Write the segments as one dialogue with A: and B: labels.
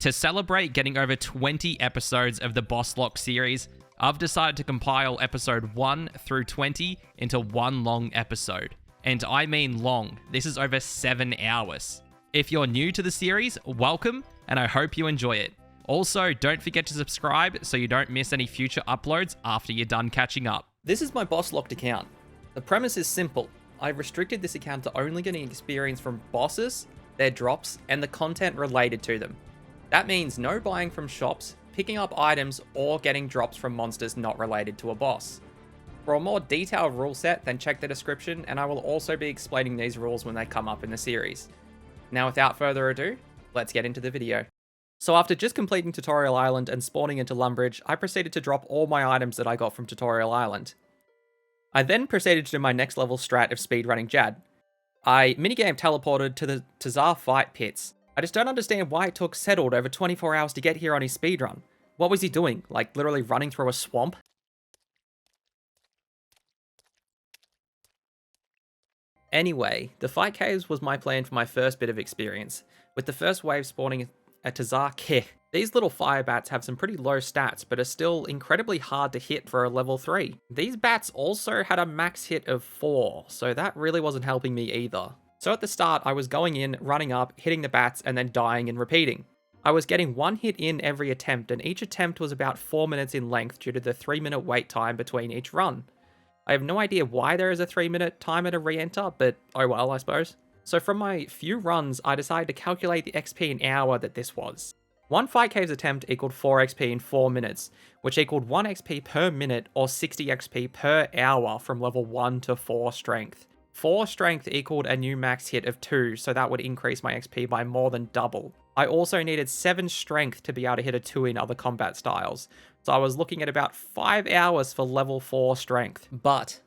A: To celebrate getting over 20 episodes of the Boss Lock series, I've decided to compile episode 1 through 20 into one long episode. And I mean long, this is over 7 hours. If you're new to the series, welcome, and I hope you enjoy it. Also, don't forget to subscribe so you don't miss any future uploads after you're done catching up.
B: This is my boss locked account. The premise is simple. I've restricted this account to only getting experience from bosses, their drops, and the content related to them. That means no buying from shops, picking up items, or getting drops from monsters not related to a boss. For a more detailed rule set, then check the description, and I will also be explaining these rules when they come up in the series. Now without further ado, let's get into the video. So after just completing Tutorial Island and spawning into Lumbridge, I proceeded to drop all my items that I got from Tutorial Island. I then proceeded to do my next level strat of speedrunning Jad. I minigame teleported to the Tazar fight pits. I just don't understand why it took Settled over 24 hours to get here on his speedrun. What was he doing? Like literally running through a swamp? Anyway, the fight caves was my plan for my first bit of experience, with the first wave spawning at Tazar Keh. These little fire bats have some pretty low stats, but are still incredibly hard to hit for a level 3. These bats also had a max hit of 4, so that really wasn't helping me either. So at the start, I was going in, running up, hitting the bats, and then dying and repeating. I was getting one hit in every attempt, and each attempt was about 4 minutes in length due to the 3-minute wait time between each run. I have no idea why there is a 3-minute timer to re-enter, but oh well, I suppose. So from my few runs, I decided to calculate the XP an hour that this was. One Fight Caves attempt equaled 4 XP in 4 minutes, which equaled 1 XP per minute or 60 XP per hour from level 1 to 4 strength. 4 strength equaled a new max hit of 2, so that would increase my XP by more than double. I also needed 7 strength to be able to hit a 2 in other combat styles, so I was looking at about 5 hours for level 4 strength. But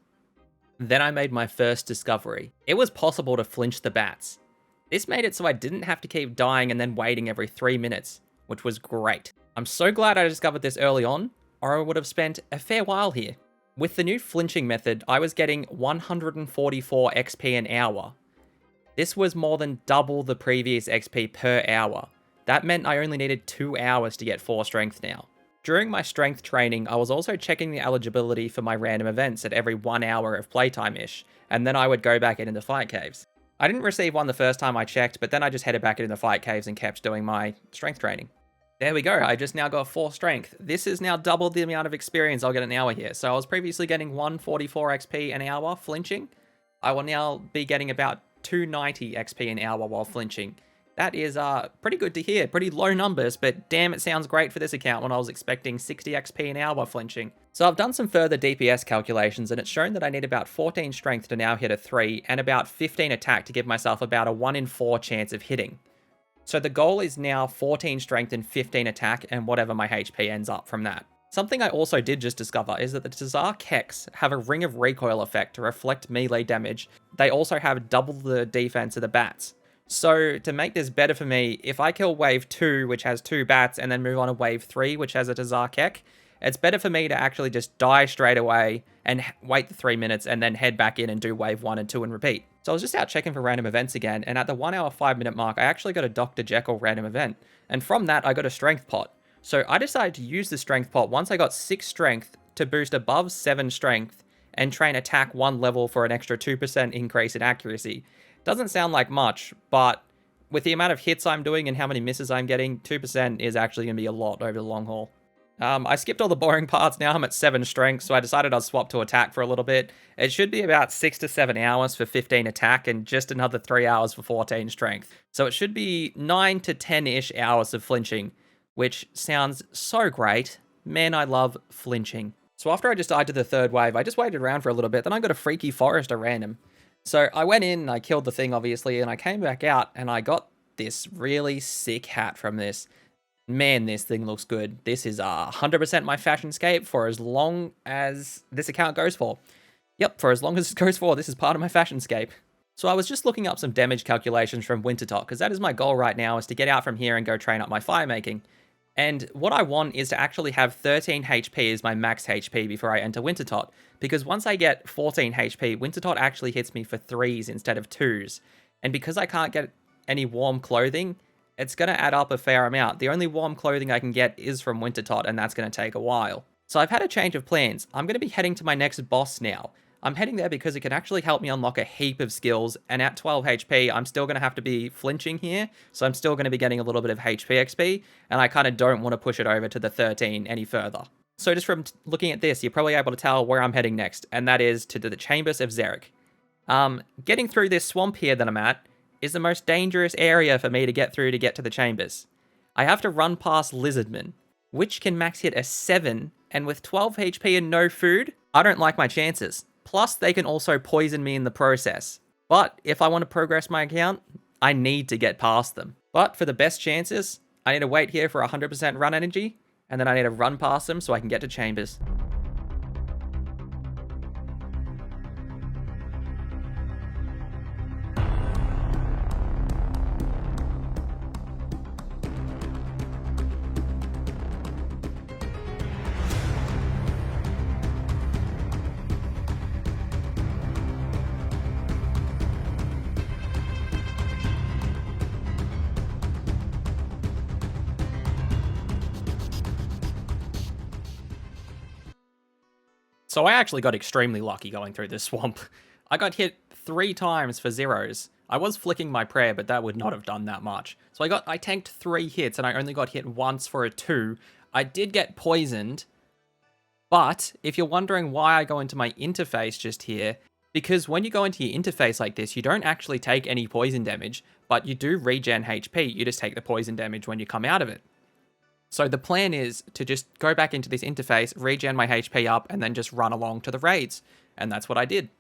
B: then I made my first discovery. It was possible to flinch the bats. This made it so I didn't have to keep dying and then waiting every 3 minutes, which was great. I'm so glad I discovered this early on, or I would have spent a fair while here. With the new flinching method, I was getting 144 XP an hour. This was more than double the previous XP per hour. That meant I only needed 2 hours to get 4 strength now. During my strength training, I was also checking the eligibility for my random events at every 1 hour of playtime-ish, and then I would go back into the fight caves. I didn't receive one the first time I checked, but then I just headed back into the fight caves and kept doing my strength training. There we go, I just now got 4 strength. This is now double the amount of experience I'll get an hour here. So I was previously getting 144 XP an hour flinching. I will now be getting about 290 XP an hour while flinching. That is pretty good to hear, pretty low numbers, but damn it sounds great for this account when I was expecting 60 XP an hour flinching. So I've done some further DPS calculations and it's shown that I need about 14 strength to now hit a 3 and about 15 attack to give myself about a 1 in 4 chance of hitting. So the goal is now 14 strength and 15 attack and whatever my HP ends up from that. Something I also did just discover is that the Tazar Keks have a ring of recoil effect to reflect melee damage. They also have double the defense of the bats. So to make this better for me, if I kill wave 2, which has 2 bats, and then move on to wave 3, which has a Tazar Kek, it's better for me to actually just die straight away and wait the 3 minutes and then head back in and do wave 1 and 2 and repeat. So I was just out checking for random events again, and at the 1 hour 5 minute mark, I actually got a Dr. Jekyll random event. And from that, I got a strength pot. So I decided to use the strength pot once I got 6 strength to boost above 7 strength and train attack 1 level for an extra 2% increase in accuracy. Doesn't sound like much, but with the amount of hits I'm doing and how many misses I'm getting, 2% is actually going to be a lot over the long haul. I skipped all the boring parts now, I'm at 7 strength, so I decided I'd swap to attack for a little bit. It should be about 6 to 7 hours for 15 attack and just another 3 hours for 14 strength. So it should be 9 to 10-ish hours of flinching, which sounds so great. Man, I love flinching. So after I just died to the 3rd wave, I just waited around for a little bit, then I got a Freaky Forest at random. So I went in, I killed the thing obviously, and I came back out and I got this really sick hat from this. Man, this thing looks good. This is 100% my fashionscape for as long as this account goes for. Yep, for as long as it goes for, this is part of my fashionscape. So I was just looking up some damage calculations from Wintertot, because that is my goal right now, is to get out from here and go train up my fire making. And what I want is to actually have 13 HP as my max HP before I enter Wintertot, because once I get 14 HP, Wintertot actually hits me for 3s instead of 2s. And because I can't get any warm clothing, it's going to add up a fair amount. The only warm clothing I can get is from Wintertot, and that's going to take a while. So I've had a change of plans. I'm going to be heading to my next boss now. I'm heading there because it can actually help me unlock a heap of skills, and at 12 HP, I'm still going to have to be flinching here, so I'm still going to be getting a little bit of HP XP, and I kind of don't want to push it over to the 13 any further. So just from looking at this, you're probably able to tell where I'm heading next, and that is to the Chambers of Xeric. Getting through this swamp here that I'm at is the most dangerous area for me to get through to get to the chambers. I have to run past Lizardmen, which can max hit a 7, and with 12 HP and no food, I don't like my chances. Plus, they can also poison me in the process. But if I want to progress my account, I need to get past them. But for the best chances, I need to wait here for 100% run energy, and then I need to run past them so I can get to chambers. So I actually got extremely lucky going through this swamp. I got hit 3 times for zeros. I was flicking my prayer, but that would not have done that much. So I tanked 3 hits and I only got hit once for a 2. I did get poisoned, but if you're wondering why I go into my interface just here, because when you go into your interface like this, you don't actually take any poison damage, but you do regen HP, you just take the poison damage when you come out of it. So the plan is to just go back into this interface, regen my HP up, and then just run along to the raids. And that's what I did.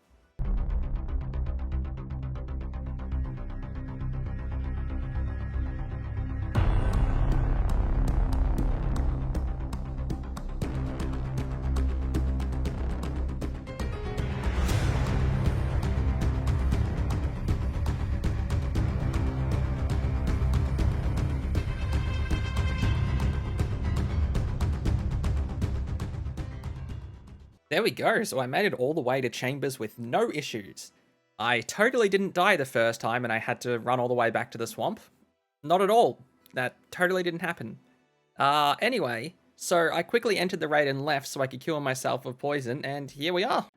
B: There we go, so I made it all the way to Chambers with no issues. I totally didn't die the first time and I had to run all the way back to the swamp. Not at all. That totally didn't happen. Anyway, so I quickly entered the raid and left so I could cure myself of poison, and here we are.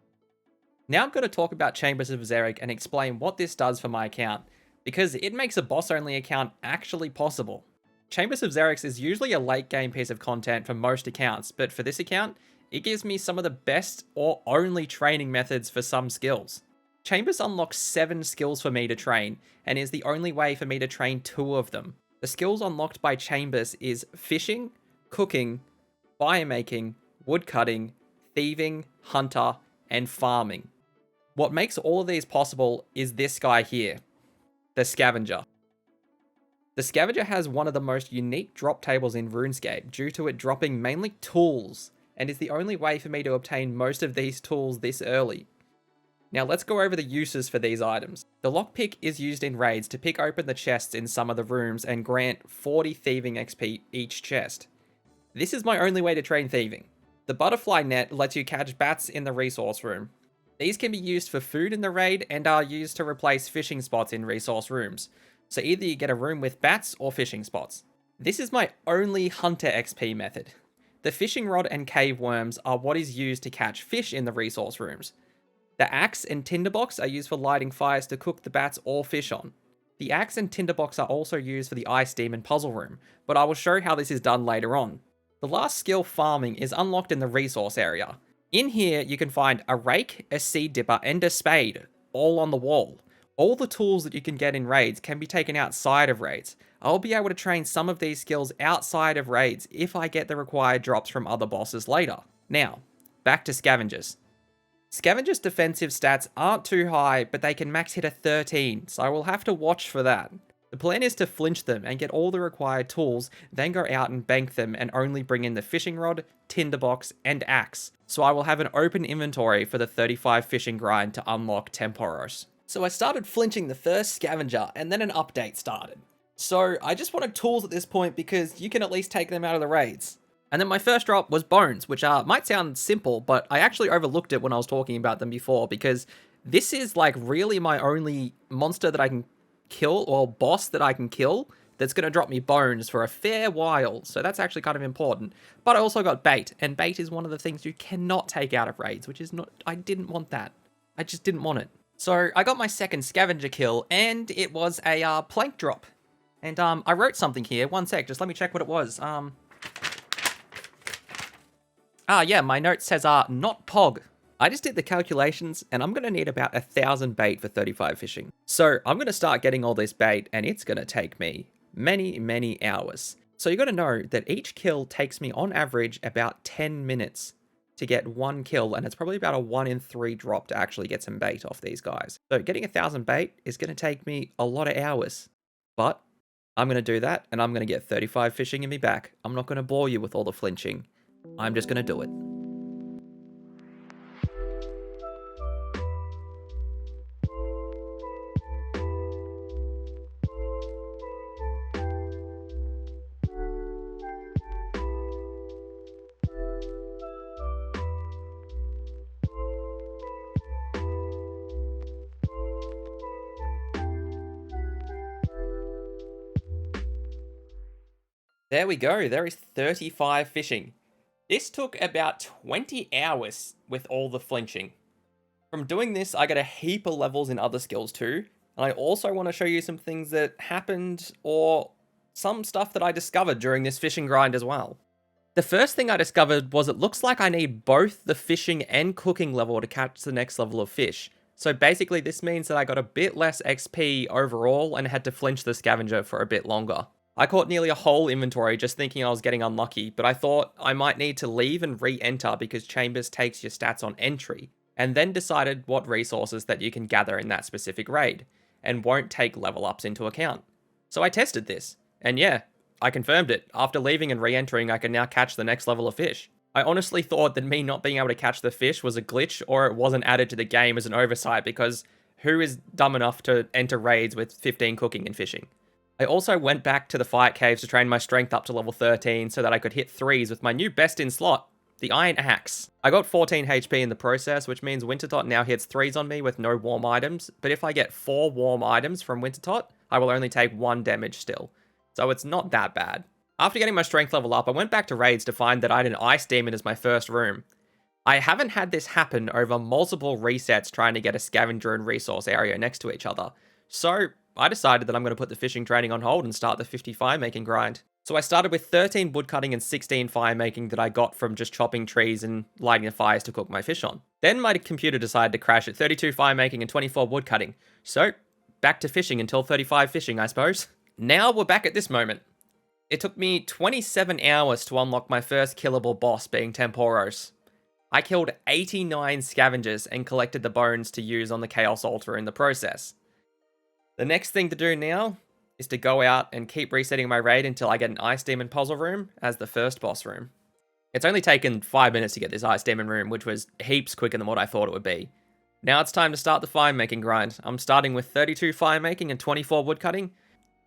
B: Now I'm going to talk about Chambers of Xeric and explain what this does for my account, because it makes a boss-only account actually possible. Chambers of Xeric is usually a late game piece of content for most accounts, but for this account, it gives me some of the best or only training methods for some skills. Chambers unlocks 7 skills for me to train, and is the only way for me to train 2 of them. The skills unlocked by Chambers is fishing, cooking, firemaking, woodcutting, thieving, hunter, and farming. What makes all of these possible is this guy here, the Scavenger. The Scavenger has one of the most unique drop tables in RuneScape due to it dropping mainly tools, and is the only way for me to obtain most of these tools this early. Now let's go over the uses for these items. The lockpick is used in raids to pick open the chests in some of the rooms and grant 40 thieving XP each chest. This is my only way to train thieving. The butterfly net lets you catch bats in the resource room. These can be used for food in the raid and are used to replace fishing spots in resource rooms. So either you get a room with bats or fishing spots. This is my only hunter XP method. The fishing rod and cave worms are what is used to catch fish in the resource rooms. The axe and tinderbox are used for lighting fires to cook the bats or fish on. The axe and tinderbox are also used for the ice demon puzzle room, but I will show how this is done later on. The last skill, farming, is unlocked in the resource area. In here, you can find a rake, a seed dipper, and a spade, all on the wall. All the tools that you can get in raids can be taken outside of raids. I'll be able to train some of these skills outside of raids if I get the required drops from other bosses later. Now, back to Scavengers. Scavengers' defensive stats aren't too high, but they can max hit a 13, so I will have to watch for that. The plan is to flinch them and get all the required tools, then go out and bank them and only bring in the fishing rod, tinderbox, and axe, so I will have an open inventory for the 35 fishing grind to unlock Temporos. So I started flinching the first scavenger, and then an update started. So I just wanted tools at this point because you can at least take them out of the raids. And then my first drop was bones, which might sound simple, but I actually overlooked it when I was talking about them before, because this is like really my only monster that I can kill, or boss that I can kill, that's going to drop me bones for a fair while, so that's actually kind of important. But I also got bait, and bait is one of the things you cannot take out of raids, which is not... I didn't want that. I just didn't want it. So I got my second scavenger kill, and it was a plank drop. And I wrote something here. One sec, just let me check what it was. Yeah, my note says not pog. I just did the calculations, and I'm going to need about 1,000 bait for 35 fishing. So I'm going to start getting all this bait, and it's going to take me many, many hours. So you got to know that each kill takes me on average about 10 minutes to get one kill, and it's probably about a 1 in 3 drop to actually get some bait off these guys. So getting 1,000 bait is going to take me a lot of hours, but I'm going to do that, and I'm going to get 35 fishing in me back. I'm not going to bore you with all the flinching. I'm just going to do it. There we go. There is 35 fishing. This took about 20 hours with all the flinching. From doing this, I got a heap of levels in other skills too. And I also want to show you some things that happened or some stuff that I discovered during this fishing grind as well. The first thing I discovered was it looks like I need both the fishing and cooking level to catch the next level of fish. So basically this means that I got a bit less XP overall and had to flinch the scavenger for a bit longer. I caught nearly a whole inventory just thinking I was getting unlucky, but I thought I might need to leave and re-enter because Chambers takes your stats on entry, and then decided what resources that you can gather in that specific raid, and won't take level ups into account. So I tested this, and yeah, I confirmed it. After leaving and re-entering, I can now catch the next level of fish. I honestly thought that me not being able to catch the fish was a glitch, or it wasn't added to the game as an oversight, because who is dumb enough to enter raids with 15 cooking and fishing? I also went back to the fight caves to train my strength up to level 13 so that I could hit 3s with my new best in slot, the Iron Axe. I got 14 HP in the process, which means Wintertot now hits 3s on me with no warm items, but if I get 4 warm items from Wintertot, I will only take 1 damage still. So it's not that bad. After getting my strength level up, I went back to raids to find that I had an Ice Demon as my first room. I haven't had this happen over multiple resets trying to get a scavenger and resource area next to each other. So I decided that I'm going to put the fishing training on hold and start the 50 fire making grind. So I started with 13 woodcutting and 16 fire making that I got from just chopping trees and lighting the fires to cook my fish on. Then my computer decided to crash at 32 fire making and 24 woodcutting. So back to fishing until 35 fishing, I suppose. Now we're back at this moment. It took me 27 hours to unlock my first killable boss, being Temporos. I killed 89 scavengers and collected the bones to use on the Chaos Altar in the process. The next thing to do now is to go out and keep resetting my raid until I get an Ice Demon puzzle room as the first boss room. It's only taken 5 minutes to get this Ice Demon room, which was heaps quicker than what I thought it would be. Now it's time to start the fire making grind. I'm starting with 32 fire making and 24 woodcutting.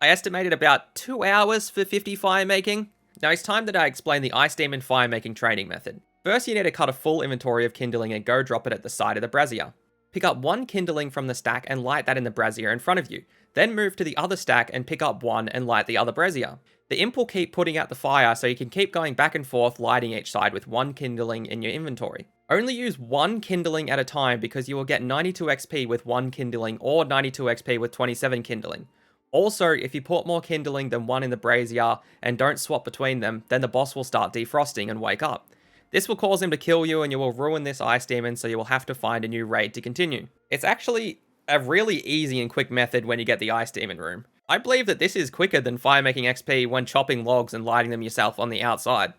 B: I estimated about 2 hours for 50 fire making. Now it's time that I explain the Ice Demon fire making training method. First, you need to cut a full inventory of kindling and go drop it at the side of the brazier. Pick up 1 kindling from the stack and light that in the brazier in front of you. Then move to the other stack and pick up 1 and light the other brazier. The imp will keep putting out the fire, so you can keep going back and forth lighting each side with 1 kindling in your inventory. Only use 1 kindling at a time because you will get 92 XP with 1 kindling or 92 XP with 27 kindling. Also, if you put more kindling than 1 in the brazier and don't swap between them, then the boss will start defrosting and wake up. This will cause him to kill you and you will ruin this Ice Demon, so you will have to find a new raid to continue. It's actually a really easy and quick method when you get the Ice Demon room. I believe that this is quicker than fire making XP when chopping logs and lighting them yourself on the outside.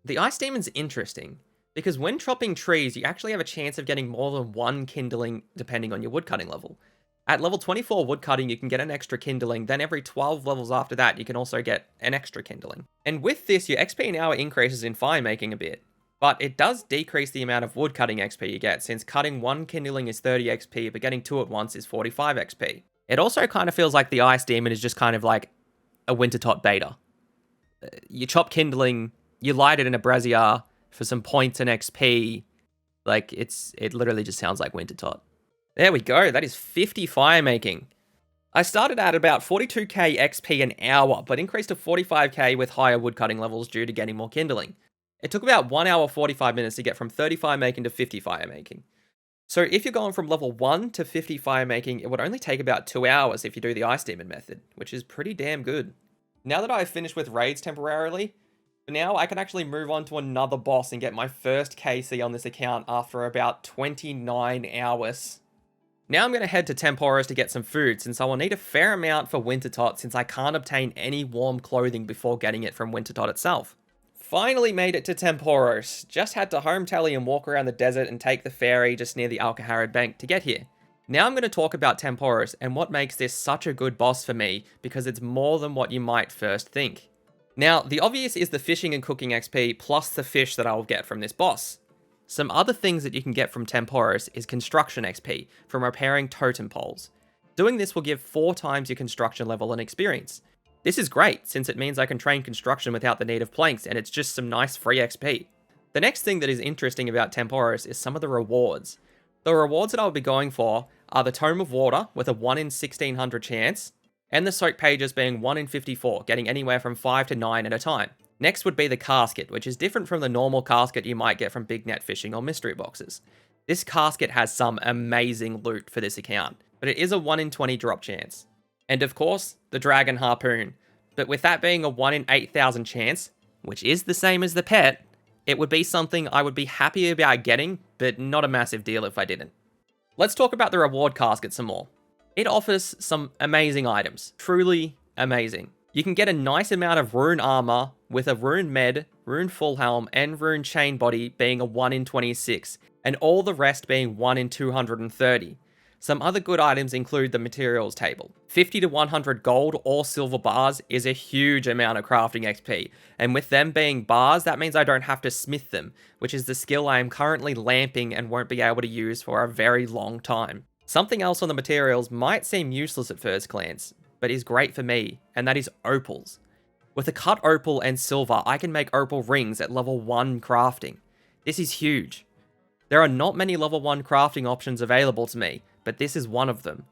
B: The Ice Demon's interesting, because when chopping trees, you actually have a chance of getting more than 1 kindling depending on your woodcutting level. At level 24 woodcutting, you can get an extra kindling, then every 12 levels after that, you can also get an extra kindling. And with this, your XP an hour increases in fire making a bit, but it does decrease the amount of woodcutting XP you get, since cutting 1 kindling is 30 XP, but getting 2 at once is 45 XP. It also kind of feels like the Ice Demon is just kind of like a Wintertot beta. You chop kindling, you light it in a brazier for some points and XP, like it literally just sounds like Wintertot. There we go, that is 50 fire making. I started at about 42k XP an hour, but increased to 45k with higher woodcutting levels due to getting more kindling. It took about 1 hour 45 minutes to get from 30 fire making to 50 fire making. So if you're going from level 1 to 50 fire making, it would only take about 2 hours if you do the Ice Demon method, which is pretty damn good. Now that I've finished with raids temporarily, for now I can actually move on to another boss and get my first KC on this account after about 29 hours. Now I'm going to head to Temporis to get some food, since I will need a fair amount for Wintertot since I can't obtain any warm clothing before getting it from Wintertot itself. Finally made it to Temporos. Just had to home tally and walk around the desert and take the ferry just near the Alcaharad Bank to get here. Now I'm going to talk about Temporos and what makes this such a good boss for me, because it's more than what you might first think. Now, the obvious is the fishing and cooking XP plus the fish that I will get from this boss. Some other things that you can get from Temporis is construction XP from repairing totem poles. Doing this will give 4 times your construction level and experience. This is great, since it means I can train construction without the need of planks, and it's just some nice free XP. The next thing that is interesting about Temporis is some of the rewards. The rewards that I'll be going for are the Tome of Water with a 1 in 1600 chance, and the Soak Pages being 1 in 54, getting anywhere from 5 to 9 at a time. Next would be the Casket, which is different from the normal casket you might get from Big Net Fishing or mystery boxes. This casket has some amazing loot for this account, but it is a 1 in 20 drop chance. And of course, the Dragon Harpoon. But with that being a 1 in 8,000 chance, which is the same as the pet, it would be something I would be happy about getting, but not a massive deal if I didn't. Let's talk about the reward casket some more. It offers some amazing items, truly amazing. You can get a nice amount of rune armor with a rune med, rune full helm, and rune chain body being a 1 in 26, and all the rest being 1 in 230. Some other good items include the materials table. 50 to 100 gold or silver bars is a huge amount of crafting XP, and with them being bars, that means I don't have to smith them, which is the skill I am currently lamping and won't be able to use for a very long time. Something else on the materials might seem useless at first glance, but is great for me, and that is opals. With a cut opal and silver, I can make opal rings at level 1 crafting. This is huge. There are not many level 1 crafting options available to me, but this is one of them.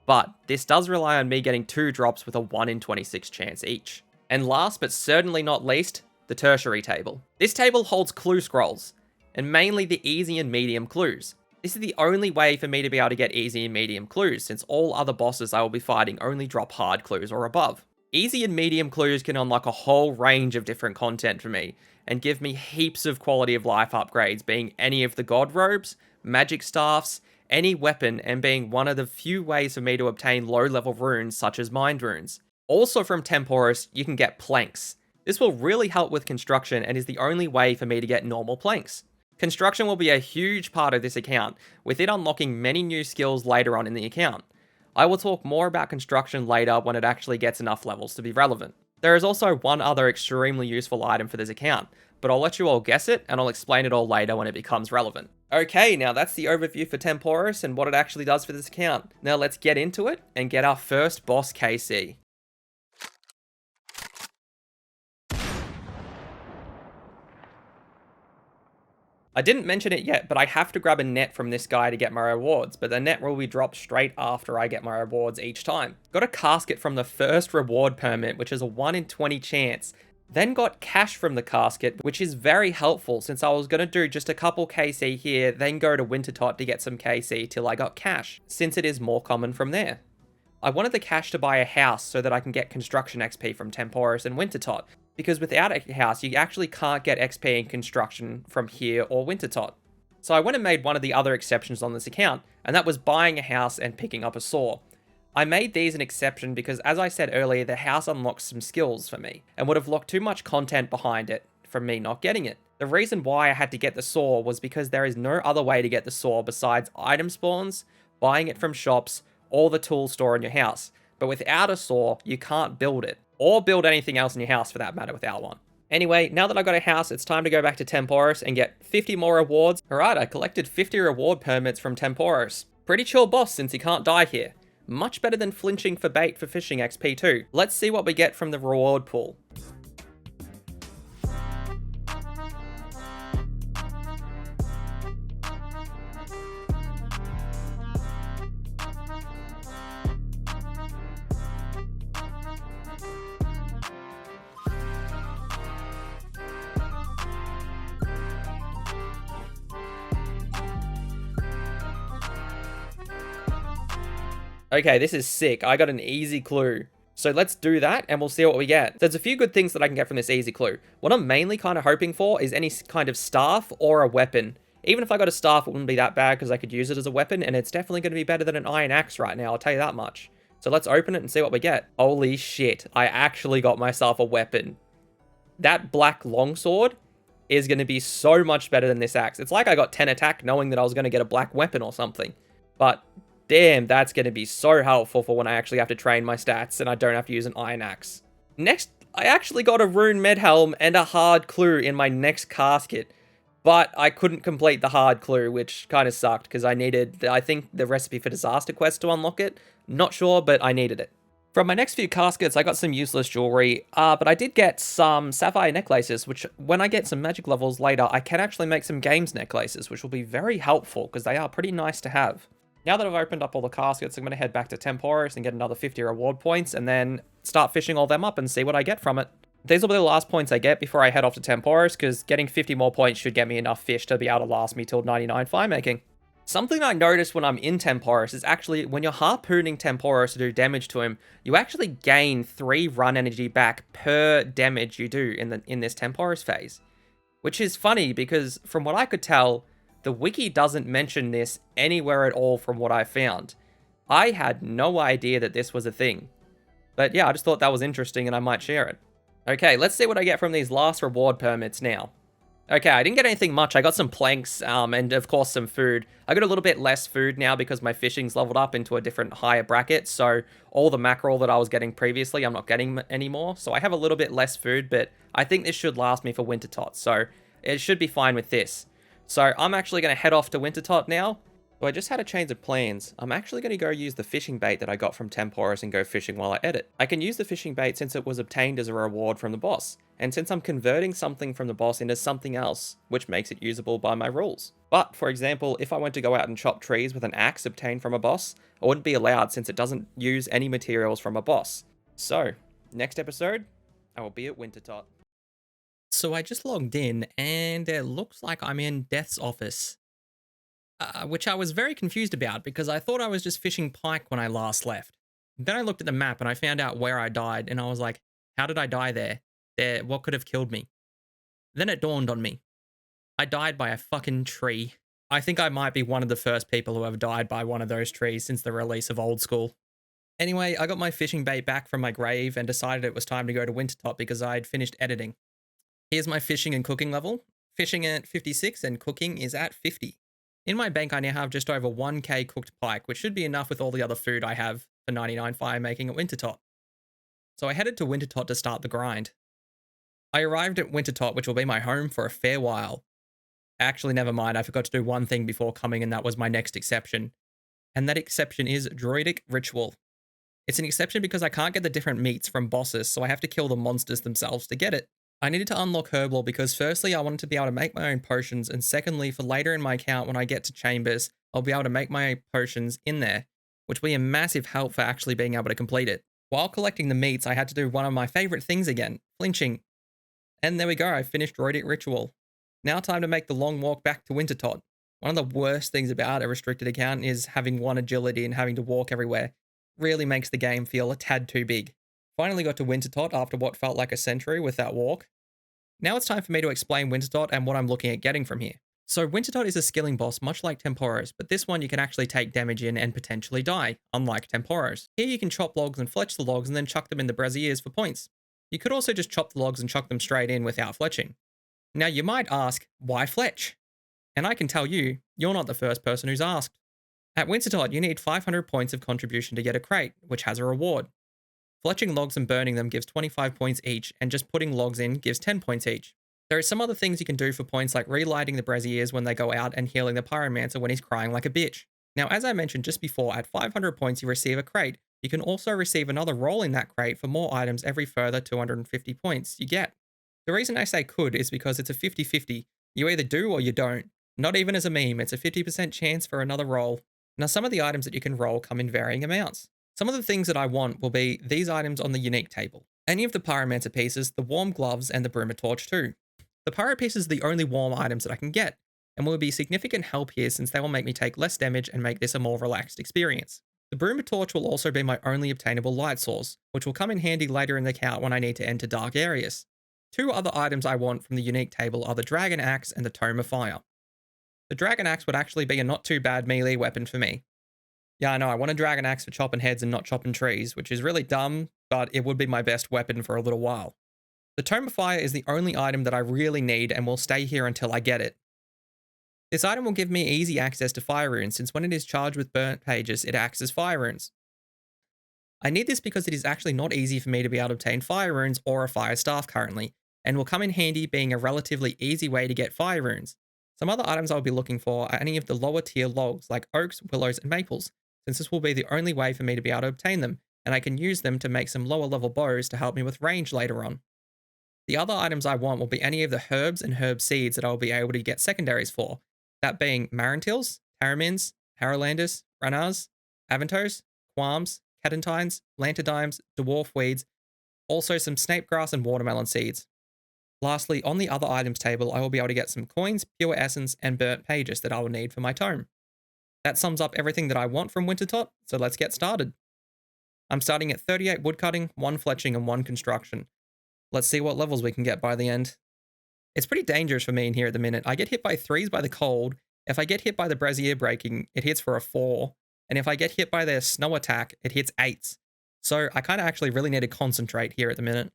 B: But this does rely on me getting 2 drops with a 1 in 26 chance each. And last but certainly not least, the tertiary table. This table holds clue scrolls, and mainly the easy and medium clues. This is the only way for me to be able to get easy and medium clues, since all other bosses I will be fighting only drop hard clues or above. Easy and medium clues can unlock a whole range of different content for me, and give me heaps of quality of life upgrades, being any of the god robes, magic staffs, any weapon, and being one of the few ways for me to obtain low level runes such as mind runes. Also from Temporis, you can get planks. This will really help with construction and is the only way for me to get normal planks. Construction will be a huge part of this account, with it unlocking many new skills later on in the account. I will talk more about construction later when it actually gets enough levels to be relevant. There is also one other extremely useful item for this account, but I'll let you all guess it and I'll explain it all later when it becomes relevant. Okay, now that's the overview for Temporis and what it actually does for this account. Now let's get into it and get our first boss KC. I didn't mention it yet, but I have to grab a net from this guy to get my rewards, but the net will be dropped straight after I get my rewards each time. Got a casket from the first reward permit, which is a 1 in 20 chance. Then got cash from the casket, which is very helpful since I was going to do just a couple KC here, then go to Wintertot to get some KC till I got cash, since it is more common from there. I wanted the cash to buy a house so that I can get construction XP from Temporis and Wintertot, because without a house, you actually can't get XP in construction from here or Wintertot. So I went and made one of the other exceptions on this account, and that was buying a house and picking up a saw. I made these an exception because, as I said earlier, the house unlocks some skills for me, and would have locked too much content behind it from me not getting it. The reason why I had to get the saw was because there is no other way to get the saw besides item spawns, buying it from shops, or the tool store in your house. But without a saw, you can't build it. Or build anything else in your house for that matter without one. Anyway, now that I got a house, it's time to go back to Temporis and get 50 more rewards. Alright, I collected 50 reward permits from Temporis. Pretty chill boss since he can't die here. Much better than flinching for bait for fishing XP too. Let's see what we get from the reward pool. Okay, this is sick. I got an easy clue. So let's do that and we'll see what we get. There's a few good things that I can get from this easy clue. What I'm mainly kind of hoping for is any kind of staff or a weapon. Even if I got a staff, it wouldn't be that bad because I could use it as a weapon, and it's definitely going to be better than an iron axe right now, I'll tell you that much. So let's open it and see what we get. Holy shit, I actually got myself a weapon. That black longsword is going to be so much better than this axe. It's like I got 10 attack knowing that I was going to get a black weapon or something. But damn, that's going to be so helpful for when I actually have to train my stats and I don't have to use an iron axe. Next, I actually got a rune med helm and a hard clue in my next casket. But I couldn't complete the hard clue, which kind of sucked because I needed, I think, the recipe for Disaster Quest to unlock it. Not sure, but I needed it. From my next few caskets, I got some useless jewelry, but I did get some sapphire necklaces, which when I get some magic levels later, I can actually make some games necklaces, which will be very helpful because they are pretty nice to have. Now that I've opened up all the caskets, I'm going to head back to Temporis and get another 50 reward points and then start fishing all them up and see what I get from it. These will be the last points I get before I head off to Temporis, because getting 50 more points should get me enough fish to be able to last me till 99 fire making. Something I noticed when I'm in Temporis is actually when you're harpooning Temporis to do damage to him, you actually gain 3 run energy back per damage you do in this Temporis phase. Which is funny because from what I could tell, the wiki doesn't mention this anywhere at all from what I found. I had no idea that this was a thing. But yeah, I just thought that was interesting and I might share it. Okay, let's see what I get from these last reward permits now. Okay, I didn't get anything much. I got some planks and, of course, some food. I got a little bit less food now because my fishing's leveled up into a different higher bracket. So all the mackerel that I was getting previously, I'm not getting anymore. So I have a little bit less food, but I think this should last me for Wintertot. So it should be fine with this. So I'm actually going to head off to Wintertot now. So I just had a change of plans. I'm actually going to go use the fishing bait that I got from Temporis and go fishing while I edit. I can use the fishing bait since it was obtained as a reward from the boss, and since I'm converting something from the boss into something else, which makes it usable by my rules. But, for example, if I went to go out and chop trees with an axe obtained from a boss, I wouldn't be allowed since it doesn't use any materials from a boss. So, next episode, I will be at Wintertot. So I just logged in, and it looks like I'm in Death's office. Which I was very confused about because I thought I was just fishing pike when I last left. Then I looked at the map and I found out where I died and I was like, how did I die there? What could have killed me? Then it dawned on me. I died by a fucking tree. I think I might be one of the first people who have died by one of those trees since the release of Old School. Anyway, I got my fishing bait back from my grave and decided it was time to go to Wintertot because I had finished editing. Here's my fishing and cooking level. Fishing at 56 and cooking is at 50. In my bank, I now have just over 1k cooked pike, which should be enough with all the other food I have for 99 fire making at Wintertot. So I headed to Wintertot to start the grind. I arrived at Wintertot, which will be my home for a fair while. Actually, never mind, I forgot to do one thing before coming, and that was my next exception. And that exception is Druidic Ritual. It's an exception because I can't get the different meats from bosses, so I have to kill the monsters themselves to get it. I needed to unlock Herblore because firstly, I wanted to be able to make my own potions, and secondly, for later in my account when I get to Chambers, I'll be able to make my potions in there, which will be a massive help for actually being able to complete it. While collecting the meats, I had to do one of my favourite things again, flinching. And there we go, I finished Druidic Ritual. Now time to make the long walk back to Wintertot. One of the worst things about a restricted account is having 1 agility and having to walk everywhere. Really makes the game feel a tad too big. Finally got to Wintertot after what felt like a century with that walk. Now it's time for me to explain Wintertot and what I'm looking at getting from here. So Wintertot is a skilling boss much like Temporis, but this one you can actually take damage in and potentially die, unlike Temporis. Here you can chop logs and fletch the logs and then chuck them in the braziers for points. You could also just chop the logs and chuck them straight in without fletching. Now you might ask, why fletch? And I can tell you, you're not the first person who's asked. At Wintertot, you need 500 points of contribution to get a crate, which has a reward. Fletching logs and burning them gives 25 points each, and just putting logs in gives 10 points each. There are some other things you can do for points like relighting the braziers when they go out and healing the pyromancer when he's crying like a bitch. Now, as I mentioned just before, at 500 points you receive a crate. You can also receive another roll in that crate for more items every further 250 points you get. The reason I say could is because it's a 50-50. You either do or you don't. Not even as a meme, it's a 50% chance for another roll. Now, some of the items that you can roll come in varying amounts. Some of the things that I want will be these items on the unique table. Any of the pyromancer pieces, the warm gloves, and the broomer torch too. The pyro pieces are the only warm items that I can get, and will be significant help here since they will make me take less damage and make this a more relaxed experience. The Bruma Torch will also be my only obtainable light source, which will come in handy later in the count when I need to enter dark areas. Two other items I want from the unique table are the Dragon Axe and the Tome of Fire. The Dragon Axe would actually be a not too bad melee weapon for me. Yeah, I know, I want a Dragon Axe for chopping heads and not chopping trees, which is really dumb, but it would be my best weapon for a little while. The Tome of Fire is the only item that I really need and will stay here until I get it. This item will give me easy access to fire runes, since when it is charged with burnt pages, it acts as fire runes. I need this because it is actually not easy for me to be able to obtain fire runes or a fire staff currently, and will come in handy being a relatively easy way to get fire runes. Some other items I'll be looking for are any of the lower tier logs like oaks, willows, and maples, since this will be the only way for me to be able to obtain them, and I can use them to make some lower level bows to help me with range later on. The other items I want will be any of the herbs and herb seeds that I'll be able to get secondaries for, that being Marantils, Taramins, Paralanders, Ranars, Aventos, Qualms, Catentines, Lantidimes, Dwarf Weeds, also some Snapegrass and Watermelon seeds. Lastly, on the other items table, I will be able to get some coins, pure essence, and burnt pages that I will need for my tome. That sums up everything that I want from Wintertot, so let's get started. I'm starting at 38 woodcutting, 1 fletching, and 1 construction. Let's see what levels we can get by the end. It's pretty dangerous for me in here at the minute. I get hit by 3s by the cold. If I get hit by the brazier breaking, it hits for a 4. And if I get hit by their snow attack, it hits 8s. So I kind of actually really need to concentrate here at the minute.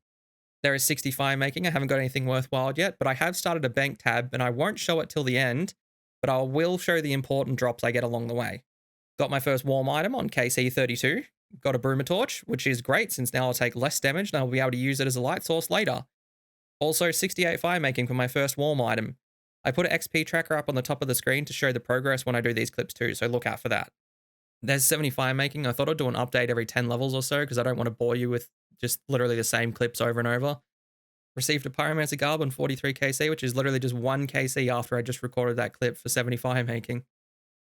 B: There is 60 fire making. I haven't got anything worthwhile yet, but I have started a bank tab and I won't show it till the end, but I will show the important drops I get along the way. Got my first warm item on KC 32. Got a Bruma Torch, which is great since now I'll take less damage and I'll be able to use it as a light source later. Also 68 fire making for my first warm item. I put an XP tracker up on the top of the screen to show the progress when I do these clips too, so look out for that. There's 70 fire making. I thought I'd do an update every 10 levels or so because I don't want to bore you with just literally the same clips over and over. Received a Pyromancer Garb on 43 KC, which is literally just 1 KC after I just recorded that clip for 70 fire making.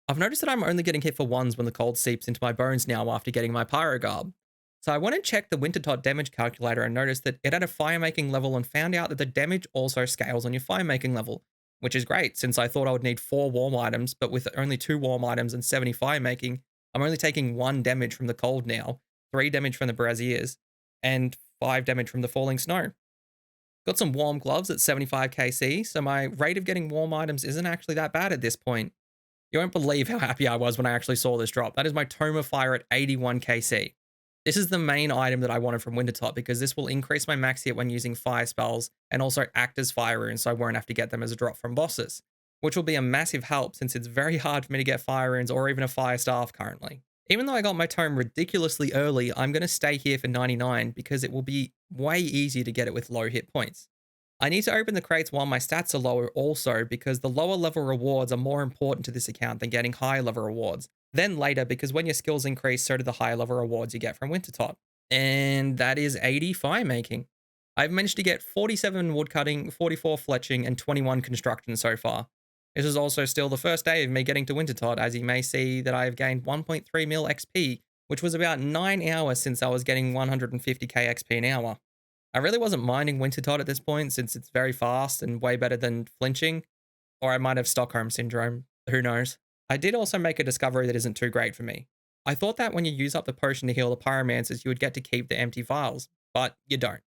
B: I've noticed that I'm only getting hit for 1s when the cold seeps into my bones now after getting my Pyro Garb. So I went and checked the Wintertot damage calculator and noticed that it had a fire making level and found out that the damage also scales on your fire making level, which is great since I thought I would need 4 warm items, but with only 2 warm items and 70 fire making, I'm only taking 1 damage from the cold now, 3 damage from the braziers, and 5 damage from the falling snow. Got some warm gloves at 75 KC, so my rate of getting warm items isn't actually that bad at this point. You won't believe how happy I was when I actually saw this drop. That is my Tome of Fire at 81 KC. This is the main item that I wanted from Wintertot because this will increase my max hit when using fire spells and also act as fire runes so I won't have to get them as a drop from bosses, which will be a massive help since it's very hard for me to get fire runes or even a fire staff currently. Even though I got my tome ridiculously early, I'm going to stay here for 99 because it will be way easier to get it with low hit points. I need to open the crates while my stats are lower also because the lower level rewards are more important to this account than getting higher level rewards. Then later, because when your skills increase, so do the higher level rewards you get from Wintertot. And that is 80 fire making. I've managed to get 47 woodcutting, 44 fletching, and 21 construction so far. This is also still the first day of me getting to Wintertot, as you may see that I have gained 1.3 mil XP, which was about 9 hours since I was getting 150k XP an hour. I really wasn't minding Wintertot at this point since it's very fast and way better than flinching, or I might have Stockholm Syndrome, who knows. I did also make a discovery that isn't too great for me. I thought that when you use up the potion to heal the pyromancers, you would get to keep the empty vials, but you don't.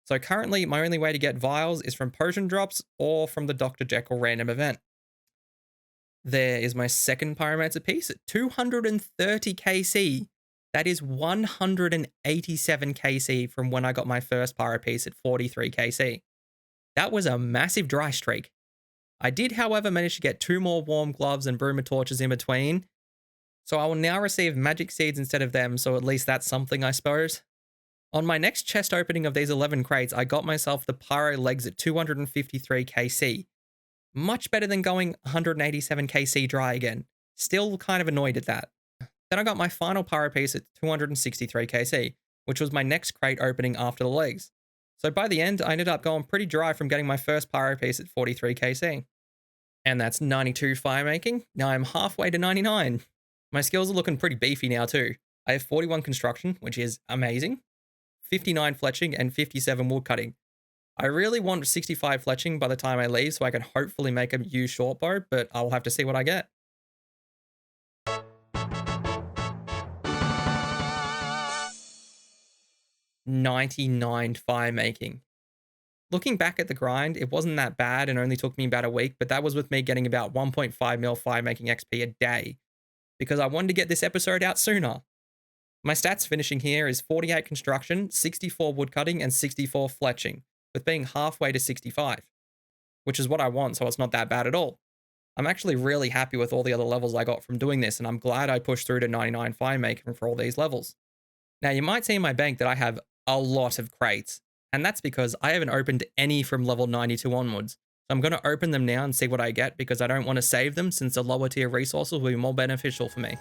B: So currently, my only way to get vials is from potion drops or from the Dr. Jekyll random event. There is my second pyromancer piece at 230 KC. That is 187 KC from when I got my first pyro piece at 43 KC. That was a massive dry streak. I did, however, manage to get 2 more warm gloves and Bruma Torches in between. So I will now receive magic seeds instead of them, so at least that's something, I suppose. On my next chest opening of these 11 crates, I got myself the pyro legs at 253 KC. Much better than going 187 KC dry again. Still kind of annoyed at that. Then I got my final pyro piece at 263 KC, which was my next crate opening after the legs. So by the end, I ended up going pretty dry from getting my first pyro piece at 43 KC. And that's 92 fire making. Now I'm halfway to 99. My skills are looking pretty beefy now too. I have 41 construction, which is amazing, 59 fletching, and 57 wood cutting. I really want 65 fletching by the time I leave so I can hopefully make a yew short bow, but I'll have to see what I get. 99 fire making. Looking back at the grind, it wasn't that bad and only took me about a week, but that was with me getting about 1.5 mil fire making XP a day because I wanted to get this episode out sooner. My stats finishing here is 48 construction, 64 woodcutting, and 64 fletching, with being halfway to 65, which is what I want, so it's not that bad at all. I'm actually really happy with all the other levels I got from doing this, and I'm glad I pushed through to 99 fire making for all these levels. Now, you might see in my bank that I have a lot of crates, and that's because I haven't opened any from level 92 onwards. So I'm going to open them now and see what I get because I don't want to save them since the lower tier resources will be more beneficial for me.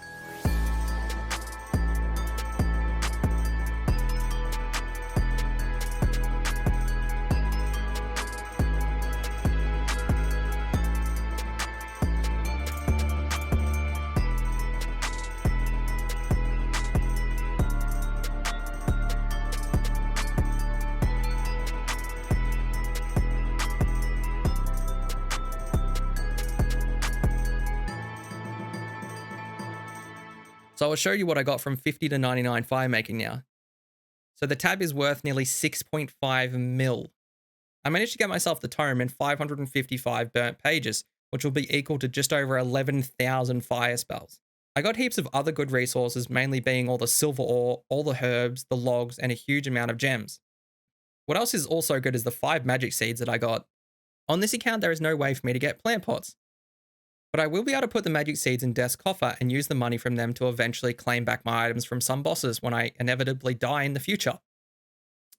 B: So I'll show you what I got from 50 to 99 fire making now. So the tab is worth nearly 6.5 mil. I managed to get myself the tome and 555 burnt pages, which will be equal to just over 11,000 fire spells. I got heaps of other good resources, mainly being all the silver ore, all the herbs, the logs, and a huge amount of gems. What else is also good is the 5 magic seeds that I got. On this account, there is no way for me to get plant pots, but I will be able to put the magic seeds in Death's coffer and use the money from them to eventually claim back my items from some bosses when I inevitably die in the future.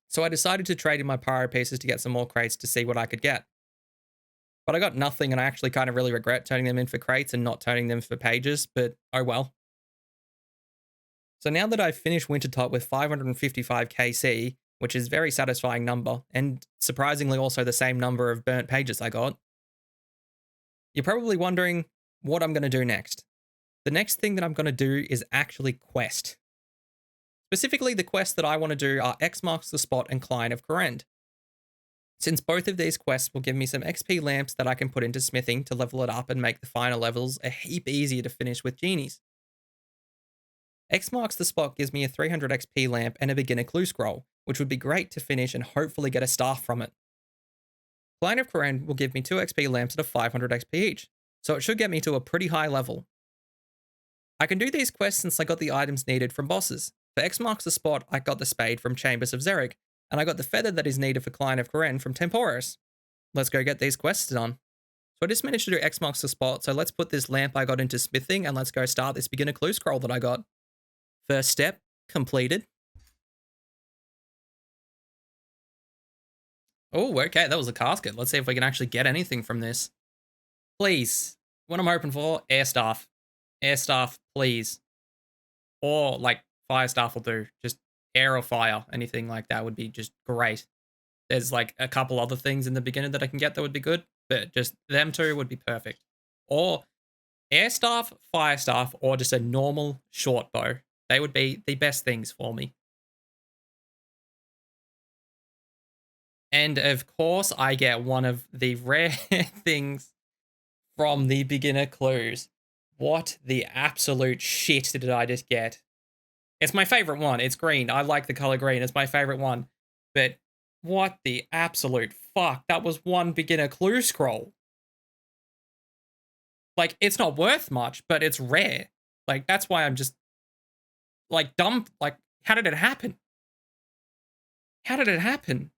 B: So I decided to trade in my pyro pieces to get some more crates to see what I could get. But I got nothing, and I actually kind of really regret turning them in for crates and not turning them for pages, but oh well. So now that I've finished Wintertop with 555 KC, which is a very satisfying number, and surprisingly also the same number of burnt pages I got, you're probably wondering what I'm going to do next. The next thing that I'm going to do is actually quest. Specifically, the quests that I want to do are X Marks the Spot and Client of Kourend. Since both of these quests will give me some XP lamps that I can put into smithing to level it up and make the final levels a heap easier to finish with genies. X Marks the Spot gives me a 300 XP lamp and a beginner clue scroll, which would be great to finish and hopefully get a staff from it. Client of Kourend will give me 2 XP lamps at a 500 XP each, so it should get me to a pretty high level. I can do these quests since I got the items needed from bosses. For X Marks the Spot, I got the spade from Chambers of Xeric, and I got the feather that is needed for Client of Kourend from Temporis. Let's go get these quests done. So I just managed to do X Marks the Spot, so let's put this lamp I got into smithing and let's go start this beginner clue scroll that I got. First step, completed. Oh, okay, that was a casket. Let's see if we can actually get anything from this. Please, what I'm hoping for, air staff. Air staff, please. Or, like, fire staff will do. Just air or fire, anything like that would be just great. There's, like, a couple other things in the beginner that I can get that would be good, but just them two would be perfect. Or air staff, fire staff, or just a normal short bow. They would be the best things for me. And of course, I get one of the rare things from the beginner clues. What the absolute shit did I just get? It's my favorite one. It's green. I like the color green. It's my favorite one. But what the absolute fuck? That was one beginner clue scroll. Like, it's not worth much, but it's rare. Like, that's why I'm just, like, dumb. Like, how did it happen? How did it happen?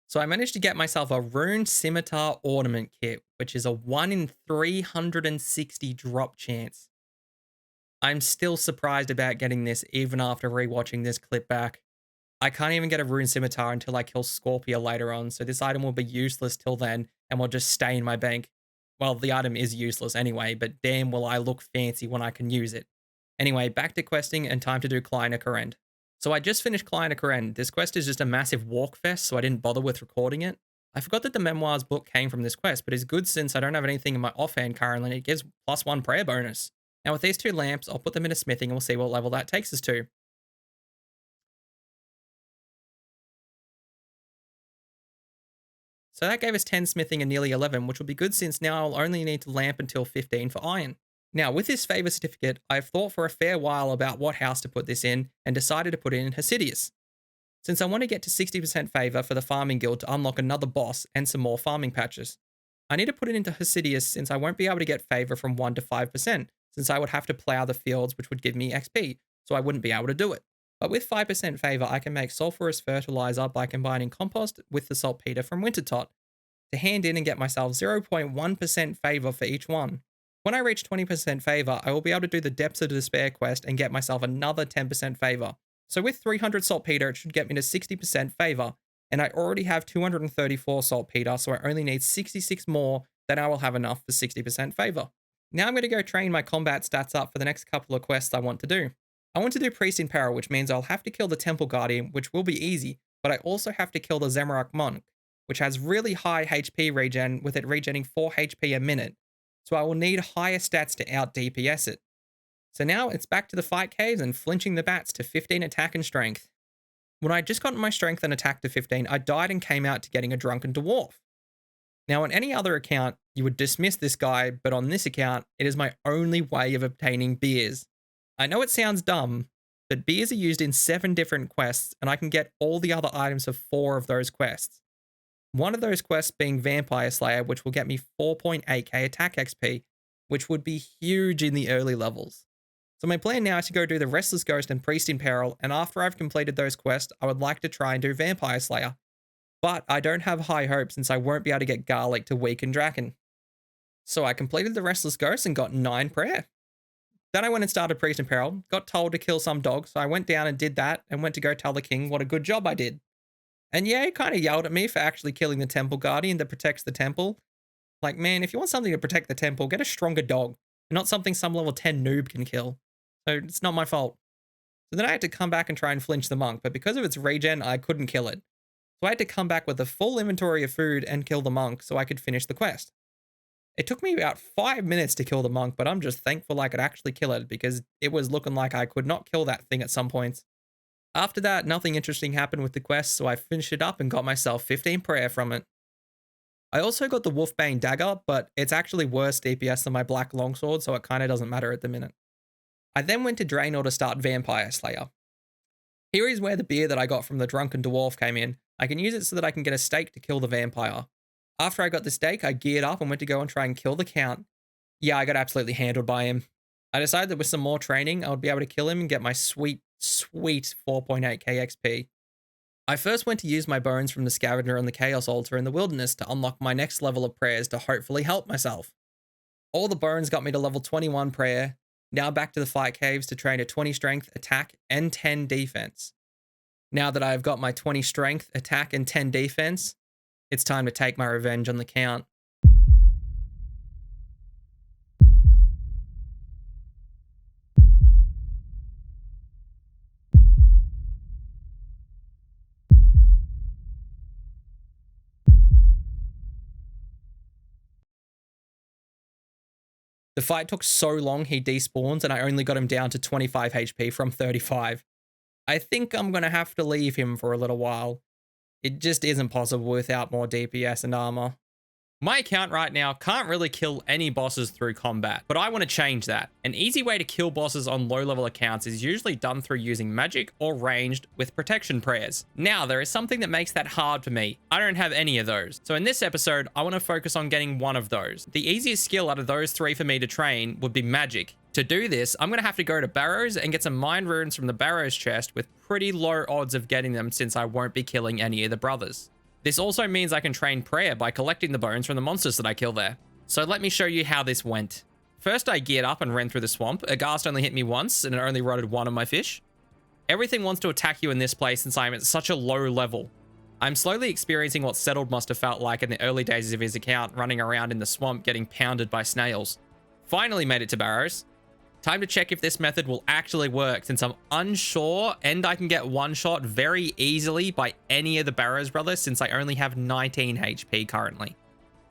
B: So I managed to get myself a Rune Scimitar Ornament Kit, which is a 1 in 360 drop chance. I'm still surprised about getting this even after rewatching this clip back. I can't even get a Rune Scimitar until I kill Scorpia later on, so this item will be useless till then and will just stay in my bank. Well, the item is useless anyway, but damn will I look fancy when I can use it. Anyway, back to questing and time to do Client of Kourend. So I just finished Client of Kourend. This quest is just a massive walk fest, so I didn't bother with recording it. I forgot that the Memoirs book came from this quest, but it's good since I don't have anything in my offhand currently, and it gives +1 prayer bonus. Now with these 2 lamps, I'll put them into smithing and we'll see what level that takes us to. So that gave us 10 smithing and nearly 11, which will be good since now I'll only need to lamp until 15 for iron. Now, with this favour certificate, I've thought for a fair while about what house to put this in and decided to put it in Hasidius. since I want to get to 60% favor for the farming guild to unlock another boss and some more farming patches. I need to put it into Hosidius since I won't be able to get favor from 1 to 5%, since I would have to plow the fields which would give me XP, so I wouldn't be able to do it. But with 5% favor, I can make sulfurous fertilizer by combining compost with the saltpeter from Wintertot to hand in and get myself 0.1% favor for each one. When I reach 20% favor, I will be able to do the Depths of Despair quest and get myself another 10% favor. So with 300 saltpeter, it should get me to 60% favor, and I already have 234 saltpeter, so I only need 66 more, then I will have enough for 60% favor. Now I'm going to go train my combat stats up for the next couple of quests I want to do. I want to do Priest in Peril, which means I'll have to kill the Temple Guardian, which will be easy, but I also have to kill the Zamorak Monk, which has really high HP regen, with it regenerating 4 HP a minute, so I will need higher stats to out DPS it. So now it's back to the fight caves and flinching the bats to 15 attack and strength. When I just got my strength and attack to 15, I died and came out to getting a drunken dwarf. Now on any other account, you would dismiss this guy, but on this account, it is my only way of obtaining beers. I know it sounds dumb, but beers are used in 7 different quests, and I can get all the other items of 4 of those quests. One of those quests being Vampire Slayer, which will get me 4.8k attack XP, which would be huge in the early levels. So my plan now is to go do the Restless Ghost and Priest in Peril, and after I've completed those quests, I would like to try and do Vampire Slayer. But I don't have high hopes since I won't be able to get Garlic to weaken Draken. So I completed the Restless Ghost and got 9 prayer. Then I went and started Priest in Peril, got told to kill some dogs, so I went down and did that, and went to go tell the king what a good job I did. And yeah, he kind of yelled at me for actually killing the Temple Guardian that protects the temple. Like, man, if you want something to protect the temple, get a stronger dog, and not something some level 10 noob can kill. So it's not my fault. So then I had to come back and try and flinch the monk, but because of its regen, I couldn't kill it. So I had to come back with a full inventory of food and kill the monk so I could finish the quest. It took me about 5 minutes to kill the monk, but I'm just thankful I could actually kill it because it was looking like I could not kill that thing at some points. After that, nothing interesting happened with the quest, so I finished it up and got myself 15 prayer from it. I also got the Wolfbane dagger, but it's actually worse DPS than my black longsword, so it kind of doesn't matter at the minute. I then went to Draenor to start Vampire Slayer. Here is where the beer that I got from the drunken dwarf came in. I can use it so that I can get a stake to kill the vampire. After I got the stake, I geared up and went to go and try and kill the Count. Yeah, I got absolutely handled by him. I decided that with some more training, I would be able to kill him and get my sweet 4.8k XP. I first went to use my bones from the scavenger on the Chaos Altar in the wilderness to unlock my next level of prayers to hopefully help myself. All the bones got me to level 21 prayer. Now back to the fight caves to train a 20 strength, attack, and 10 defense. Now that I have got my 20 strength, attack, and 10 defense, it's time to take my revenge on the Count. The fight took so long he despawns and I only got him down to 25 HP from 35. I think I'm going to have to leave him for a little while. It just isn't possible without more DPS and armor. My account right now can't really kill any bosses through combat, but I want to change that. An easy way to kill bosses on low level accounts is usually done through using magic or ranged with protection prayers. Now, there is something that makes that hard for me. I don't have any of those. So in this episode, I want to focus on getting one of those. The easiest skill out of those 3 for me to train would be magic. To do this, I'm going to have to go to Barrows and get some mind runes from the Barrows chest with pretty low odds of getting them since I won't be killing any of the brothers. This also means I can train prayer by collecting the bones from the monsters that I kill there. So let me show you how this went. First, I geared up and ran through the swamp. A ghast only hit me once and it only rotted 1 of my fish. Everything wants to attack you in this place since I'm at such a low level. I'm slowly experiencing what Settled must have felt like in the early days of his account, running around in the swamp getting pounded by snails. Finally made it to Barrows. Time to check if this method will actually work since I'm unsure and I can get one shot very easily by any of the Barrows brothers since I only have 19 HP currently.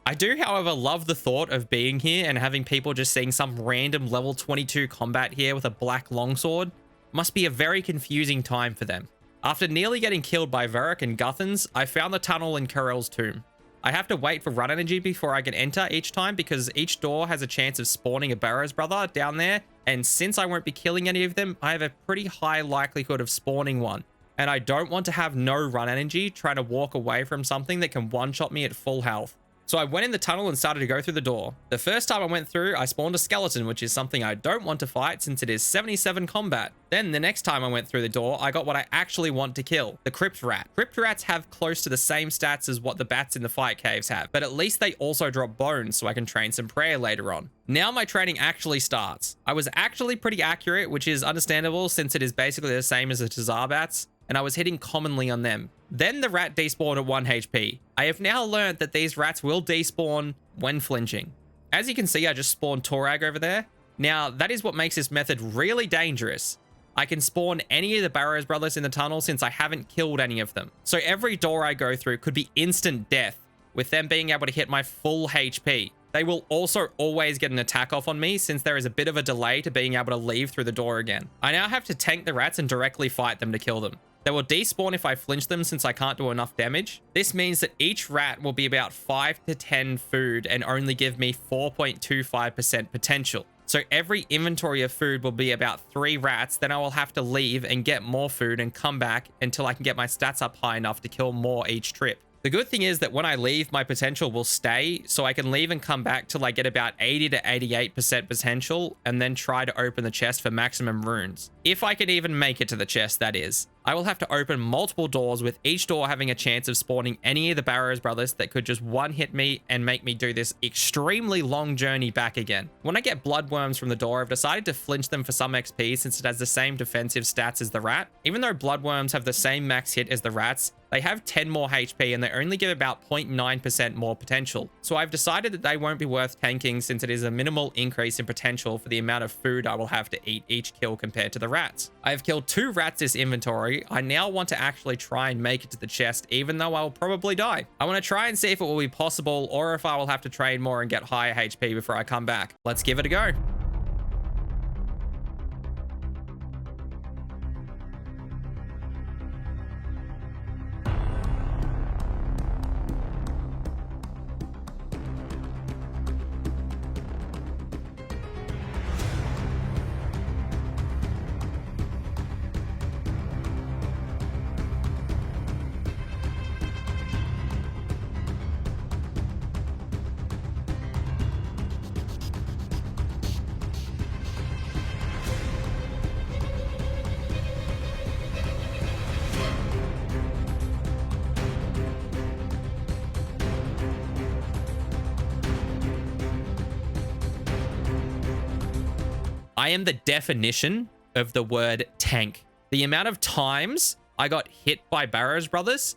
B: I do, however, love the thought of being here and having people just seeing some random level 22 combat here with a black longsword. Must be a very confusing time for them. After nearly getting killed by Varric and Guthans, I found the tunnel in Corell's tomb. I have to wait for run energy before I can enter each time because each door has a chance of spawning a Barrows brother down there, and since I won't be killing any of them, I have a pretty high likelihood of spawning one. and I don't want to have no run energy trying to walk away from something that can one-shot me at full health. So I went in the tunnel and started to go through the door. The first time I went through, I spawned a skeleton, which is something I don't want to fight since it is 77 combat. Then the next time I went through the door, I got what I actually want to kill, the Crypt Rat. Crypt Rats have close to the same stats as what the bats in the fight caves have, but at least they also drop bones so I can train some prayer later on. Now my training actually starts. I was actually pretty accurate, which is understandable since it is basically the same as the Tazar bats, and I was hitting commonly on them. Then the rat despawned at 1 HP. I have now learned that these rats will despawn when flinching. As you can see, I just spawned Torag over there. Now, that is what makes this method really dangerous. I can spawn any of the Barrows brothers in the tunnel since I haven't killed any of them. So every door I go through could be instant death, with them being able to hit my full HP. They will also always get an attack off on me since there is a bit of a delay to being able to leave through the door again. I now have to tank the rats and directly fight them to kill them. They will despawn if I flinch them since I can't do enough damage. This means that each rat will be about 5 to 10 food and only give me 4.25% potential. So every inventory of food will be about 3 rats, then I will have to leave and get more food and come back until I can get my stats up high enough to kill more each trip. The good thing is that when I leave, my potential will stay, so I can leave and come back till I get about 80 to 88% potential, and then try to open the chest for maximum runes. If I can even make it to the chest, that is. I will have to open multiple doors, with each door having a chance of spawning any of the Barrows brothers that could just one-hit me and make me do this extremely long journey back again. When I get bloodworms from the door, I've decided to flinch them for some XP since it has the same defensive stats as the rat. Even though bloodworms have the same max hit as the rats, they have 10 more HP and they only give about 0.9% more potential. So I've decided that they won't be worth tanking since it is a minimal increase in potential for the amount of food I will have to eat each kill compared to the rats. I have killed 2 rats this inventory. I now want to actually try and make it to the chest, even though I'll probably die. I want to try and see if it will be possible or if I will have to train more and get higher HP before I come back. Let's give it a go. I am the definition of the word tank. The amount of times I got hit by Barrows brothers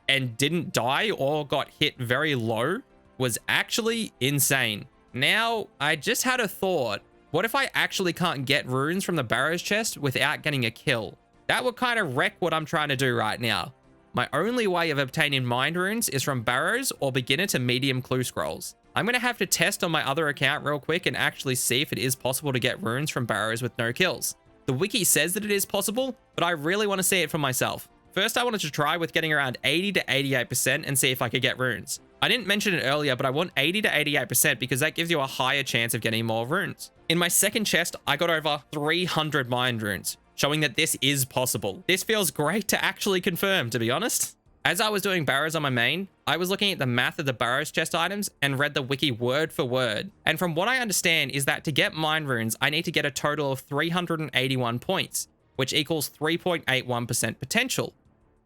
B: and didn't die or got hit very low was actually insane. Now, I just had a thought. What if I actually can't get runes from the Barrows chest without getting a kill? That would kind of wreck what I'm trying to do right now. My only way of obtaining mind runes is from Barrows or beginner to medium clue scrolls. I'm going to have to test on my other account real quick and actually see if it is possible to get runes from Barrows with no kills. The wiki says that it is possible, but I really want to see it for myself. First, I wanted to try with getting around 80 to 88% and see if I could get runes. I didn't mention it earlier, but I want 80 to 88% because that gives you a higher chance of getting more runes. In my second chest, I got over 300 mind runes, showing that this is possible. This feels great to actually confirm, to be honest. As I was doing Barrows on my main, I was looking at the math of the Barrows chest items and read the wiki word for word. And from what I understand is that to get mind runes, I need to get a total of 381 points, which equals 3.81% potential.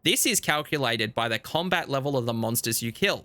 B: This is calculated by the combat level of the monsters you kill.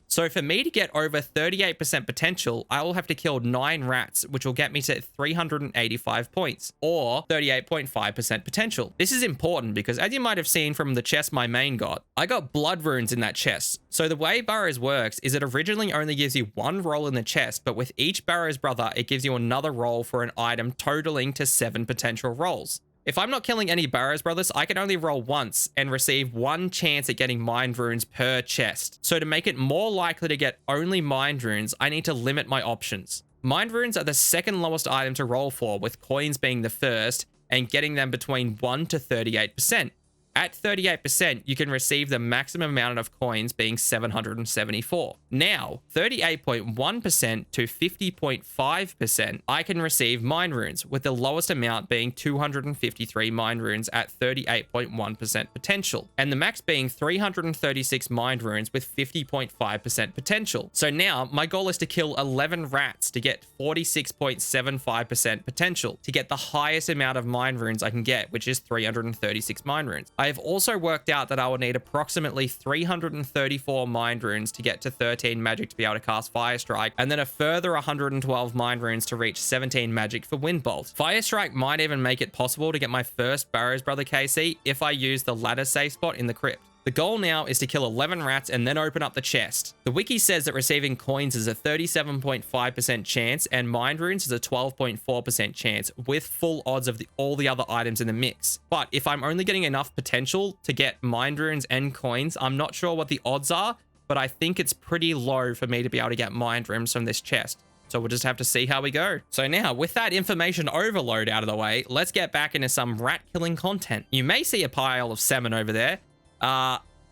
B: So for me to get over 38% potential, I will have to kill 9 rats, which will get me to 385 points, or 38.5% potential. This is important because, as you might have seen from the chest my main got, I got blood runes in that chest. So the way Barrows works is it originally only gives you 1 roll in the chest, but with each Barrows brother, it gives you another roll for an item totaling to 7 potential rolls. If I'm not killing any Barrows brothers, I can only roll once and receive 1 chance at getting mind runes per chest. So to make it more likely to get only mind runes, I need to limit my options. Mind runes are the second lowest item to roll for, with coins being the first, and getting them between 1 to 38%. At 38%, you can receive the maximum amount of coins being 774. Now, 38.1% to 50.5%, I can receive mind runes, with the lowest amount being 253 mind runes at 38.1% potential, and the max being 336 mind runes with 50.5% potential. So now, my goal is to kill 11 rats to get 46.75% potential, to get the highest amount of mind runes I can get, which is 336 mind runes. I have also worked out that I will need approximately 334 mind runes to get to 13 magic to be able to cast Fire Strike, and then a further 112 mind runes to reach 17 magic for Wind Bolt. Fire Strike might even make it possible to get my first Barrows Brother KC if I use the ladder safe spot in the crypt. The goal now is to kill 11 rats and then open up the chest. The wiki says that receiving coins is a 37.5% chance and mind runes is a 12.4% chance, with full odds of all the other items in the mix. But if I'm only getting enough potential to get mind runes and coins, I'm not sure what the odds are, but I think it's pretty low for me to be able to get mind runes from this chest. So we'll just have to see how we go. So now, with that information overload out of the way, let's get back into some rat killing content. You may see a pile of salmon over there.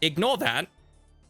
B: Ignore that.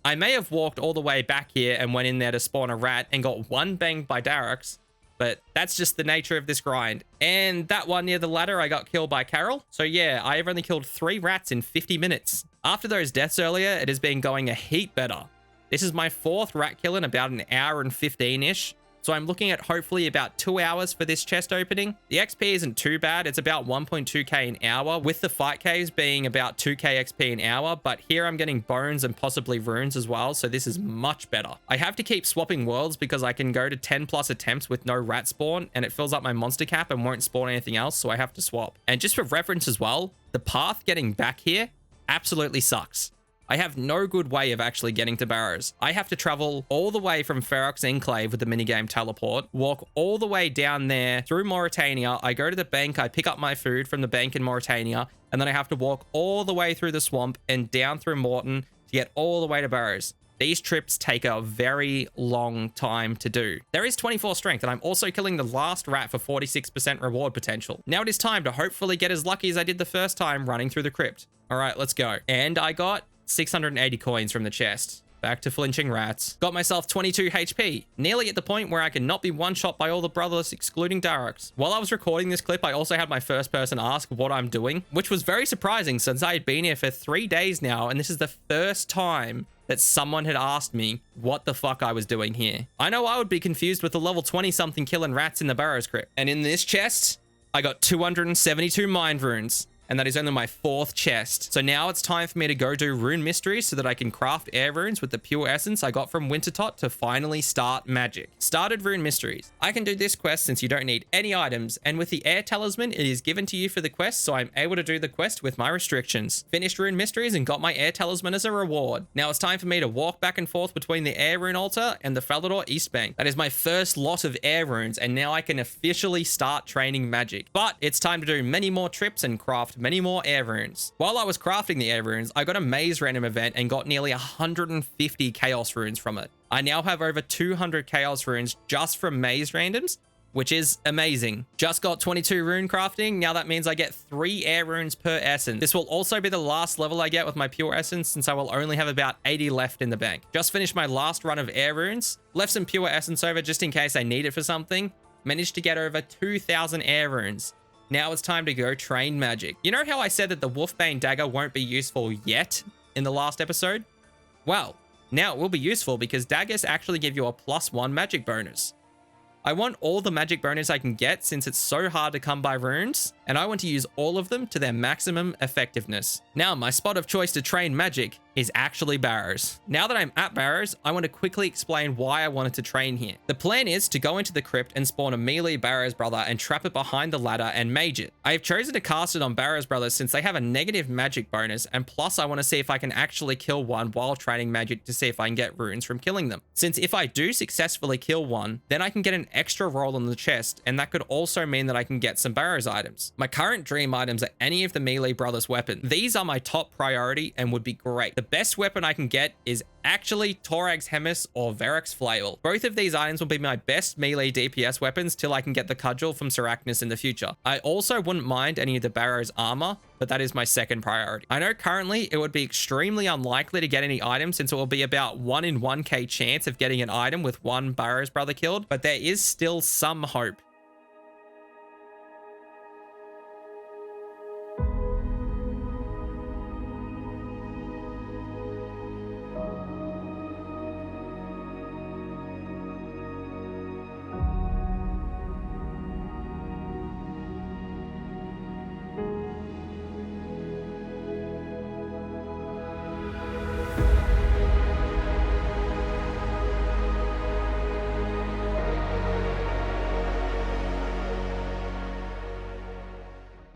B: I may have walked all the way back here and went in there to spawn a rat and got one banged by Darox, but that's just the nature of this grind. And that one near the ladder, I got killed by Carol. So yeah, I've only killed 3 rats in 50 minutes. After those deaths earlier, it has been going a heap better. This is my 4th rat kill in about an hour and 15-ish. So I'm looking at hopefully about 2 hours for this chest opening. The XP isn't too bad. It's about 1.2k an hour, with the fight caves being about 2k XP an hour. But here I'm getting bones and possibly runes as well. So this is much better. I have to keep swapping worlds because I can go to 10 plus attempts with no rat spawn and it fills up my monster cap and won't spawn anything else. So I have to swap. And just for reference as well, the path getting back here absolutely sucks. I have no good way of actually getting to Barrows. I have to travel all the way from Ferox Enclave with the minigame teleport, walk all the way down there through Mauritania. I go to the bank, I pick up my food from the bank in Mauritania, and then I have to walk all the way through the swamp and down through Morton to get all the way to Barrows. These trips take a very long time to do. There is 24 strength, and I'm also killing the last rat for 46% reward potential. Now it is time to hopefully get as lucky as I did the first time running through the crypt. All right, let's go. And I got 680 coins from the chest. Back to flinching rats. Got myself 22 HP, nearly at the point where I can not be one-shot by all the brothers, excluding Darox. While I was recording this clip, I also had my first person ask what I'm doing, which was very surprising since I had been here for 3 days now, and this is the first time that someone had asked me what the fuck I was doing here. I know I would be confused with the level 20-something killing rats in the Barrows crypt. And in this chest, I got 272 mind runes. And that is only my 4th chest. So now it's time for me to go do rune mysteries so that I can craft air runes with the pure essence I got from Wintertot to finally start magic. Started rune mysteries. I can do this quest since you don't need any items, and with the air talisman, it is given to you for the quest, so I'm able to do the quest with my restrictions. Finished rune mysteries and got my air talisman as a reward. Now it's time for me to walk back and forth between the air rune altar and the Falador East Bank. That is my first lot of air runes, and now I can officially start training magic. But it's time to do many more trips and craft many more air runes. While I was crafting the air runes, I got a maze random event and got nearly 150 chaos runes from it. I now have over 200 chaos runes just from maze randoms, which is amazing. Just got 22 rune crafting. Now that means I get 3 air runes per essence. This will also be the last level I get with my pure essence, since I will only have about 80 left in the bank. Just finished my last run of air runes. Left some pure essence over just in case I need it for something. Managed to get over 2,000 air runes. Now it's time to go train magic. You know how I said that the Wolfbane dagger won't be useful yet in the last episode? Well, now it will be useful because daggers actually give you a +1 magic bonus. I want all the magic bonus I can get since it's so hard to come by runes, and I want to use all of them to their maximum effectiveness. Now, my spot of choice to train magic is actually Barrows. Now that I'm at Barrows, I want to quickly explain why I wanted to train here. The plan is to go into the crypt and spawn a melee Barrows brother and trap it behind the ladder and mage it. I have chosen to cast it on Barrows brothers since they have a negative magic bonus, and plus I want to see if I can actually kill one while training magic to see if I can get runes from killing them. Since if I do successfully kill one, then I can get an extra roll on the chest, and that could also mean that I can get some Barrows items. My current dream items are any of the melee brothers weapons. These are my top priority and would be great. The the best weapon I can get is actually Torag's Hemis or Verac's Flail. Both of these items will be my best melee DPS weapons till I can get the Cudgel from Sarachnis in the future. I also wouldn't mind any of the Barrow's armor, but that is my second priority. I know currently it would be extremely unlikely to get any items since it will be about 1 in 1k chance of getting an item with one Barrow's brother killed, but there is still some hope.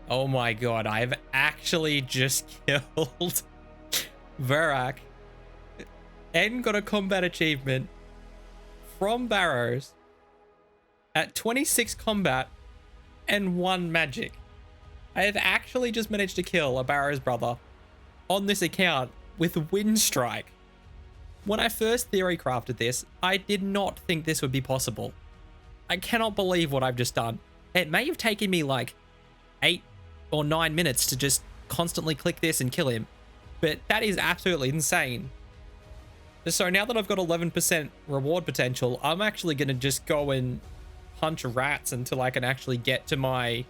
B: Oh my god, I've actually just killed Verac and got a combat achievement from Barrows at 26 combat and 1 magic. I have actually just managed to kill a Barrows brother on this account with Wind Strike. When I first theory crafted this, I did not think this would be possible. I cannot believe what I've just done. It may have taken me like 8 or 9 minutes to just constantly click this and kill him, but that is absolutely insane. So now that I've got 11% reward potential, I'm actually going to just go and punch rats until I can actually get to my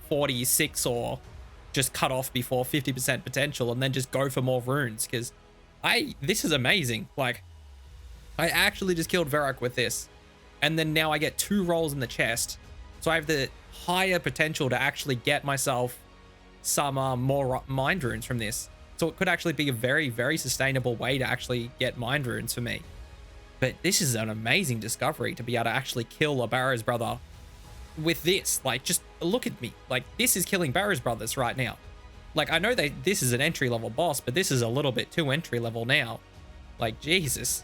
B: 46 or just cut off before 50% potential and then just go for more runes, because this is amazing. Like, I actually just killed Verac with this, and then now I get 2 rolls in the chest, so I have the higher potential to actually get myself some more mind runes from this. So it could actually be a very, very sustainable way to actually get mind runes for me. But this is an amazing discovery to be able to actually kill a Barrow's brother with this. Like, just look at me. Like, this is killing Barrow's brothers right now. Like, I know this is an entry-level boss, but this is a little bit too entry-level now. Like, Jesus.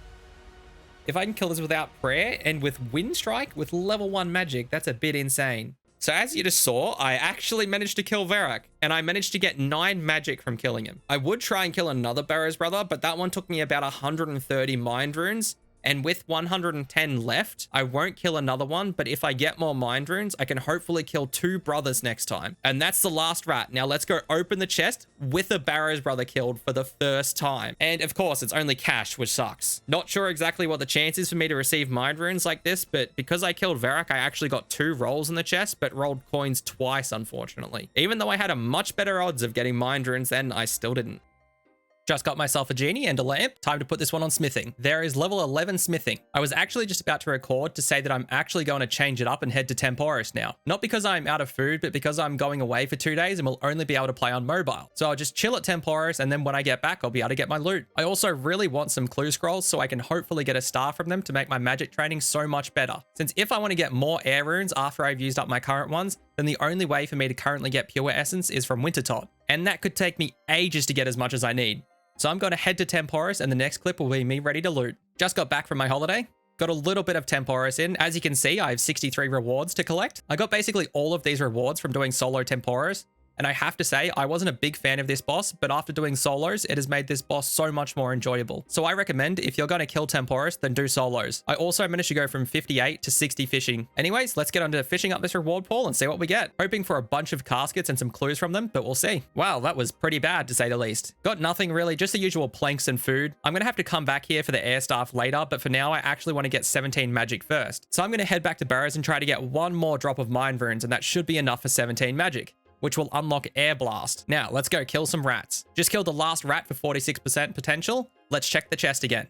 B: If I can kill this without prayer and with Wind Strike with level 1 magic, that's a bit insane. So as you just saw, I actually managed to kill Verac, and I managed to get 9 magic from killing him. I would try and kill another Barrow's brother, but that one took me about 130 mind runes, and with 110 left, I won't kill another one, but if I get more mind runes, I can hopefully kill 2 brothers next time. And that's the last rat. Now let's go open the chest with a Barrow's brother killed for the first time. And of course, it's only cash, which sucks. Not sure exactly what the chance is for me to receive mind runes like this, but because I killed Verac, I actually got 2 rolls in the chest, but rolled coins twice, unfortunately. Even though I had a much better odds of getting mind runes then, I still didn't. Just got myself a genie and a lamp. Time to put this one on smithing. There is level 11 smithing. I was actually just about to record to say that I'm actually going to change it up and head to Temporis now. Not because I'm out of food, but because I'm going away for 2 days and will only be able to play on mobile. So I'll just chill at Temporis, and then when I get back, I'll be able to get my loot. I also really want some clue scrolls so I can hopefully get a star from them to make my magic training so much better. Since if I want to get more air runes after I've used up my current ones, then the only way for me to currently get pure essence is from Wintertodt. And that could take me ages to get as much as I need. So I'm going to head to Temporis, and the next clip will be me ready to loot. Just got back from my holiday. Got a little bit of Temporis in. As you can see, I have 63 rewards to collect. I got basically all of these rewards from doing solo Temporis. And I have to say, I wasn't a big fan of this boss, but after doing solos, it has made this boss so much more enjoyable. So I recommend if you're going to kill Temporis, then do solos. I also managed to go from 58 to 60 fishing. Anyways, let's get on to fishing up this reward pool and see what we get. Hoping for a bunch of caskets and some clues from them, but we'll see. Wow, that was pretty bad to say the least. Got nothing really, just the usual planks and food. I'm going to have to come back here for the air staff later, but for now, I actually want to get 17 magic first. So I'm going to head back to Barrows and try to get 1 more drop of mind runes, and that should be enough for 17 magic, which will unlock Air Blast. Now, let's go kill some rats. Just killed the last rat for 46% potential. Let's check the chest again.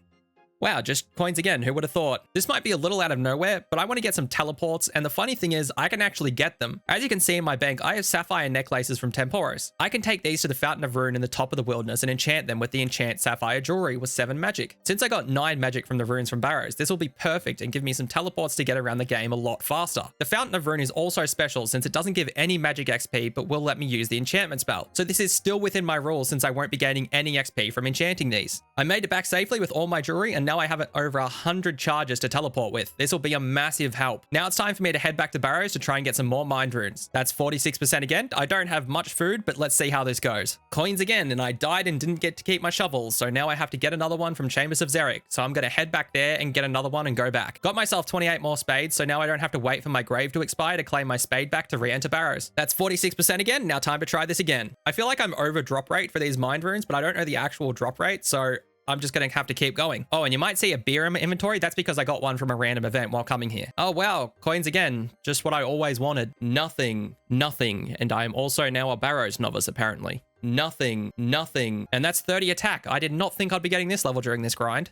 B: Wow, just coins again, who would have thought? This might be a little out of nowhere, but I want to get some teleports, and the funny thing is, I can actually get them. As you can see in my bank, I have sapphire necklaces from Temporis. I can take these to the Fountain of Rune in the top of the wilderness and enchant them with the enchant sapphire jewelry with 7 magic. Since I got 9 magic from the runes from Barrows, this will be perfect and give me some teleports to get around the game a lot faster. The Fountain of Rune is also special since it doesn't give any magic XP, but will let me use the enchantment spell. So this is still within my rules since I won't be gaining any XP from enchanting these. I made it back safely with all my jewelry, and and now I have over 100 charges to teleport with. This will be a massive help. Now it's time for me to head back to Barrows to try and get some more mind runes. That's 46% again. I don't have much food, but let's see how this goes. Coins again, and I died and didn't get to keep my shovels, so now I have to get another one from Chambers of Xeric. So I'm going to head back there and get another one and go back. Got myself 28 more spades, so now I don't have to wait for my grave to expire to claim my spade back to re-enter Barrows. That's 46% again. Now time to try this again. I feel like I'm over drop rate for these mind runes, but I don't know the actual drop rate, so I'm just going to have to keep going. Oh, and you might see a beer in my inventory. That's because I got one from a random event while coming here. Oh, wow. Coins again. Just what I always wanted. Nothing. Nothing. And I am also now a Barrows novice, apparently. Nothing. Nothing. And that's 30 attack. I did not think I'd be getting this level during this grind.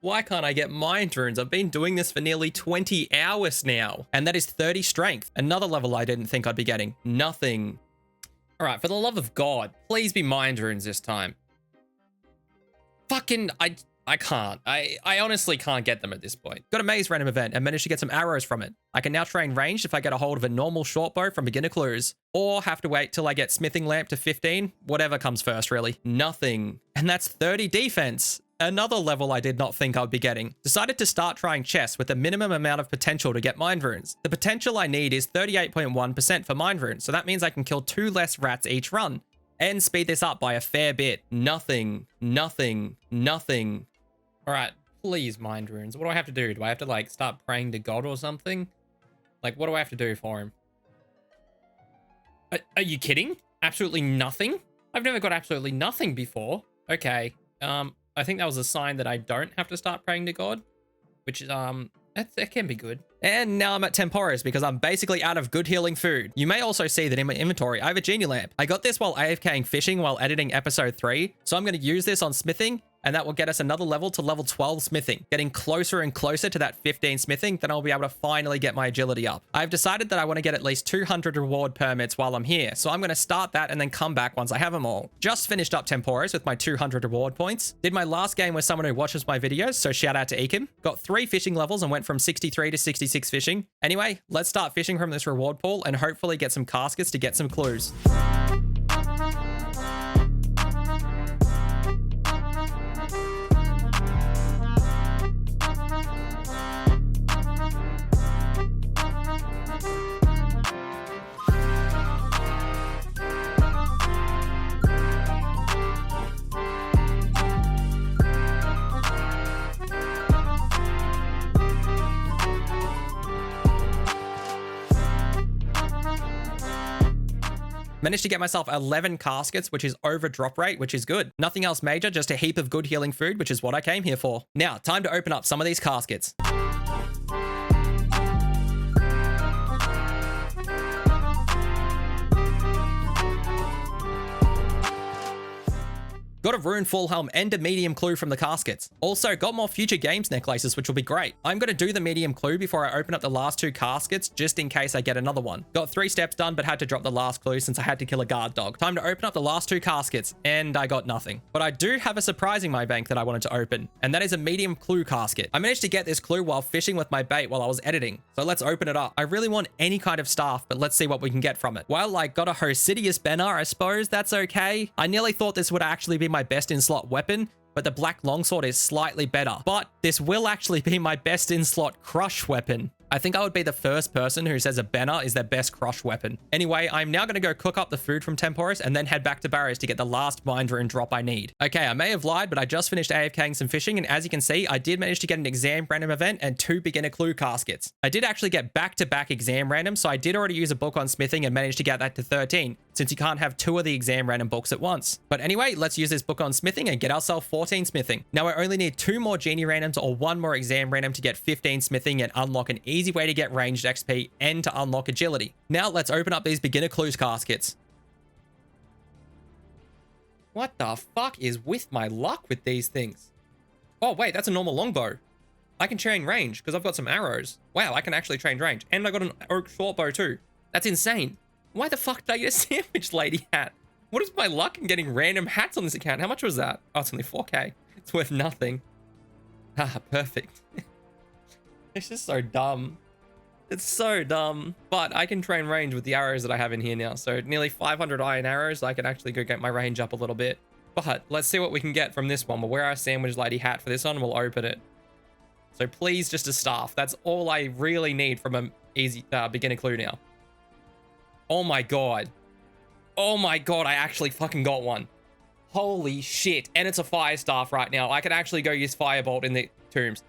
B: Why can't I get mind runes? I've been doing this for nearly 20 hours now. And that is 30 strength. Another level I didn't think I'd be getting. Nothing. All right, for the love of God, please be mind runes this time. Fucking, I can't. I honestly can't get them at this point. Got a maze random event and managed to get some arrows from it. I can now train ranged if I get a hold of a normal short bow from beginner clues, or have to wait till I get smithing lamp to 15. Whatever comes first, really. Nothing. And that's 30 defense. Another level I did not think I'd be getting. Decided to start trying chess with the minimum amount of potential to get mind runes. The potential I need is 38.1% for mind runes, so that means I can kill 2 less rats each run. And speed this up by a fair bit. Nothing. Nothing. Nothing. All right, please, mind runes. What do I have to do? Do I have to, like, start praying to God or something? Like, what do I have to do for him? Are you kidding? Absolutely nothing? I've never got absolutely nothing before. Okay. I think that was a sign that I don't have to start praying to God, which is, that can be good. And now I'm at Temporis because I'm basically out of good healing food. You may also see that in my inventory, I have a genie lamp. I got this while AFKing fishing while editing episode 3. So I'm going to use this on smithing, and that will get us another level to level 12 smithing. Getting closer and closer to that 15 smithing, then I'll be able to finally get my agility up. I've decided that I want to get at least 200 reward permits while I'm here. So I'm going to start that and then come back once I have them all. Just finished up Temporis with my 200 reward points. Did my last game with someone who watches my videos, so shout out to Ekim. Got 3 fishing levels and went from 63 to 66 fishing. Anyway, let's start fishing from this reward pool and hopefully get some caskets to get some clues. Managed to get myself 11 caskets, which is over drop rate, which is good. Nothing else major, just a heap of good healing food, which is what I came here for. Now, time to open up some of these caskets. Got a rune full helm and a medium clue from the caskets. Also, got more future games necklaces, which will be great. I'm going to do the medium clue before I open up the last 2 caskets, just in case I get another one. Got 3 steps done, but had to drop the last clue since I had to kill a guard dog. Time to open up the last 2 caskets, and I got nothing. But I do have a surprise in my bank that I wanted to open, and that is a medium clue casket. I managed to get this clue while fishing with my bait while I was editing, so let's open it up. I really want any kind of staff, but let's see what we can get from it. Well, I got a Hosidius Banner, I suppose that's okay. I nearly thought this would actually be my best in slot weapon, but the black longsword is slightly better. But this will actually be my best in slot crush weapon. I think I would be the first person who says a banner is their best crush weapon. Anyway, I'm now going to go cook up the food from Temporis and then head back to Barrows to get the last mind rune drop I need. Okay, I may have lied, but I just finished AFKing some fishing, and as you can see, I did manage to get an exam random event and 2 beginner clue caskets. I did actually get back-to-back exam random, so I did already use a book on smithing and managed to get that to 13, since you can't have 2 of the exam random books at once. But anyway, let's use this book on smithing and get ourselves 14 smithing. Now I only need 2 more genie randoms or 1 more exam random to get 15 smithing and unlock an easy way to get ranged XP and to unlock agility. Now let's open up these beginner clues caskets. What the fuck is with my luck with these things? Oh wait, that's a normal longbow. I can train range because I've got some arrows. Wow, I can actually train range. And I got an oak short bow too. That's insane. Why the fuck did I get a sandwich lady hat? What is my luck in getting random hats on this account? How much was that? Oh, it's only 4K. It's worth nothing. Ah, perfect. It's just so dumb. It's so dumb. But I can train range with the arrows that I have in here now. So nearly 500 iron arrows. I can actually go get my range up a little bit. But let's see what we can get from this one. We'll wear our sandwich lady hat for this one and we'll open it. So please, just a staff. That's all I really need from a easy beginner clue now. Oh my god. Oh my god, I actually fucking got one. Holy shit. And it's a fire staff right now. I can actually go use firebolt in the tombs.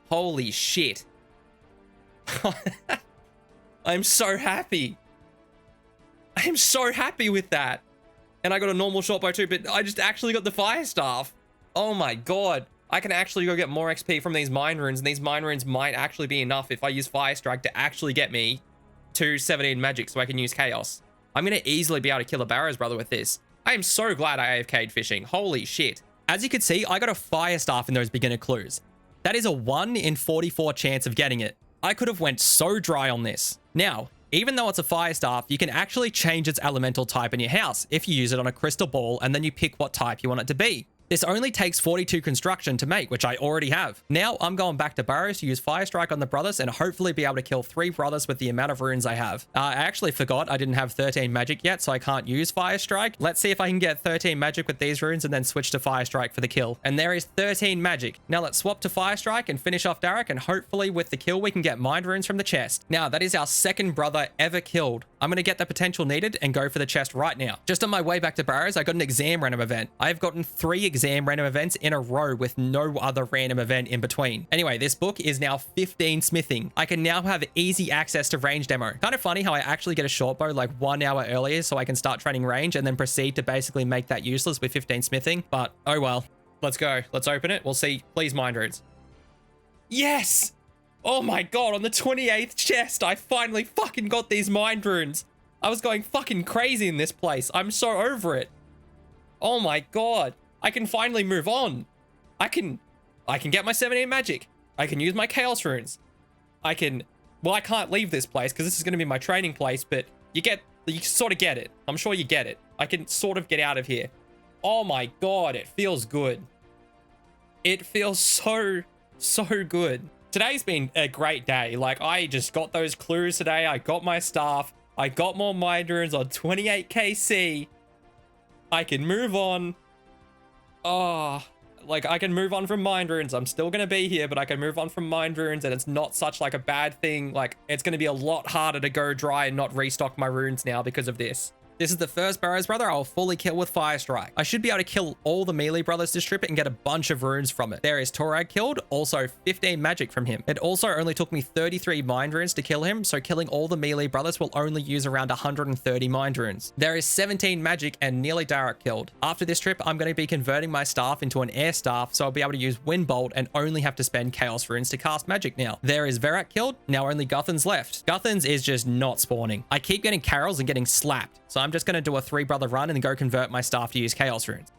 B: Holy shit. I'm so happy. I'm so happy with that. And I got a normal short bow too, but I just actually got the fire staff. Oh my god. I can actually go get more XP from these mine runes, and these mine runes might actually be enough if I use Fire Strike to actually get me to 17 magic so I can use Chaos. I'm going to easily be able to kill a Barrow's brother with this. I am so glad I AFK'd fishing. Holy shit. As you can see, I got a fire staff in those beginner clues. That is a 1 in 44 chance of getting it. I could have went so dry on this. Now, even though it's a fire staff, you can actually change its elemental type in your house if you use it on a crystal ball and then you pick what type you want it to be. This only takes 42 construction to make, which I already have. Now I'm going back to Burrows to use Fire Strike on the brothers and hopefully be able to kill 3 brothers with the amount of runes I have. I actually forgot I didn't have 13 magic yet, so I can't use Fire Strike. Let's see if I can get 13 magic with these runes and then switch to Fire Strike for the kill. And there is 13 magic. Now let's swap to Fire Strike and finish off Derek, and hopefully with the kill we can get mind runes from the chest. Now that is our second brother ever killed. I'm going to get the potential needed and go for the chest right now. Just on my way back to Burrows, I got an exam random event. I've gotten 3 exam random events in a row with no other random event in between. Anyway, this book is now 15 smithing. I can now have easy access to range demo. Kind of funny how I actually get a short bow like 1 hour earlier so I can start training range and then proceed to basically make that useless with 15 smithing. But oh well. Let's go. Let's open it. We'll see. Please, mind runes. Yes! Oh my god, on the 28th chest, I finally fucking got these mind runes. I was going fucking crazy in this place. I'm so over it. Oh my god. I can finally move on. I can get my 17 magic. I can use my chaos runes. I can't leave this place because this is going to be my training place, but you sort of get it. I'm sure you get it. I can sort of get out of here. Oh my god, it feels good. It feels so good. Today's been a great day. Like, I just got those clues today. I got my staff. I got more mind runes on 28 KC. I can move on. Oh, like, I can move on from mind runes. I'm still going to be here, but I can move on from mind runes, and it's not such like a bad thing. Like, it's going to be a lot harder to go dry and not restock my runes now because of this. This is the first Burrows brother I'll fully kill with Fire Strike. I should be able to kill all the melee brothers to strip it and get a bunch of runes from it. There is Torag killed, also 15 magic from him. It also only took me 33 mind runes to kill him, so killing all the melee brothers will only use around 130 mind runes. There is 17 magic and nearly Darak killed. After this trip, I'm going to be converting my staff into an air staff, so I'll be able to use Wind Bolt and only have to spend chaos runes to cast magic now. There is Verak killed, now only Guthans left. Guthans is just not spawning. I keep getting Carols and getting slapped. So I'm just going to do a 3-brother run and then go convert my staff to use chaos runes.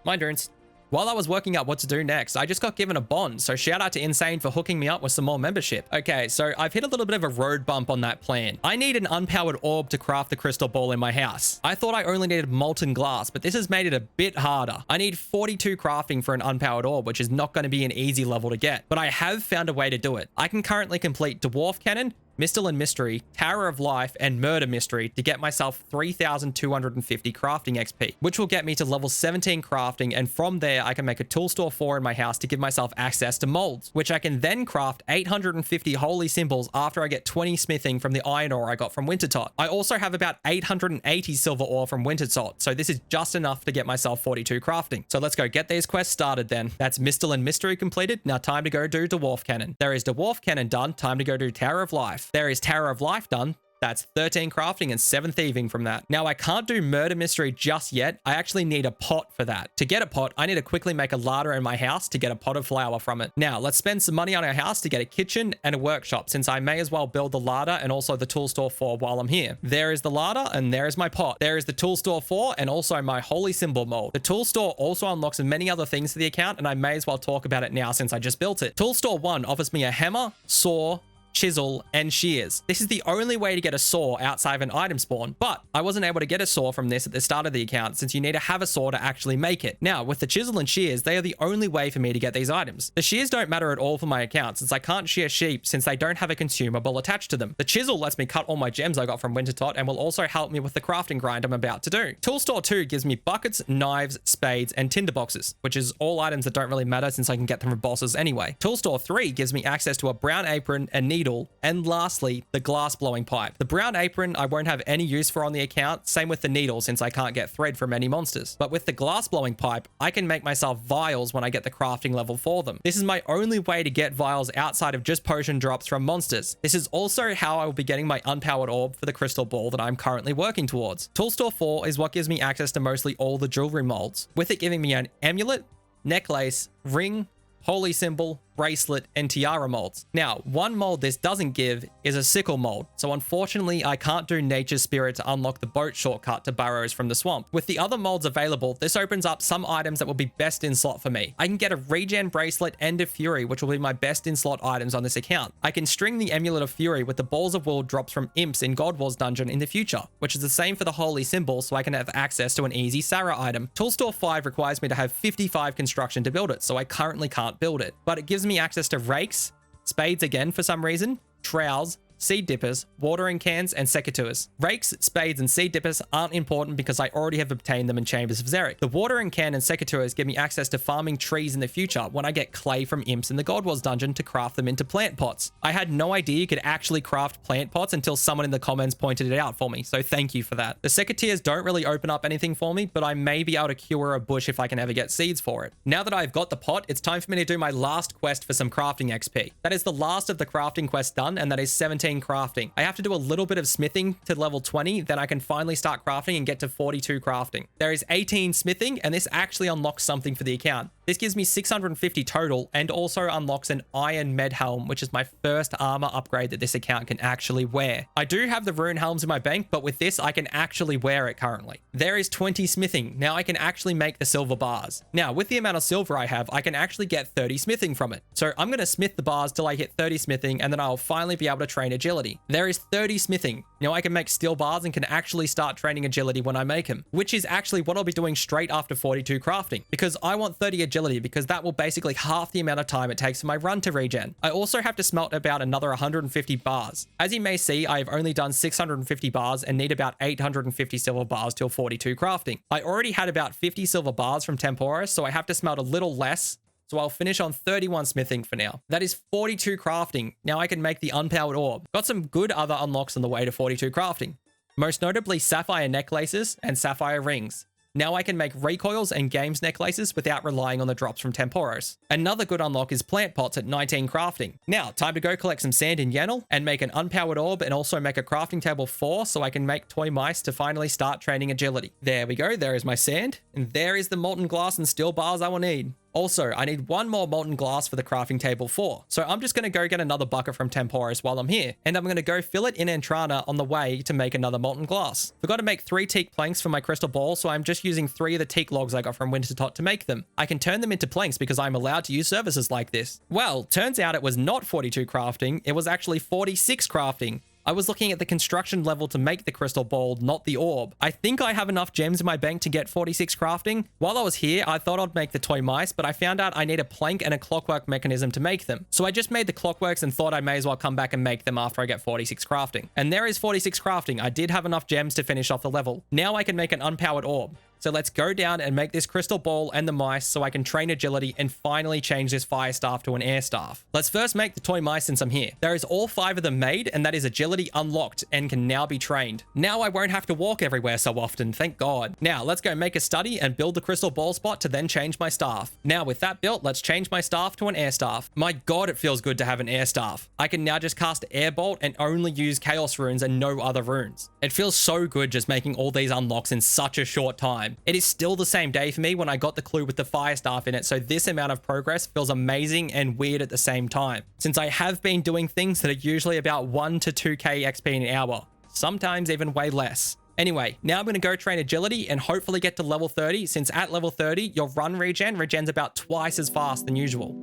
B: Mind runes. While I was working out what to do next, I just got given a bond, so shout out to Insane for hooking me up with some more membership. Okay, so I've hit a little bit of a road bump on that plan. I need an unpowered orb to craft the crystal ball in my house. I thought I only needed molten glass, but this has made it a bit harder. I need 42 crafting for an unpowered orb, which is not going to be an easy level to get, but I have found a way to do it. I can currently complete Dwarf Cannon, Mistral and Mystery, Tower of Life, and Murder Mystery to get myself 3,250 crafting XP, which will get me to level 17 crafting, and from there I can make a tool store 4 in my house to give myself access to molds, which I can then craft 850 holy symbols after I get 20 smithing from the iron ore I got from Wintertot. I also have about 880 silver ore from Wintertot, so this is just enough to get myself 42 crafting. So let's go get these quests started then. That's Mistral and Mystery completed, now time to go do Dwarf Cannon. There is Dwarf Cannon done, time to go do Tower of Life. There is Tower of Life done. That's 13 crafting and 7 thieving from that. Now, I can't do Murder Mystery just yet. I actually need a pot for that. To get a pot, I need to quickly make a larder in my house to get a pot of flour from it. Now, let's spend some money on our house to get a kitchen and a workshop, since I may as well build the larder and also the tool store 4 while I'm here. There is the larder and there is my pot. There is the tool store 4 and also my holy symbol mold. The tool store also unlocks many other things for the account, and I may as well talk about it now since I just built it. Tool store 1 offers me a hammer, saw, chisel, and shears. This is the only way to get a saw outside of an item spawn, but I wasn't able to get a saw from this at the start of the account since you need to have a saw to actually make it. Now, with the chisel and shears, they are the only way for me to get these items. The shears don't matter at all for my account since I can't shear sheep since they don't have a consumable attached to them. The chisel lets me cut all my gems I got from Wintertot and will also help me with the crafting grind I'm about to do. Tool Store 2 gives me buckets, knives, spades, and tinderboxes, which is all items that don't really matter since I can get them from bosses anyway. Tool Store 3 gives me access to a brown apron, a needle, and lastly, the glass blowing pipe. The brown apron I won't have any use for on the account, same with the needle since I can't get thread from any monsters. But with the glass blowing pipe, I can make myself vials when I get the crafting level for them. This is my only way to get vials outside of just potion drops from monsters. This is also how I will be getting my unpowered orb for the crystal ball that I'm currently working towards. Tool Store 4 is what gives me access to mostly all the jewelry molds, with it giving me an amulet, necklace, ring, holy symbol, bracelet, and tiara molds. Now, one mold this doesn't give is a sickle mold, so unfortunately I can't do Nature Spirit to unlock the boat shortcut to Burrows from the swamp. With the other molds available, this opens up some items that will be best in slot for me. I can get a regen bracelet and a fury, which will be my best in slot items on this account. I can string the amulet of fury with the balls of will drops from imps in God Wars dungeon in the future, which is the same for the holy symbol, so I can have access to an easy Sarah item. Tool Store 5 requires me to have 55 construction to build it, so I currently can't build it, but it gives me access to rakes, spades again for some reason, trowels, seed dippers, watering cans, and secateurs. Rakes, spades, and seed dippers aren't important because I already have obtained them in Chambers of Xeric. The watering can and secateurs give me access to farming trees in the future when I get clay from imps in the God Wars dungeon to craft them into plant pots. I had no idea you could actually craft plant pots until someone in the comments pointed it out for me, so thank you for that. The secateurs don't really open up anything for me, but I may be able to cure a bush if I can ever get seeds for it. Now that I've got the pot, it's time for me to do my last quest for some crafting XP. That is the last of the crafting quests done, and that is 17 crafting. I have to do a little bit of smithing to level 20, then I can finally start crafting and get to 42 crafting. There is 18 smithing, and this actually unlocks something for the account. This gives me 650 total and also unlocks an iron med helm, which is my first armor upgrade that this account can actually wear. I do have the rune helms in my bank, but with this I can actually wear it currently. There is 20 smithing. Now I can actually make the silver bars. Now with the amount of silver I have, I can actually get 30 smithing from it. So I'm going to smith the bars till I hit 30 smithing, and then I'll finally be able to train agility. There is 30 smithing. Now I can make steel bars and can actually start training agility when I make them, which is actually what I'll be doing straight after 42 crafting, because I want 30 agility because that will basically half the amount of time it takes for my run to regen. I also have to smelt about another 150 bars. As you may see, I have only done 650 bars and need about 850 silver bars till 42 crafting. I already had about 50 silver bars from Tempora, so I have to smelt a little less. So I'll finish on 31 smithing for now. That is 42 crafting. Now I can make the unpowered orb. Got some good other unlocks on the way to 42 crafting. Most notably sapphire necklaces and sapphire rings. Now I can make recoils and games necklaces without relying on the drops from Temporos. Another good unlock is plant pots at 19 crafting. Now, time to go collect some sand in Yennel and make an unpowered orb and also make a crafting table 4 so I can make toy mice to finally start training agility. There we go, there is my sand, and there is the molten glass and steel bars I will need. Also, I need one more molten glass for the crafting table 4. So I'm just going to go get another bucket from Temporos while I'm here. And I'm going to go fill it in Entrana on the way to make another molten glass. Forgot to make 3 teak planks for my crystal ball, so I'm just using 3 of the teak logs I got from Wintertot to make them. I can turn them into planks because I'm allowed to use services like this. Well, turns out it was not 42 crafting, it was actually 46 crafting. I was looking at the construction level to make the crystal ball, not the orb. I think I have enough gems in my bank to get 46 crafting. While I was here, I thought I'd make the toy mice, but I found out I need a plank and a clockwork mechanism to make them. So I just made the clockworks and thought I may as well come back and make them after I get 46 crafting. And there is 46 crafting. I did have enough gems to finish off the level. Now I can make an unpowered orb. So let's go down and make this crystal ball and the mice so I can train agility and finally change this fire staff to an air staff. Let's first make the toy mice since I'm here. There is all 5 of them made, and that is agility unlocked and can now be trained. Now I won't have to walk everywhere so often, thank God. Now let's go make a study and build the crystal ball spot to then change my staff. Now with that built, let's change my staff to an air staff. My God, it feels good to have an air staff. I can now just cast air bolt and only use chaos runes and no other runes. It feels so good just making all these unlocks in such a short time. It is still the same day for me when I got the clue with the fire staff in it, so this amount of progress feels amazing and weird at the same time, since I have been doing things that are usually about 1 to 2k XP an hour, sometimes even way less. Anyway, now I'm going to go train agility and hopefully get to level 30, since at level 30, your run regen's about twice as fast than usual.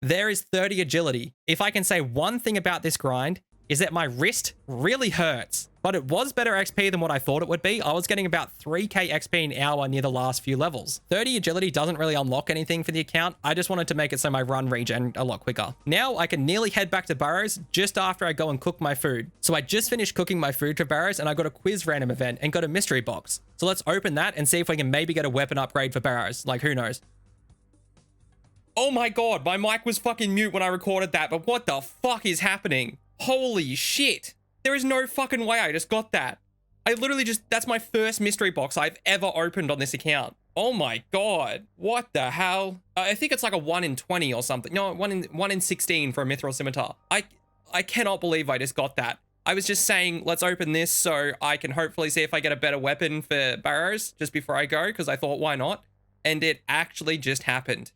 B: there is 30 agility. If I can say one thing about this grind, is that my wrist really hurts. But it was better XP than what I thought it would be. I was getting about 3k XP an hour near the last few levels. 30 agility doesn't really unlock anything for the account. I just wanted to make it so my run regen a lot quicker. Now I can nearly head back to Burrows just after I go and cook my food. So I just finished cooking my food for Burrows and I got a quiz random event and got a mystery box. So let's open that and see if we can maybe get a weapon upgrade for Burrows. Like, who knows? Oh my god, my mic was fucking mute when I recorded that, but what the fuck is happening? Holy shit. There is no fucking way I just got that. I literally that's my first mystery box I've ever opened on this account. Oh my god. What the hell? I think it's like a 1 in 20 or something. No, 1 in 16 for a Mithril Scimitar. I cannot believe I just got that. I was just saying, let's open this so I can hopefully see if I get a better weapon for Burrows just before I go, because I thought, why not? And it actually just happened.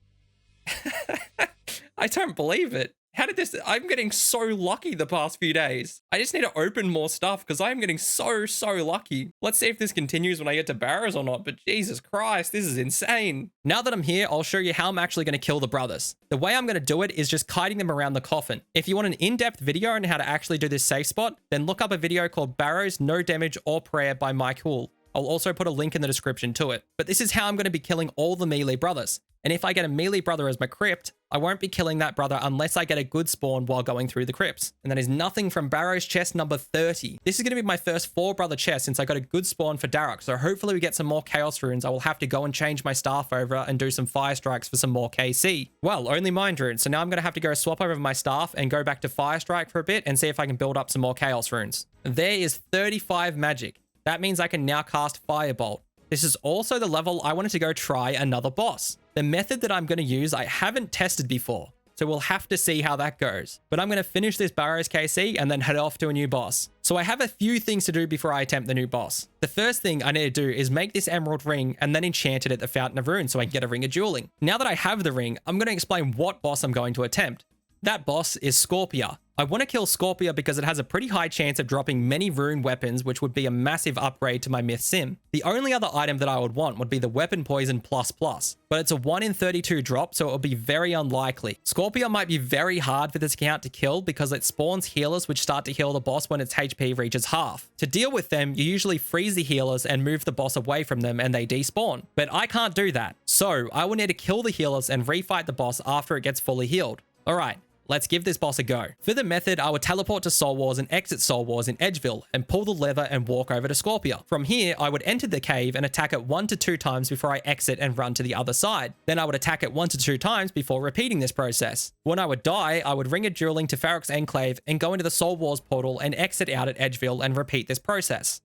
B: I don't believe it. How did this? I'm getting so lucky the past few days. I just need to open more stuff because I'm getting so lucky. Let's see if this continues when I get to Burrows or not, but Jesus Christ, this is insane. Now that I'm here, I'll show you how I'm actually going to kill the brothers. The way I'm going to do it is just kiting them around the coffin. If you want an in-depth video on how to actually do this safe spot, then look up a video called Burrows, No Damage or Prayer by Mike Hool. I'll also put a link in the description to it. But this is how I'm going to be killing all the melee brothers. And if I get a melee brother as my crypt, I won't be killing that brother unless I get a good spawn while going through the crypts. And that is nothing from Burrows chest number 30. This is going to be my first 4-brother chest since I got a good spawn for Darok. So hopefully we get some more Chaos Runes. I will have to go and change my staff over and do some Fire Strikes for some more KC. Well, only Mind Runes. So now I'm going to have to go swap over my staff and go back to Fire Strike for a bit and see if I can build up some more Chaos Runes. There is 35 magic. That means I can now cast Firebolt. This is also the level I wanted to go try another boss. The method that I'm going to use, I haven't tested before, so we'll have to see how that goes. But I'm going to finish this Burrows KC and then head off to a new boss. So I have a few things to do before I attempt the new boss. The first thing I need to do is make this emerald ring and then enchant it at the Fountain of Runes so I can get a Ring of Dueling. Now that I have the ring, I'm going to explain what boss I'm going to attempt. That boss is Scorpia. I want to kill Scorpia because it has a pretty high chance of dropping many rune weapons, which would be a massive upgrade to my Myth Sim. The only other item that I would want would be the Weapon Poison ++, but it's a 1 in 32 drop, so it will be very unlikely. Scorpia might be very hard for this account to kill because it spawns healers which start to heal the boss when its HP reaches half. To deal with them, you usually freeze the healers and move the boss away from them and they despawn, but I can't do that. So I will need to kill the healers and refight the boss after it gets fully healed. Alright. Let's give this boss a go. For the method, I would teleport to Soul Wars and exit Soul Wars in Edgeville and pull the lever and walk over to Scorpia. From here, I would enter the cave and attack it 1 to 2 times before I exit and run to the other side. Then I would attack it 1 to 2 times before repeating this process. When I would die, I would ring a dueling to Ferox Enclave and go into the Soul Wars portal and exit out at Edgeville and repeat this process.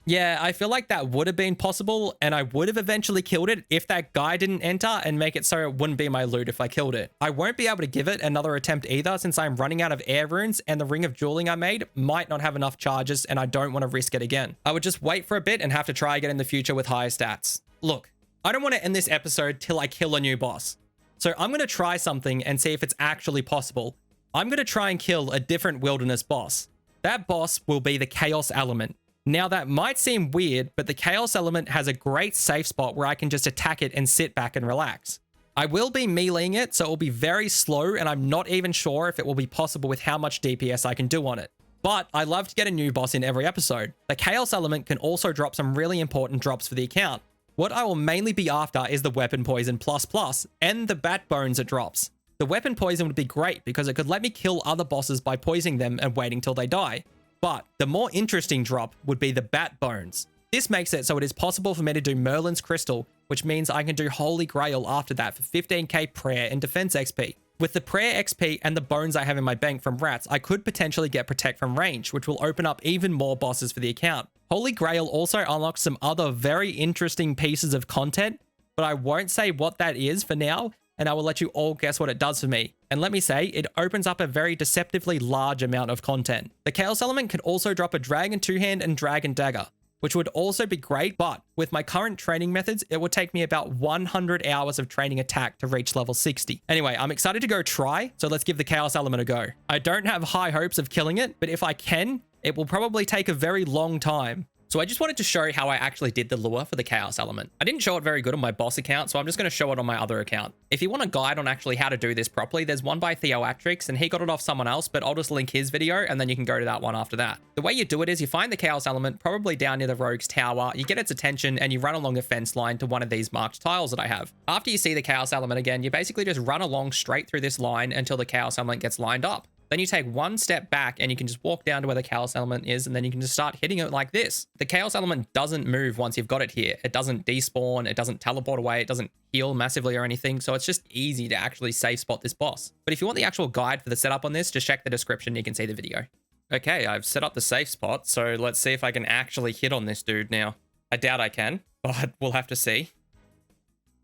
B: Yeah, I feel like that would have been possible, and I would have eventually killed it if that guy didn't enter and make it so it wouldn't be my loot if I killed it. I won't be able to give it another attempt either since I'm running out of air runes and the Ring of Dueling I made might not have enough charges and I don't want to risk it again. I would just wait for a bit and have to try again in the future with higher stats. Look, I don't want to end this episode till I kill a new boss. So I'm going to try something and see if it's actually possible. I'm going to try and kill a different wilderness boss. That boss will be the Chaos Element. Now that might seem weird, but the Chaos Element has a great safe spot where I can just attack it and sit back and relax. I will be meleeing it, so it will be very slow, and I'm not even sure if it will be possible with how much DPS I can do on it. But I love to get a new boss in every episode. The Chaos Element can also drop some really important drops for the account. What I will mainly be after is the Weapon Poison ++ and the Bat Bones it drops. The Weapon Poison would be great because it could let me kill other bosses by poisoning them and waiting till they die. But the more interesting drop would be the Bat Bones. This makes it so it is possible for me to do Merlin's Crystal, which means I can do Holy Grail after that for 15k prayer and defense XP. With the prayer XP and the bones I have in my bank from rats, I could potentially get protect from range, which will open up even more bosses for the account. Holy Grail also unlocks some other very interesting pieces of content, but I won't say what that is for now, and I will let you all guess what it does for me. And let me say, it opens up a very deceptively large amount of content. The Chaos Element can also drop a Dragon Two-Hand and Dragon Dagger, which would also be great, but with my current training methods, it would take me about 100 hours of training attack to reach level 60. Anyway, I'm excited to go try, so let's give the Chaos Element a go. I don't have high hopes of killing it, but if I can, it will probably take a very long time. So I just wanted to show how I actually did the lure for the Chaos Element. I didn't show it very good on my boss account, so I'm just going to show it on my other account. If you want a guide on actually how to do this properly, there's one by Theoatrix, and he got it off someone else, but I'll just link his video, and then you can go to that one after that. The way you do it is you find the Chaos Element probably down near the Rogue's Tower, you get its attention, and you run along a fence line to one of these marked tiles that I have. After you see the Chaos Element again, you basically just run along straight through this line until the Chaos Element gets lined up. Then you take one step back and you can just walk down to where the Chaos Element is, and then you can just start hitting it like this. The Chaos Element doesn't move once you've got it here. It doesn't despawn, it doesn't teleport away, it doesn't heal massively or anything, so it's just easy to actually safe spot this boss. But if you want the actual guide for the setup on this, just check the description, you can see the video. Okay, I've set up the safe spot, so let's see if I can actually hit on this dude now. I doubt I can, but we'll have to see.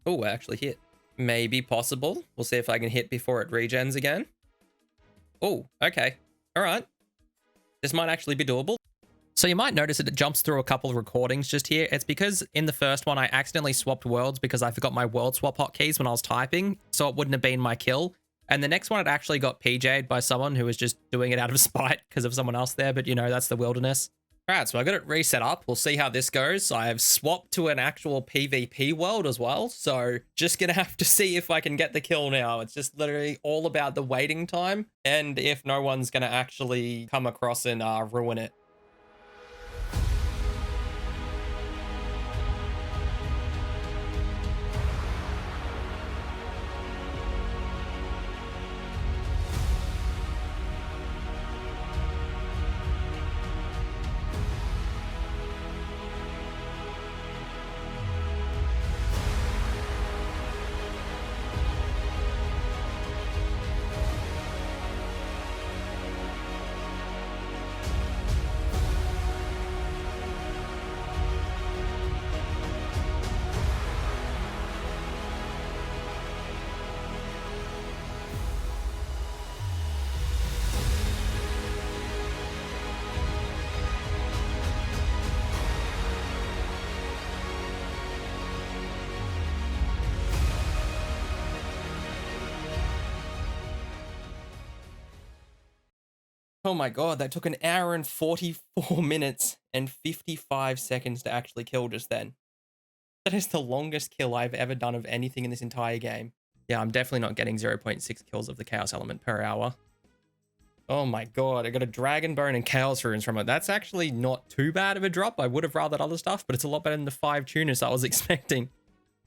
B: Oh, I actually hit. Maybe possible. We'll see if I can hit before it regens again. Oh, okay. All right. This might actually be doable. So you might notice that it jumps through a couple of recordings just here. It's because in the first one, I accidentally swapped worlds because I forgot my world swap hotkeys when I was typing, so it wouldn't have been my kill. And the next one, it actually got PJ'd by someone who was just doing it out of spite because of someone else there, but you know, that's the wilderness. All right, so I got it reset up. We'll see how this goes. I have swapped to an actual PvP world as well, so just gonna have to see if I can get the kill now. It's just literally all about the waiting time and if no one's gonna actually come across and ruin it. Oh my god, that took an hour and 44 minutes and 55 seconds to actually kill just then. That is the longest kill I've ever done of anything in this entire game. Yeah, I'm definitely not getting 0.6 kills of the Chaos Element per hour. Oh my god, I got a Dragon Bone and Chaos Runes from it. That's actually not too bad of a drop. I would have rathered other stuff, but it's a lot better than the 5 tuners I was expecting.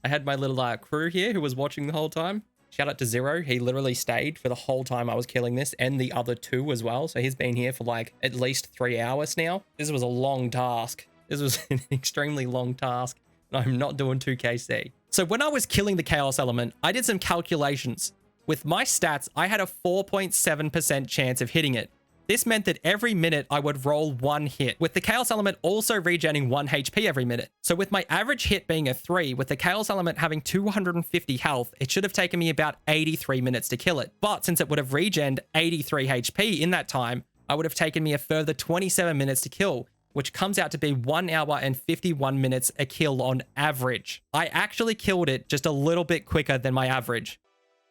B: I had my little crew here who was watching the whole time. Shout out to Zero. He literally stayed for the whole time I was killing this and the other 2 as well. So he's been here for like at least 3 hours now. This was a long task. This was an extremely long task. And I'm not doing 2KC. So when I was killing the Chaos Element, I did some calculations. With my stats, I had a 4.7% chance of hitting it. This meant that every minute I would roll 1 hit, with the Chaos Element also regenerating 1 HP every minute. So with my average hit being a 3, with the Chaos Element having 250 health, it should have taken me about 83 minutes to kill it. But since it would have regened 83 HP in that time, I would have taken me a further 27 minutes to kill, which comes out to be 1 hour and 51 minutes a kill on average. I actually killed it just a little bit quicker than my average.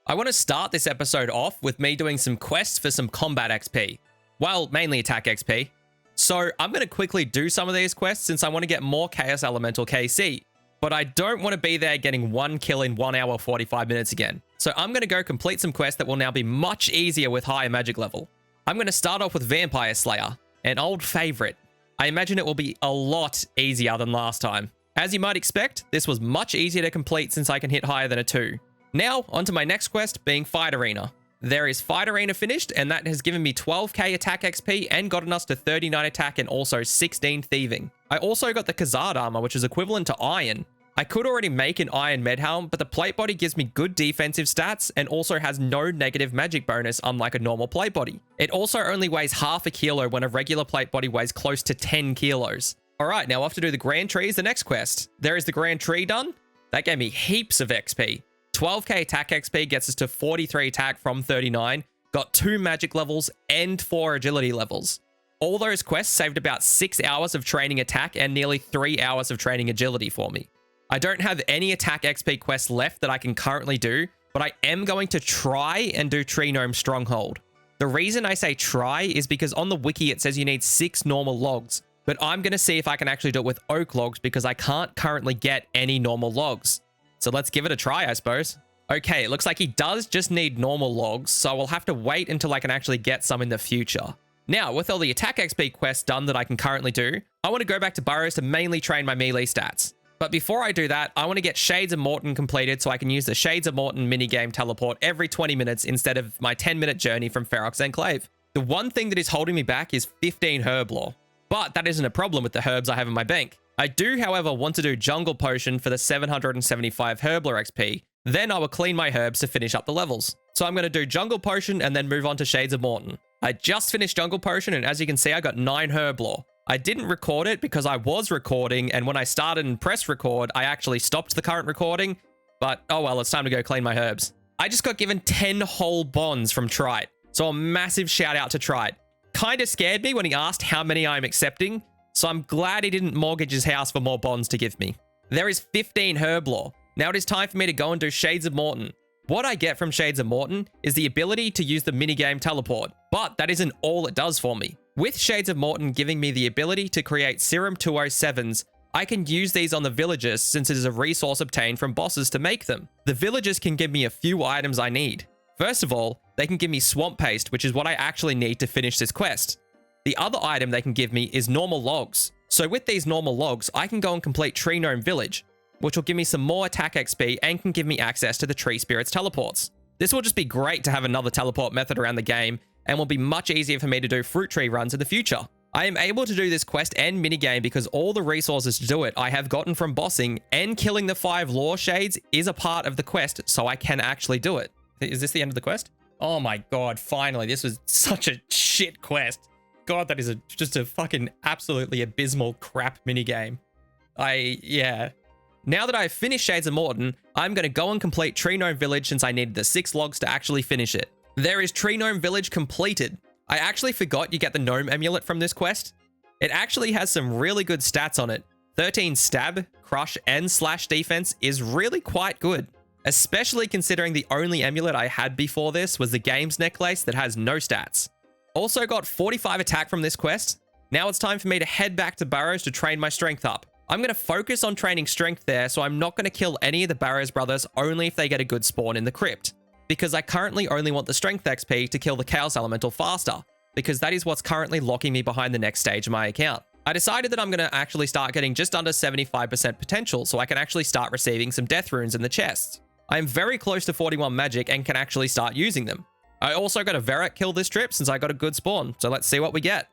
B: I want to start this episode off with me doing some quests for some combat XP. Well, mainly attack XP. So I'm going to quickly do some of these quests since I want to get more Chaos Elemental KC, but I don't want to be there getting 1 kill in 1 hour 45 minutes again. So I'm going to go complete some quests that will now be much easier with higher magic level. I'm going to start off with Vampire Slayer, an old favorite. I imagine it will be a lot easier than last time. As you might expect, this was much easier to complete since I can hit higher than a 2. Now, onto my next quest being Fight Arena. There is Fight Arena finished, and that has given me 12k attack XP and gotten us to 39 attack and also 16 thieving. I also got the Khazad armor, which is equivalent to iron. I could already make an Iron Med Helm, but the plate body gives me good defensive stats and also has no negative magic bonus unlike a normal plate body. It also only weighs half a kilo when a regular plate body weighs close to 10 kilos. Alright, now off to do the Grand Tree is the next quest. There is the Grand Tree done. That gave me heaps of XP. 12k attack XP gets us to 43 attack from 39, got 2 magic levels and 4 agility levels. All those quests saved about 6 hours of training attack and nearly 3 hours of training agility for me. I don't have any attack XP quests left that I can currently do, but I am going to try and do Tree Gnome Stronghold. The reason I say try is because on the wiki it says you need 6 normal logs, but I'm going to see if I can actually do it with oak logs because I can't currently get any normal logs. So let's give it a try, I suppose. Okay, it looks like he does just need normal logs, so I'll have to wait until I can actually get some in the future. Now, with all the attack XP quests done that I can currently do, I want to go back to Burrows to mainly train my melee stats. But before I do that, I want to get Shades of Morton completed so I can use the Shades of Morton minigame teleport every 20 minutes instead of my 10-minute journey from Ferox Enclave. The one thing that is holding me back is 15 herb lore. But that isn't a problem with the herbs I have in my bank. I do, however, want to do Jungle Potion for the 775 herb lore XP. Then I will clean my herbs to finish up the levels. So I'm going to do Jungle Potion and then move on to Shades of Morton. I just finished Jungle Potion, and as you can see, I got 9 herb lore. I didn't record it because I was recording, and when I started and pressed record, I actually stopped the current recording. But, oh well, it's time to go clean my herbs. I just got given 10 whole bonds from Trite. So a massive shout out to Trite. Kinda scared me when he asked how many I'm accepting, so I'm glad he didn't mortgage his house for more bonds to give me. There is 15 herb lore. Now it is time for me to go and do Shades of Morton. What I get from Shades of Morton is the ability to use the minigame teleport, but that isn't all it does for me. With Shades of Morton giving me the ability to create Serum 207s, I can use these on the villagers since it is a resource obtained from bosses to make them. The villagers can give me a few items I need. First of all, they can give me Swamp Paste, which is what I actually need to finish this quest. The other item they can give me is normal logs. So with these normal logs, I can go and complete Tree Gnome Village, which will give me some more attack XP and can give me access to the Tree Spirit's teleports. This will just be great to have another teleport method around the game and will be much easier for me to do fruit tree runs in the future. I am able to do this quest and minigame because all the resources to do it I have gotten from bossing, and killing the 5 lore shades is a part of the quest, so I can actually do it. Is this the end of the quest? Oh my god, finally. This was such a shit quest. God, that is just a fucking absolutely abysmal crap minigame. Yeah. Now that I've finished Shades of Morton, I'm going to go and complete Tree Gnome Village since I needed the 6 logs to actually finish it. There is Tree Gnome Village completed. I actually forgot you get the gnome amulet from this quest. It actually has some really good stats on it. 13 stab, crush, and slash defense is really quite good, especially considering the only amulet I had before this was the Games Necklace that has no stats. Also got 45 attack from this quest. Now it's time for me to head back to Burrows to train my strength up. I'm going to focus on training strength there, so I'm not going to kill any of the Burrows brothers only if they get a good spawn in the crypt, because I currently only want the strength XP to kill the Chaos Elemental faster, because that is what's currently locking me behind the next stage of my account. I decided that I'm going to actually start getting just under 75% potential so I can actually start receiving some death runes in the chests. I am very close to 41 magic and can actually start using them. I also got a Verret kill this trip since I got a good spawn, so let's see what we get.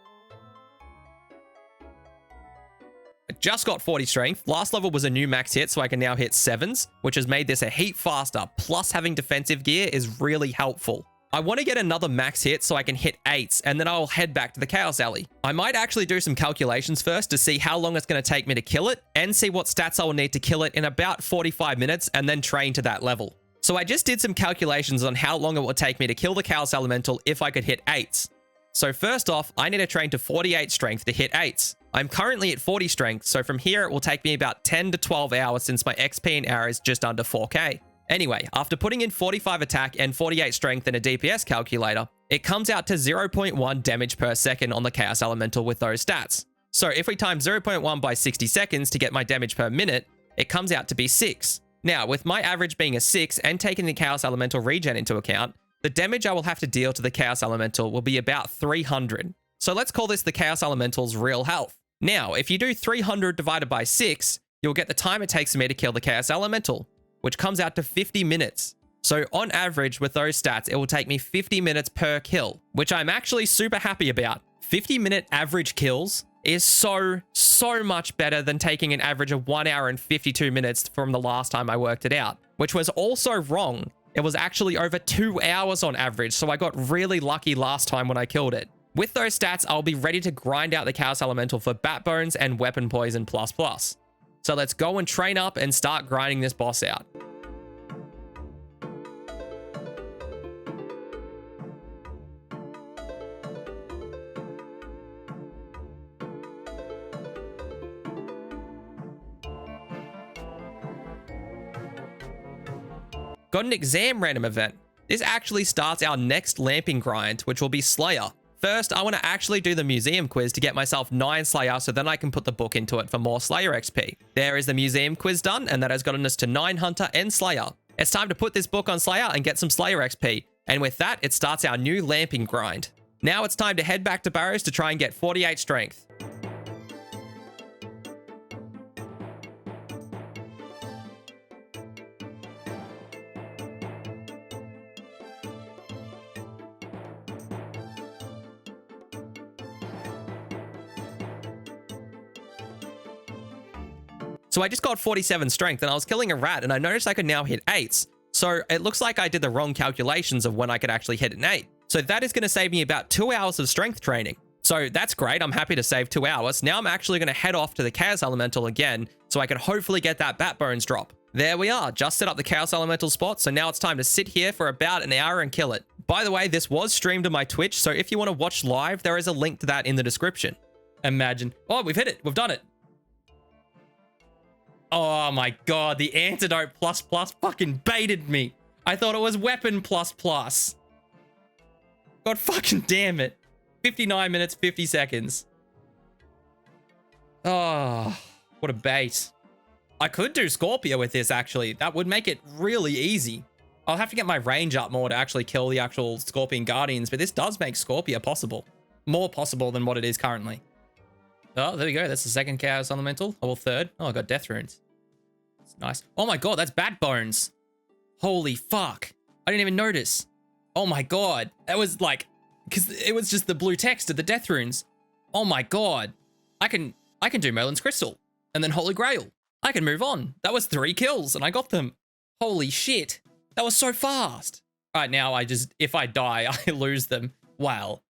B: I just got 40 strength. Last level was a new max hit, so I can now hit 7s, which has made this a heap faster, plus having defensive gear is really helpful. I want to get another max hit so I can hit 8s, and then I'll head back to the Chaos Alley. I might actually do some calculations first to see how long it's going to take me to kill it, and see what stats I will need to kill it in about 45 minutes, and then train to that level. So I just did some calculations on how long it would take me to kill the Chaos Elemental if I could hit 8s. So first off, I need to train to 48 strength to hit 8s. I'm currently at 40 strength, so from here it will take me about 10 to 12 hours since my XP in hour is just under 4k. Anyway, after putting in 45 attack and 48 strength in a DPS calculator, it comes out to 0.1 damage per second on the Chaos Elemental with those stats. So if we times 0.1 by 60 seconds to get my damage per minute, it comes out to be 6. Now, with my average being a 6 and taking the Chaos Elemental regen into account, the damage I will have to deal to the Chaos Elemental will be about 300. So let's call this the Chaos Elemental's real health. Now, if you do 300 divided by 6, you'll get the time it takes me to kill the Chaos Elemental, which comes out to 50 minutes. So on average, with those stats, it will take me 50 minutes per kill, which I'm actually super happy about. 50-minute average kills
C: is so much better than taking an average of 1 hour and 52 minutes from the last time I worked it out, which was also wrong. It was actually over 2 hours on average, so I got really lucky last time when I killed it. With those stats, I'll be ready to grind out the Chaos Elemental for Bat Bones and Weapon Poison++. So let's go and train up and start grinding this boss out. Got an exam random event. This actually starts our next lamping grind, which will be Slayer. First, I want to actually do the museum quiz to get myself 9 Slayer, so then I can put the book into it for more Slayer XP. There is the museum quiz done, and that has gotten us to 9 Hunter and Slayer. It's time to put this book on Slayer and get some Slayer XP. And with that, it starts our new lamping grind. Now it's time to head back to Barrows to try and get 48 strength. So I just got 47 strength and I was killing a rat and I noticed I could now hit 8s. So it looks like I did the wrong calculations of when I could actually hit an 8. So that is going to save me about 2 hours of strength training. So that's great. I'm happy to save 2 hours. Now I'm actually going to head off to the Chaos Elemental again so I can hopefully get that Bat Bones drop. There we are. Just set up the Chaos Elemental spot. So now it's time to sit here for about an hour and kill it. By the way, this was streamed on my Twitch. So if you want to watch live, there is a link to that in the description. Imagine. Oh, we've hit it. We've done it. Oh my god, the Antidote plus fucking baited me. I thought it was Weapon plus. God fucking damn it. 59 minutes, 50 seconds. Oh, what a bait. I could do Scorpio with this, actually. That would make it really easy. I'll have to get my range up more to actually kill the actual Scorpion Guardians, but this does make Scorpio possible. More possible than what it is currently. Oh, there we go. That's the second Chaos Elemental. Oh, well, third. Oh, I got Death Runes. It's nice. Oh my god, that's Bat Bones. Holy fuck. I didn't even notice. Oh my god. That was like, because it was just the blue text of the Death Runes. Oh my god. I can do Merlin's Crystal. And then Holy Grail. I can move on. That was 3 kills and I got them. Holy shit. That was so fast. Right now, if I die, I lose them. Wow.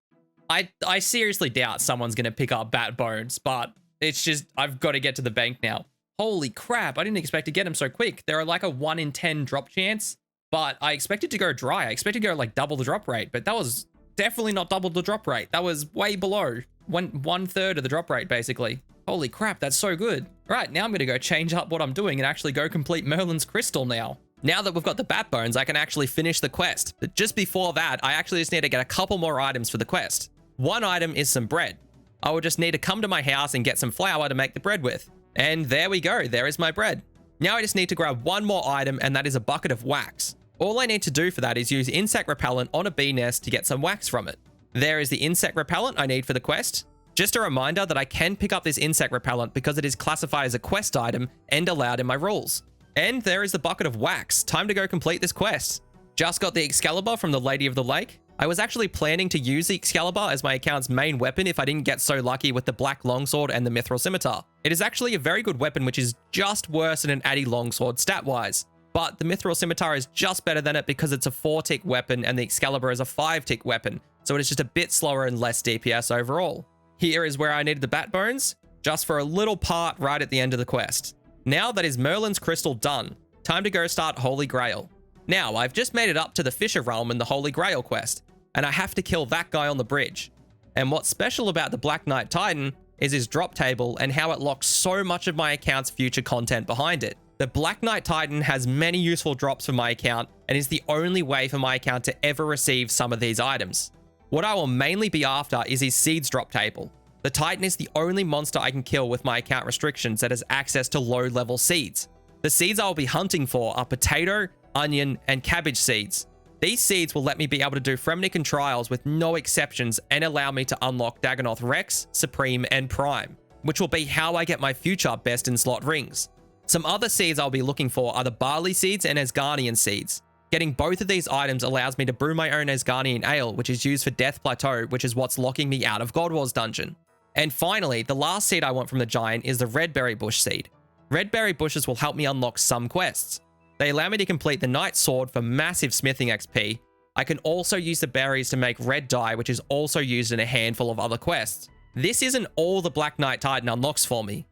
C: I seriously doubt someone's going to pick up Bat Bones, but it's just, I've got to get to the bank now. Holy crap, I didn't expect to get them so quick. They're like a 1 in 10 drop chance, but I expected to go dry. I expected to go like double the drop rate, but that was definitely not double the drop rate. That was way below. One third of the drop rate, basically. Holy crap, that's so good. Right, now I'm going to go change up what I'm doing and actually go complete Merlin's Crystal now. Now that we've got the Bat Bones, I can actually finish the quest. But just before that, I actually just need to get a couple more items for the quest. One item is some bread. I will just need to come to my house and get some flour to make the bread with. And there we go, there is my bread. Now I just need to grab one more item, and that is a bucket of wax. All I need to do for that is use insect repellent on a bee nest to get some wax from it. There is the insect repellent I need for the quest. Just a reminder that I can pick up this insect repellent because it is classified as a quest item and allowed in my rules. And there is the bucket of wax. Time to go complete this quest. Just got the Excalibur from the Lady of the Lake. I was actually planning to use the Excalibur as my account's main weapon if I didn't get so lucky with the Black Longsword and the Mithril Scimitar. It is actually a very good weapon, which is just worse than an Addy Longsword stat-wise. But the Mithril Scimitar is just better than it because it's a 4-tick weapon and the Excalibur is a 5-tick weapon, so it is just a bit slower and less DPS overall. Here is where I needed the Bat Bones, just for a little part right at the end of the quest. Now that is Merlin's Crystal done, time to go start Holy Grail. Now, I've just made it up to the Fisher Realm in the Holy Grail quest, and I have to kill that guy on the bridge. And what's special about the Black Knight Titan is his drop table and how it locks so much of my account's future content behind it. The Black Knight Titan has many useful drops for my account and is the only way for my account to ever receive some of these items. What I will mainly be after is his Seeds drop table. The Titan is the only monster I can kill with my account restrictions that has access to low-level seeds. The seeds I will be hunting for are potato, onion, and cabbage seeds. These seeds will let me be able to do Fremnican trials with no exceptions and allow me to unlock Dagannoth Rex, Supreme, and Prime, which will be how I get my future best in slot rings. Some other seeds I'll be looking for are the Barley seeds and Asgarnian seeds. Getting both of these items allows me to brew my own Asgarnian ale, which is used for Death Plateau, which is what's locking me out of God Wars Dungeon. And finally, the last seed I want from the giant is the red berry bush seed. Red berry bushes will help me unlock some quests. They allow me to complete the Knight Sword for massive smithing XP. I can also use the berries to make red dye, which is also used in a handful of other quests. This isn't all the Black Knight Titan unlocks for me.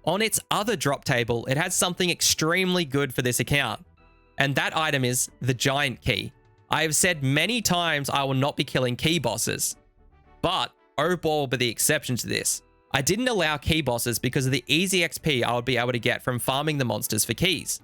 C: On its other drop table, it has something extremely good for this account. And that item is the Giant Key. I have said many times I will not be killing key bosses. But Obor will be the exception to this. I didn't allow key bosses because of the easy XP I would be able to get from farming the monsters for keys.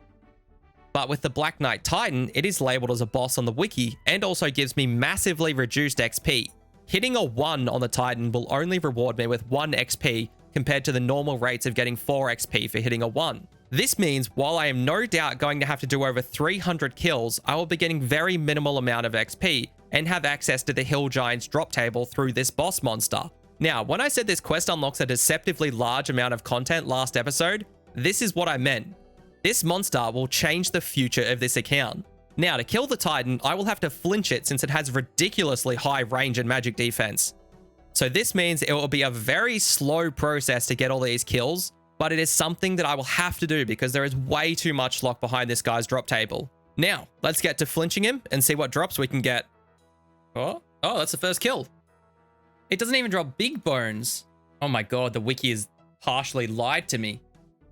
C: But with the Black Knight Titan, it is labeled as a boss on the wiki and also gives me massively reduced XP. Hitting a 1 on the Titan will only reward me with 1 XP compared to the normal rates of getting 4 XP for hitting a 1. This means while I am no doubt going to have to do over 300 kills, I will be getting very minimal amount of XP and have access to the Hill Giant's drop table through this boss monster. Now, when I said this quest unlocks a deceptively large amount of content last episode, this is what I meant. This monster will change the future of this account. Now, to kill the Titan, I will have to flinch it since it has ridiculously high range and magic defense. So this means it will be a very slow process to get all these kills, but it is something that I will have to do because there is way too much luck behind this guy's drop table. Now, let's get to flinching him and see what drops we can get. Oh, that's the first kill. It doesn't even drop big bones. Oh my god, the wiki has partially lied to me.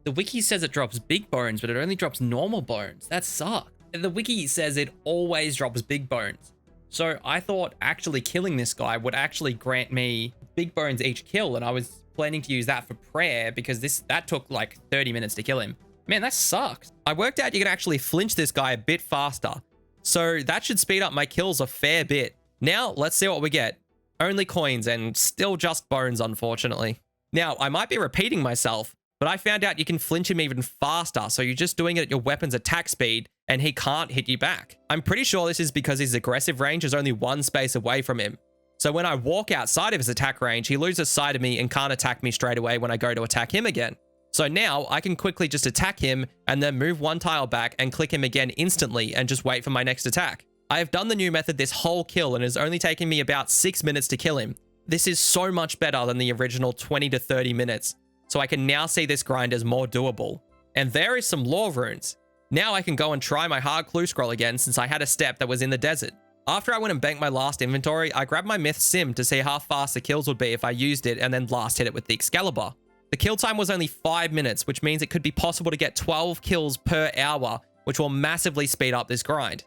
C: The wiki says it drops big bones, but it only drops normal bones. That sucks. The wiki says it always drops big bones. So I thought actually killing this guy would actually grant me big bones each kill, and I was planning to use that for prayer because that took like 30 minutes to kill him. Man, that sucks. I worked out you can actually flinch this guy a bit faster. So that should speed up my kills a fair bit. Now, let's see what we get. Only coins and still just bones, unfortunately. Now, I might be repeating myself, but I found out you can flinch him even faster, so you're just doing it at your weapon's attack speed, and he can't hit you back. I'm pretty sure this is because his aggressive range is only one space away from him. So when I walk outside of his attack range, he loses sight of me and can't attack me straight away when I go to attack him again. So now I can quickly just attack him and then move one tile back and click him again instantly and just wait for my next attack. I have done the new method this whole kill and it has only taken me about 6 minutes to kill him. This is so much better than the original 20 to 30 minutes. So I can now see this grind as more doable. And there is some lore runes. Now I can go and try my hard clue scroll again since I had a step that was in the desert. After I went and banked my last inventory, I grabbed my myth sim to see how fast the kills would be if I used it and then last hit it with the Excalibur. The kill time was only 5 minutes, which means it could be possible to get 12 kills per hour, which will massively speed up this grind.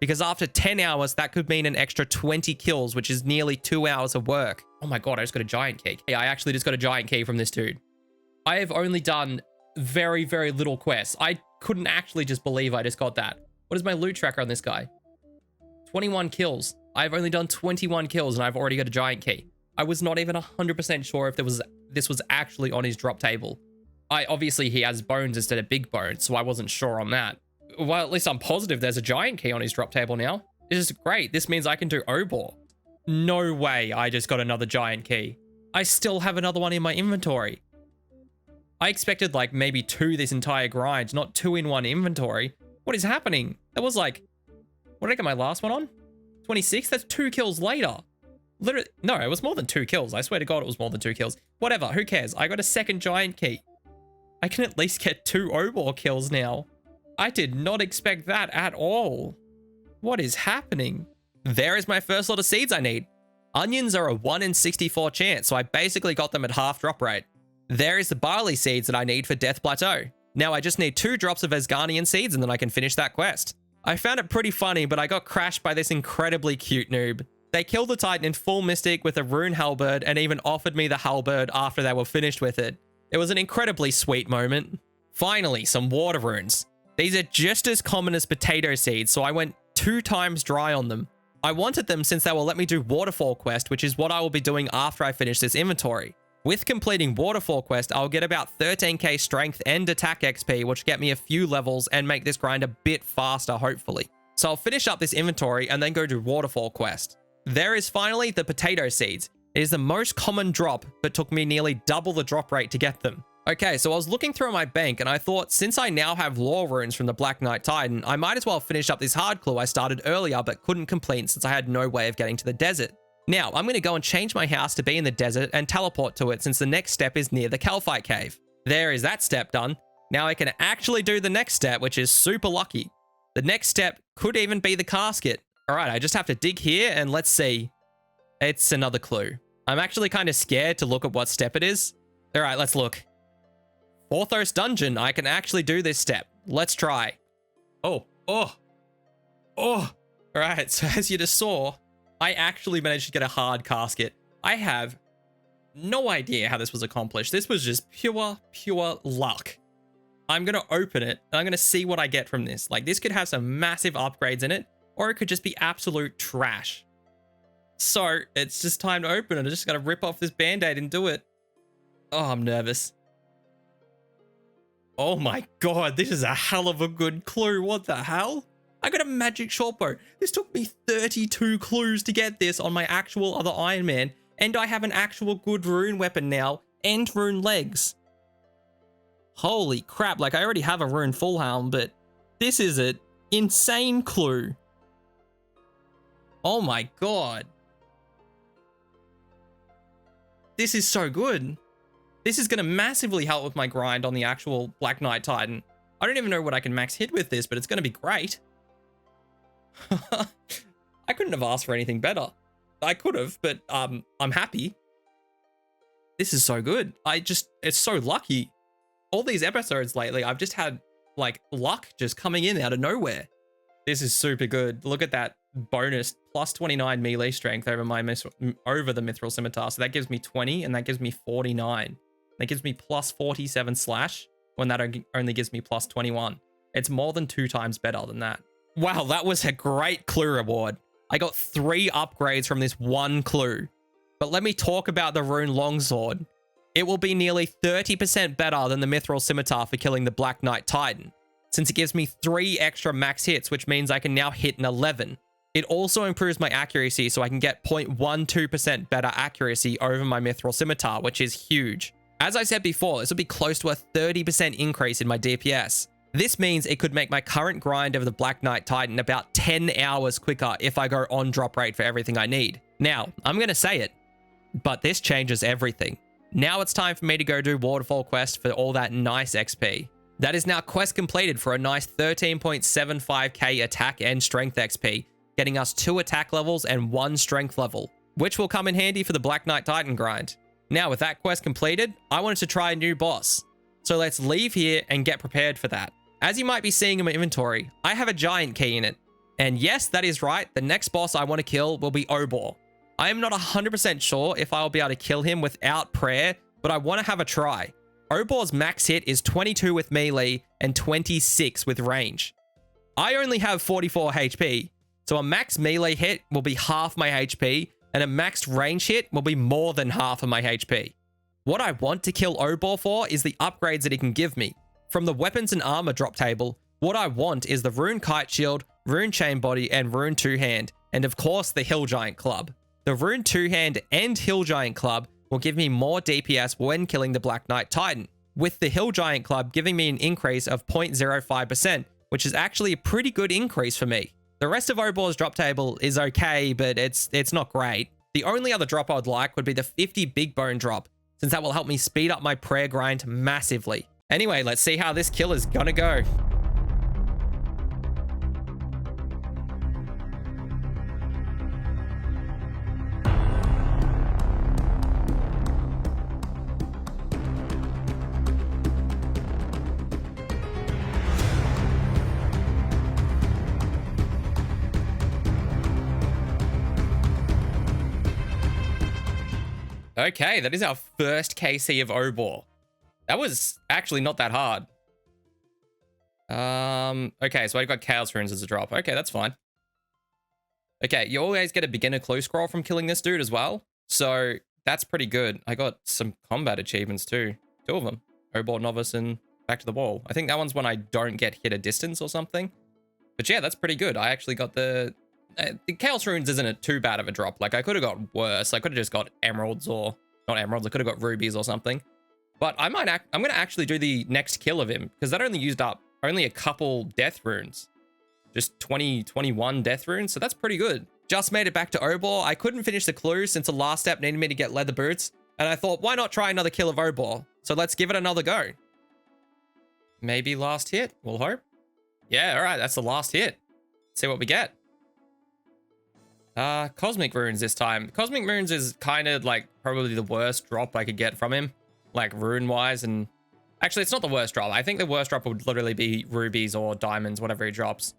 C: Because after 10 hours, that could mean an extra 20 kills, which is nearly 2 hours of work. Oh my god, I just got a giant key. Yeah, I actually just got a giant key from this dude. I have only done very, very little quests. I couldn't actually just believe I just got that. What is my loot tracker on this guy? 21 kills. I've only done 21 kills and I've already got a giant key. I was not even 100% sure if this was actually on his drop table. Obviously he has bones instead of big bones, so I wasn't sure on that. Well, at least I'm positive there's a giant key on his drop table now. This is great. This means I can do Obor. No way I just got another giant key. I still have another one in my inventory. I expected like maybe 2 this entire grind, not 2 in one inventory. What is happening? That was like, what did I get my last one on? 26? That's 2 kills later. Literally, no, it was more than 2 kills. I swear to God, it was more than 2 kills. Whatever, who cares? I got a second giant key. I can at least get 2 Obor kills now. I did not expect that at all. What is happening? There is my first lot of seeds I need. Onions are a 1 in 64 chance, so I basically got them at half drop rate. There is the barley seeds that I need for Death Plateau. Now I just need 2 drops of Asgarnian seeds and then I can finish that quest. I found it pretty funny, but I got crashed by this incredibly cute noob. They killed the Titan in full Mystic with a rune halberd and even offered me the halberd after they were finished with it. It was an incredibly sweet moment. Finally, some water runes. These are just as common as potato seeds, so I went 2 times dry on them. I wanted them since they will let me do Waterfall Quest, which is what I will be doing after I finish this inventory. With completing Waterfall Quest, I'll get about 13k strength and attack XP, which get me a few levels and make this grind a bit faster, hopefully. So I'll finish up this inventory and then go to Waterfall Quest. There is finally the potato seeds. It is the most common drop, but took me nearly double the drop rate to get them. Okay, so I was looking through my bank and I thought since I now have lore runes from the Black Knight Titan, I might as well finish up this hard clue I started earlier but couldn't complete since I had no way of getting to the desert. Now, I'm going to go and change my house to be in the desert and teleport to it since the next step is near the Calphite Cave. There is that step done. Now I can actually do the next step, which is super lucky. The next step could even be the casket. All right, I just have to dig here and let's see. It's another clue. I'm actually kind of scared to look at what step it is. All right, let's look. Porthos Dungeon, I can actually do this step. Let's try. Oh. All right, so as you just saw, I actually managed to get a hard casket. I have no idea how this was accomplished. This was just pure luck. I'm going to open it and I'm going to see what I get from this. Like, this could have some massive upgrades in it, or it could just be absolute trash. So it's just time to open it. I just got to rip off this band-aid and do it. Oh, I'm nervous. Oh my God, this is a hell of a good clue. What the hell? I got a magic short bow. This took me 32 clues to get this on my actual other Iron Man, and I have an actual good rune weapon now and rune legs. Holy crap, like I already have a rune full helm, but this is an insane clue. Oh my God. This is so good. This is going to massively help with my grind on the actual Black Knight Titan. I don't even know what I can max hit with this, but it's going to be great. I couldn't have asked for anything better. I could have, but I'm happy. This is so good. It's so lucky. All these episodes lately, I've just had like luck just coming in out of nowhere. This is super good. Look at that bonus, plus 29 melee strength over over the Mithril Scimitar. So that gives me 20 and that gives me 49. That gives me plus 47 slash when that only gives me plus 21. It's more than 2 times better than that. Wow, that was a great clue reward. I got 3 upgrades from this one clue. But let me talk about the Rune Longsword. It will be nearly 30% better than the Mithril Scimitar for killing the Black Knight Titan, since it gives me 3 extra max hits, which means I can now hit an 11. It also improves my accuracy, so I can get 0.12% better accuracy over my Mithril Scimitar, which is huge. As I said before, this will be close to a 30% increase in my DPS. This means it could make my current grind of the Black Knight Titan about 10 hours quicker if I go on drop rate for everything I need. Now, I'm going to say it, but this changes everything. Now it's time for me to go do Waterfall Quest for all that nice XP. That is now quest completed for a nice 13.75k attack and strength XP, getting us 2 attack levels and 1 strength level, which will come in handy for the Black Knight Titan grind. Now with that quest completed, I wanted to try a new boss. So let's leave here and get prepared for that. As you might be seeing in my inventory, I have a giant key in it. And yes, that is right, the next boss I want to kill will be Obor. I am not 100% sure if I will be able to kill him without prayer, but I want to have a try. Obor's max hit is 22 with melee and 26 with range. I only have 44 HP, so a max melee hit will be half my HP, and a maxed range hit will be more than half of my HP. What I want to kill Obor for is the upgrades that he can give me. From the weapons and armor drop table, what I want is the Rune Kite Shield, Rune Chain Body, and Rune Two Hand, and of course the Hill Giant Club. The Rune Two Hand and Hill Giant Club will give me more DPS when killing the Black Knight Titan, with the Hill Giant Club giving me an increase of 0.05%, which is actually a pretty good increase for me. The rest of Obor's drop table is okay, but it's not great. The only other drop I would like would be the 50 Big Bone drop, since that will help me speed up my prayer grind massively. Anyway, let's see how this kill is gonna go. Okay, that is our first KC of Obor. That was actually not that hard. Okay, so I got Chaos Runes as a drop. Okay, that's fine. Okay, you always get a beginner clue scroll from killing this dude as well. So that's pretty good. I got some combat achievements too. 2 of them. Obor Novice and Back to the Wall. I think that one's when I don't get hit a distance or something. But yeah, that's pretty good. I actually got the Chaos Runes isn't too bad of a drop. Like, I could have got worse. I could have just got emeralds or... Not emeralds. I could have got rubies or something. But I'm going to actually do the next kill of him, because that only used up only a couple death runes. Just 21 death runes, so that's pretty good. Just made it back to Obor. I couldn't finish the clue since the last step needed me to get leather boots. And I thought, why not try another kill of Obor? So let's give it another go. Maybe last hit, we'll hope. Yeah, all right, that's the last hit. See what we get. Cosmic Runes this time. Cosmic Runes is kind of like probably the worst drop I could get from him, like rune-wise. And actually, it's not the worst drop. I think the worst drop would literally be rubies or diamonds, whatever he drops.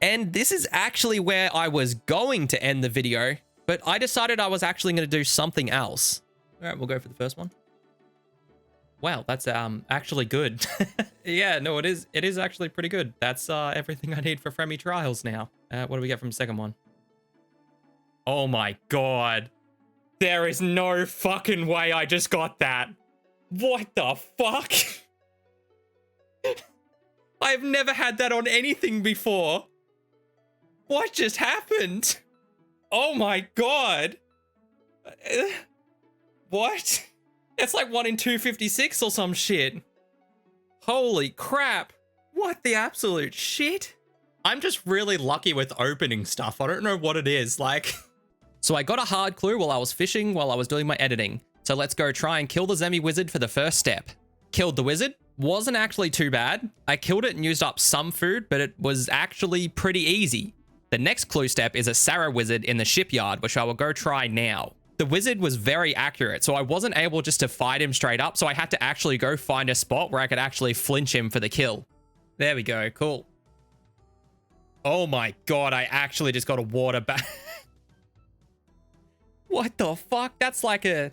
C: And this is actually where I was going to end the video, but I decided I was actually going to do something else. All right, we'll go for the first one. Wow, that's actually good. Yeah, no, it is. It is actually pretty good. That's everything I need for Fremi Trials now. What do we get from the second one? Oh my god. There is no fucking way I just got that. What the fuck? I've never had that on anything before. What just happened? Oh my god. What? It's like 1 in 256 or some shit. Holy crap. What the absolute shit? I'm just really lucky with opening stuff. I don't know what it is, like... So I got a hard clue while I was fishing while I was doing my editing. So let's go try and kill the Zemi Wizard for the first step. Killed the wizard. Wasn't actually too bad. I killed it and used up some food, but it was actually pretty easy. The next clue step is a Sarah Wizard in the shipyard, which I will go try now. The wizard was very accurate, so I wasn't able just to fight him straight up, so I had to actually go find a spot where I could actually flinch him for the kill. There we go, cool. Oh my god, I actually just got a water back. What the fuck? That's like a...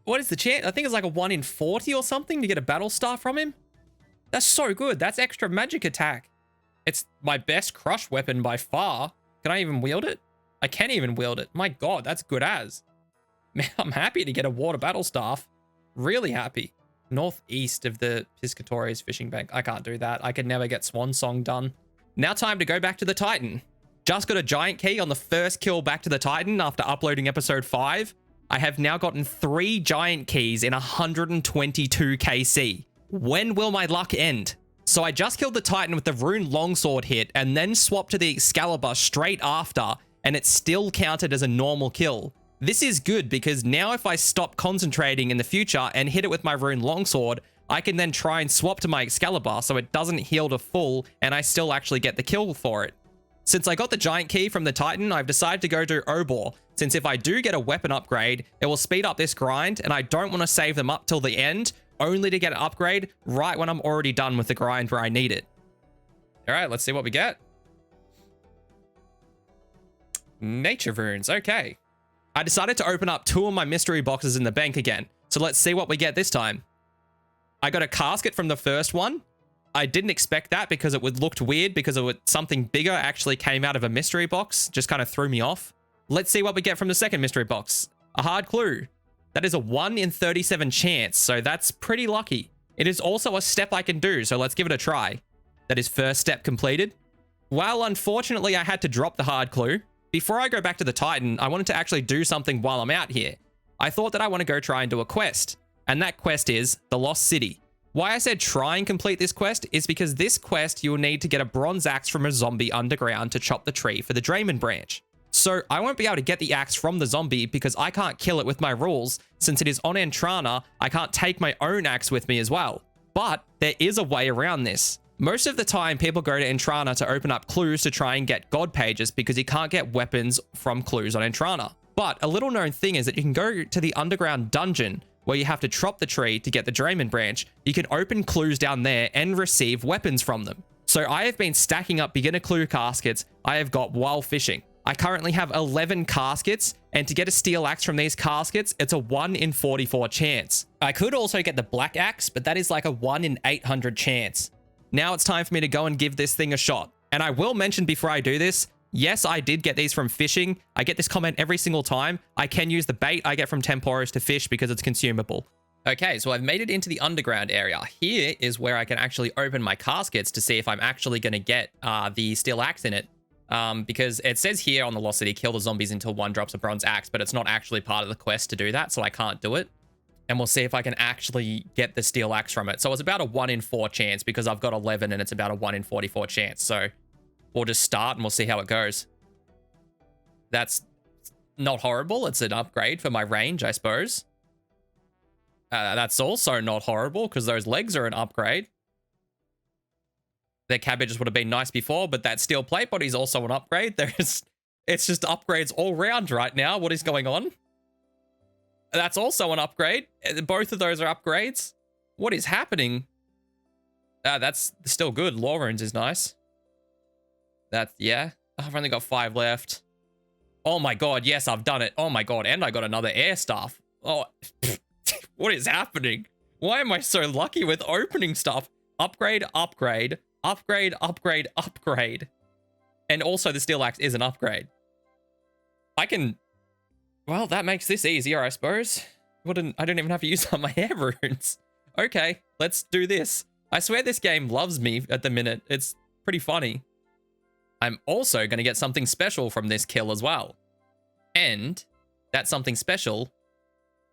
C: What is the chance? I think it's like a 1 in 40 or something to get a battle star from him. That's so good. That's extra magic attack. It's my best crush weapon by far. Can I even wield it? I can't even wield it. My god, that's good as. Man, I'm happy to get a water battle staff. Really happy. Northeast of the Piscatorius fishing bank. I can't do that. I could never get Swan Song done. Now time to go back to the Titan. Just got a giant key on the first kill back to the Titan after uploading episode 5. I have now gotten 3 giant keys in 122 KC. When will my luck end? So I just killed the Titan with the rune longsword hit and then swapped to the Excalibur straight after, and it still counted as a normal kill. This is good because now if I stop concentrating in the future and hit it with my rune longsword, I can then try and swap to my Excalibur so it doesn't heal to full and I still actually get the kill for it. Since I got the giant key from the Titan, I've decided to go to Obor, since if I do get a weapon upgrade, it will speed up this grind, and I don't want to save them up till the end, only to get an upgrade right when I'm already done with the grind where I need it. All right, let's see what we get. Nature runes, okay. I decided to open up 2 of my mystery boxes in the bank again, so let's see what we get this time. I got a casket from the first one. I didn't expect that because it would looked weird because something bigger actually came out of a mystery box. Just kind of threw me off. Let's see what we get from the second mystery box. A hard clue. That is a 1 in 37 chance, so that's pretty lucky. It is also a step I can do, so let's give it a try. That is first step completed. While unfortunately I had to drop the hard clue, before I go back to the Titan, I wanted to actually do something while I'm out here. I thought that I want to go try and do a quest, and that quest is the Lost City. Why I said try and complete this quest is because this quest you will need to get a bronze axe from a zombie underground to chop the tree for the Draymond branch. So I won't be able to get the axe from the zombie because I can't kill it with my rules. Since it is on Entrana, I can't take my own axe with me as well. But there is a way around this. Most of the time, people go to Entrana to open up clues to try and get god pages because you can't get weapons from clues on Entrana. But a little known thing is that you can go to the underground dungeon where you have to chop the tree to get the Draymond branch. You can open clues down there and receive weapons from them. So I have been stacking up beginner clue caskets I have got while fishing. I currently have 11 caskets, and to get a steel axe from these caskets, it's a 1 in 44 chance. I could also get the black axe, but that is like a 1 in 800 chance. Now it's time for me to go and give this thing a shot. And I will mention before I do this, yes, I did get these from fishing. I get this comment every single time. I can use the bait I get from Temporis to fish because it's consumable. Okay, so I've made it into the underground area. Here is where I can actually open my caskets to see if I'm actually going to get the steel axe in it. Because it says here on the Lost City, kill the zombies until 1 drops a bronze axe, but it's not actually part of the quest to do that, so I can't do it. And we'll see if I can actually get the steel axe from it. So it's about a 1 in 4 chance because I've got 11 and it's about a 1 in 44 chance. So we'll just start and we'll see how it goes. That's not horrible. It's an upgrade for my range, I suppose. That's also not horrible because those legs are an upgrade. Their cabbages would have been nice before, but that steel plate body is also an upgrade. It's just upgrades all round right now. What is going on? That's also an upgrade. Both of those are upgrades. What is happening? That's still good. Lawrence is nice. Yeah. I've only got 5 left. Oh my god, yes, I've done it. Oh my god, and I got another air staff. Oh, what is happening? Why am I so lucky with opening stuff? Upgrade, upgrade, upgrade, upgrade, upgrade. And also the steel axe is an upgrade. Well, that makes this easier, I suppose. I don't even have to use up my air runes. Okay, let's do this. I swear this game loves me at the minute. It's pretty funny. I'm also going to get something special from this kill as well. And that something special,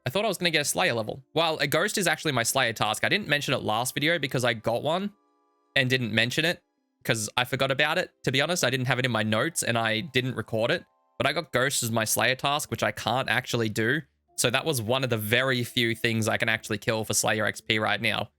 C: I thought I was going to get a Slayer level. Well, a ghost is actually my Slayer task. I didn't mention it last video because I got one and didn't mention it because I forgot about it. To be honest, I didn't have it in my notes and I didn't record it. But I got ghost as my Slayer task, which I can't actually do. So that was one of the very few things I can actually kill for Slayer XP right now.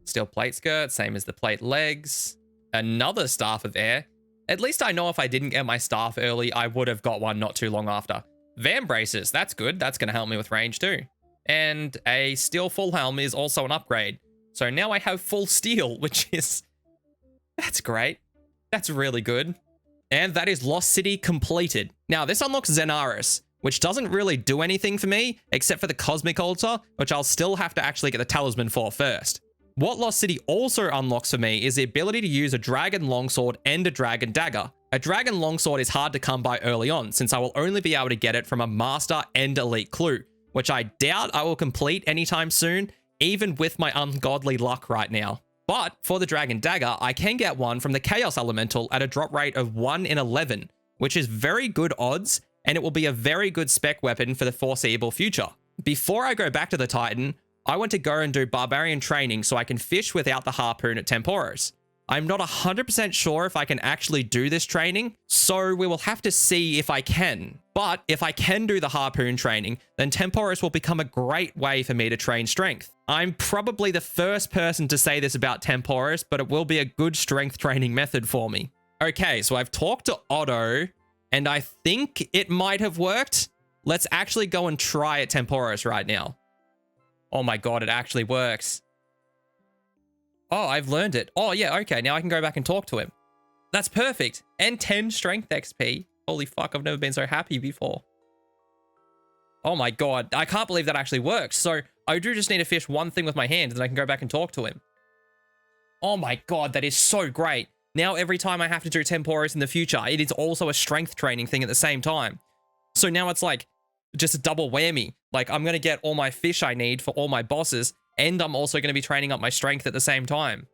C: Steel plate skirt, same as the plate legs. Another staff of air. At least I know if I didn't get my staff early, I would have got one not too long after. Van braces, that's good. That's going to help me with range too. And a steel full helm is also an upgrade. So now I have full steel, which is... That's great. That's really good. And that is Lost City completed. Now, this unlocks Zenaris, which doesn't really do anything for me, except for the Cosmic Altar, which I'll still have to actually get the Talisman for first. What Lost City also unlocks for me is the ability to use a Dragon Longsword and a Dragon Dagger. A Dragon Longsword is hard to come by early on, since I will only be able to get it from a Master and Elite Clue, which I doubt I will complete anytime soon, even with my ungodly luck right now. But for the Dragon Dagger, I can get one from the Chaos Elemental at a drop rate of 1 in 11, which is very good odds, and it will be a very good spec weapon for the foreseeable future. Before I go back to the Titan, I want to go and do Barbarian training so I can fish without the harpoon at Temporis. I'm not 100% sure if I can actually do this training, so we will have to see if I can. But if I can do the harpoon training, then Temporis will become a great way for me to train strength. I'm probably the first person to say this about Temporis, but it will be a good strength training method for me. Okay, so I've talked to Otto, and I think it might have worked. Let's actually go and try at Temporis right now. Oh my god, it actually works. Oh, I've learned it. Oh yeah, okay, now I can go back and talk to him. That's perfect. And 10 strength XP. Holy fuck, I've never been so happy before. Oh my god, I can't believe that actually works. So I do just need to fish one thing with my hand and then I can go back and talk to him. Oh my god, that is so great. Now every time I have to do Temporis in the future, it is also a strength training thing at the same time. So now it's like just a double whammy. Like I'm going to get all my fish I need for all my bosses, and I'm also going to be training up my strength at the same time.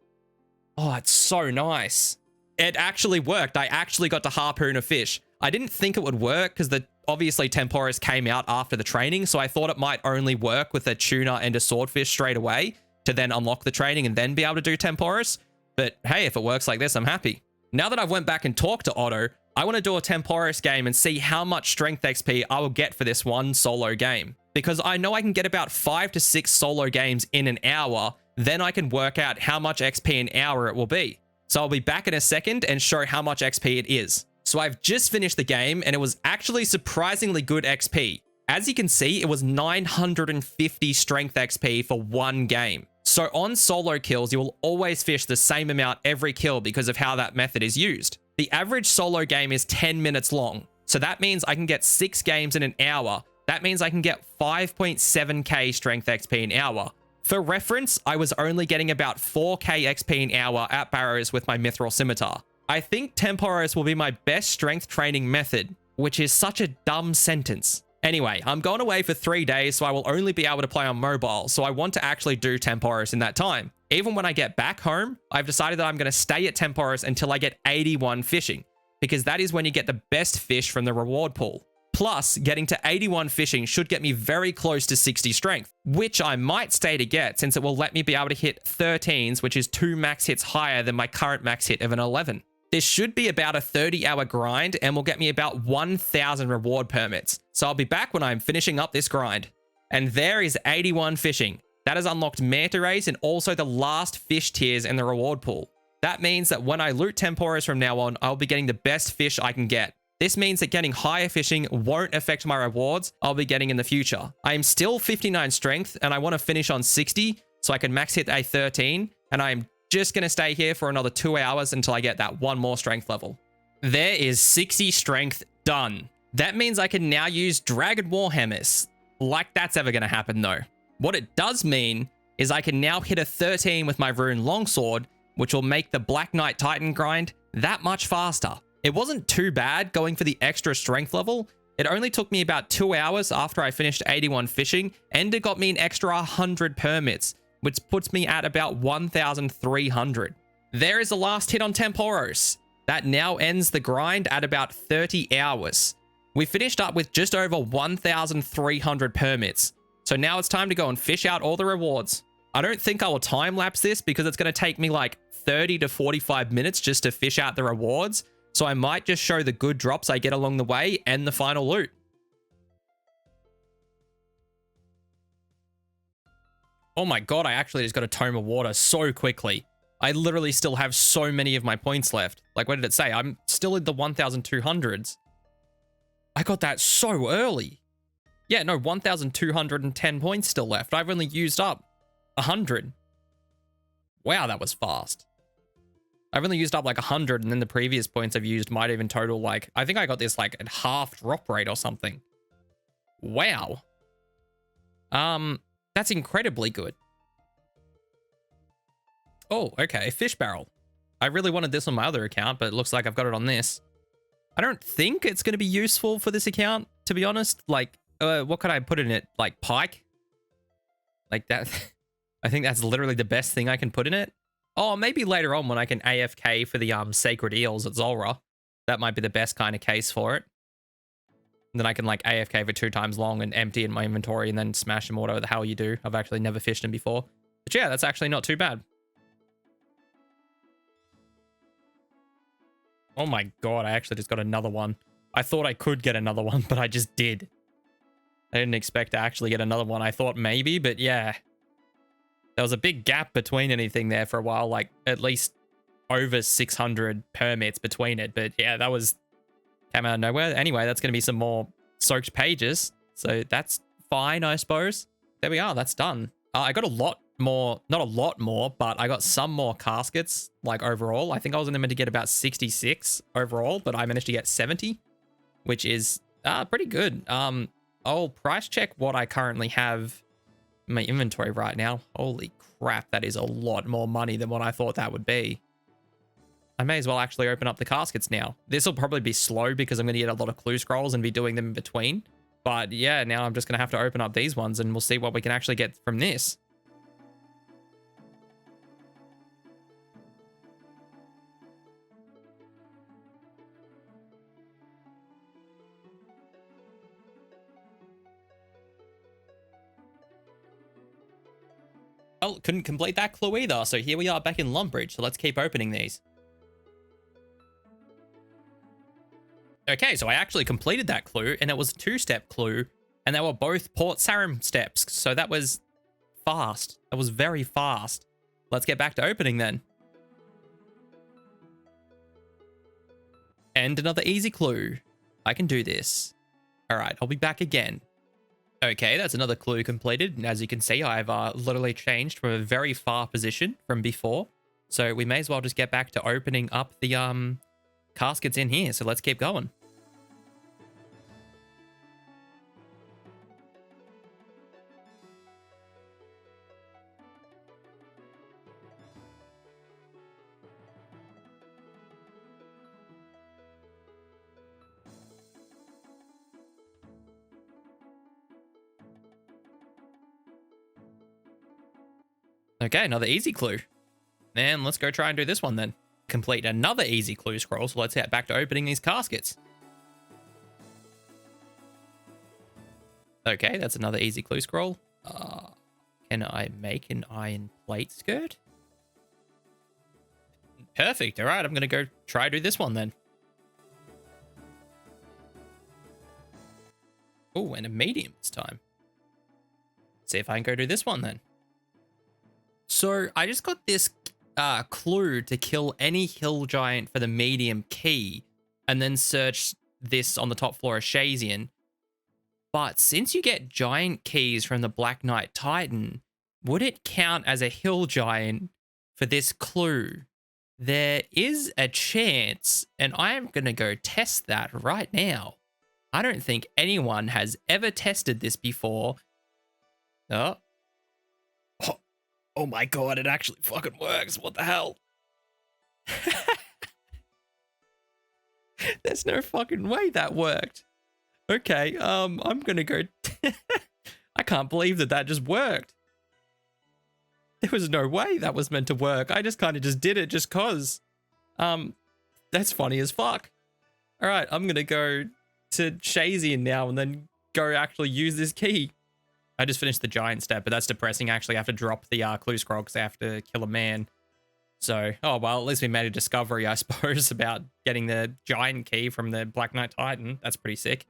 C: Oh, it's so nice. It actually worked. I actually got to harpoon a fish. I didn't think it would work because obviously Temporis came out after the training, so I thought it might only work with a tuna and a swordfish straight away to then unlock the training and then be able to do Temporis. But hey, if it works like this, I'm happy. Now that I've went back and talked to Otto, I want to do a Temporis game and see how much strength XP I will get for this one solo game. Because I know I can get about 5 to 6 solo games in an hour, then I can work out how much XP an hour it will be. So I'll be back in a second and show how much XP it is. So I've just finished the game and it was actually surprisingly good XP. As you can see, it was 950 strength XP for one game. So on solo kills, you will always fish the same amount every kill because of how that method is used. The average solo game is 10 minutes long. So that means I can get 6 games in an hour. That means I can get 5.7k strength XP an hour. For reference, I was only getting about 4k XP an hour at Barrows with my Mithril Scimitar. I think Temporis will be my best strength training method, which is such a dumb sentence. Anyway, I'm going away for 3 days, so I will only be able to play on mobile, so I want to actually do Temporis in that time. Even when I get back home, I've decided that I'm going to stay at Temporis until I get 81 fishing, because that is when you get the best fish from the reward pool. Plus, getting to 81 fishing should get me very close to 60 strength, which I might stay to get since it will let me be able to hit 13s, which is 2 max hits higher than my current max hit of an 11. This should be about a 30-hour grind and will get me about 1,000 reward permits. So I'll be back when I'm finishing up this grind. And there is 81 fishing. That has unlocked manta rays and also the last fish tiers in the reward pool. That means that when I loot Temporos from now on, I'll be getting the best fish I can get. This means that getting higher fishing won't affect my rewards I'll be getting in the future. I am still 59 strength and I want to finish on 60 so I can max hit a 13, and I'm just going to stay here for another 2 hours until I get that one more strength level. There is 60 strength done. That means I can now use Dragon Warhammers. Like that's ever going to happen though. What it does mean is I can now hit a 13 with my Rune Longsword, which will make the Black Knight Titan grind that much faster. It wasn't too bad going for the extra strength level. It only took me about 2 hours after I finished 81 fishing, and it got me an extra 100 permits, which puts me at about 1,300. There is the last hit on Temporos. That now ends the grind at about 30 hours. We finished up with just over 1,300 permits. So now it's time to go and fish out all the rewards. I don't think I will time lapse this because it's going to take me like 30 to 45 minutes just to fish out the rewards. So I might just show the good drops I get along the way and the final loot. Oh my god, I actually just got a Tome of Water so quickly. I literally still have so many of my points left. Like, what did it say? I'm still in the 1,200s. I got that so early. Yeah, no, 1,210 points still left. I've only used up 100. Wow, that was fast. I've only used up like 100, and then the previous points I've used might even total like, I think I got this like at half drop rate or something. Wow. That's incredibly good. Oh, okay, fish barrel. I really wanted this on my other account, but it looks like I've got it on this. I don't think it's going to be useful for this account, to be honest. Like, what could I put in it? Like pike? Like that. I think that's literally the best thing I can put in it. Oh, maybe later on when I can AFK for the sacred eels at Zulrah. That might be the best kind of case for it. And then I can like AFK for 2 times long and empty in my inventory and then smash them whatever the hell you do. I've actually never fished them before. But yeah, that's actually not too bad. Oh my god, I actually just got another one. I thought I could get another one, but I just did. I didn't expect to actually get another one. I thought maybe, but yeah. There was a big gap between anything there for a while, like at least over 600 permits between it. But yeah, that was came out of nowhere. Anyway, that's going to be some more soaked pages. So that's fine, I suppose. There we are. That's done. I got a lot more, not a lot more, but I got some more caskets, like overall. I think I was meant to get about 66 overall, but I managed to get 70, which is pretty good. I'll price check what I currently have in my inventory right now. Holy crap, that is a lot more money than what I thought that would be. I may as well actually open up the caskets now. This will probably be slow because I'm going to get a lot of clue scrolls and be doing them in between. But yeah, now I'm just going to have to open up these ones and we'll see what we can actually get from this. Oh, couldn't complete that clue either. So here we are back in Lumbridge. So let's keep opening these. Okay, so I actually completed that clue, and it was a 2-step clue, and they were both Port Sarim steps. So that was fast. That was very fast. Let's get back to opening then. And another easy clue. I can do this. All right, I'll be back again. Okay, that's another clue completed. And as you can see, I've literally changed from a very far position from before. So we may as well just get back to opening up the caskets in here. So let's keep going. Okay, another easy clue. And let's go try and do this one then. Complete another easy clue scroll, so let's get back to opening these caskets. Okay, that's another easy clue scroll. Can I make an iron plate skirt? Perfect. All right, I'm going to go try to do this one then. Oh, and a medium this time. See if I can go do this one then. So I just got this clue to kill any hill giant for the medium key and then search this on the top floor of Shazian. But since you get giant keys from the Black Knight Titan, would it count as a hill giant for this clue? There is a chance, and I am going to go test that right now. I don't think anyone has ever tested this before. Oh. Oh my god, it actually fucking works. What the hell? There's no fucking way that worked. Okay, I'm gonna go... I can't believe that just worked. There was no way that was meant to work. I just kind of just did it just cause. That's funny as fuck. All right, I'm gonna go to Shazian now and then go actually use this key. I just finished the giant step, but that's depressing. I actually have to drop the clue scroll because I have to kill a man. So, oh well, at least we made a discovery, I suppose, about getting the giant key from the Black Knight Titan. That's pretty sick.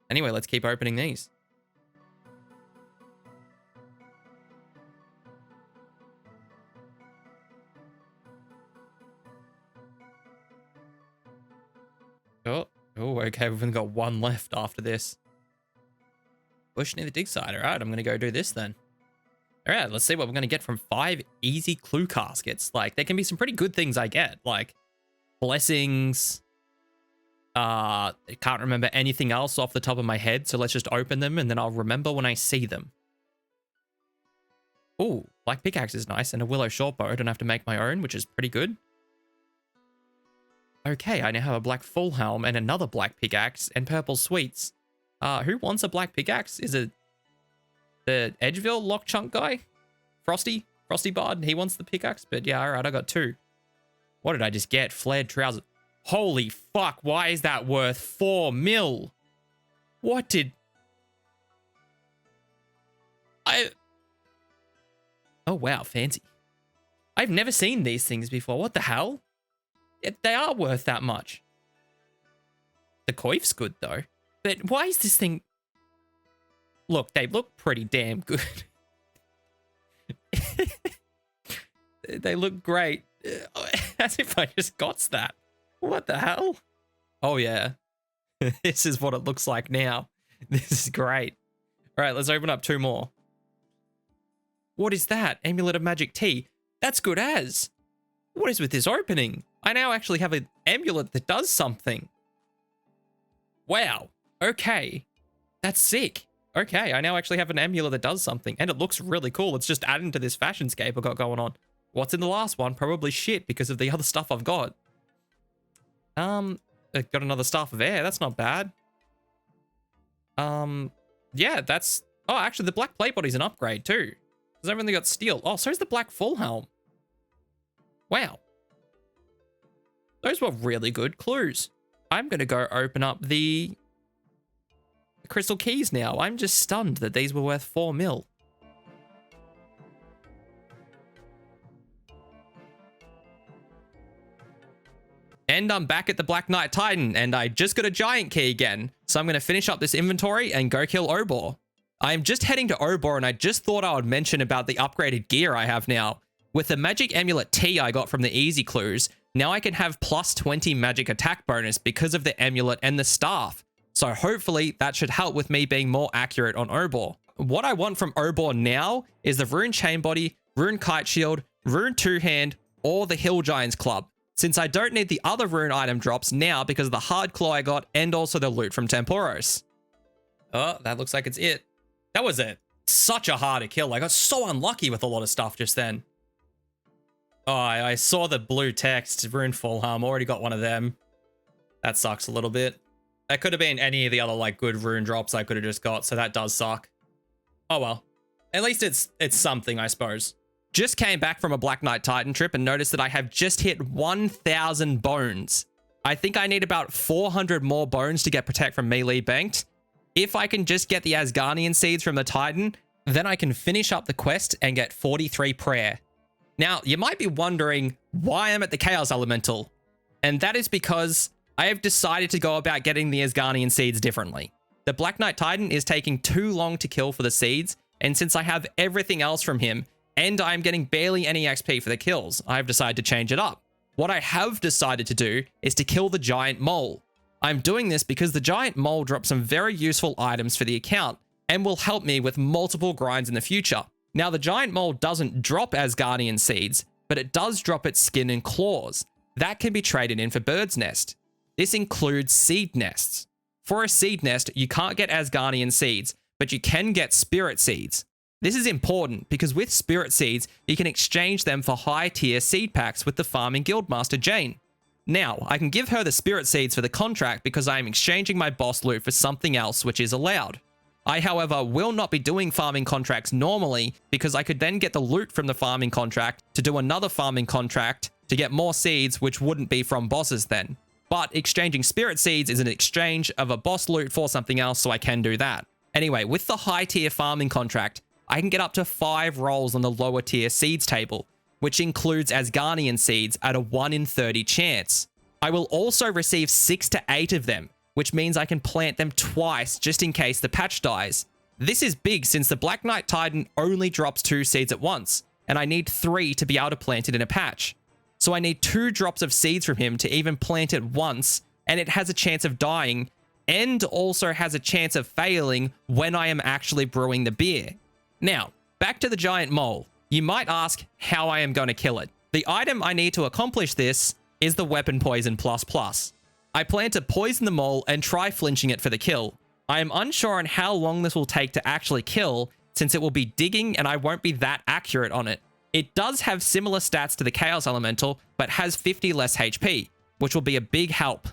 C: Anyway, let's keep opening these. Oh, okay, we've only got one left after this. Bush near the dig site. All right, I'm going to go do this then. All right, let's see what we're going to get from 5 easy clue caskets. Like, there can be some pretty good things I get, like blessings. I can't remember anything else off the top of my head, so let's just open them and then I'll remember when I see them. Ooh, black pickaxe is nice, and a willow shortbow. I don't have to make my own, which is pretty good. Okay, I now have a black full helm and another black pickaxe and purple sweets. Who wants a black pickaxe? Is it the Edgeville lock chunk guy? Frosty Bard, he wants the pickaxe, but yeah, all right, I got 2. What did I just get? Flared trousers. Holy fuck, why is that worth 4 mil? What did... Oh wow, fancy. I've never seen these things before. What the hell? They are worth that much. The coif's good though. But why is this thing... Look, they look pretty damn good. They look great. As if I just got that. What the hell? Oh yeah. This is what it looks like now. This is great. All right, let's open up 2 more. What is that? Amulet of Magic Tea. That's good as. What is with this opening? I now actually have an amulet that does something. Wow. Okay. That's sick. Okay, I now actually have an amulet that does something, and it looks really cool. It's just adding to this fashionscape I've got going on. What's in the last one? Probably shit because of the other stuff I've got. I got another Staff of Air. That's not bad. Yeah, that's... Oh, actually, the black plate body's an upgrade too. Because I've only got steel. Oh, so's the black full helm. Wow. Those were really good clues. I'm going to go open up the crystal keys now. I'm just stunned that these were worth 4 mil. And I'm back at the Black Knight Titan, and I just got a giant key again. So I'm going to finish up this inventory and go kill Obor. I'm just heading to Obor, and I just thought I would mention about the upgraded gear I have now. With the magic amulet T I got from the easy clues, now I can have plus 20 magic attack bonus because of the amulet and the staff. So hopefully that should help with me being more accurate on Obor. What I want from Obor now is the Rune Chain Body, Rune Kite Shield, Rune Two Hand, or the Hill Giants Club, since I don't need the other rune item drops now because of the hard claw I got and also the loot from Temporos. Oh, that looks like it's it. That was such a harder kill. I got so unlucky with a lot of stuff just then. Oh, I saw the blue text, Rune Full Harm, already got one of them. That sucks a little bit. That could have been any of the other like good rune drops I could have just got, so that does suck. Oh well. At least it's something, I suppose. Just came back from a Black Knight Titan trip and noticed that I have just hit 1,000 bones. I think I need about 400 more bones to get Protect from Melee banked. If I can just get the Asgardian seeds from the Titan, then I can finish up the quest and get 43 prayer. Now, you might be wondering why I'm at the Chaos Elemental, and that is because I have decided to go about getting the Asgardian seeds differently. The Black Knight Titan is taking too long to kill for the seeds, and since I have everything else from him, and I'm getting barely any XP for the kills, I've decided to change it up. What I have decided to do is to kill the Giant Mole. I'm doing this because the Giant Mole drops some very useful items for the account, and will help me with multiple grinds in the future. Now, the Giant Mole doesn't drop Asgardian seeds, but it does drop its skin and claws. That can be traded in for Bird's Nest. This includes seed nests. For a seed nest, you can't get Asgardian seeds, but you can get spirit seeds. This is important because with spirit seeds, you can exchange them for high tier seed packs with the farming guildmaster Jane. Now, I can give her the spirit seeds for the contract because I am exchanging my boss loot for something else which is allowed. I, however, will not be doing farming contracts normally because I could then get the loot from the farming contract to do another farming contract to get more seeds, which wouldn't be from bosses then. But exchanging spirit seeds is an exchange of a boss loot for something else, so I can do that. Anyway, with the high tier farming contract, I can get up to 5 rolls on the lower tier seeds table, which includes Asgardian seeds at a 1 in 30 chance. I will also receive 6 to 8 of them, which means I can plant them twice just in case the patch dies. This is big since the Black Knight Titan only drops 2 seeds at once, and I need 3 to be able to plant it in a patch. So I need 2 drops of seeds from him to even plant it once, and it has a chance of dying, and also has a chance of failing when I am actually brewing the beer. Now, back to the Giant Mole. You might ask how I am going to kill it. The item I need to accomplish this is the Weapon Poison ++. I plan to poison the mole and try flinching it for the kill. I am unsure on how long this will take to actually kill, since it will be digging and I won't be that accurate on it. It does have similar stats to the Chaos Elemental, but has 50 less HP, which will be a big help.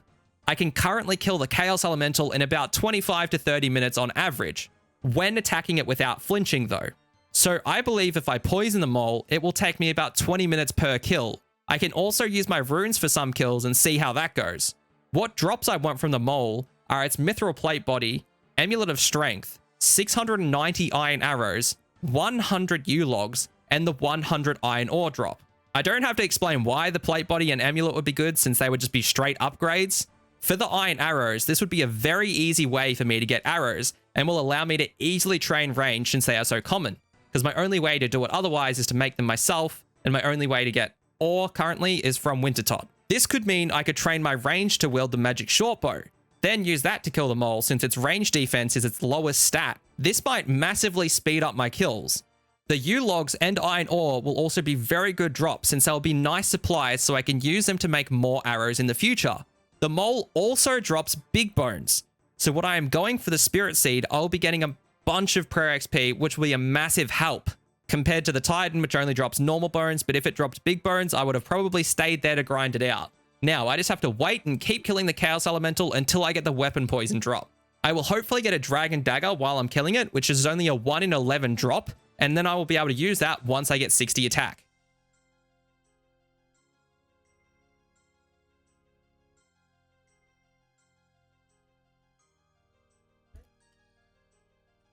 C: I can currently kill the Chaos Elemental in about 25 to 30 minutes on average, when attacking it without flinching though. So I believe if I poison the mole, it will take me about 20 minutes per kill. I can also use my runes for some kills and see how that goes. What drops I want from the mole are its Mithril Plate Body, Amulet of Strength, 690 Iron Arrows, 100 U-Logs, and the 100 Iron Ore drop. I don't have to explain why the Plate Body and Amulet would be good since they would just be straight upgrades. For the Iron Arrows, this would be a very easy way for me to get arrows and will allow me to easily train range since they are so common, because my only way to do it otherwise is to make them myself, and my only way to get ore currently is from Wintertot. This could mean I could train my range to wield the magic shortbow, then use that to kill the mole since its range defense is its lowest stat. This might massively speed up my kills. The U-Logs and Iron Ore will also be very good drops since they'll be nice supplies so I can use them to make more arrows in the future. The mole also drops Big Bones, so when I am going for the Spirit Seed, I'll be getting a bunch of prayer XP, which will be a massive help compared to the Titan, which only drops normal bones, but if it dropped big bones, I would have probably stayed there to grind it out. Now, I just have to wait and keep killing the Chaos Elemental until I get the Weapon Poison drop. I will hopefully get a Dragon Dagger while I'm killing it, which is only a 1 in 11 drop, and then I will be able to use that once I get 60 attack.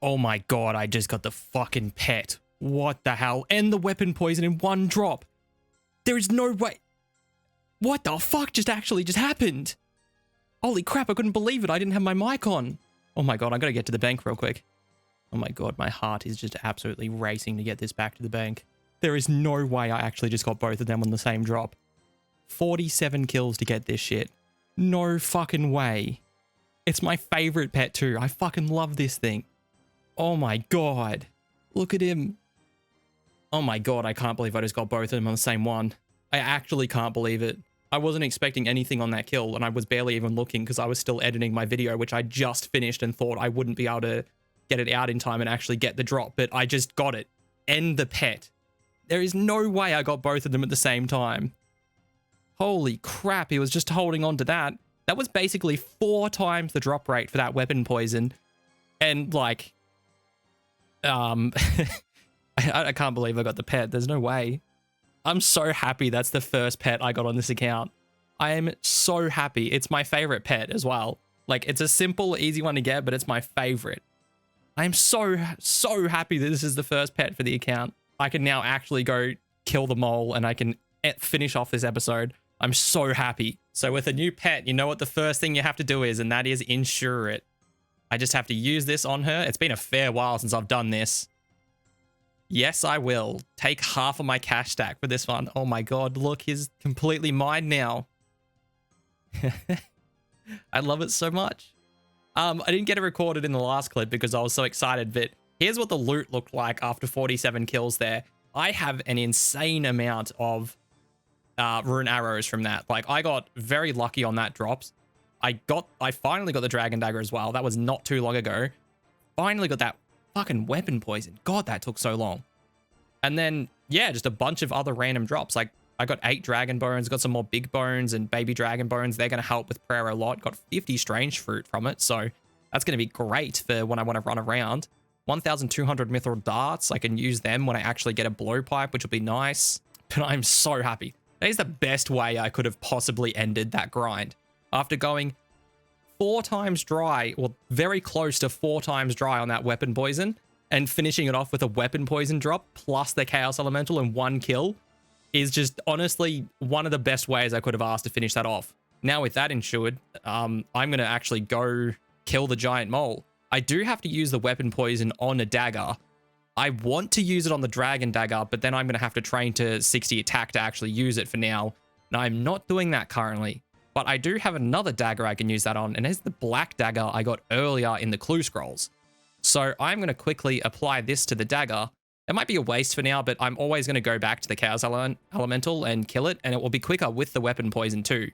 C: Oh my god, I just got the fucking pet. What the hell? And the Weapon Poison in 1 drop. There is no way. What the fuck just happened? Holy crap, I couldn't believe it. I didn't have my mic on. Oh my god, I gotta get to the bank real quick. Oh my god, my heart is just absolutely racing to get this back to the bank. There is no way I actually just got both of them on the same drop. 47 kills to get this shit. No fucking way. It's my favorite pet too. I fucking love this thing. Oh my god. Look at him. Oh my god, I can't believe I just got both of them on the same one. I actually can't believe it. I wasn't expecting anything on that kill, and I was barely even looking because I was still editing my video, which I just finished and thought I wouldn't be able to get it out in time and actually get the drop, but I just got it. And the pet. There is no way I got both of them at the same time. Holy crap, he was just holding on to that. That was basically 4 times the drop rate for that Weapon Poison. And like... I can't believe I got the pet. There's no way. I'm so happy that's the first pet I got on this account. I am so happy. It's my favorite pet as well. Like, it's a simple, easy one to get, but it's my favorite. I'm so happy that this is the first pet for the account. I can now actually go kill the mole and I can finish off this episode. I'm so happy. So with a new pet, you know what the first thing you have to do is, and that is insure it. I just have to use this on her. It's been a fair while since I've done this. Yes, I will. Take half of my cash stack for this one. Oh my god, look, he's completely mine now. I love it so much. I didn't get it recorded in the last clip because I was so excited, but here's what the loot looked like after 47 kills there. I have an insane amount of rune arrows from that. Like, I got very lucky on that drops. I finally got the dragon dagger as well. That was not too long ago. Finally got that fucking weapon poison. God, that took so long. And then, yeah, just a bunch of other random drops. Like, I got 8 dragon bones, got some more big bones and baby dragon bones. They're going to help with prayer a lot. Got 50 strange fruit from it. So that's going to be great for when I want to run around. 1,200 mithril darts. I can use them when I actually get a blowpipe, which will be nice. But I'm so happy. That is the best way I could have possibly ended that grind. After going 4 times dry, or very close to 4 times dry on that weapon poison, and finishing it off with a weapon poison drop plus the chaos elemental in 1 kill is just honestly one of the best ways I could have asked to finish that off. Now with that insured, I'm going to actually go kill the giant mole. I do have to use the weapon poison on a dagger. I want to use it on the dragon dagger, but then I'm going to have to train to 60 attack to actually use it for now. Now I'm not doing that currently, but I do have another dagger I can use that on, and it's the black dagger I got earlier in the clue scrolls. So I'm going to quickly apply this to the dagger. It might be a waste for now, but I'm always going to go back to the chaos elemental and kill it, and it will be quicker with the weapon poison too.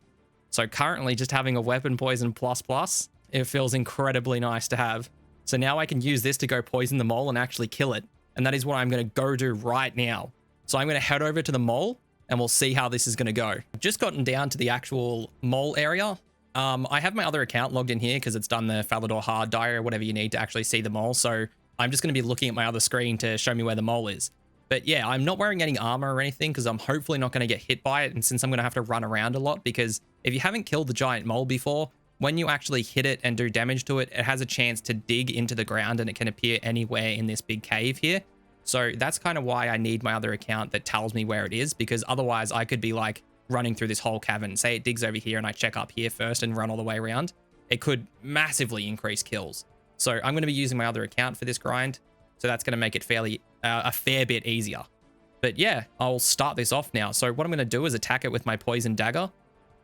C: So currently just having a weapon poison plus, it feels incredibly nice to have. So now I can use this to go poison the mole and actually kill it. And that is what I'm going to go do right now. So I'm going to head over to the mole and we'll see how this is going to go. I've just gotten down to the actual mole area. I have my other account logged in here because it's done the Falador hard diary or whatever you need to actually see the mole. So I'm just going to be looking at my other screen to show me where the mole is. But yeah, I'm not wearing any armor or anything because I'm hopefully not going to get hit by it. And since I'm going to have to run around a lot, because if you haven't killed the giant mole before, when you actually hit it and do damage to it, it has a chance to dig into the ground and it can appear anywhere in this big cave here. So that's kind of why I need my other account that tells me where it is, because otherwise I could be like running through this whole cavern. Say it digs over here and I check up here first and run all the way around. It could massively increase kills. So I'm going to be using my other account for this grind. So that's going to make it a fair bit easier. But yeah, I'll start this off now. So what I'm going to do is attack it with my poison dagger.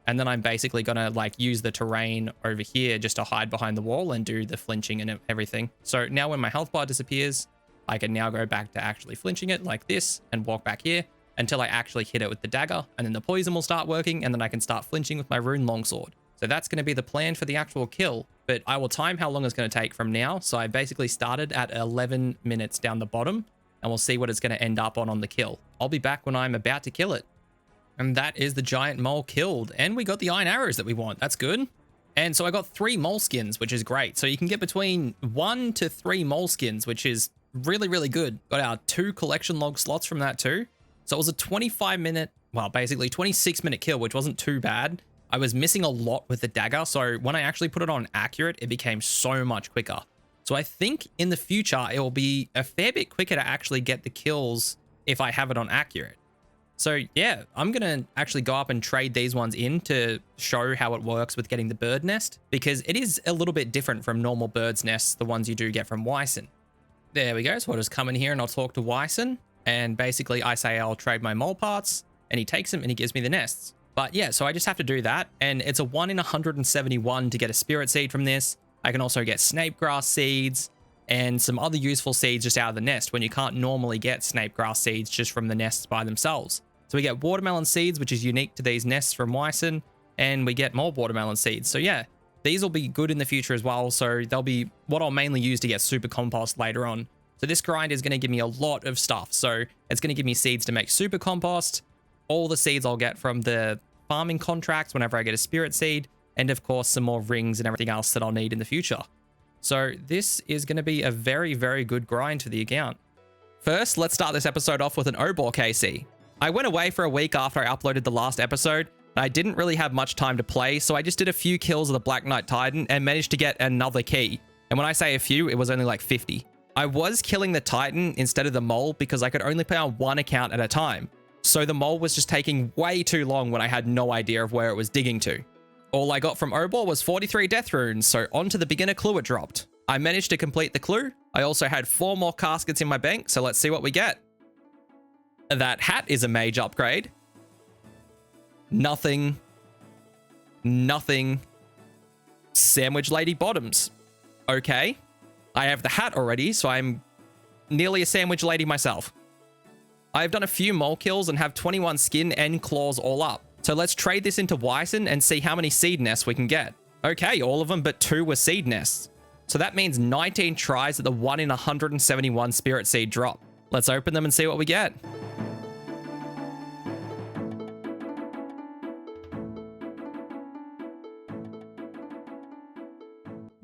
C: And then I'm basically going to like use the terrain over here just to hide behind the wall and do the flinching and everything. So now when my health bar disappears, I can now go back to actually flinching it like this and walk back here until I actually hit it with the dagger. And then the poison will start working and then I can start flinching with my rune longsword. So that's going to be the plan for the actual kill, but I will time how long it's going to take from now. So I basically started at 11 minutes down the bottom and we'll see what it's going to end up on the kill. I'll be back when I'm about to kill it. And that is the giant mole killed. And we got the iron arrows that we want. That's good. And so I got 3 mole skins, which is great. So you can get between 1 to 3 mole skins, which is really, really good. Got our 2 collection log slots from that too. So it was a 25-minute, well, basically 26-minute kill, which wasn't too bad. I was missing a lot with the dagger. So when I actually put it on accurate, it became so much quicker. So I think in the future, it will be a fair bit quicker to actually get the kills if I have it on accurate. So yeah, I'm going to actually go up and trade these ones in to show how it works with getting the bird nest, because it is a little bit different from normal bird's nests, the ones you do get from Wyson. There we go. So I'll just come in here and I'll talk to Wyson. And basically I say I'll trade my mole parts and he takes them and he gives me the nests. But yeah, so I just have to do that. And it's a 1 in 171 to get a spirit seed from this. I can also get snape grass seeds and some other useful seeds just out of the nest when you can't normally get snape grass seeds just from the nests by themselves. So we get watermelon seeds, which is unique to these nests from Wyson, and we get more watermelon seeds. So yeah, these will be good in the future as well. So they'll be what I'll mainly use to get super compost later on. So this grind is going to give me a lot of stuff. So it's going to give me seeds to make super compost, all the seeds I'll get from the farming contracts whenever I get a spirit seed, and of course some more rings and everything else that I'll need in the future. So this is going to be a very, very good grind for the account. First, let's start this episode off with an Obor KC. I went away for a week after I uploaded the last episode, and I didn't really have much time to play, so I just did a few kills of the Black Knight Titan and managed to get another key. And when I say a few, it was only like 50. I was killing the Titan instead of the mole because I could only play on one account at a time. So the mole was just taking way too long when I had no idea of where it was digging to. All I got from Obor was 43 death runes, so onto the beginner clue it dropped. I managed to complete the clue. I also had 4 more caskets in my bank, so let's see what we get. That hat is a mage upgrade. Nothing. Nothing. Sandwich lady bottoms. Okay. I have the hat already, so I'm nearly a sandwich lady myself. I've done a few mole kills and have 21 skin and claws all up. So let's trade this into Wyson and see how many seed nests we can get. Okay, all of them but 2 were seed nests. So that means 19 tries at the 1 in 171 spirit seed drop. Let's open them and see what we get.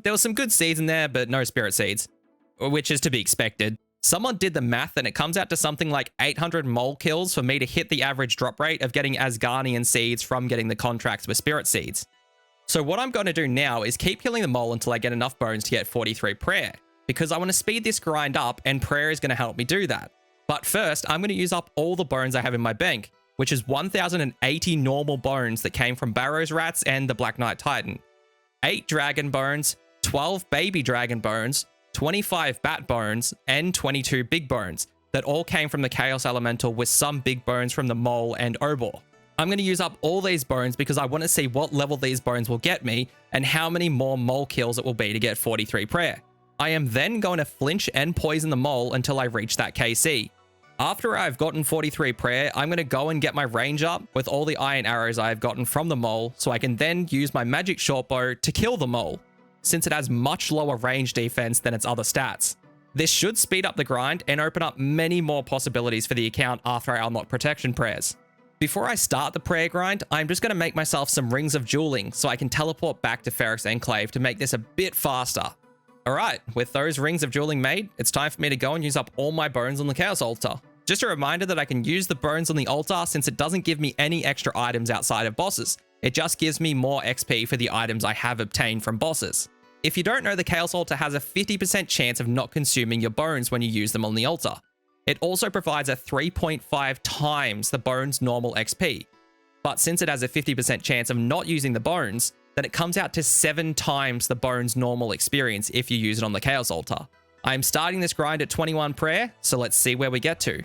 C: There was some good seeds in there, but no spirit seeds, which is to be expected. Someone did the math and it comes out to something like 800 mole kills for me to hit the average drop rate of getting Asgardian seeds from getting the contracts with spirit seeds. So what I'm going to do now is keep killing the mole until I get enough bones to get 43 prayer, because I want to speed this grind up and prayer is going to help me do that. But first, I'm going to use up all the bones I have in my bank, which is 1,080 normal bones that came from Barrows Rats and the Black Knight Titan. 8 dragon bones, 12 baby dragon bones, 25 bat bones, and 22 big bones that all came from the Chaos Elemental with some big bones from the Mole and Obor. I'm going to use up all these bones because I want to see what level these bones will get me and how many more mole kills it will be to get 43 prayer. I am then going to flinch and poison the mole until I reach that KC. After I've gotten 43 prayer, I'm going to go and get my range up with all the iron arrows I've gotten from the mole so I can then use my magic shortbow to kill the mole, since it has much lower range defense than its other stats. This should speed up the grind and open up many more possibilities for the account after I unlock protection prayers. Before I start the prayer grind, I'm just going to make myself some rings of dueling so I can teleport back to Ferrix Enclave to make this a bit faster. Alright, with those rings of dueling made, it's time for me to go and use up all my bones on the Chaos Altar. Just a reminder that I can use the bones on the altar since it doesn't give me any extra items outside of bosses. It just gives me more XP for the items I have obtained from bosses. If you don't know, the Chaos Altar has a 50% chance of not consuming your bones when you use them on the altar. It also provides a 3.5 times the bones' normal XP. But since it has a 50% chance of not using the bones, then it comes out to 7 times the bones' normal experience if you use it on the Chaos Altar. I'm starting this grind at 21 prayer, so let's see where we get to.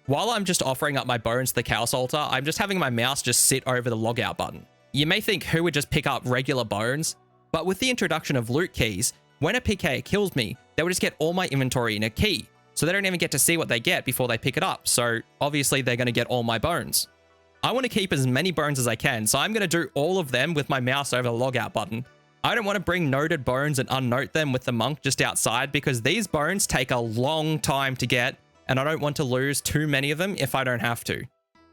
C: While I'm just offering up my bones to the Chaos Altar, I'm just having my mouse just sit over the logout button. You may think who would just pick up regular bones, but with the introduction of loot keys, when a PK kills me, they would just get all my inventory in a key, so they don't even get to see what they get before they pick it up, so obviously they're going to get all my bones. I want to keep as many bones as I can, so I'm going to do all of them with my mouse over the logout button. I don't want to bring noted bones and unnote them with the monk just outside because these bones take a long time to get, and I don't want to lose too many of them if I don't have to.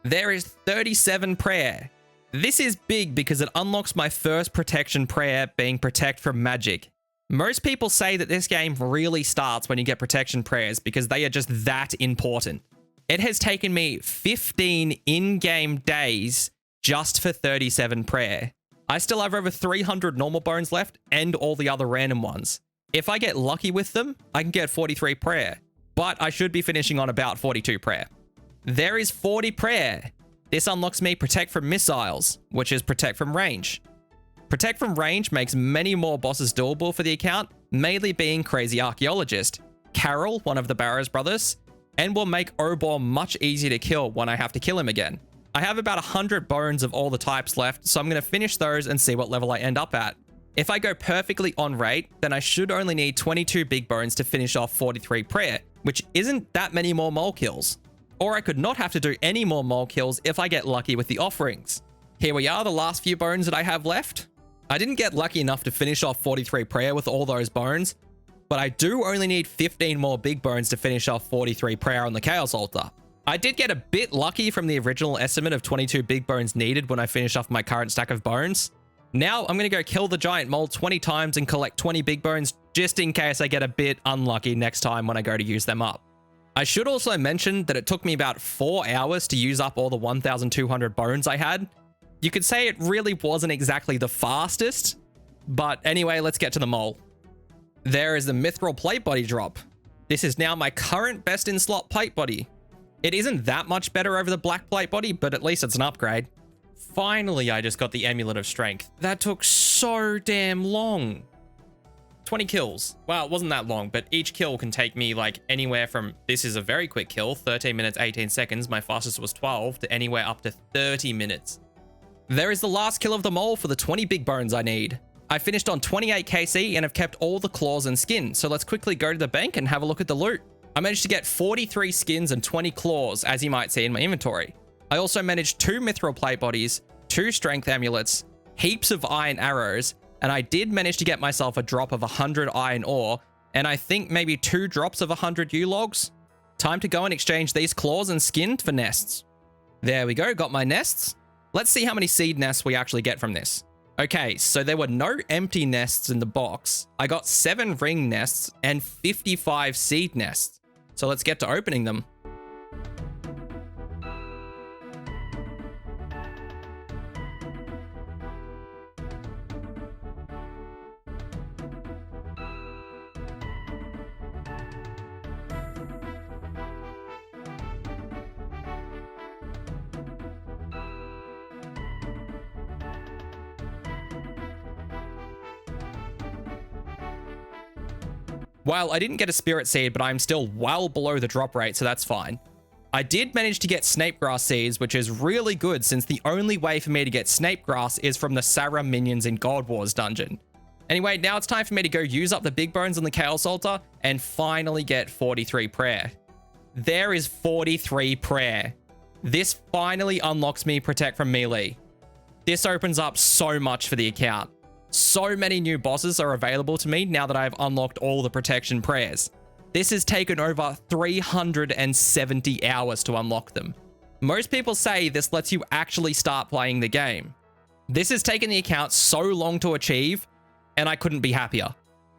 C: There is 37 prayer. This is big because it unlocks my first protection prayer, being Protect from Magic. Most people say that this game really starts when you get protection prayers because they are just that important. It has taken me 15 in-game days just for 37 prayer. I still have over 300 normal bones left and all the other random ones. If I get lucky with them, I can get 43 prayer, but I should be finishing on about 42 prayer. There is 40 prayer. This unlocks me Protect from Missiles, which is Protect from Range. Protect from Range makes many more bosses doable for the account, mainly being Crazy Archaeologist, Carol, one of the Barrows brothers, and will make Obor much easier to kill when I have to kill him again. I have about 100 bones of all the types left, so I'm going to finish those and see what level I end up at. If I go perfectly on rate, then I should only need 22 big bones to finish off 43 prayer, which isn't that many more mole kills. Or I could not have to do any more mole kills if I get lucky with the offerings. Here we are, the last few bones that I have left. I didn't get lucky enough to finish off 43 prayer with all those bones, but I do only need 15 more big bones to finish off 43 prayer on the Chaos Altar. I did get a bit lucky from the original estimate of 22 big bones needed when I finish off my current stack of bones. Now I'm going to go kill the giant mole 20 times and collect 20 big bones just in case I get a bit unlucky next time when I go to use them up. I should also mention that it took me about 4 hours to use up all the 1,200 bones I had. You could say it really wasn't exactly the fastest, but anyway, let's get to the mole. There is the Mithril Plate Body drop. This is now my current best in slot plate body. It isn't that much better over the black plate body, but at least it's an upgrade. Finally, I just got the Amulet of Strength. That took so damn long. 20 kills. Well, it wasn't that long, but each kill can take me like anywhere from, this is a very quick kill, 13 minutes, 18 seconds. My fastest was 12, to anywhere up to 30 minutes. There is the last kill of them all for the 20 big bones I need. I finished on 28 KC and have kept all the claws and skin. So let's quickly go to the bank and have a look at the loot. I managed to get 43 skins and 20 claws, as you might see in my inventory. I also managed 2 mithril plate bodies, 2 strength amulets, heaps of iron arrows, and I did manage to get myself a drop of 100 iron ore, and I think maybe 2 drops of 100 U-logs. Time to go and exchange these claws and skin for nests. There we go, got my nests. Let's see how many seed nests we actually get from this. Okay, so there were no empty nests in the box. I got 7 ring nests and 55 seed nests. So let's get to opening them. Well, I didn't get a spirit seed, but I'm still well below the drop rate, so that's fine. I did manage to get snape grass seeds, which is really good since the only way for me to get snape grass is from the Sarah minions in God Wars dungeon. Anyway, now it's time for me to go use up the big bones on the Chaos Altar and finally get 43 prayer. There is 43 prayer. This finally unlocks me Protect from Melee. This opens up so much for the account. So many new bosses are available to me now that I've unlocked all the protection prayers. This has taken over 370 hours to unlock them. Most people say this lets you actually start playing the game. This has taken the account so long to achieve, and I couldn't be happier.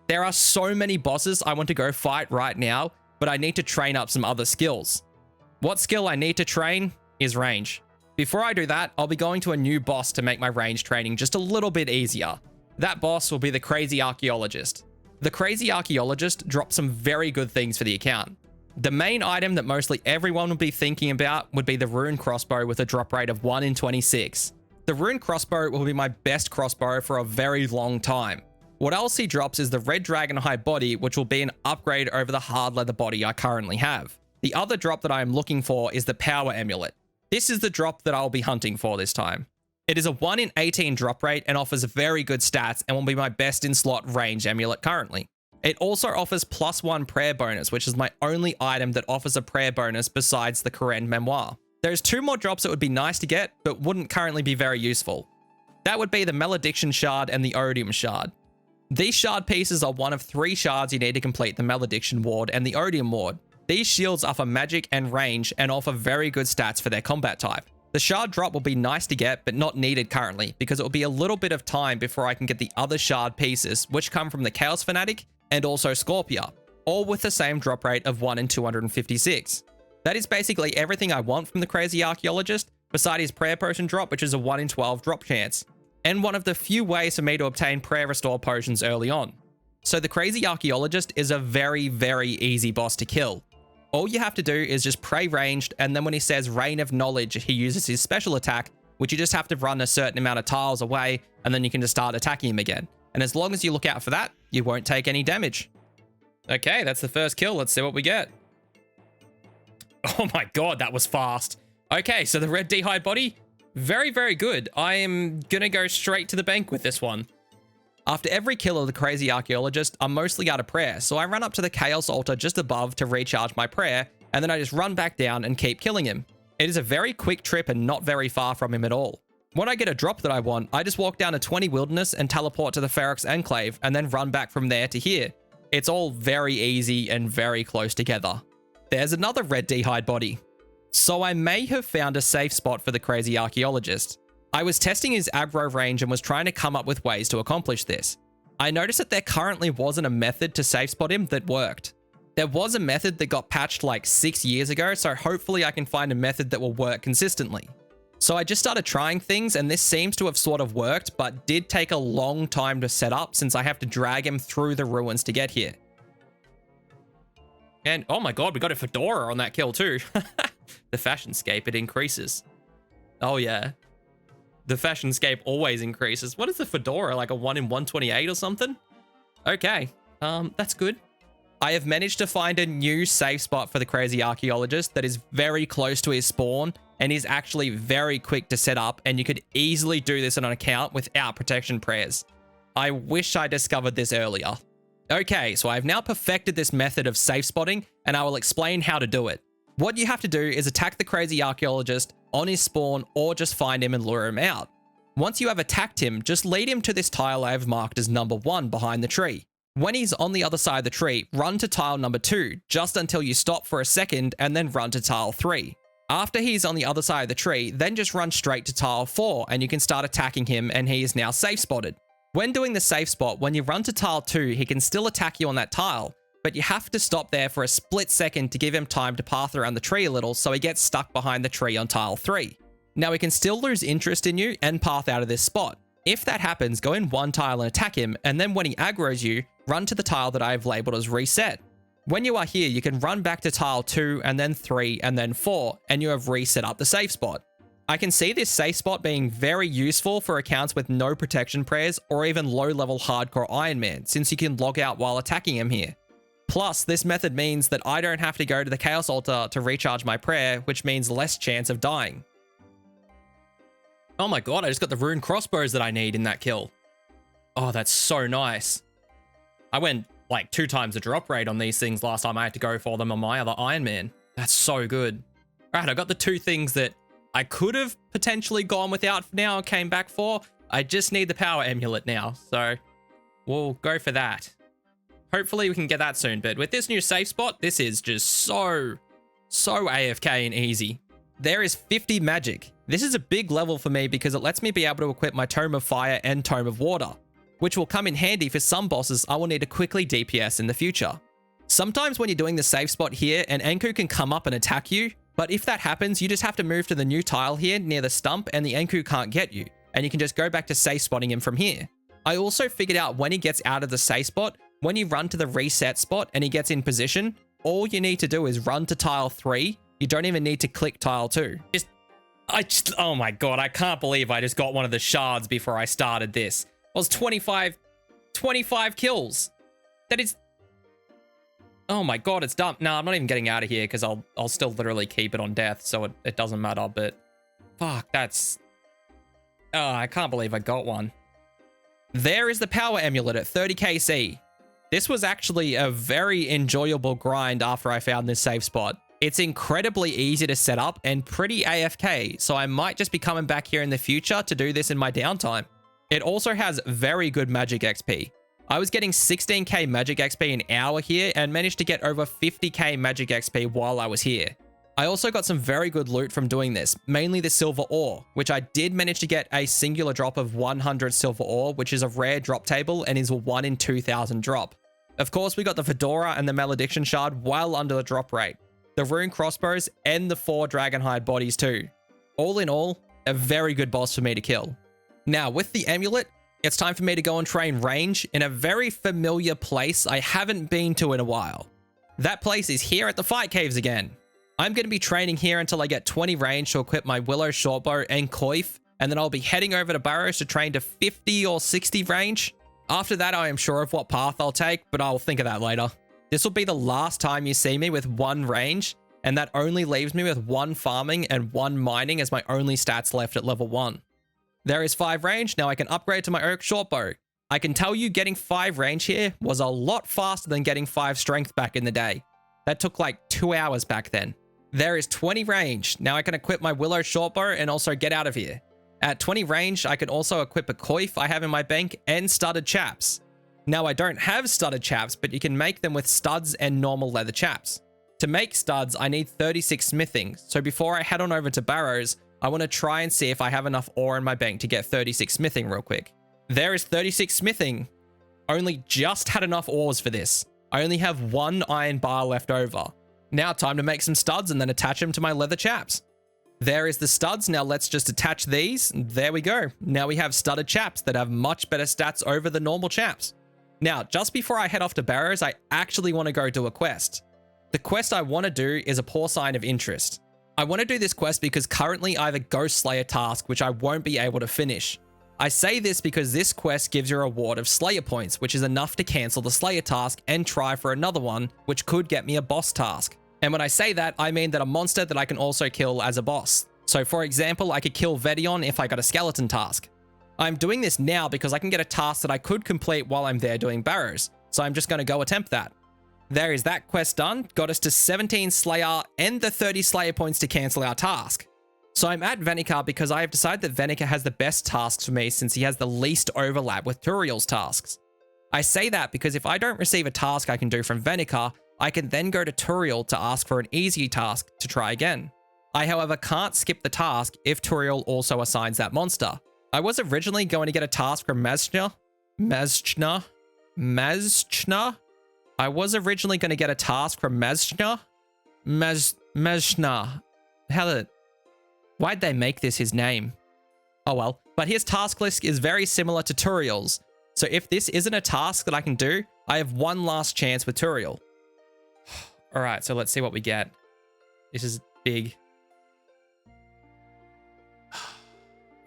C: There are so many bosses I want to go fight right now, but I need to train up some other skills. What skill I need to train is range. Before I do that, I'll be going to a new boss to make my range training just a little bit easier. That boss will be the Crazy Archaeologist. The Crazy Archaeologist drops some very good things for the account. The main item that mostly everyone would be thinking about would be the Rune Crossbow with a drop rate of 1 in 26. The Rune Crossbow will be my best crossbow for a very long time. What else he drops is the Red Dragonhide body, which will be an upgrade over the hard leather body I currently have. The other drop that I am looking for is the Power Amulet. This is the drop that I'll be hunting for this time. It is a 1 in 18 drop rate and offers very good stats and will be my best in slot range amulet currently. It also offers +1 prayer bonus, which is my only item that offers a prayer bonus besides the Koren Memoir. There's 2 more drops that would be nice to get, but wouldn't currently be very useful. That would be the Malediction Shard and the Odium Shard. These shard pieces are one of 3 shards you need to complete the Malediction Ward and the Odium Ward. These shields offer magic and range and offer very good stats for their combat type. The shard drop will be nice to get, but not needed currently, because it will be a little bit of time before I can get the other shard pieces, which come from the Chaos Fanatic and also Scorpia, all with the same drop rate of 1 in 256. That is basically everything I want from the Crazy Archaeologist, beside his Prayer Potion drop, which is a 1 in 12 drop chance, and one of the few ways for me to obtain Prayer Restore potions early on. So the Crazy Archaeologist is a very, very easy boss to kill. All you have to do is just pray ranged, and then when he says Rain of Knowledge, he uses his special attack, which you just have to run a certain amount of tiles away, and then you can just start attacking him again. And as long as you look out for that, you won't take any damage. Okay, that's the first kill. Let's see what we get. Oh my god, that was fast. Okay, so the Red D'hide body, very, very good. I am gonna go straight to the bank with this one. After every kill of the Crazy Archaeologist, I'm mostly out of prayer, so I run up to the Chaos Altar just above to recharge my prayer, and then I just run back down and keep killing him. It is a very quick trip and not very far from him at all. When I get a drop that I want, I just walk down to 20 Wilderness and teleport to the Ferox Enclave, and then run back from there to here. It's all very easy and very close together. There's another Red D'hide body. So I may have found a safe spot for the Crazy Archaeologist. I was testing his aggro range and was trying to come up with ways to accomplish this. I noticed that there currently wasn't a method to safe spot him that worked. There was a method that got patched like 6 years ago, so hopefully I can find a method that will work consistently. So I just started trying things, and this seems to have sort of worked, but did take a long time to set up since I have to drag him through the ruins to get here. And oh my god, we got a fedora on that kill too. The fashionscape, it increases. Oh yeah. The fashionscape always increases. What is the fedora? Like a 1 in 128 or something? Okay. That's good. I have managed to find a new safe spot for the crazy archaeologist that is very close to his spawn and is actually very quick to set up, and you could easily do this on an account without protection prayers. I wish I discovered this earlier. Okay, so I've now perfected this method of safe spotting, and I will explain how to do it. What you have to do is attack the crazy archaeologist on his spawn, or just find him and lure him out. Once you have attacked him, just lead him to this tile I have marked as number 1 behind the tree. When he's on the other side of the tree, run to tile number 2, just until you stop for a second, and then run to tile 3. After he's on the other side of the tree, then just run straight to tile 4, and you can start attacking him, and he is now safe spotted. When doing the safe spot, when you run to tile 2, he can still attack you on that tile, but you have to stop there for a split second to give him time to path around the tree a little, so he gets stuck behind the tree on tile 3. Now he can still lose interest in you and path out of this spot. If that happens, go in one tile and attack him, and then when he aggroes you, run to the tile that I have labeled as reset. When you are here, you can run back to tile 2, and then 3, and then 4, and you have reset up the safe spot. I can see this safe spot being very useful for accounts with no protection prayers or even low-level hardcore Iron Man, since you can log out while attacking him here. Plus, this method means that I don't have to go to the Chaos Altar to recharge my prayer, which means less chance of dying. Oh my god, I just got the rune crossbows that I need in that kill. Oh, that's so nice. I went like 2 times the drop rate on these things last time I had to go for them on my other Iron Man. That's so good. All right, I got the 2 things that I could have potentially gone without for now and came back for. I just need the power amulet now, so we'll go for that. Hopefully we can get that soon, but with this new safe spot, this is just so AFK and easy. There is 50 magic. This is a big level for me because it lets me be able to equip my Tome of Fire and Tome of Water, which will come in handy for some bosses I will need to quickly DPS in the future. Sometimes when you're doing the safe spot here, an Enku can come up and attack you, but if that happens, you just have to move to the new tile here near the stump and the Enku can't get you, and you can just go back to safe spotting him from here. I also figured out when he gets out of the safe spot, when you run to the reset spot and he gets in position, all you need to do is run to tile 3. You don't even need to click tile 2. Oh my god, I can't believe I just got one of the shards before I started this. It was 25 kills. That is... Oh my god, it's done. No, I'm not even getting out of here because I'll still literally keep it on death, so it doesn't matter, but... Fuck, that's... Oh, I can't believe I got one. There is the power amulet at 30 KC. This was actually a very enjoyable grind after I found this safe spot. It's incredibly easy to set up and pretty AFK, so I might just be coming back here in the future to do this in my downtime. It also has very good magic XP. I was getting 16k magic XP an hour here and managed to get over 50k magic XP while I was here. I also got some very good loot from doing this, mainly the silver ore, which I did manage to get a singular drop of 100 silver ore, which is a rare drop table and is a 1 in 2000 drop. Of course, we got the Fedora and the Malediction Shard well under the drop rate, the rune crossbows, and the 4 Dragonhide bodies too. All in all, a very good boss for me to kill. Now, with the amulet, it's time for me to go and train range in a very familiar place I haven't been to in a while. That place is here at the Fight Caves again. I'm going to be training here until I get 20 range to equip my Willow Shortbow and Coif, and then I'll be heading over to Burrows to train to 50 or 60 range. After that, I am sure of what path I'll take, but I'll think of that later. This will be the last time you see me with 1 range, and that only leaves me with 1 farming and 1 mining as my only stats left at level 1. There is 5 range, now I can upgrade to my Oak Shortbow. I can tell you getting 5 range here was a lot faster than getting 5 strength back in the day. That took like 2 hours back then. There is 20 range, now I can equip my Willow Shortbow and also get out of here. At 20 range, I can also equip a Coif I have in my bank and studded chaps. Now I don't have studded chaps, but you can make them with studs and normal leather chaps. To make studs, I need 36 smithing, so before I head on over to Burrows, I want to try and see if I have enough ore in my bank to get 36 smithing real quick. There is 36 smithing. Only just had enough ores for this. I only have 1 iron bar left over. Now time to make some studs and then attach them to my leather chaps. There is the studs. Now let's just attach these. There we go. Now we have studded chaps that have much better stats over the normal chaps. Now, just before I head off to Burrows, I actually want to go do a quest. The quest I want to do is a Porcine of Interest. I want to do this quest because currently I have a Ghost Slayer task, which I won't be able to finish. I say this because this quest gives you a reward of Slayer points, which is enough to cancel the Slayer task and try for another one, which could get me a boss task. And when I say that, I mean that a monster that I can also kill as a boss. So for example, I could kill Vedion if I got a skeleton task. I'm doing this now because I can get a task that I could complete while I'm there doing Barrows. So I'm just going to go attempt that. There is that quest done, got us to 17 Slayer and the 30 Slayer points to cancel our task. So I'm at Venica because I have decided that Venica has the best tasks for me since he has the least overlap with Turiel's tasks. I say that because if I don't receive a task I can do from Venica, I can then go to Turiel to ask for an easy task to try again. I, however, can't skip the task if Turiel also assigns that monster. I was originally going to get a task from Mazchna. I was originally going to get a task from Mazchna. Mazchna. Why'd they make this his name? Oh well, but his task list is very similar to Turiel's. So if this isn't a task that I can do, I have one last chance with Turiel. All right, so let's see what we get. This is big.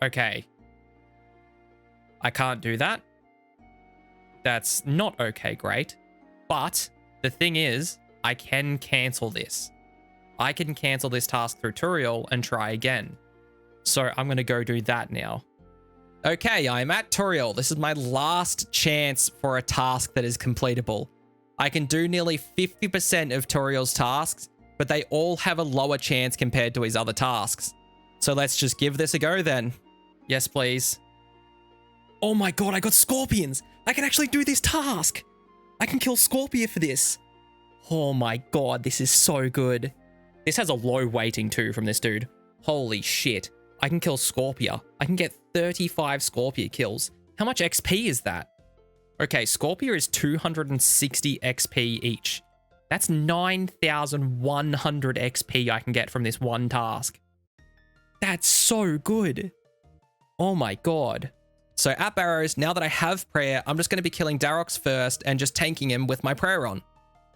C: Okay. I can't do that. That's not okay, great. But the thing is, I can cancel this. I can cancel this task through Turiel and try again. So I'm going to go do that now. Okay, I'm at Turiel. This is my last chance for a task that is completable. I can do nearly 50% of Turiel's tasks, but they all have a lower chance compared to his other tasks. So let's just give this a go then. Yes, please. Oh my god, I got scorpions! I can actually do this task! I can kill Scorpia for this. Oh my god, this is so good. This has a low weighting too from this dude. Holy shit. I can kill Scorpia. I can get 35 Scorpia kills. How much XP is that? Okay, Scorpia is 260 XP each. That's 9,100 XP I can get from this one task. That's so good. Oh my god. So at Barrows, now that I have prayer, I'm just going to be killing Darox first and just tanking him with my prayer on.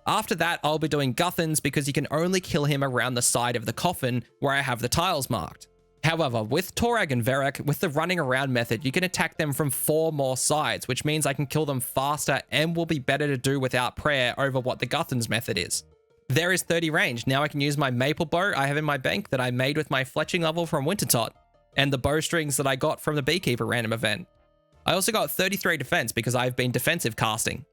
C: After that, I'll be doing Guthans because you can only kill him around the side of the coffin where I have the tiles marked. However, with Torag and Varrock, with the running around method, you can attack them from 4 more sides, which means I can kill them faster and will be better to do without prayer over what the Guthans method is. There is 30 range. Now I can use my maple bow I have in my bank that I made with my fletching level from Wintertot, and the bowstrings that I got from the Beekeeper random event. I also got 33 defense because I've been defensive casting.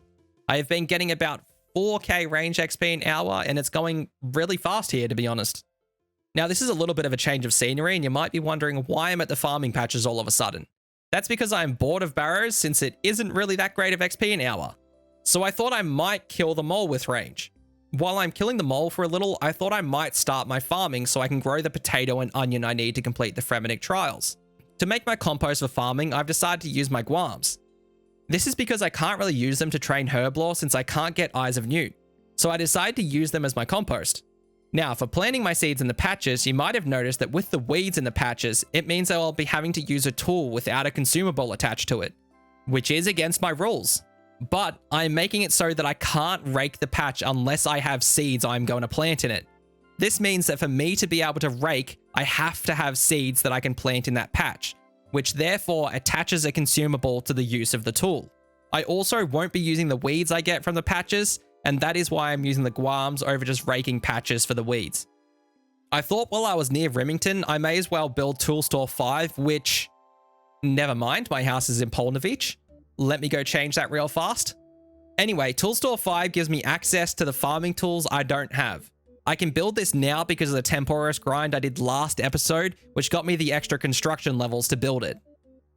C: I have been getting about 4k range XP an hour, and it's going really fast here, to be honest. Now, this is a little bit of a change of scenery, and you might be wondering why I'm at the farming patches all of a sudden. That's because I'm bored of Barrows, since it isn't really that great of XP an hour. So I thought I might kill the mole with range. While I'm killing the mole for a little, I thought I might start my farming so I can grow the potato and onion I need to complete the Fremennik trials. To make my compost for farming, I've decided to use my guams. This is because I can't really use them to train Herblore since I can't get Eyes of Newt. So I decided to use them as my compost. Now, for planting my seeds in the patches, you might have noticed that with the weeds in the patches, it means that I'll be having to use a tool without a consumable attached to it, which is against my rules. But I'm making it so that I can't rake the patch unless I have seeds I'm going to plant in it. This means that for me to be able to rake, I have to have seeds that I can plant in that patch, which therefore attaches a consumable to the use of the tool. I also won't be using the weeds I get from the patches, and that is why I'm using the guams over just raking patches for the weeds. I thought while I was near Remington, I may as well build Tool Store 5, which... Never mind, my house is in Polnavich. Let me go change that real fast. Anyway, Tool Store 5 gives me access to the farming tools I don't have. I can build this now because of the Temporis grind I did last episode, which got me the extra construction levels to build it.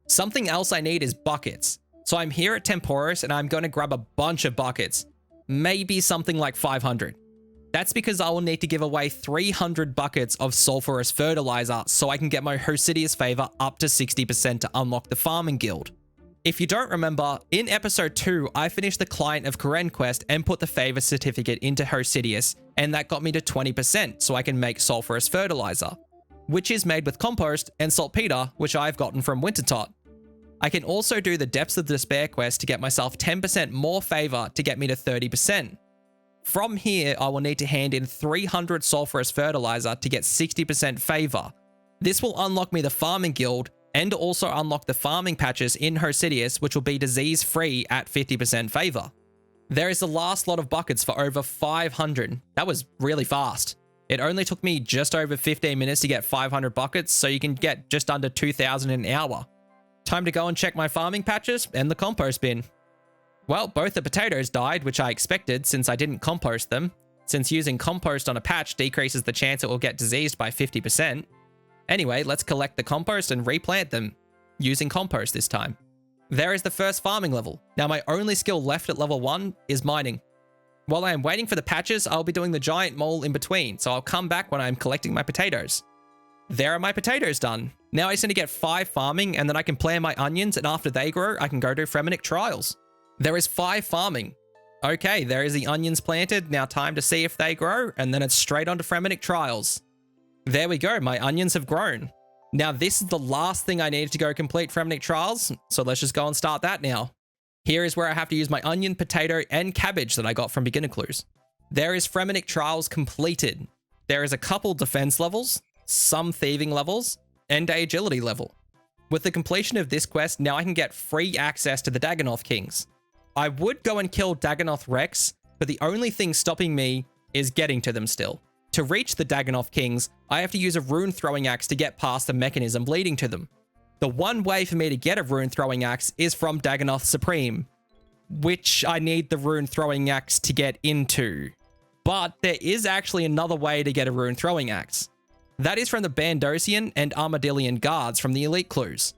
C: Something else I need is buckets. So I'm here at Temporis and I'm going to grab a bunch of buckets. Maybe something like 500. That's because I will need to give away 300 buckets of sulfurous fertilizer so I can get my Hosidius favor up to 60% to unlock the farming guild. If you don't remember, in episode 2, I finished the Client of Karen quest and put the favor certificate into Hosidius, and that got me to 20% so I can make sulfurous fertilizer, which is made with compost and saltpeter, which I've gotten from Wintertot. I can also do the Depths of Despair quest to get myself 10% more favor to get me to 30%. From here, I will need to hand in 300 sulfurous fertilizer to get 60% favor. This will unlock me the farming guild and also unlock the farming patches in Hosidius, which will be disease-free at 50% favor. There is the last lot of buckets for over 500. That was really fast. It only took me just over 15 minutes to get 500 buckets, so you can get just under 2,000 in an hour. Time to go and check my farming patches and the compost bin. Well, both the potatoes died, which I expected since I didn't compost them, since using compost on a patch decreases the chance it will get diseased by 50%. Anyway, let's collect the compost and replant them, using compost this time. There is the first farming level. Now my only skill left at level 1 is mining. While I am waiting for the patches, I'll be doing the giant mole in between, so I'll come back when I'm collecting my potatoes. There are my potatoes done. Now I just need to get 5 farming, and then I can plant my onions, and after they grow, I can go do Fremennik trials. There is 5 farming. Okay, there is the onions planted. Now time to see if they grow, and then it's straight on to Fremennik trials. There we go, my onions have grown. Now this is the last thing I needed to go complete Fremennik trials, so let's just go and start that now. Here is where I have to use my onion, potato, and cabbage that I got from Beginner Clues. There is Fremennik trials completed. There is a couple defense levels, some thieving levels, and a agility level. With the completion of this quest, now I can get free access to the Dagannoth Kings. I would go and kill Dagannoth Rex, but the only thing stopping me is getting to them still. To reach the Dagannoth Kings, I have to use a rune throwing axe to get past the mechanism leading to them. The one way for me to get a rune throwing axe is from Dagannoth Supreme, which I need the rune throwing axe to get into. But there is actually another way to get a rune throwing axe. That is from the Bandosian and Armadillian guards from the Elite Clues.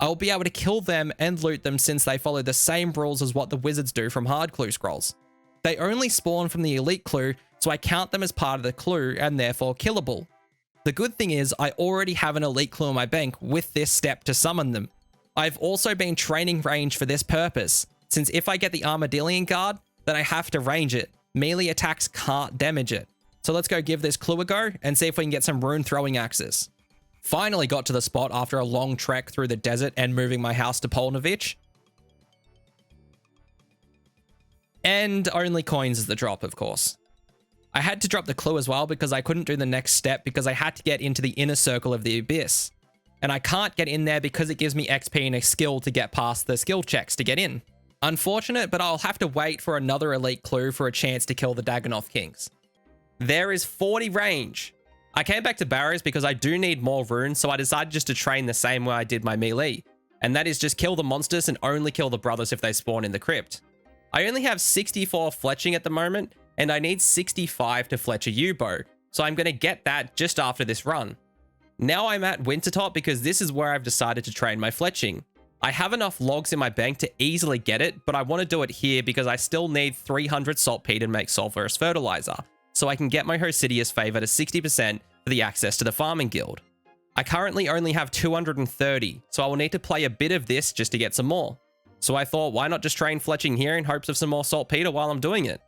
C: I will be able to kill them and loot them since they follow the same rules as what the wizards do from Hard Clue Scrolls. They only spawn from the Elite Clue, so I count them as part of the clue and therefore killable. The good thing is I already have an Elite Clue in my bank with this step to summon them. I've also been training range for this purpose, since if I get the Armadillian guard, then I have to range it. Melee attacks can't damage it. So let's go give this clue a go and see if we can get some rune throwing axes. Finally got to the spot after a long trek through the desert and moving my house to Polnovich. And only coins is the drop, of course. I had to drop the clue as well because I couldn't do the next step because I had to get into the inner circle of the abyss. And I can't get in there because it gives me XP and a skill to get past the skill checks to get in. Unfortunate, but I'll have to wait for another elite clue for a chance to kill the Dagannoth Kings. There is 40 range. I came back to Barrows because I do need more runes, so I decided just to train the same way I did my melee. And that is just kill the monsters and only kill the brothers if they spawn in the crypt. I only have 64 fletching at the moment, and I need 65 to fletch a U-bow, so I'm going to get that just after this run. Now I'm at Wintertop because this is where I've decided to train my fletching. I have enough logs in my bank to easily get it, but I want to do it here because I still need 300 saltpeter to make sulfurous fertilizer, so I can get my Hosidius favor to 60% for the access to the farming guild. I currently only have 230, so I will need to play a bit of this just to get some more. So I thought, why not just train fletching here in hopes of some more saltpeter while I'm doing it?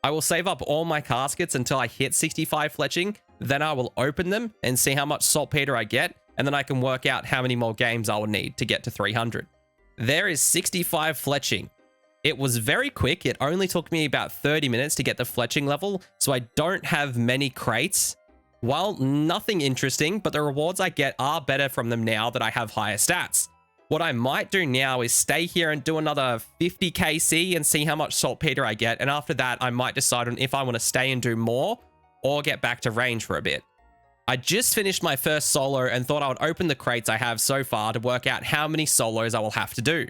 C: I will save up all my caskets until I hit 65 fletching, then I will open them and see how much saltpeter I get, and then I can work out how many more games I will need to get to 300. There is 65 fletching. It was very quick, it only took me about 30 minutes to get the fletching level, so I don't have many crates. While nothing interesting, but the rewards I get are better from them now that I have higher stats. What I might do now is stay here and do another 50 KC and see how much saltpeter I get. And after that, I might decide on if I want to stay and do more or get back to range for a bit. I just finished my first solo and thought I would open the crates I have so far to work out how many solos I will have to do.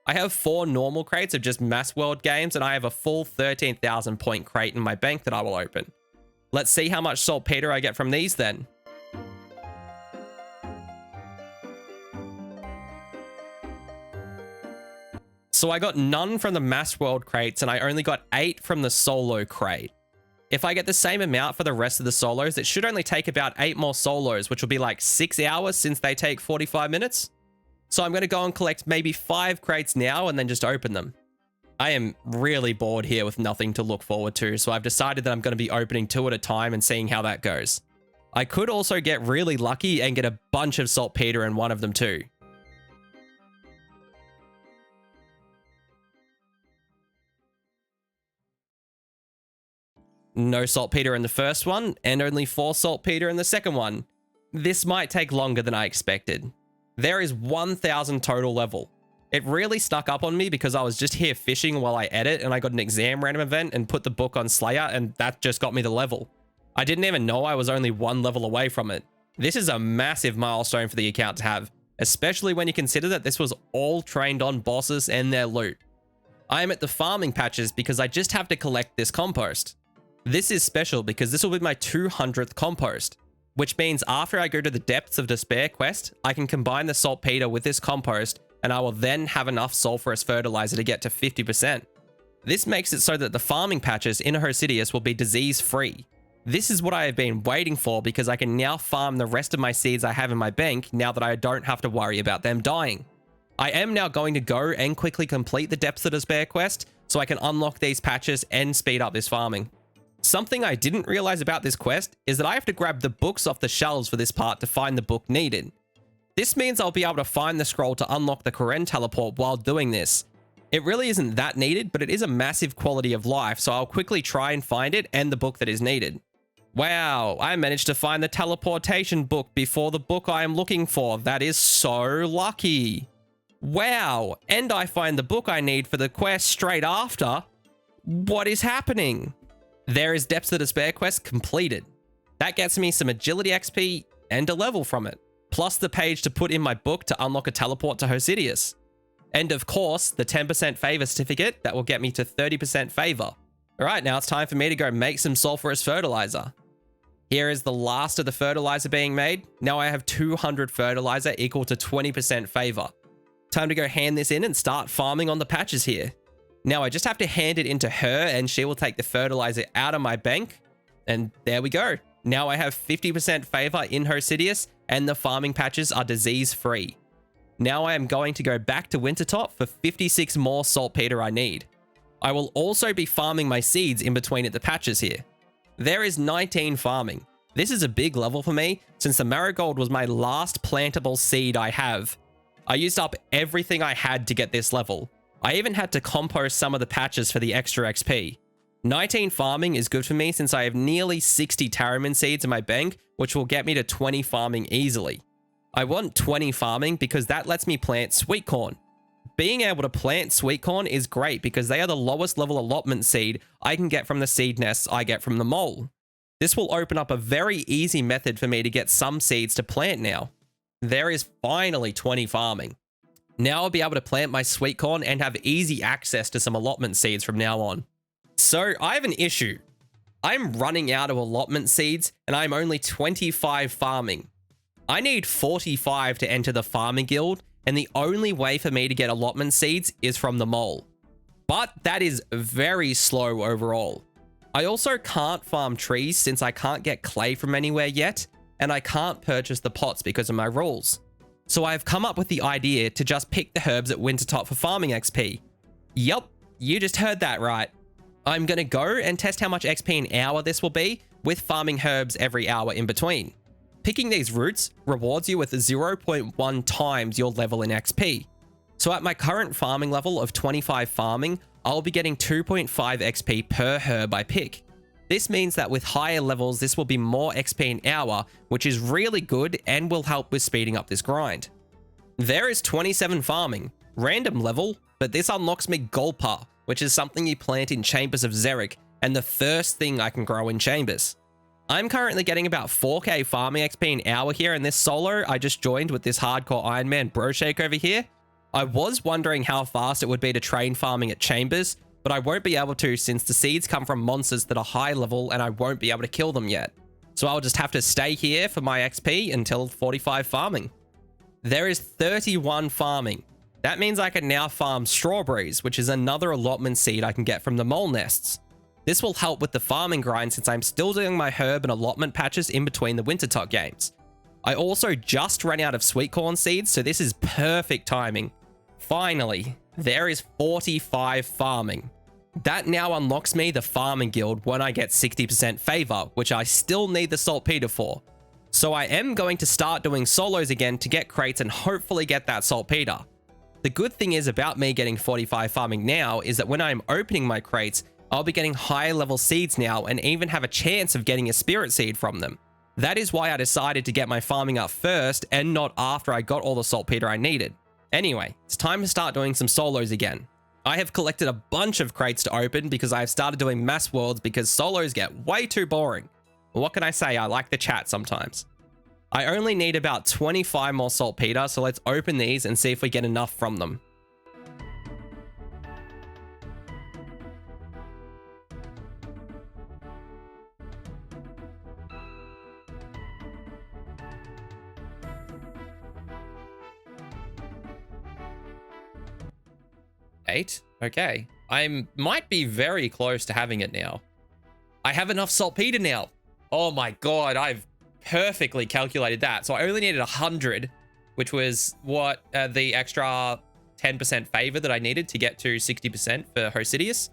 C: I have 4 normal crates of just Mass World games, and I have a full 13,000 point crate in my bank that I will open. Let's see how much saltpeter I get from these then. So I got none from the Mass World crates, and I only got 8 from the solo crate. If I get the same amount for the rest of the solos, it should only take about 8 more solos, which will be like 6 hours since they take 45 minutes. So I'm going to go and collect maybe 5 crates now and then just open them. I am really bored here with nothing to look forward to, so I've decided that I'm going to be opening 2 at a time and seeing how that goes. I could also get really lucky and get a bunch of saltpeter in one of them too. No saltpeter in the first one, and only 4 saltpeter in the second one. This might take longer than I expected. There is 1,000 total level. It really stuck up on me because I was just here fishing while I edit, and I got an exam random event and put the book on Slayer, and that just got me the level. I didn't even know I was only 1 level away from it. This is a massive milestone for the account to have, especially when you consider that this was all trained on bosses and their loot. I am at the farming patches because I just have to collect this compost. This is special because this will be my 200th compost, which means after I go to the Depths of Despair quest, I can combine the saltpeter with this compost, and I will then have enough sulfurous fertilizer to get to 50%. This makes it so that the farming patches in Hosidius will be disease-free. This is what I have been waiting for because I can now farm the rest of my seeds I have in my bank now that I don't have to worry about them dying. I am now going to go and quickly complete the Depths of Despair quest so I can unlock these patches and speed up this farming. Something I didn't realize about this quest is that I have to grab the books off the shelves for this part to find the book needed. This means I'll be able to find the scroll to unlock the Koren teleport while doing this. It really isn't that needed, but it is a massive quality of life, so I'll quickly try and find it and the book that is needed. Wow, I managed to find the teleportation book before the book I am looking for. That is so lucky. Wow, and I find the book I need for the quest straight after. What is happening? There is Depths of Despair quest completed. That gets me some agility XP and a level from it, plus the page to put in my book to unlock a teleport to Hosidius. And of course, the 10% favor certificate that will get me to 30% favor. All right, now it's time for me to go make some sulfurous fertilizer. Here is the last of the fertilizer being made. Now I have 200 fertilizer equal to 20% favor. Time to go hand this in and start farming on the patches here. Now I just have to hand it into her and she will take the fertilizer out of my bank. And there we go. Now I have 50% favor in Hosidius and the farming patches are disease free. Now I am going to go back to Wintertop for 56 more saltpeter I need. I will also be farming my seeds in between at the patches here. There is 19 farming. This is a big level for me since the marigold was my last plantable seed I have. I used up everything I had to get this level. I even had to compost some of the patches for the extra XP. 19 farming is good for me since I have nearly 60 Taramin seeds in my bank, which will get me to 20 farming easily. I want 20 farming because that lets me plant sweet corn. Being able to plant sweet corn is great because they are the lowest level allotment seed I can get from the seed nests I get from the mole. This will open up a very easy method for me to get some seeds to plant now. There is finally 20 farming. Now I'll be able to plant my sweet corn and have easy access to some allotment seeds from now on. So I have an issue. I'm running out of allotment seeds and I'm only 25 farming. I need 45 to enter the farming guild, and the only way for me to get allotment seeds is from the mole. But that is very slow overall. I also can't farm trees since I can't get clay from anywhere yet, and I can't purchase the pots because of my rules. So I've come up with the idea to just pick the herbs at Wintertop for farming XP. Yup, you just heard that right. I'm gonna go and test how much XP an hour this will be with farming herbs every hour in between. Picking these roots rewards you with 0.1 times your level in XP. So at my current farming level of 25 farming, I'll be getting 2.5 XP per herb I pick. This means that with higher levels, this will be more XP an hour, which is really good and will help with speeding up this grind. There is 27 farming, random level, but this unlocks me Golpa, which is something you plant in Chambers of Xeric, and the first thing I can grow in Chambers. I'm currently getting about 4k farming XP an hour here in this solo I just joined with this hardcore Iron Man Broshake over here. I was wondering how fast it would be to train farming at Chambers, but I won't be able to since the seeds come from monsters that are high level and I won't be able to kill them yet. So I'll just have to stay here for my XP until 45 farming. There is 31 farming. That means I can now farm strawberries, which is another allotment seed I can get from the mole nests. This will help with the farming grind since I'm still doing my herb and allotment patches in between the Wintertop games. I also just ran out of sweet corn seeds, so this is perfect timing. Finally, there is 45 farming. That now unlocks me the farming guild when I get 60% favor, which I still need the saltpeter for. So I am going to start doing solos again to get crates and hopefully get that saltpeter. The good thing is about me getting 45 farming now is that when I'm opening my crates,
D: I'll be getting higher level seeds now and even have a chance of getting a spirit seed from them. That is why I decided to get my farming up first and not after I got all the saltpeter I needed. Anyway, it's time to start doing some solos again. I have collected a bunch of crates to open because I have started doing mass worlds because solos get way too boring. What can I say? I like the chat sometimes. I only need about 25 more saltpeter, so let's open these and see if we get enough from them. Eight? Okay. I might be very close to having it now. I have enough saltpeter now. Oh my god, I've perfectly calculated that. So I only needed 100, which was what the extra 10% favor that I needed to get to 60% for Hosidius.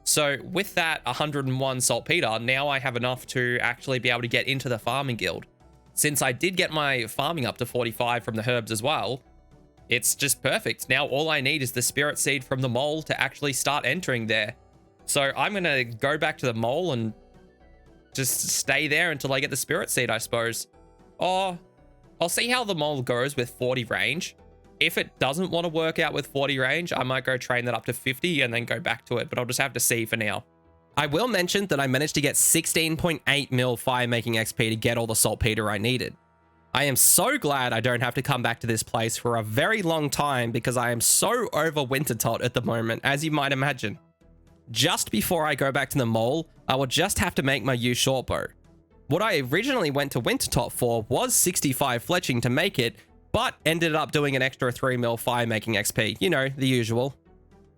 D: So with that 101 saltpeter, now I have enough to actually be able to get into the farming guild. Since I did get my farming up to 45 from the herbs as well, it's just perfect. Now all I need is the spirit seed from the mole to actually start entering there. So I'm going to go back to the mole and just stay there until I get the spirit seed, I suppose. Or I'll see how the mole goes with 40 range. If it doesn't want to work out with 40 range, I might go train that up to 50 and then go back to it, but I'll just have to see for now. I will mention that I managed to get 16.8 mil fire making XP to get all the saltpeter I needed. I am so glad I don't have to come back to this place for a very long time because I am so over Wintertot at the moment, as you might imagine. Just before I go back to the mole, I will just have to make my yew shortbow. What I originally went to Wintertot for was 65 fletching to make it, but ended up doing an extra 3 mil fire making XP, you know, the usual.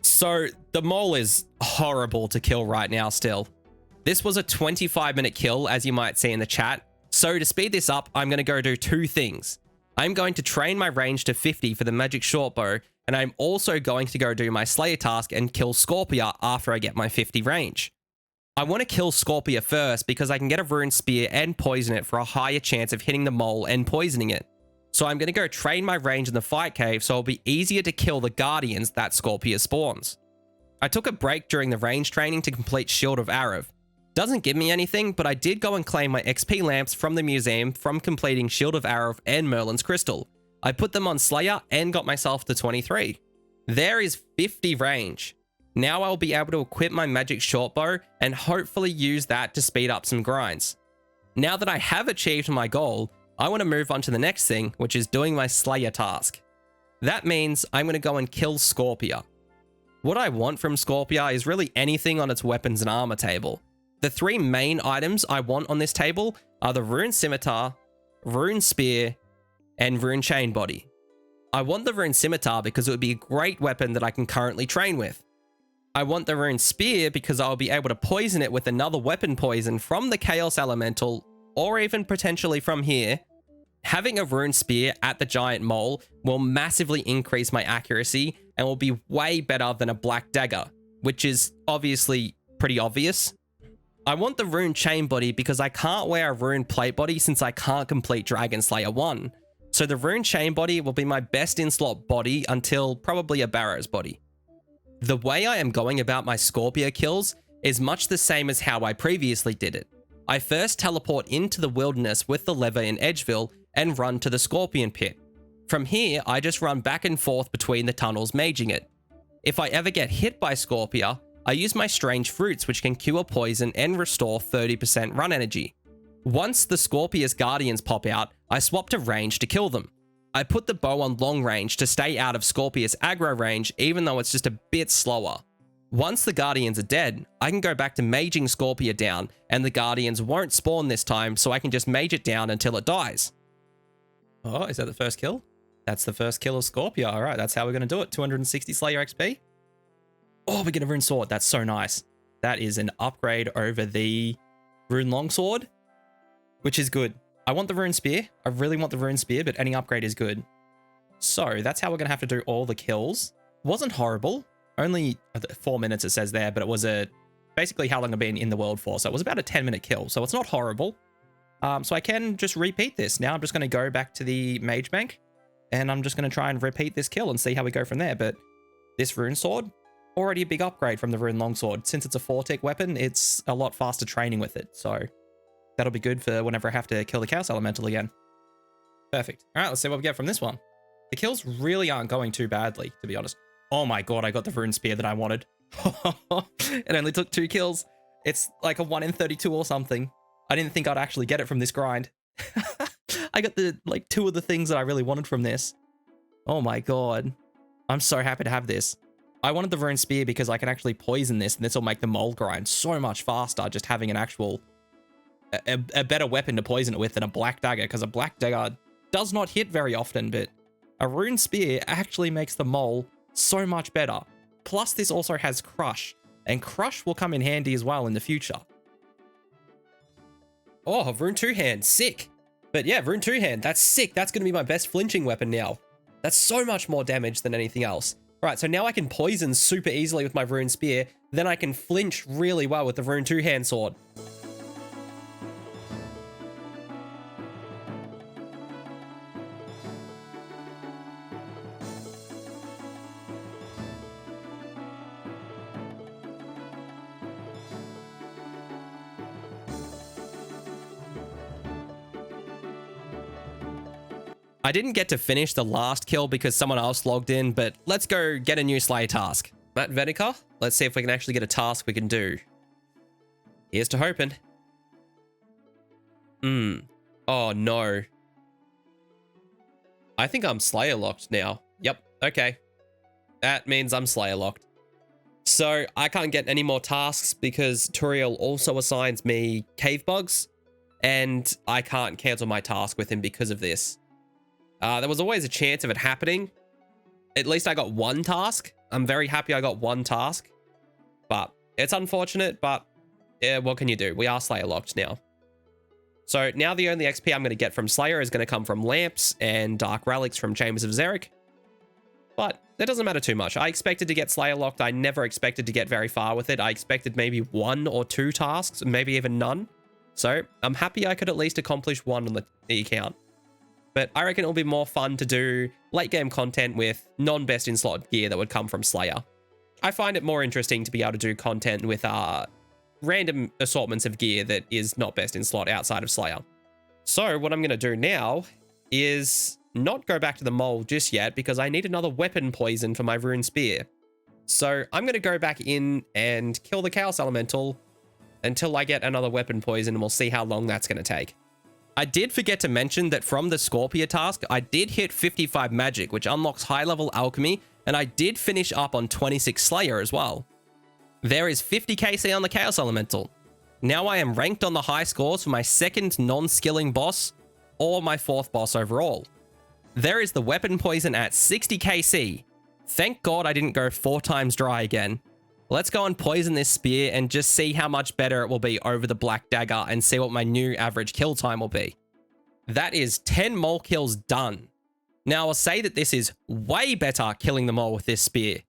D: So the mole is horrible to kill right now still. This was a 25-minute kill, as you might see in the chat. So to speed this up, I'm going to go do two things. I'm going to train my range to 50 for the magic shortbow, and I'm also going to go do my Slayer task and kill Scorpia after I get my 50 range. I want to kill Scorpia first because I can get a rune spear and poison it for a higher chance of hitting the mole and poisoning it. So I'm going to go train my range in the fight cave so it'll be easier to kill the guardians that Scorpia spawns. I took a break during the range training to complete Shield of Arav. Doesn't give me anything, but I did go and claim my XP lamps from the museum from completing Shield of Arav and Merlin's Crystal. I put them on Slayer and got myself to 23. There is 50 range. Now I'll be able to equip my magic shortbow and hopefully use that to speed up some grinds. Now that I have achieved my goal, I want to move on to the next thing, which is doing my Slayer task. That means I'm going to go and kill Scorpia. What I want from Scorpia is really anything on its weapons and armor table. The three main items I want on this table are the Rune Scimitar, Rune Spear, and Rune Chain Body. I want the Rune Scimitar because it would be a great weapon that I can currently train with. I want the Rune Spear because I'll be able to poison it with another weapon poison from the Chaos Elemental, or even potentially from here. Having a Rune Spear at the Giant Mole will massively increase my accuracy and will be way better than a Black Dagger, which is obviously pretty obvious. I want the Rune Chain Body because I can't wear a Rune Plate Body since I can't complete Dragon Slayer 1. So the Rune Chain Body will be my best in-slot body until probably a Barrow's body. The way I am going about my Scorpia kills is much the same as how I previously did it. I first teleport into the wilderness with the lever in Edgeville and run to the Scorpion Pit. From here, I just run back and forth between the tunnels maging it. If I ever get hit by Scorpia, I use my strange fruits which can cure poison and restore 30% run energy. Once the Scorpia's guardians pop out, I swap to range to kill them. I put the bow on long range to stay out of Scorpia's aggro range even though it's just a bit slower. Once the guardians are dead, I can go back to maging Scorpia down and the guardians won't spawn this time so I can just mage it down until it dies. Oh, is that the first kill? That's the first kill of Scorpia. Alright, that's how we're going to do it. 260 Slayer XP. Oh, we get a rune sword. That's so nice. That is an upgrade over the rune longsword, which is good. I want the rune spear. I really want the rune spear, but any upgrade is good. So that's how we're going to have to do all the kills. Wasn't horrible. Only 4 minutes it says there, but it was basically how long I've been in the world for. So it was about a 10-minute kill. So it's not horrible. So I can just repeat this. Now I'm just going to go back to the mage bank and I'm just going to try and repeat this kill and see how we go from there. But this rune sword,
C: already a big upgrade from the Rune Longsword. Since it's a 4-tick weapon, it's a lot faster training with it. So that'll be good for whenever I have to kill the Chaos Elemental again. Perfect. All right, let's see what we get from this one. The kills really aren't going too badly, to be honest. Oh my god, I got the Rune Spear that I wanted. It only took 2 kills. It's like a 1 in 32 or something. I didn't think I'd actually get it from this grind. I got the 2 of the things that I really wanted from this. Oh my god. I'm so happy to have this. I wanted the Rune Spear because I can actually poison this, and this will make the mole grind so much faster, just having an actual... a better weapon to poison it with than a Black Dagger, because a Black Dagger does not hit very often, but a Rune Spear actually makes the mole so much better. Plus, this also has Crush, and Crush will come in handy as well in the future.
D: Oh, Rune 2-hand, sick. But yeah, Rune 2-hand, that's sick. That's going to be my best flinching weapon now. That's so much more damage than anything else. All right, so now I can poison super easily with my Rune Spear. Then I can flinch really well with the Rune 2-hand sword. I didn't get to finish the last kill because someone else logged in, but let's go get a new Slayer task. Matt Venica, let's see if we can actually get a task we can do. Here's to hoping. Oh no. I think I'm Slayer locked now. Yep, okay. That means I'm Slayer locked. So I can't get any more tasks because Turiel also assigns me cave bugs, and I can't cancel my task with him because of this. There was always a chance of it happening. At least I got 1 task. I'm very happy I got 1 task. But it's unfortunate, but what can you do? We are Slayer locked now. So now the only XP I'm going to get from Slayer is going to come from Lamps and Dark Relics from Chambers of Xeric. But that doesn't matter too much. I expected to get Slayer locked. I never expected to get very far with it. I expected maybe 1 or 2 tasks, maybe even none. So I'm happy I could at least accomplish 1 on the account. But I reckon it'll be more fun to do late game content with non-best in slot gear that would come from Slayer. I find it more interesting to be able to do content with random assortments of gear that is not best in slot outside of Slayer. So what I'm going to do now is not go back to the mole just yet because I need another weapon poison for my Rune Spear. So I'm going to go back in and kill the Chaos Elemental until I get another weapon poison, and we'll see how long that's going to take. I did forget to mention that from the Scorpia task, I did hit 55 magic, which unlocks high level alchemy, and I did finish up on 26 Slayer as well. There is 50 KC on the Chaos Elemental. Now I am ranked on the high scores for my 2nd non-skilling boss or my 4th boss overall. There is the weapon poison at 60 KC. Thank God I didn't go 4 times dry again. Let's go and poison this spear and just see how much better it will be over the Black Dagger and see what my new average kill time will be. That is 10 mole kills done. Now I'll say that this is way better killing the mole with this spear.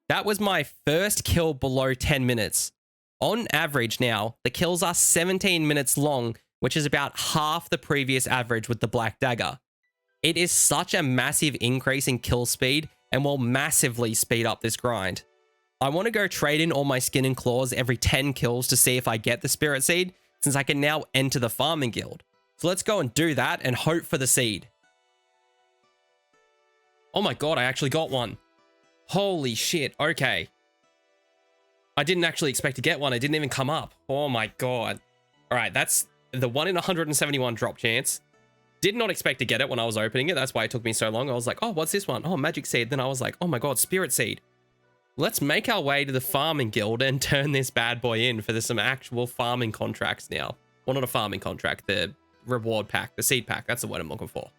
D: That was my first kill below 10 minutes. On average now, the kills are 17 minutes long, which is about half the previous average with the Black Dagger. It is such a massive increase in kill speed and will massively speed up this grind. I want to go trade in all my skin and claws every 10 kills to see if I get the Spirit Seed, since I can now enter the farming guild. So let's go and do that and hope for the seed. Oh my god, I actually got one. Holy shit, okay. I didn't actually expect to get one. It didn't even come up. Oh my god. All right, that's the 1 in 171 drop chance. Did not expect to get it when I was opening it. That's why it took me so long. I was like, oh, what's this one? Oh, Magic Seed. Then I was like, oh my god, Spirit Seed. Let's make our way to the farming guild and turn this bad boy in for some actual farming contracts now. Well, not a farming contract, the reward pack, the seed pack. That's the word I'm looking for.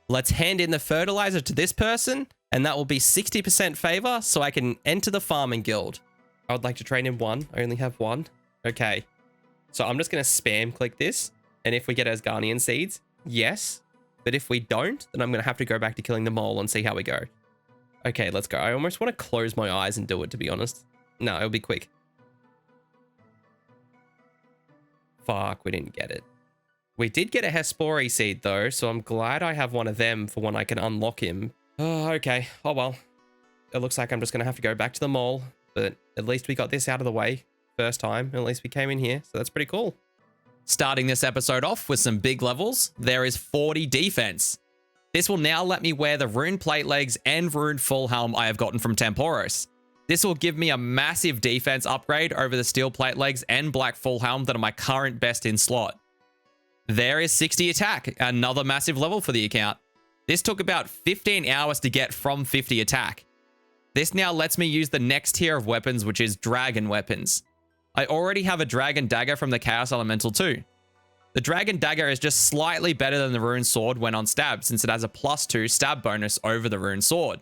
D: Let's hand in the fertilizer to this person, and that will be 60% favor, so I can enter the farming guild. I would like to train in 1. I only have 1. Okay. So I'm just going to spam click this, and if we get Asgardian seeds, yes. But if we don't, then I'm going to have to go back to killing the mole and see how we go. Okay, let's go. I almost want to close my eyes and do it, to be honest. No, it'll be quick. Fuck, we didn't get it. We did get a Hespori seed, though, so I'm glad I have one of them for when I can unlock him. Oh, okay. Oh, well. It looks like I'm just going to have to go back to the mole, but at least we got this out of the way first time. At least we came in here, so that's pretty cool. Starting this episode off with some big levels, there is 40 defense. This will now let me wear the rune plate legs and rune full helm I have gotten from Temporos. This will give me a massive defense upgrade over the steel plate legs and black full helm that are my current best in slot. There is 60 attack, another massive level for the account. This took about 15 hours to get from 50 attack. This now lets me use the next tier of weapons, which is dragon weapons. I already have a dragon dagger from the Chaos Elemental too. The dragon dagger is just slightly better than the rune sword when on stab, since it has a +2 stab bonus over the rune sword.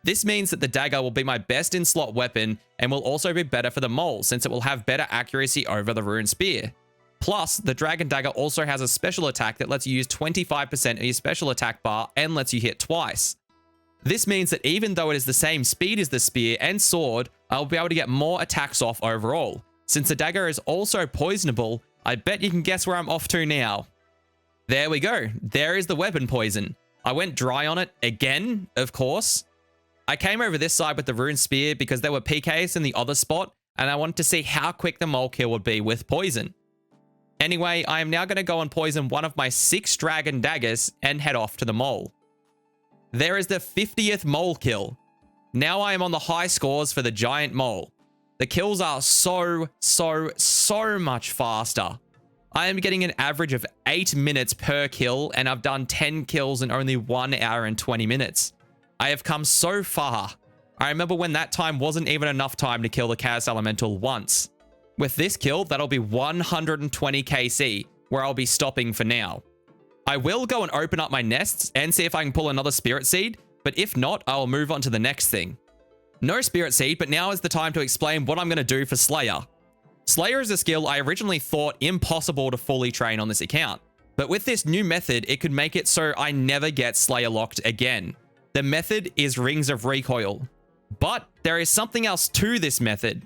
D: This means that the dagger will be my best in slot weapon and will also be better for the mole, since it will have better accuracy over the rune spear. Plus, the dragon dagger also has a special attack that lets you use 25% of your special attack bar and lets you hit twice. This means that even though it is the same speed as the spear and sword, I'll be able to get more attacks off overall. Since the dagger is also poisonable, I bet you can guess where I'm off to now. There we go. There is the weapon poison. I went dry on it again, of course. I came over this side with the rune spear because there were PKs in the other spot, and I wanted to see how quick the mole kill would be with poison. Anyway, I am now going to go and poison one of my 6 dragon daggers and head off to the mole. There is the 50th mole kill. Now I am on the high scores for the giant mole. The kills are so much faster. I am getting an average of 8 minutes per kill, and I've done 10 kills in only 1 hour and 20 minutes. I have come so far. I remember when that time wasn't even enough time to kill the Chaos Elemental once. With this kill, that'll be 120 KC, where I'll be stopping for now. I will go and open up my nests and see if I can pull another Spirit Seed, but if not, I'll move on to the next thing. No Spirit Seed, but now is the time to explain what I'm going to do for Slayer. Slayer is a skill I originally thought impossible to fully train on this account, but with this new method, it could make it so I never get Slayer locked again. The method is Rings of Recoil. But there is something else to this method,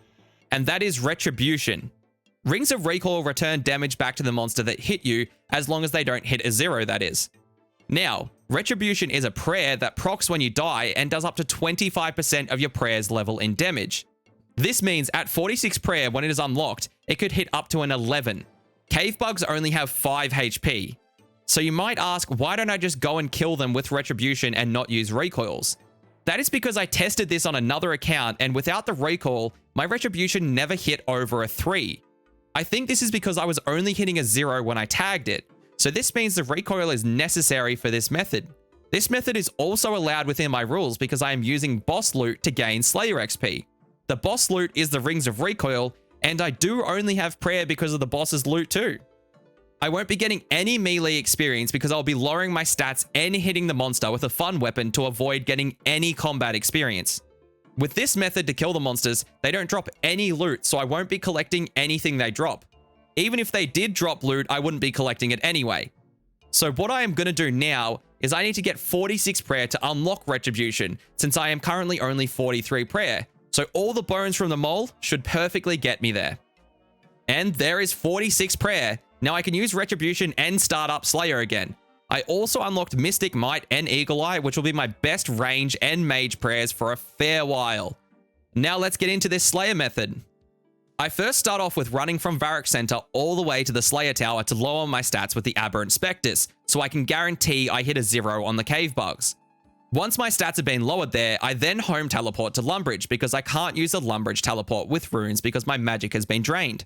D: and that is Retribution. Rings of Recoil return damage back to the monster that hit you, as long as they don't hit a 0, that is. Now, Retribution is a prayer that procs when you die and does up to 25% of your prayer's level in damage. This means at 46 prayer, when it is unlocked, it could hit up to an 11. Cave bugs only have 5 HP. So you might ask, why don't I just go and kill them with Retribution and not use recoils? That is because I tested this on another account, and without the recoil, my Retribution never hit over a 3. I think this is because I was only hitting a 0 when I tagged it. So this means the recoil is necessary for this method. This method is also allowed within my rules because I am using boss loot to gain Slayer XP. The boss loot is the Rings of Recoil, and I do only have prayer because of the boss's loot too. I won't be getting any melee experience because I'll be lowering my stats and hitting the monster with a fun weapon to avoid getting any combat experience. With this method to kill the monsters, they don't drop any loot, so I won't be collecting anything they drop. Even if they did drop loot, I wouldn't be collecting it anyway. So what I am going to do now is I need to get 46 prayer to unlock Retribution, since I am currently only 43 prayer. So all the bones from the mole should perfectly get me there. And there is 46 prayer. Now I can use Retribution and start up Slayer again. I also unlocked Mystic Might and Eagle Eye, which will be my best range and mage prayers for a fair while. Now let's get into this Slayer method. I first start off with running from Varrock Center all the way to the Slayer Tower to lower my stats with the Aberrant Spectres, so I can guarantee I hit a 0 on the cave bugs. Once my stats have been lowered there, I then home teleport to Lumbridge because I can't use a Lumbridge teleport with runes because my magic has been drained.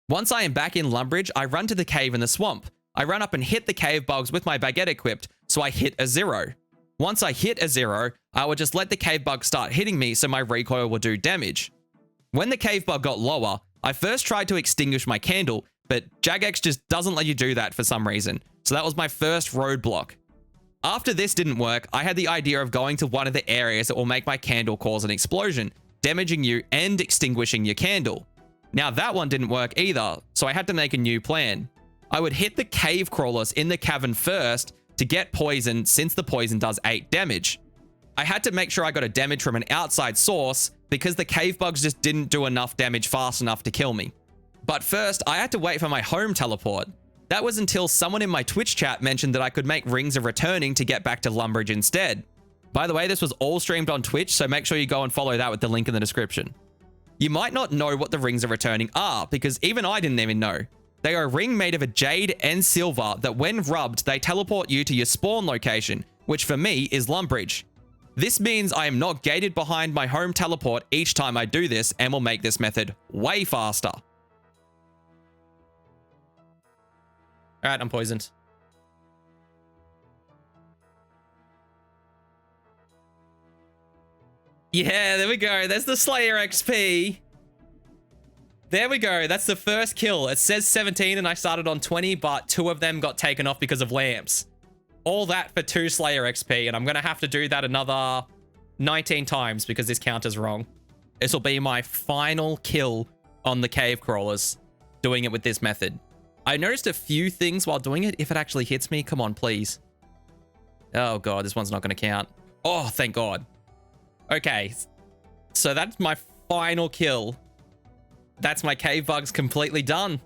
D: Once I am back in Lumbridge, I run to the cave in the swamp. I run up and hit the cave bugs with my baguette equipped, so I hit a 0. Once I hit a 0, I would just let the cave bug start hitting me so my recoil will do damage. When the cave bug got lower, I first tried to extinguish my candle, but Jagex just doesn't let you do that for some reason, so that was my first roadblock. After this didn't work, I had the idea of going to one of the areas that will make my candle cause an explosion, damaging you and extinguishing your candle. Now that one didn't work either, so I had to make a new plan. I would hit the cave crawlers in the cavern first to get poison, since the poison does 8 damage. I had to make sure I got a damage from an outside source because the cave bugs just didn't do enough damage fast enough to kill me. But first, I had to wait for my home teleport. That was until someone in my Twitch chat mentioned that I could make Rings of Returning to get back to Lumbridge instead. By the way, this was all streamed on Twitch, so make sure you go and follow that with the link in the description. You might not know what the rings are returning are, because even I didn't even know. They are a ring made of a jade and silver that when rubbed, they teleport you to your spawn location, which for me is Lumbridge. This means I am not gated behind my home teleport each time I do this and will make this method way faster. Alright, I'm poisoned. Yeah, there we go. There's the Slayer XP. There we go. That's the first kill. It says 17 and I started on 20, but 2 of them got taken off because of lamps. All that for 2 Slayer XP, and I'm going to have to do that another 19 times because this count is wrong. This will be my final kill on the cave crawlers, doing it with this method. I noticed a few things while doing it. If it actually hits me, come on, please. Oh god, this one's not going to count. Oh, thank god. Okay, so that's my final kill. That's my cave bugs completely done.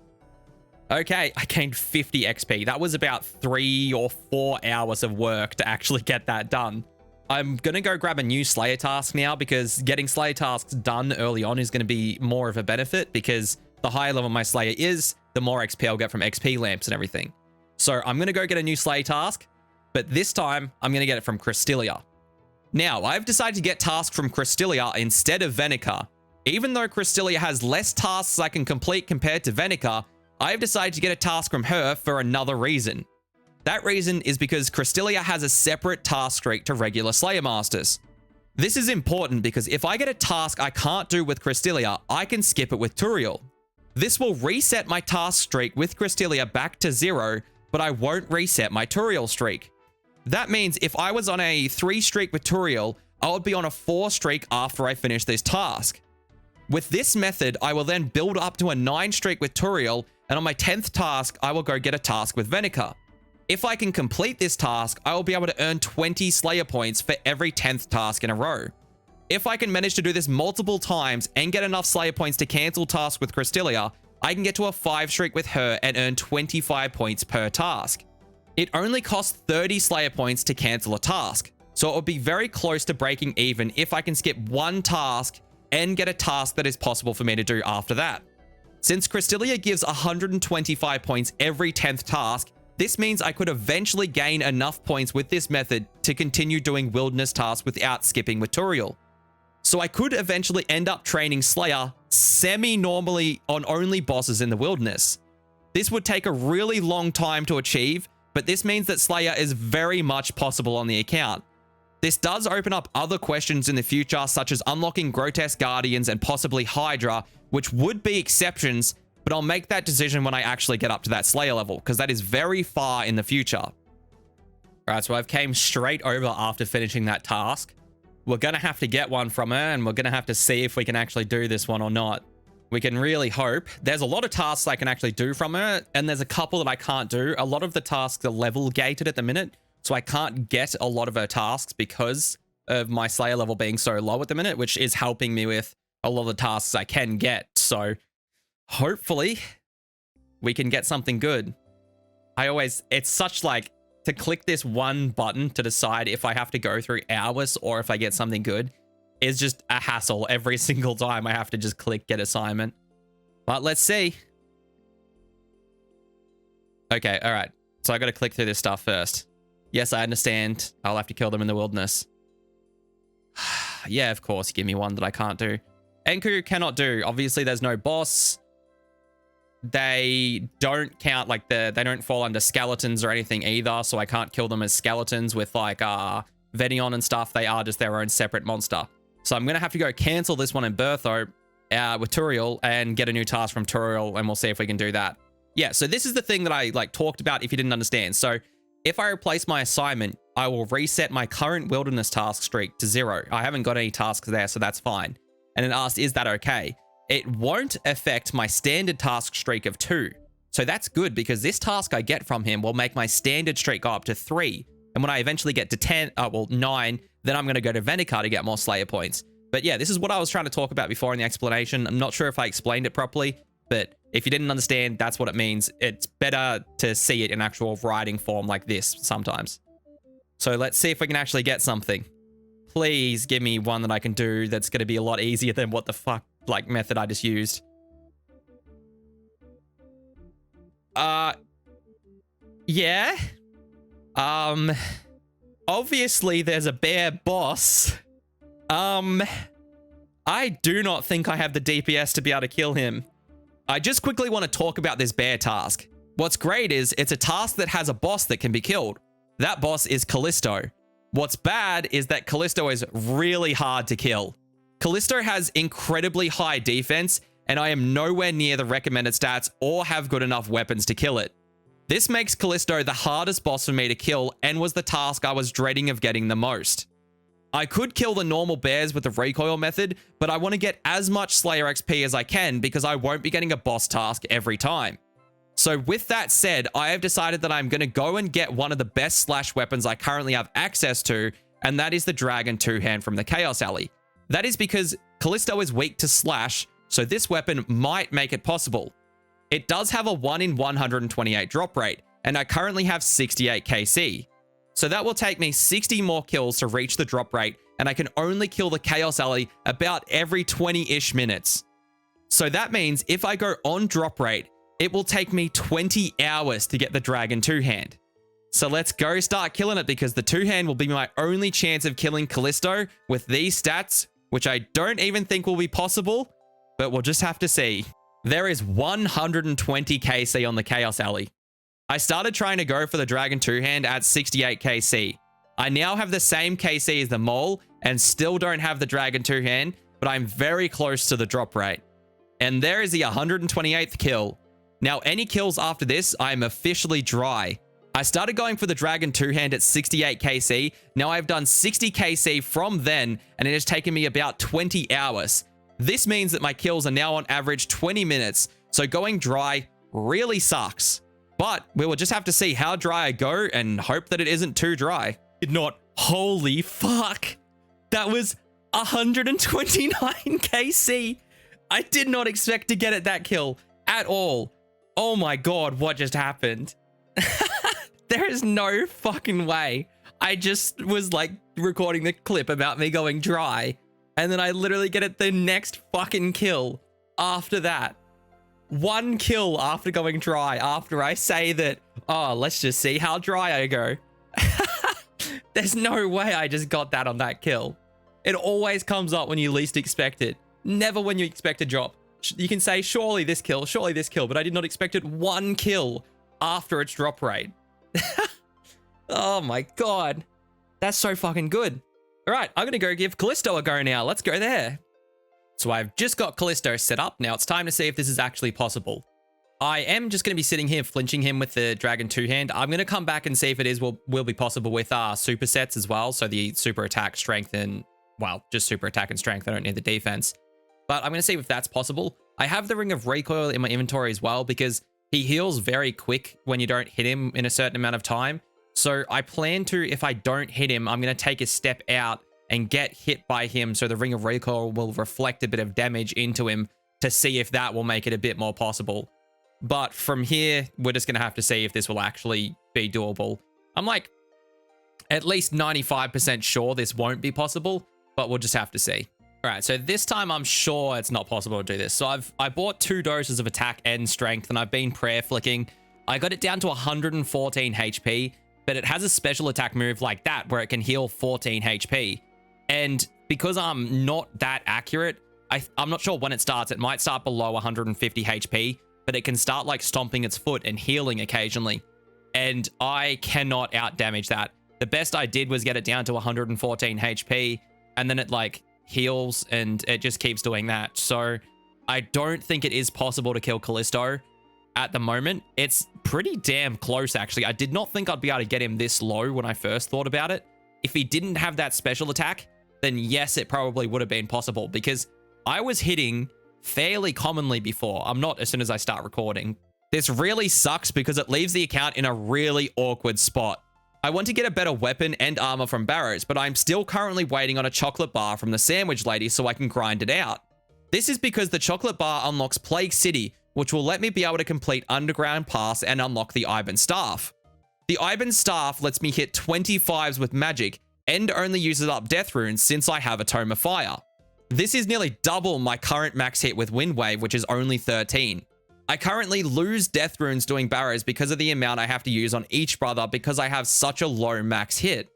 D: Okay, I gained 50 XP. That was about 3 or 4 hours of work to actually get that done. I'm going to go grab a new Slayer task now because getting Slayer tasks done early on is going to be more of a benefit because the higher level my Slayer is, the more XP I'll get from XP lamps and everything. So I'm going to go get a new Slayer task, but this time I'm going to get it from Krystilia. Now, I've decided to get tasks from Krystilia instead of Venica. Even though Krystilia has less tasks I can complete compared to Venica, I've decided to get a task from her for another reason. That reason is because Krystilia has a separate task streak to regular Slayer Masters. This is important because if I get a task I can't do with Krystilia, I can skip it with Turiel. This will reset my task streak with Krystilia back to 0, but I won't reset my Turiel streak. That means if I was on a 3 streak with Turiel, I would be on a 4 streak after I finish this task. With this method, I will then build up to a 9 streak with Turiel, and on my 10th task, I will go get a task with Venica. If I can complete this task, I will be able to earn 20 Slayer points for every 10th task in a row. If I can manage to do this multiple times and get enough Slayer points to cancel tasks with Krystilia, I can get to a 5 streak with her and earn 25 points per task. It only costs 30 Slayer points to cancel a task, so it will be very close to breaking even if I can skip 1 task and get a task that is possible for me to do after that. Since Krystilia gives 125 points every 10th task, this means I could eventually gain enough points with this method to continue doing wilderness tasks without skipping with Turiel. So I could eventually end up training Slayer semi-normally on only bosses in the wilderness. This would take a really long time to achieve, but this means that Slayer is very much possible on the account. This does open up other questions in the future, such as unlocking Grotesque Guardians and possibly Hydra, which would be exceptions, but I'll make that decision when I actually get up to that Slayer level, because that is very far in the future. Alright, so I've came straight over after finishing that task. We're going to have to get one from her, and we're going to have to see if we can actually do this one or not. We can really hope. There's a lot of tasks I can actually do from her, and there's a couple that I can't do. A lot of the tasks are level gated at the minute, so I can't get a lot of her tasks because of my Slayer level being so low at the minute, which is helping me with a lot of the tasks I can get. So hopefully we can get something good. It's such like, to click this one button to decide if I have to go through hours or if I get something good is just a hassle every single time I have to just click get assignment. But let's see. Okay, all right. So I got to click through this stuff first. Yes, I understand. I'll have to kill them in the wilderness. Yeah, of course. Give me one that I can't do. Enku cannot do. Obviously, there's no boss. They don't count, like, they don't fall under skeletons or anything either, so I can't kill them as skeletons with, like, Venion and stuff. They are just their own separate monster. So I'm going to have to go cancel this one in Bertho with Turiel and get a new task from Turiel, and we'll see if we can do that. Yeah, so this is the thing that I, like, talked about if you didn't understand. So if I replace my assignment, I will reset my current wilderness task streak to 0. I haven't got any tasks there, so that's fine. And it asked, is that okay? It won't affect my standard task streak of 2. So that's good because this task I get from him will make my standard streak go up to 3. And when I eventually get to 9, then I'm going to go to Venica to get more Slayer points. But yeah, this is what I was trying to talk about before in the explanation. I'm not sure if I explained it properly, but if you didn't understand, that's what it means. It's better to see it in actual writing form like this sometimes. So let's see if we can actually get something. Please give me one that I can do that's going to be a lot easier than what the fuck
C: like method I just used. Yeah. Obviously there's a bear boss. I do not think I have the DPS to be able to kill him. I just quickly want to talk about this bear task. What's great is it's a task that has a boss that can be killed. That boss is Callisto. What's bad is that Callisto is really hard to kill. Callisto has incredibly high defense, and I am nowhere near the recommended stats or have good enough weapons to kill it. This makes Callisto the hardest boss for me to kill and was the task I was dreading of getting the most. I could kill the normal bears with the recoil method, but I want to get as much Slayer XP as I can because I won't be getting a boss task every time. So with that said, I have decided that I'm going to go and get one of the best slash weapons I currently have access to, and that is the Dragon Two-Hand from the Chaos Alley. That is because Callisto is weak to slash, so this weapon might make it possible. It does have a 1 in 128 drop rate, and I currently have 68 KC. So that will take me 60 more kills to reach the drop rate, and I can only kill the Chaos Alley about every 20-ish minutes. So that means if I go on drop rate, it will take me 20 hours to get the Dragon Two-Hand. So let's go start killing it because the Two-Hand will be my only chance of killing Callisto with these stats, which I don't even think will be possible, but we'll just have to see. There is 120 KC on the Chaos Alley. I started trying to go for the Dragon Two-Hand at 68 KC. I now have the same KC as the Mole and still don't have the Dragon Two-Hand, but I'm very close to the drop rate. And there is the 128th kill. Now, any kills after this, I am officially dry. I started going for the Dragon Two-Hand at 68 KC. Now I've done 60 KC from then, and it has taken me about 20 hours. This means that my kills are now on average 20 minutes, so going dry really sucks. But we will just have to see how dry I go and hope that it isn't too dry. Did not. Holy fuck. That was 129 KC. I did not expect to get it that kill at all. Oh my god, what just happened? There is no fucking way. I just was like recording the clip about me going dry, and then I literally get it the next fucking kill after that. One kill after going dry, after I say that, oh, let's just see how dry I go. There's no way I just got that on that kill. It always comes up when you least expect it. Never when you expect a drop. You can say, surely this kill, but I did not expect it one kill after its drop rate. Oh my god. That's so fucking good. All right, I'm going to go give Callisto a go now. Let's go there. So I've just got Callisto set up. Now it's time to see if this is actually possible. I am just going to be sitting here flinching him with the Dragon Two-Hand. I'm going to come back and see if it is will be possible with supersets as well. So the super attack, strength, and, well, just super attack and strength. I don't need the defense. But I'm going to see if that's possible. I have the Ring of Recoil in my inventory as well because he heals very quick when you don't hit him in a certain amount of time. So I plan to, if I don't hit him, I'm going to take a step out and get hit by him so the Ring of Recoil will reflect a bit of damage into him to see if that will make it a bit more possible. But from here, we're just going to have to see if this will actually be doable. I'm like at least 95% sure this won't be possible, but we'll just have to see. All right, so this time I'm sure it's not possible to do this. So I bought 2 doses of attack and strength, and I've been prayer flicking. I got it down to 114 HP, but it has a special attack move like that where it can heal 14 HP. And because I'm not that accurate, I'm not sure when it starts. It might start below 150 HP, but it can start like stomping its foot and healing occasionally. And I cannot outdamage that. The best I did was get it down to 114 HP, and then it like heals and it just keeps doing that. So I don't think it is possible to kill Callisto at the moment. It's pretty damn close, actually. I did not think I'd be able to get him this low when I first thought about it. If he didn't have that special attack, then yes, it probably would have been possible because I was hitting fairly commonly before. I'm not as soon as I start recording. This really sucks because it leaves the account in a really awkward spot. I want to get a better weapon and armor from Barrows, but I'm still currently waiting on a chocolate bar from the sandwich lady so I can grind it out. This is because the chocolate bar unlocks Plague City, which will let me be able to complete Underground Pass and unlock the Iban Staff. The Iban Staff lets me hit 25s with magic and only uses up death runes since I have a Tome of Fire. This is nearly double my current max hit with Wind Wave, which is only 13. I currently lose death runes doing barrows because of the amount I have to use on each brother because I have such a low max hit.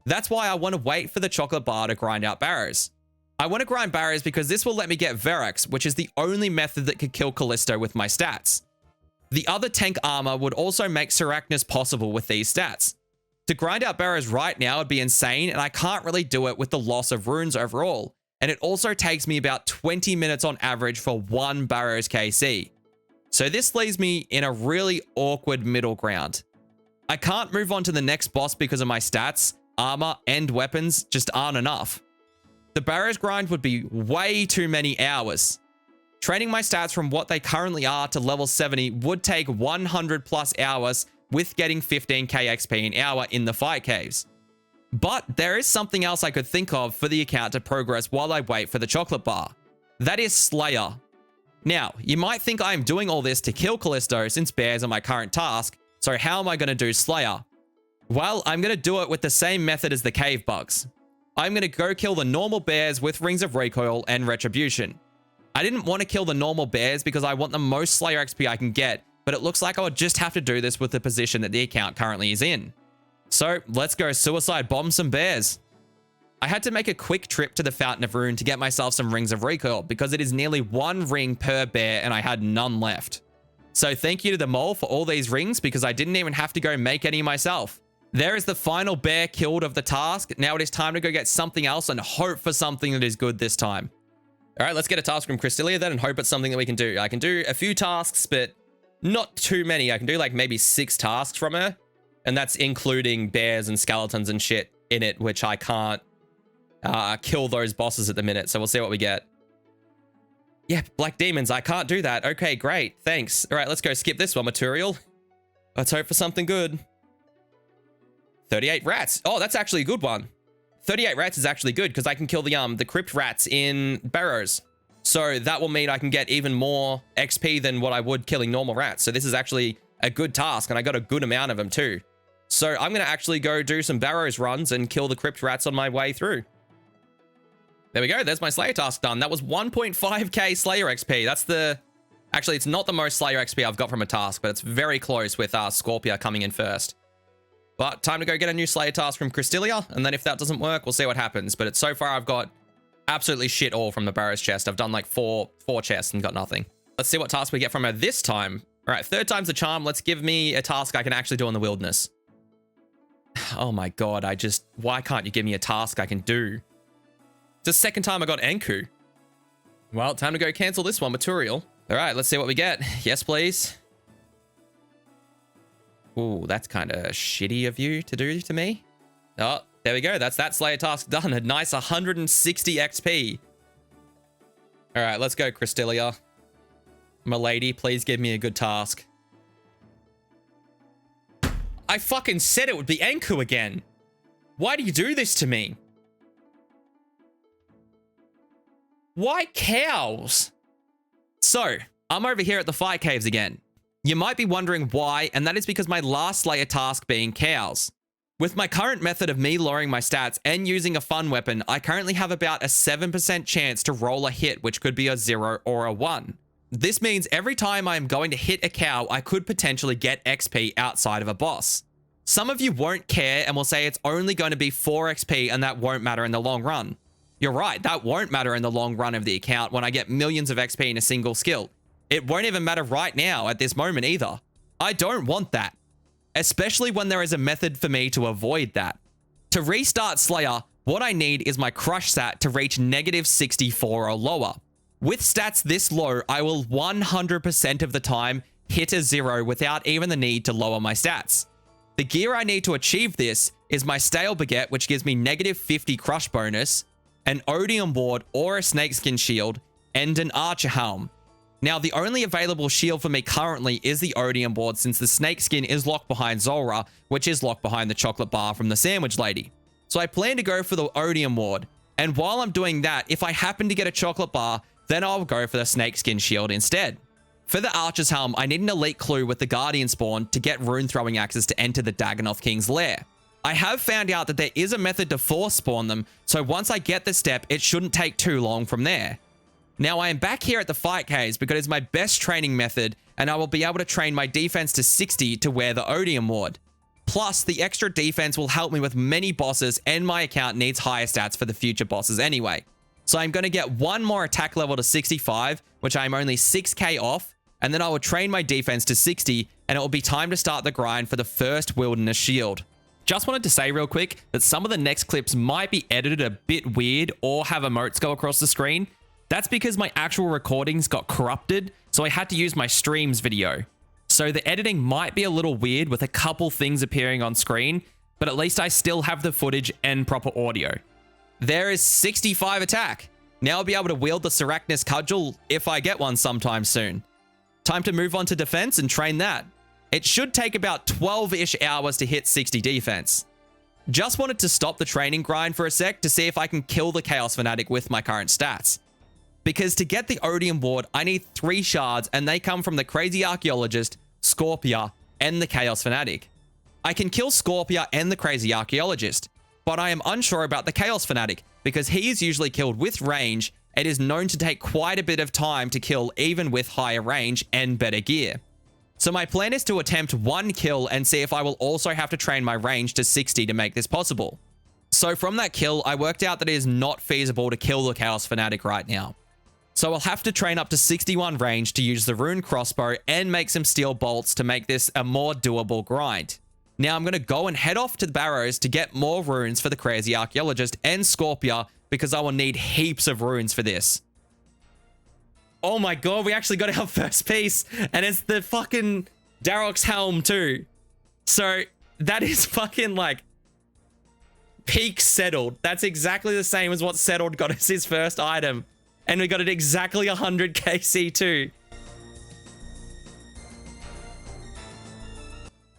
C: That's why I want to wait for the chocolate bar to grind out barrows. I want to grind barrows because this will let me get Verax, which is the only method that could kill Callisto with my stats. The other tank armor would also make Seracnus possible with these stats. To grind out barrows right now would be insane, and I can't really do it with the loss of runes overall. And it also takes me about 20 minutes on average for one barrows KC. So this leaves me in a really awkward middle ground. I can't move on to the next boss because of my stats, armor, and weapons just aren't enough. The barrows grind would be way too many hours. Training my stats from what they currently are to level 70 would take 100 plus hours with getting 15k XP an hour in the fight caves. But there is something else I could think of for the account to progress while I wait for the chocolate bar. That is Slayer. Now, you might think I'm doing all this to kill Callisto since bears are my current task, so how am I going to do Slayer? Well, I'm going to do it with the same method as the cave bugs. I'm going to go kill the normal bears with Rings of Recoil and Retribution. I didn't want to kill the normal bears because I want the most Slayer XP I can get, but it looks like I would just have to do this with the position that the account currently is in. So let's go suicide bomb some bears. I had to make a quick trip to the Fountain of Ruin to get myself some Rings of Recoil because it is nearly 1 ring per bear and I had none left. So thank you to the mole for all these rings because I didn't even have to go make any myself. There is the final bear killed of the task. Now it is time to go get something else and hope for something that is good this time. All right, let's get a task from Crystalia then and hope it's something that we can do. I can do a few tasks, but not too many. I can do like maybe 6 tasks from her. And that's including bears and skeletons and shit in it, which I can't kill those bosses at the minute. So we'll see what we get. Yeah, Black Demons. I can't do that. Okay, great. Thanks. All right, let's go skip this one, Material. Let's hope for something good. 38 rats. Oh, that's actually a good one. 38 rats is actually good because I can kill the crypt rats in barrows. So that will mean I can get even more XP than what I would killing normal rats. So this is actually a good task, and I got a good amount of them too. So I'm going to actually go do some barrows runs and kill the crypt rats on my way through. There we go. There's my Slayer task done. That was 1.5k Slayer XP. That's the... Actually, it's not the most Slayer XP I've got from a task, but it's very close with Scorpia coming in first. But time to go get a new Slayer task from Crystalia, and then if that doesn't work, we'll see what happens. But so far, I've got absolutely shit all from the barrows chest. I've done like four chests and got nothing. Let's see what task we get from her this time. All right, 3rd time's the charm. Let's give me a task I can actually do in the wilderness. Oh my god, why can't you give me a task I can do? It's the 2nd time I got Enku. Well, time to go cancel this one, Material. All right, let's see what we get. Yes, please. Ooh, that's kind of shitty of you to do to me. Oh, there we go. That's that Slayer task done. A nice 160 XP. All right, let's go, Crystalia. My lady, please give me a good task. I fucking said it would be Enku again. Why do you do this to me? Why cows? So, I'm over here at the fight caves again. You might be wondering why, and that is because my last Slayer task being cows. With my current method of me lowering my stats and using a fun weapon, I currently have about a 7% chance to roll a hit, which could be a 0 or a 1. This means every time I'm going to hit a cow, I could potentially get XP outside of a boss. Some of you won't care and will say it's only going to be 4 XP and that won't matter in the long run. You're right, that won't matter in the long run of the account when I get millions of XP in a single skill. It won't even matter right now at this moment either. I don't want that. Especially when there is a method for me to avoid that. To restart Slayer, what I need is my crush stat to reach -64 or lower. With stats this low, I will 100% of the time hit a 0 without even the need to lower my stats. The gear I need to achieve this is my Stale Baguette, which gives me -50 crush bonus, an Odium Ward or a Snakeskin Shield, and an Archer Helm. Now, the only available shield for me currently is the Odium Ward since the Snakeskin is locked behind Zulrah, which is locked behind the chocolate bar from the Sandwich Lady. So I plan to go for the Odium Ward, and while I'm doing that, if I happen to get a chocolate bar, then I'll go for the Snakeskin Shield instead. For the Archer's Helm, I need an elite clue with the Guardian spawn to get rune throwing axes to enter the Dagannoth King's lair. I have found out that there is a method to force spawn them, so once I get the step, it shouldn't take too long from there. Now I am back here at the fight caves because it's my best training method, and I will be able to train my defense to 60 to wear the Odium Ward. Plus, the extra defense will help me with many bosses, and my account needs higher stats for the future bosses anyway. So I'm going to get one more attack level to 65, which I'm only 6k off, and then I will train my defense to 60, and it will be time to start the grind for the first Wilderness Shield. Just wanted to say real quick that some of the next clips might be edited a bit weird or have emotes go across the screen. That's because my actual recordings got corrupted, so I had to use my streams video. So the editing might be a little weird with a couple things appearing on screen, but at least I still have the footage and proper audio. There is 65 attack. Now I'll be able to wield the Sarachnis Cudgel if I get one sometime soon. Time to move on to defense and train that. It should take about 12-ish hours to hit 60 defense. Just wanted to stop the training grind for a sec to see if I can kill the Chaos Fanatic with my current stats. Because to get the Odium Ward, I need 3 shards, and they come from the Crazy Archaeologist, Scorpia, and the Chaos Fanatic. I can kill Scorpia and the Crazy Archaeologist, but I am unsure about the Chaos Fanatic because he is usually killed with range and is known to take quite a bit of time to kill even with higher range and better gear. So my plan is to attempt 1 kill and see if I will also have to train my range to 60 to make this possible. So from that kill, I worked out that it is not feasible to kill the Chaos Fanatic right now. So I'll have to train up to 61 range to use the Rune Crossbow and make some steel bolts to make this a more doable grind. Now I'm going to go and head off to the Barrows to get more runes for the Crazy Archaeologist and Scorpia because I will need heaps of runes for this. Oh my god, we actually got our first piece, and it's the fucking Darok's helm too. So that is fucking like peak settled. That's exactly the same as what settled got us his first item. And we got it exactly 100 KC too.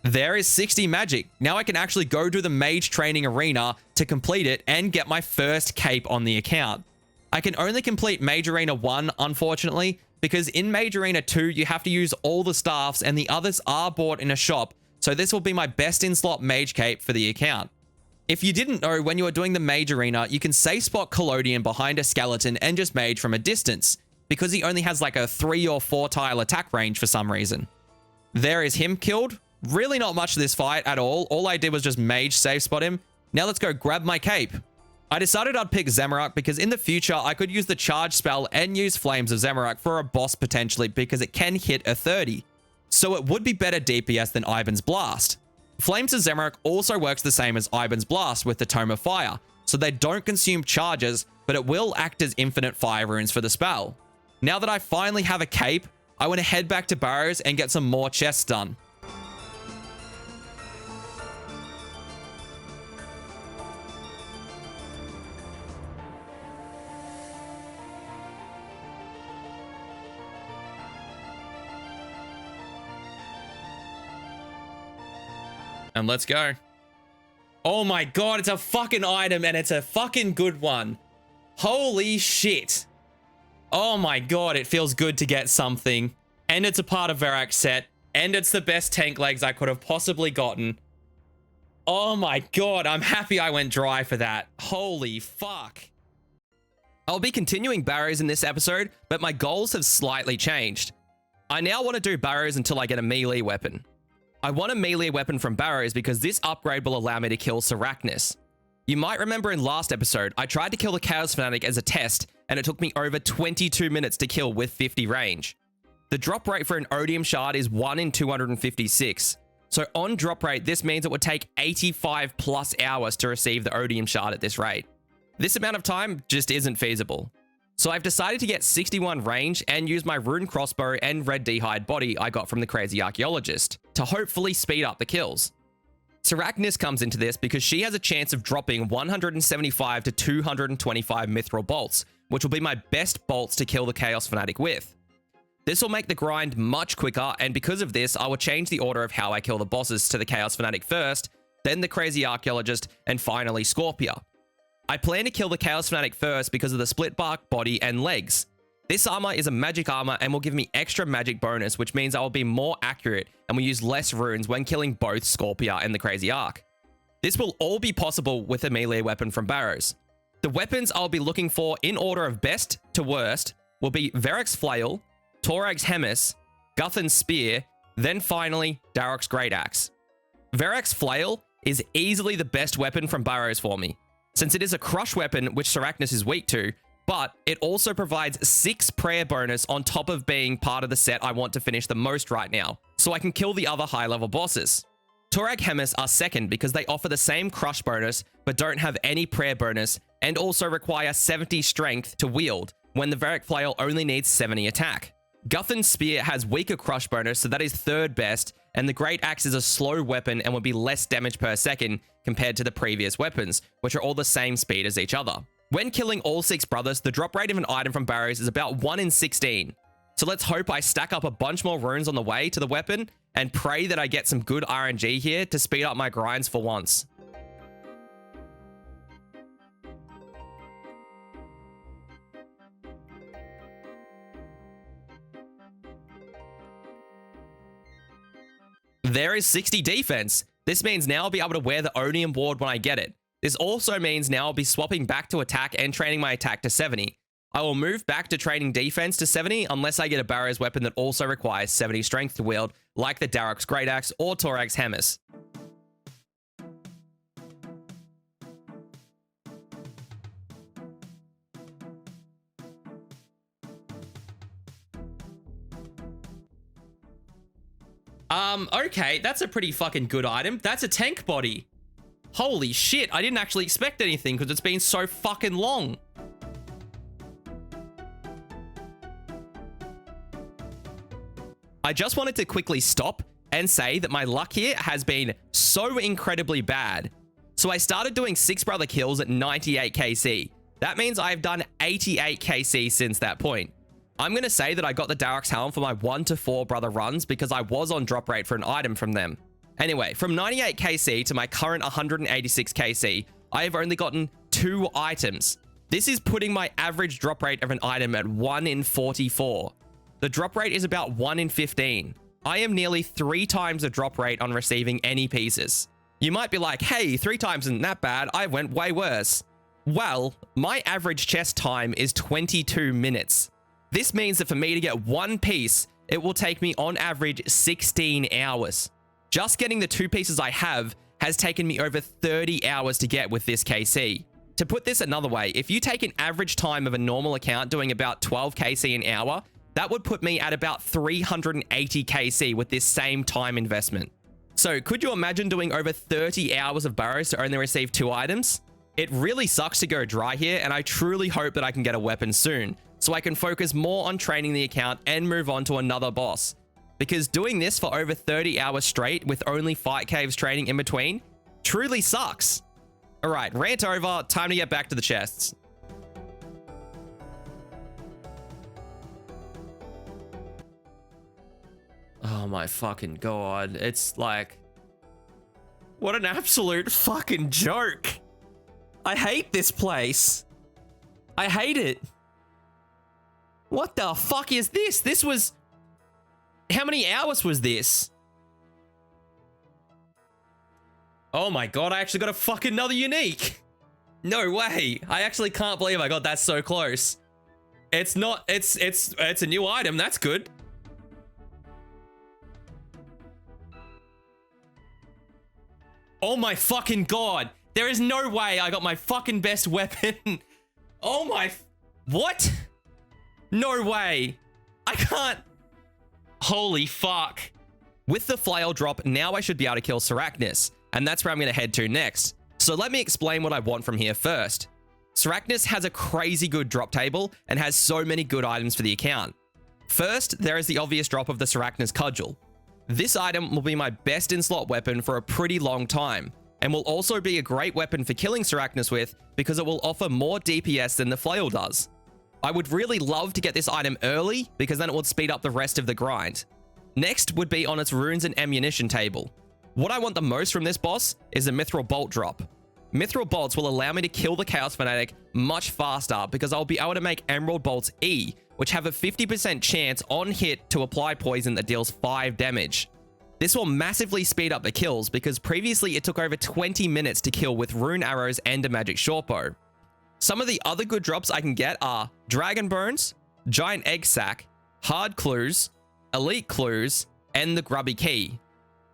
C: There is 60 magic. Now I can actually go to the mage training arena to complete it and get my first cape on the account. I can only complete Mage Arena 1, unfortunately, because in Mage Arena 2, you have to use all the staffs and the others are bought in a shop, so this will be my best in slot mage cape for the account. If you didn't know, when you are doing the Mage Arena, you can safe spot Collodion behind a skeleton and just mage from a distance, because he only has like a 3 or 4 tile attack range for some reason. There is him killed. Really not much to this fight at all. All I did was just mage safe spot him. Now let's go grab my cape. I decided I'd pick Zamorak because in the future, I could use the charge spell and use Flames of Zamorak for a boss potentially because it can hit a 30. So it would be better DPS than Ivan's Blast. Flames of Zamorak also works the same as Ivan's Blast with the Tome of Fire, so they don't consume charges, but it will act as infinite fire runes for the spell. Now that I finally have a cape, I want to head back to Barrows and get some more chests done. And let's go. Oh my god, it's a fucking item and it's a fucking good one. Holy shit. Oh my god, it feels good to get something. And it's a part of Varrac's set. And it's the best tank legs I could have possibly gotten. Oh my god, I'm happy I went dry for that. Holy fuck. I'll be continuing Barrows in this episode, but my goals have slightly changed. I now want to do Barrows until I get a melee weapon. I want a melee weapon from Barrows because this upgrade will allow me to kill Sarachnis. You might remember in last episode, I tried to kill the Chaos Fanatic as a test, and it took me over 22 minutes to kill with 50 range. The drop rate for an Odium Shard is 1 in 256. So on drop rate, this means it would take 85 plus hours to receive the Odium Shard at this rate. This amount of time just isn't feasible. So I've decided to get 61 range and use my Rune Crossbow and Red D'hide body I got from the Crazy Archaeologist to hopefully speed up the kills. Sarachnis comes into this because she has a chance of dropping 175 to 225 Mithril bolts, which will be my best bolts to kill the Chaos Fanatic with. This will make the grind much quicker, and because of this, I will change the order of how I kill the bosses to the Chaos Fanatic first, then the Crazy Archaeologist, and finally Scorpia. I plan to kill the Chaos Fanatic first because of the split bark, body, and legs. This armor is a magic armor and will give me extra magic bonus, which means I will be more accurate and will use less runes when killing both Scorpia and the Crazy Arc.
D: This will all be possible with a melee weapon from Barrows. The weapons I'll be looking for in order of best to worst will be Verrek's Flail, Torag's Hemis, Guthan's Spear, then finally Darok's Great Axe. Verrek's Flail is easily the best weapon from Barrows for me, since it is a crush weapon which Sarachnis is weak to, but it also provides 6 prayer bonus on top of being part of the set I want to finish the most right now, so I can kill the other high level bosses. Torag Hemis are second because they offer the same crush bonus but don't have any prayer bonus and also require 70 strength to wield when the Verrek Flail only needs 70 attack. Guthan's Spear has weaker crush bonus, so that is third best, and the Great Axe is a slow weapon and will be less damage per second compared to the previous weapons, which are all the same speed as each other. When killing all 6 brothers, the drop rate of an item from Barrows is about 1 in 16. So let's hope I stack up a bunch more runes on the way to the weapon and pray that I get some good RNG here to speed up my grinds for once. There is 60 defense. This means now I'll be able to wear the Onium Ward when I get it. This also means now I'll be swapping back to attack and training my attack to 70. I will move back to training defense to 70 unless I get a Barrows weapon that also requires 70 strength to wield, like the Darok's Great Axe or Torag's Hemis. Okay, that's a pretty fucking good item. That's a tank body. Holy shit, I didn't actually expect anything because it's been so fucking long. I just wanted to quickly stop and say that my luck here has been so incredibly bad. So I started doing 6 brother kills at 98 KC. That means I've done 88 KC since that point. I'm going to say that I got the Darok's Helm for my 1 to 4 brother runs because I was on drop rate for an item from them. Anyway, from 98 KC to my current 186 KC, I have only gotten 2 items. This is putting my average drop rate of an item at 1 in 44. The drop rate is about 1 in 15. I am nearly 3 times the drop rate on receiving any pieces. You might be like, hey, 3 times isn't that bad. I went way worse. Well, my average chest time is 22 minutes. This means that for me to get 1 piece, it will take me on average 16 hours. Just getting the 2 pieces I have has taken me over 30 hours to get with this KC. To put this another way, if you take an average time of a normal account doing about 12 KC an hour, that would put me at about 380 KC with this same time investment. So could you imagine doing over 30 hours of Barrows to only receive 2 items? It really sucks to go dry here, and I truly hope that I can get a weapon soon, so I can focus more on training the account and move on to another boss. Because doing this for over 30 hours straight with only Fight Caves training in between truly sucks. Alright, rant over, time to get back to the chests. Oh my fucking god, it's like... what an absolute fucking joke. I hate this place. I hate it. What the fuck is this? This was... how many hours was this? Oh my god, I actually got a fucking another unique. No way. I actually can't believe I got that so close. It's not... it's a new item. That's good. Oh my fucking god. There is no way I got my fucking best weapon. Oh my... what? No way. I can't... holy fuck. With the flail drop, now I should be able to kill Sarachnis, and that's where I'm going to head to next. So let me explain what I want from here first. Sarachnis has a crazy good drop table and has so many good items for the account. First, there is the obvious drop of the Sarachnis Cudgel. This item will be my best in-slot weapon for a pretty long time, and will also be a great weapon for killing Sarachnis with because it will offer more DPS than the flail does. I would really love to get this item early because then it would speed up the rest of the grind. Next would be on its runes and ammunition table. What I want the most from this boss is a Mithril Bolt drop. Mithril Bolts will allow me to kill the Chaos Fanatic much faster because I'll be able to make Emerald Bolts E, which have a 50% chance on hit to apply poison that deals 5 damage. This will massively speed up the kills because previously it took over 20 minutes to kill with rune arrows and a magic shortbow. Some of the other good drops I can get are Dragon Bones, Giant Egg Sac, Hard Clues, Elite Clues, and the Grubby Key.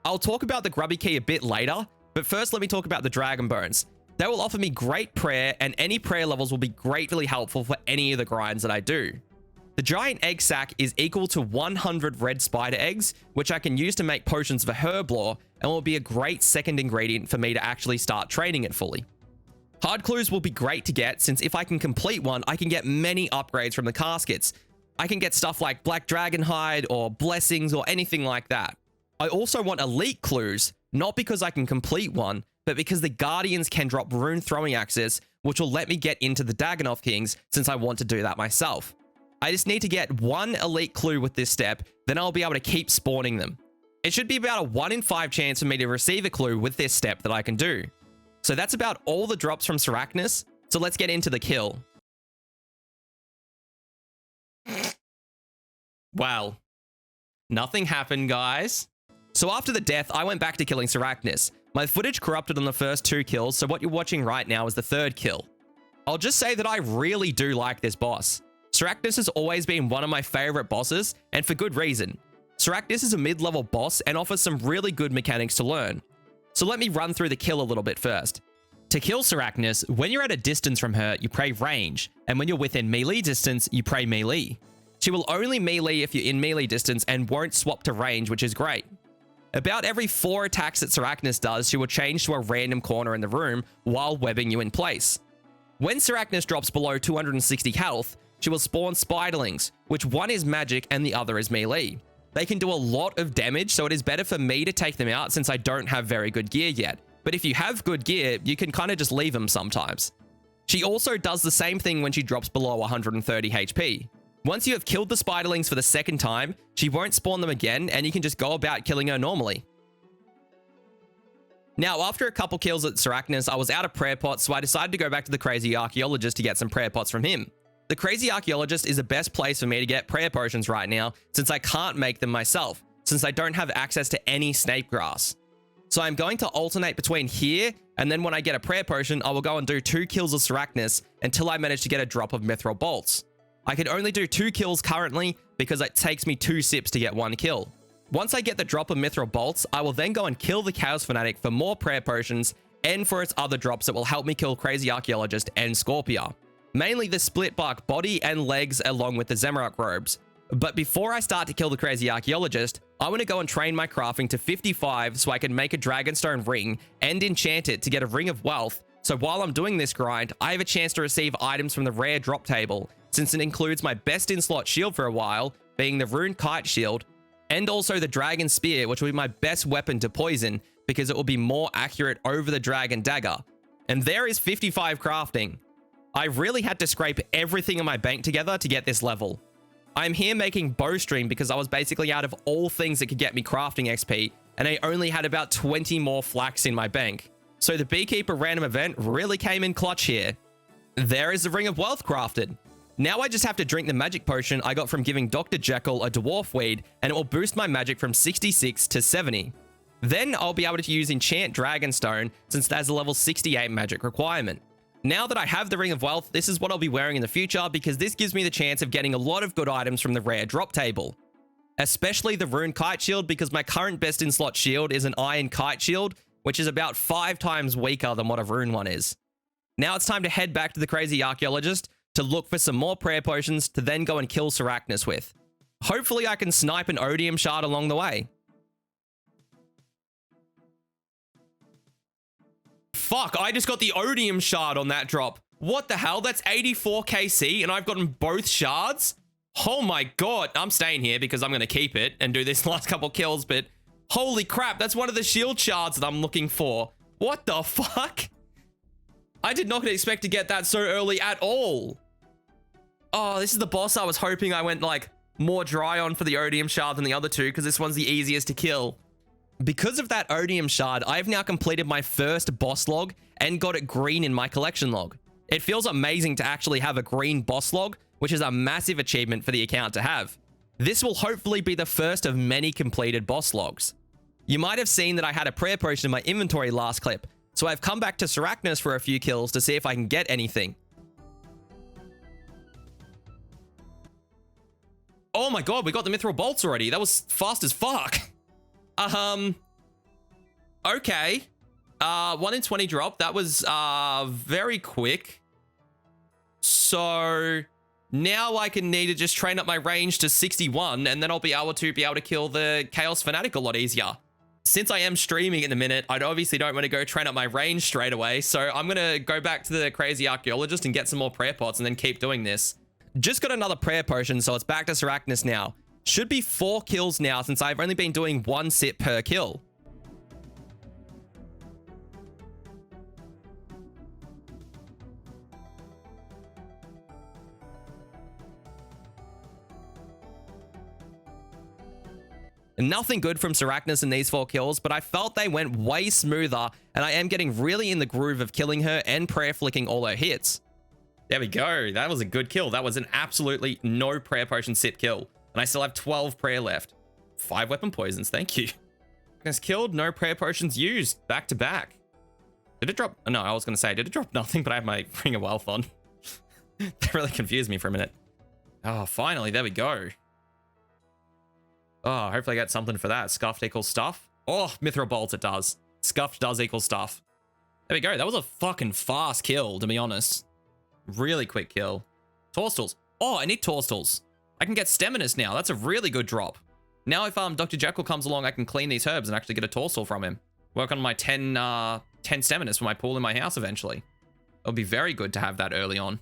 D: I'll talk about the Grubby Key a bit later, but first let me talk about the Dragon Bones. They will offer me great prayer, and any prayer levels will be greatly helpful for any of the grinds that I do. The Giant Egg Sac is equal to 100 red spider eggs, which I can use to make potions of Herblore, and will be a great second ingredient for me to actually start training it fully. Hard Clues will be great to get, since if I can complete one, I can get many upgrades from the caskets. I can get stuff like Black Dragon Hide or Blessings or anything like that. I also want Elite Clues, not because I can complete one, but because the Guardians can drop rune throwing axes, which will let me get into the Dagannoth Kings since I want to do that myself. I just need to get one Elite Clue with this step, then I'll be able to keep spawning them. It should be about a 1 in 5 chance for me to receive a clue with this step that I can do. So that's about all the drops from Sarachnis, so let's get into the kill. Well, nothing happened, guys. So after the death, I went back to killing Sarachnis. My footage corrupted on the first 2 kills, so what you're watching right now is the 3rd kill. I'll just say that I really do like this boss. Sarachnis has always been one of my favorite bosses, and for good reason. Sarachnis is a mid-level boss and offers some really good mechanics to learn. So let me run through the kill a little bit first. To kill Sarachnis, when you're at a distance from her, you pray range, and when you're within melee distance, you pray melee. She will only melee if you're in melee distance and won't swap to range, which is great. About every 4 attacks that Sarachnis does, she will change to a random corner in the room while webbing you in place. When Sarachnis drops below 260 health, she will spawn Spiderlings, which one is magic and the other is melee. They can do a lot of damage, so it is better for me to take them out since I don't have very good gear yet. But if you have good gear, you can kind of just leave them sometimes. She also does the same thing when she drops below 130 HP. Once you have killed the Spiderlings for the 2nd time, she won't spawn them again, and you can just go about killing her normally. Now, after a couple kills at Sarachnis, I was out of prayer pots, so I decided to go back to the Crazy Archaeologist to get some prayer pots from him. The Crazy Archaeologist is the best place for me to get prayer potions right now, since I can't make them myself, since I don't have access to any Snape Grass. So I'm going to alternate between here, and then when I get a prayer potion, I will go and do 2 kills of Sarachnis until I manage to get a drop of Mithril Bolts. I can only do 2 kills currently because it takes me 2 sips to get 1 kill. Once I get the drop of Mithril Bolts, I will then go and kill the Chaos Fanatic for more prayer potions and for its other drops that will help me kill Crazy Archaeologist and Scorpia. Mainly the split bark body and legs along with the Zamorak robes. But before I start to kill the Crazy Archaeologist, I want to go and train my crafting to 55 so I can make a Dragonstone ring and enchant it to get a Ring of Wealth. So while I'm doing this grind, I have a chance to receive items from the rare drop table, since it includes my best in slot shield for a while, being the Rune Kite Shield, and also the Dragon Spear, which will be my best weapon to poison because it will be more accurate over the Dragon Dagger. And there is 55 crafting. I really had to scrape everything in my bank together to get this level. I'm here making Bowstring because I was basically out of all things that could get me crafting XP, and I only had about 20 more flax in my bank. So the Beekeeper random event really came in clutch here. There is the Ring of Wealth crafted. Now I just have to drink the magic potion I got from giving Dr. Jekyll a dwarf weed, and it will boost my magic from 66 to 70. Then I'll be able to use Enchant Dragonstone since it has a level 68 magic requirement. Now that I have the Ring of Wealth, this is what I'll be wearing in the future because this gives me the chance of getting a lot of good items from the rare drop table. Especially the Rune Kite Shield because my current best in slot shield is an Iron Kite Shield, which is about 5 times weaker than what a rune one is. Now it's time to head back to the Crazy Archaeologist to look for some more prayer potions to then go and kill Sarachnis with. Hopefully I can snipe an Odium Shard along the way. Fuck, I just got the Odium Shard on that drop. What the hell? That's 84 KC and I've gotten both shards? Oh my god. I'm staying here because I'm going to keep it and do this last couple kills, but holy crap, that's one of the shield shards that I'm looking for. What the fuck? I did not expect to get that so early at all. Oh, this is the boss I was hoping I went like more dry on for the Odium Shard than the other two because this one's the easiest to kill. Because of that Odium Shard, I have now completed my first boss log and got it green in my collection log. It feels amazing to actually have a green boss log, which is a massive achievement for the account to have. This will hopefully be the first of many completed boss logs.
E: You might have seen that I had a prayer potion in my inventory last clip, so I've come back to Sarachnis for a few kills to see if I can get anything. Oh my god, we got the mithril bolts already. That was fast as fuck. Okay. 1 in 20 drop. That was very quick. So now I can need to just train up my range to 61, and then I'll be able to kill the Chaos Fanatic a lot easier. Since I am streaming in a minute, I obviously don't want to go train up my range straight away, so I'm going to go back to the Crazy Archaeologist and get some more prayer pots and then keep doing this. Just got another prayer potion, so it's back to Sarachnis now. Should be 4 kills now since I've only been doing 1 sip per kill. Nothing good from Sarachnis in these 4 kills, but I felt they went way smoother, and I am getting really in the groove of killing her and prayer flicking all her hits.
C: There we go. That was a good kill. That was an absolutely no prayer potion sip kill. And I still have 12 prayer left. 5 weapon poisons. Thank you. Has killed, no prayer potions used. Back to back. Did it drop? No, I was going to say, did it drop nothing? But I have my Ring of Wealth on. That really confused me for a minute. Oh, finally. There we go. Oh, hopefully I get something for that. Scuffed equals stuff. Oh, Mithril Bolts it does. Scuffed does equal stuff. There we go. That was a fucking fast kill, to be honest. Really quick kill. Toadstools. Oh, I need Toadstools. I can get Steminus now. That's a really good drop. Now if Dr. Jekyll comes along, I can clean these herbs and actually get a Toadstool from him. Work on my 10 Steminus for my pool in my house eventually. It'll be very good to have that early on.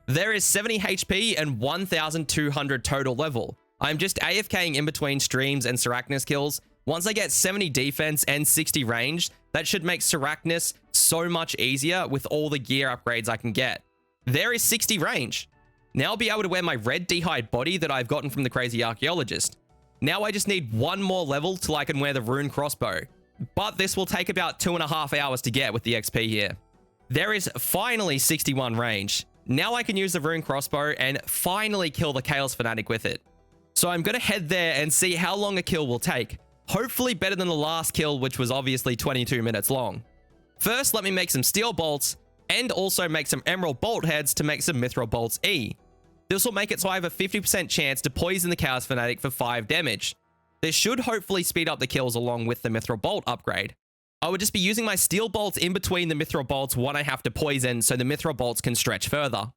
E: There is 70 HP and 1,200 total level. I'm just AFKing in between streams and Sarachnis kills. Once I get 70 defense and 60 range, that should make Sarachnis so much easier with all the gear upgrades I can get. There is 60 range. Now I'll be able to wear my red D'hide body that I've gotten from the Crazy Archaeologist. Now I just need 1 more level till I can wear the rune crossbow. But this will take about 2.5 hours to get with the XP here. There is finally 61 range. Now I can use the rune crossbow and finally kill the Chaos Fanatic with it. So I'm going to head there and see how long a kill will take. Hopefully better than the last kill, which was obviously 22 minutes long. First, let me make some steel bolts and also make some emerald bolt heads to make some mithril bolts E. This will make it so I have a 50% chance to poison the Chaos Fanatic for 5 damage. This should hopefully speed up the kills along with the mithril bolt upgrade. I would just be using my steel bolts in between the mithril bolts when I have to poison so the mithril bolts can stretch further.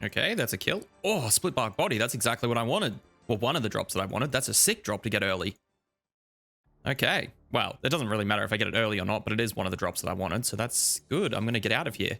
C: Okay, that's a kill. Oh, split bark body. That's exactly what I wanted. Well, one of the drops that I wanted. That's a sick drop to get early. Okay. Well, it doesn't really matter if I get it early or not, but it is one of the drops that I wanted, so that's good. I'm going to get out of here.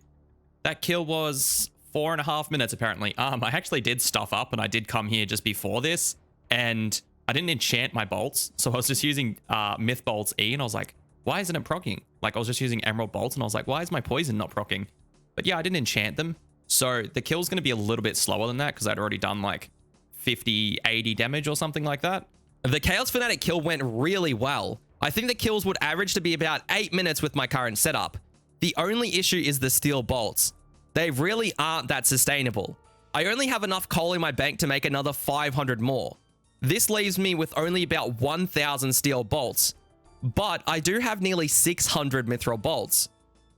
C: That kill was 4.5 minutes, apparently. I actually did stuff up, and I did come here just before this, and I didn't enchant my bolts, so I was just using Myth Bolts E, and I was like, why isn't it proccing? Like, I was just using Emerald Bolts, and I was like, why is my poison not proccing? But yeah, I didn't enchant them. So the kill's going to be a little bit slower than that because I'd already done like 50, 80 damage or something like that.
E: The Chaos Fanatic kill went really well. I think the kills would average to be about 8 minutes with my current setup. The only issue is the steel bolts. They really aren't that sustainable. I only have enough coal in my bank to make another 500 more. This leaves me with only about 1,000 steel bolts, but I do have nearly 600 mithril bolts.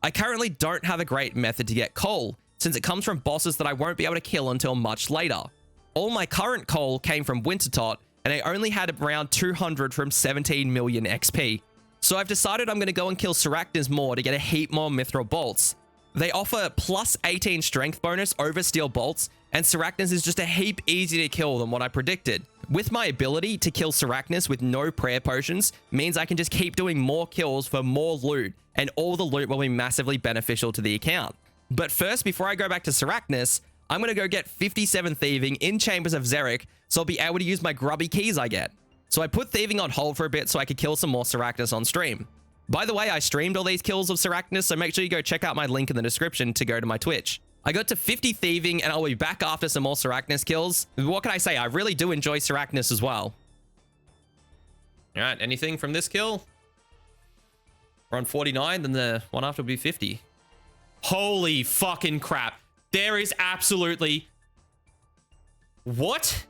E: I currently don't have a great method to get coal, since it comes from bosses that I won't be able to kill until much later. All my current coal came from Wintertot, and I only had around 200 from 17 million XP. So I've decided I'm going to go and kill Sarachnis more to get a heap more mithril bolts. They offer plus 18 strength bonus over steel bolts, and Sarachnis is just a heap easier to kill than what I predicted. with my ability to kill Sarachnis with no prayer potions means I can just keep doing more kills for more loot, and all the loot will be massively beneficial to the account. But first, before I go back to Sarachnis, I'm going to go get 57 Thieving in Chambers of Xeric, so I'll be able to use my grubby keys I get. So I put Thieving on hold for a bit so I could kill some more Sarachnis on stream. By the way, I streamed all these kills of Sarachnis, so make sure you go check out my link in the description to go to my Twitch. I got to 50 Thieving, and I'll be back after some more Sarachnis kills. What can I say? I really do enjoy Sarachnis as well.
D: All right, anything from this kill? We're on 49, then the one after will be 50. Holy fucking crap. There is absolutely... What?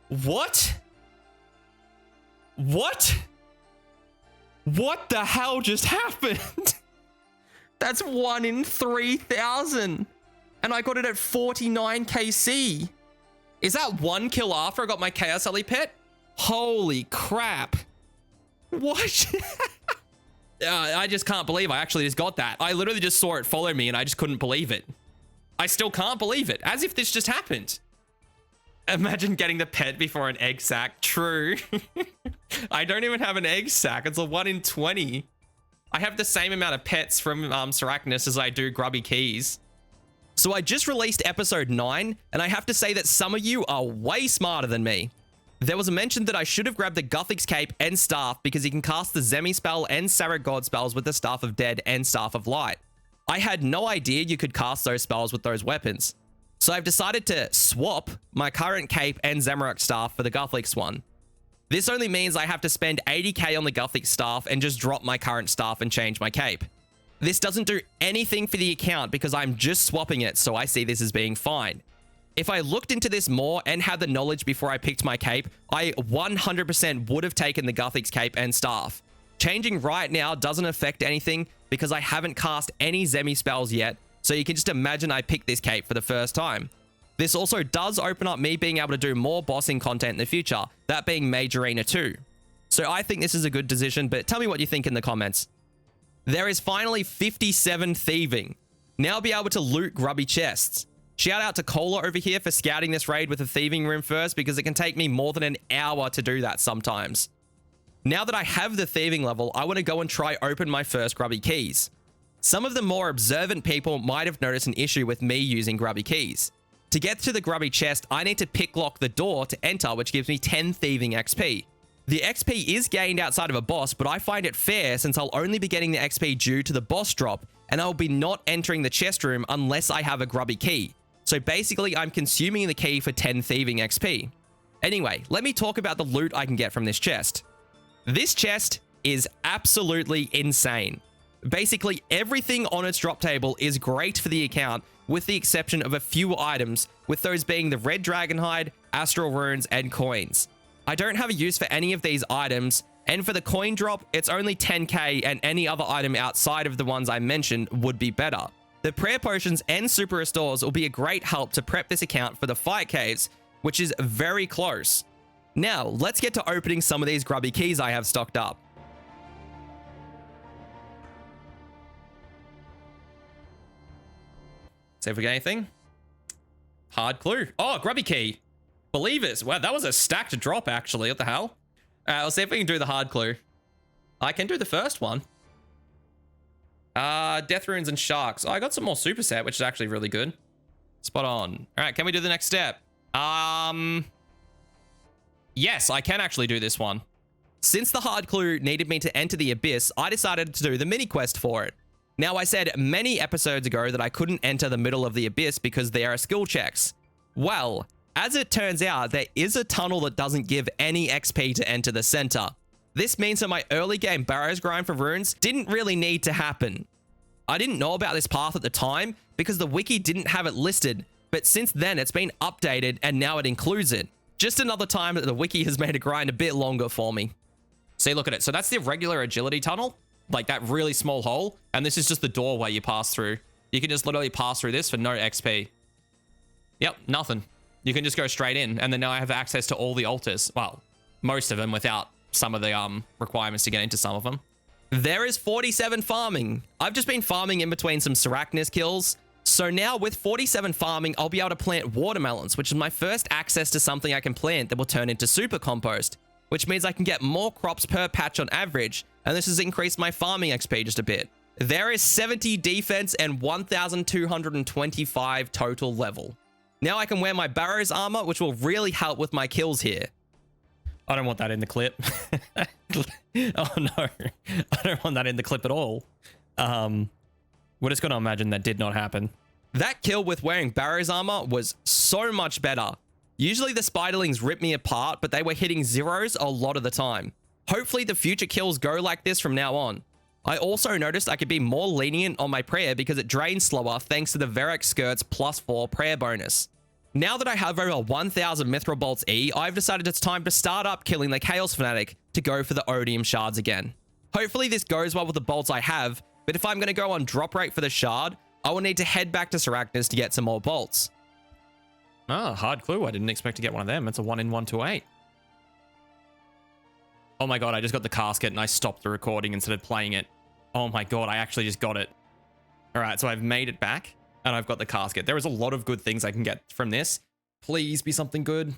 D: What? What? What the hell just happened?
E: That's 1 in 3,000. And I got it at 49 KC.
D: Is that one kill after I got my Chaos Ellie pet?
E: Holy crap.
D: What? I just can't believe I actually just got that. I literally just saw it follow me and I just couldn't believe it. I still can't believe it. As if this just happened. Imagine getting the pet before an egg sack. True. I don't even have an egg sack. It's a 1 in 20. I have the same amount of pets from Sarachnis as I do grubby keys.
E: So I just released episode 9, and I have to say that some of you are way smarter than me. There was a mention that I should have grabbed the Guthix Cape and Staff because he can cast the Zemi spell and Sarah God spells with the Staff of Dead and Staff of Light. I had no idea you could cast those spells with those weapons. So I've decided to swap my current Cape and Zamorak Staff for the Guthix one. This only means I have to spend 80k on the Guthix Staff and just drop my current Staff and change my Cape. This doesn't do anything for the account because I'm just swapping it, so I see this as being fine. If I looked into this more and had the knowledge before I picked my Cape, I 100% would have taken the Guthix Cape and Staff. Changing right now doesn't affect anything because I haven't cast any Zemi spells yet, so you can just imagine I picked this Cape for the first time. This also does open up me being able to do more bossing content in the future, that being Mage Arena 2. So I think this is a good decision, but tell me what you think in the comments. There is finally 57 Thieving. Now I'll be able to loot grubby chests. Shout out to Cola over here for scouting this raid with a Thieving room first because it can take me more than an hour to do that sometimes. Now that I have the Thieving level, I want to go and try open my first grubby keys. Some of the more observant people might have noticed an issue with me using grubby keys. To get to the grubby chest, I need to picklock the door to enter, which gives me 10 Thieving XP. The XP is gained outside of a boss, but I find it fair since I'll only be getting the XP due to the boss drop, and I'll be not entering the chest room unless I have a grubby key. So basically, I'm consuming the key for 10 Thieving XP. Anyway, let me talk about the loot I can get from this chest. This chest is absolutely insane. Basically, everything on its drop table is great for the account, with the exception of a few items, with those being the Red Dragon Hide, Astral Runes, and coins. I don't have a use for any of these items, and for the coin drop, it's only 10k, and any other item outside of the ones I mentioned would be better. The prayer potions and super restores will be a great help to prep this account for the fight caves, which is very close. Now, let's get to opening some of these grubby keys I have stocked up.
D: See if we get anything. Hard clue. Oh, grubby key. Believers. Wow, that was a stacked drop, actually. What the hell? Let's see if we can do the hard clue. I can do the first one. Death Runes and Sharks. Oh, I got some more superset, which is actually really good. Spot on. All right, can we do the next step? Yes, I can actually do this one.
E: Since the hard clue needed me to enter the Abyss, I decided to do the mini quest for it. Now, I said many episodes ago that I couldn't enter the middle of the Abyss because there are skill checks. Well, as it turns out, there is a tunnel that doesn't give any XP to enter the center. This means that my early game Barrows grind for runes didn't really need to happen. I didn't know about this path at the time because the wiki didn't have it listed, but since then it's been updated and now it includes it. Just another time that the wiki has made a grind a bit longer for me.
D: See, look at it. So that's the regular agility tunnel, like that really small hole, and this is just the doorway you pass through. You can just literally pass through this for no XP. Yep, nothing. You can just go straight in, and then now I have access to all the altars. Well, most of them without some of the requirements to get into some of them.
E: There is 47 farming. I've just been farming in between some Sarachnis kills, so So now with 47 farming, I'll be able to plant watermelons, which is my first access to something I can plant that will turn into super compost, which means I can get more crops per patch on average, and this has increased my farming XP just a bit. There is 70 defense and 1,225 total level. Now I can wear my Barrow's armor, which will really help with my kills here.
C: I don't want that in the clip. Oh no, I don't want that in the clip at all. We're just gonna imagine that did not happen.
E: That kill with wearing Barrow's armor was so much better. Usually the spiderlings rip me apart, but they were hitting zeros a lot of the time. Hopefully the future kills go like this from now on. I also noticed I could be more lenient on my prayer because it drains slower thanks to the Verrex Skirt's +4 prayer bonus. Now that I have over 1,000 Mithril Bolts E, I've decided it's time to start up killing the Chaos Fanatic to go for the Odium Shards again. Hopefully this goes well with the bolts I have, but if I'm going to go on drop rate for the shard, I will need to head back to Sarachnis to get some more bolts.
C: Oh, hard clue. I didn't expect to get one of them. It's a 1 in 128. Oh my god, I just got the casket and I stopped the recording instead of playing it. Oh my god, I actually just got it. All right, so I've made it back and I've got the casket. There is a lot of good things I can get from this. Please be something good.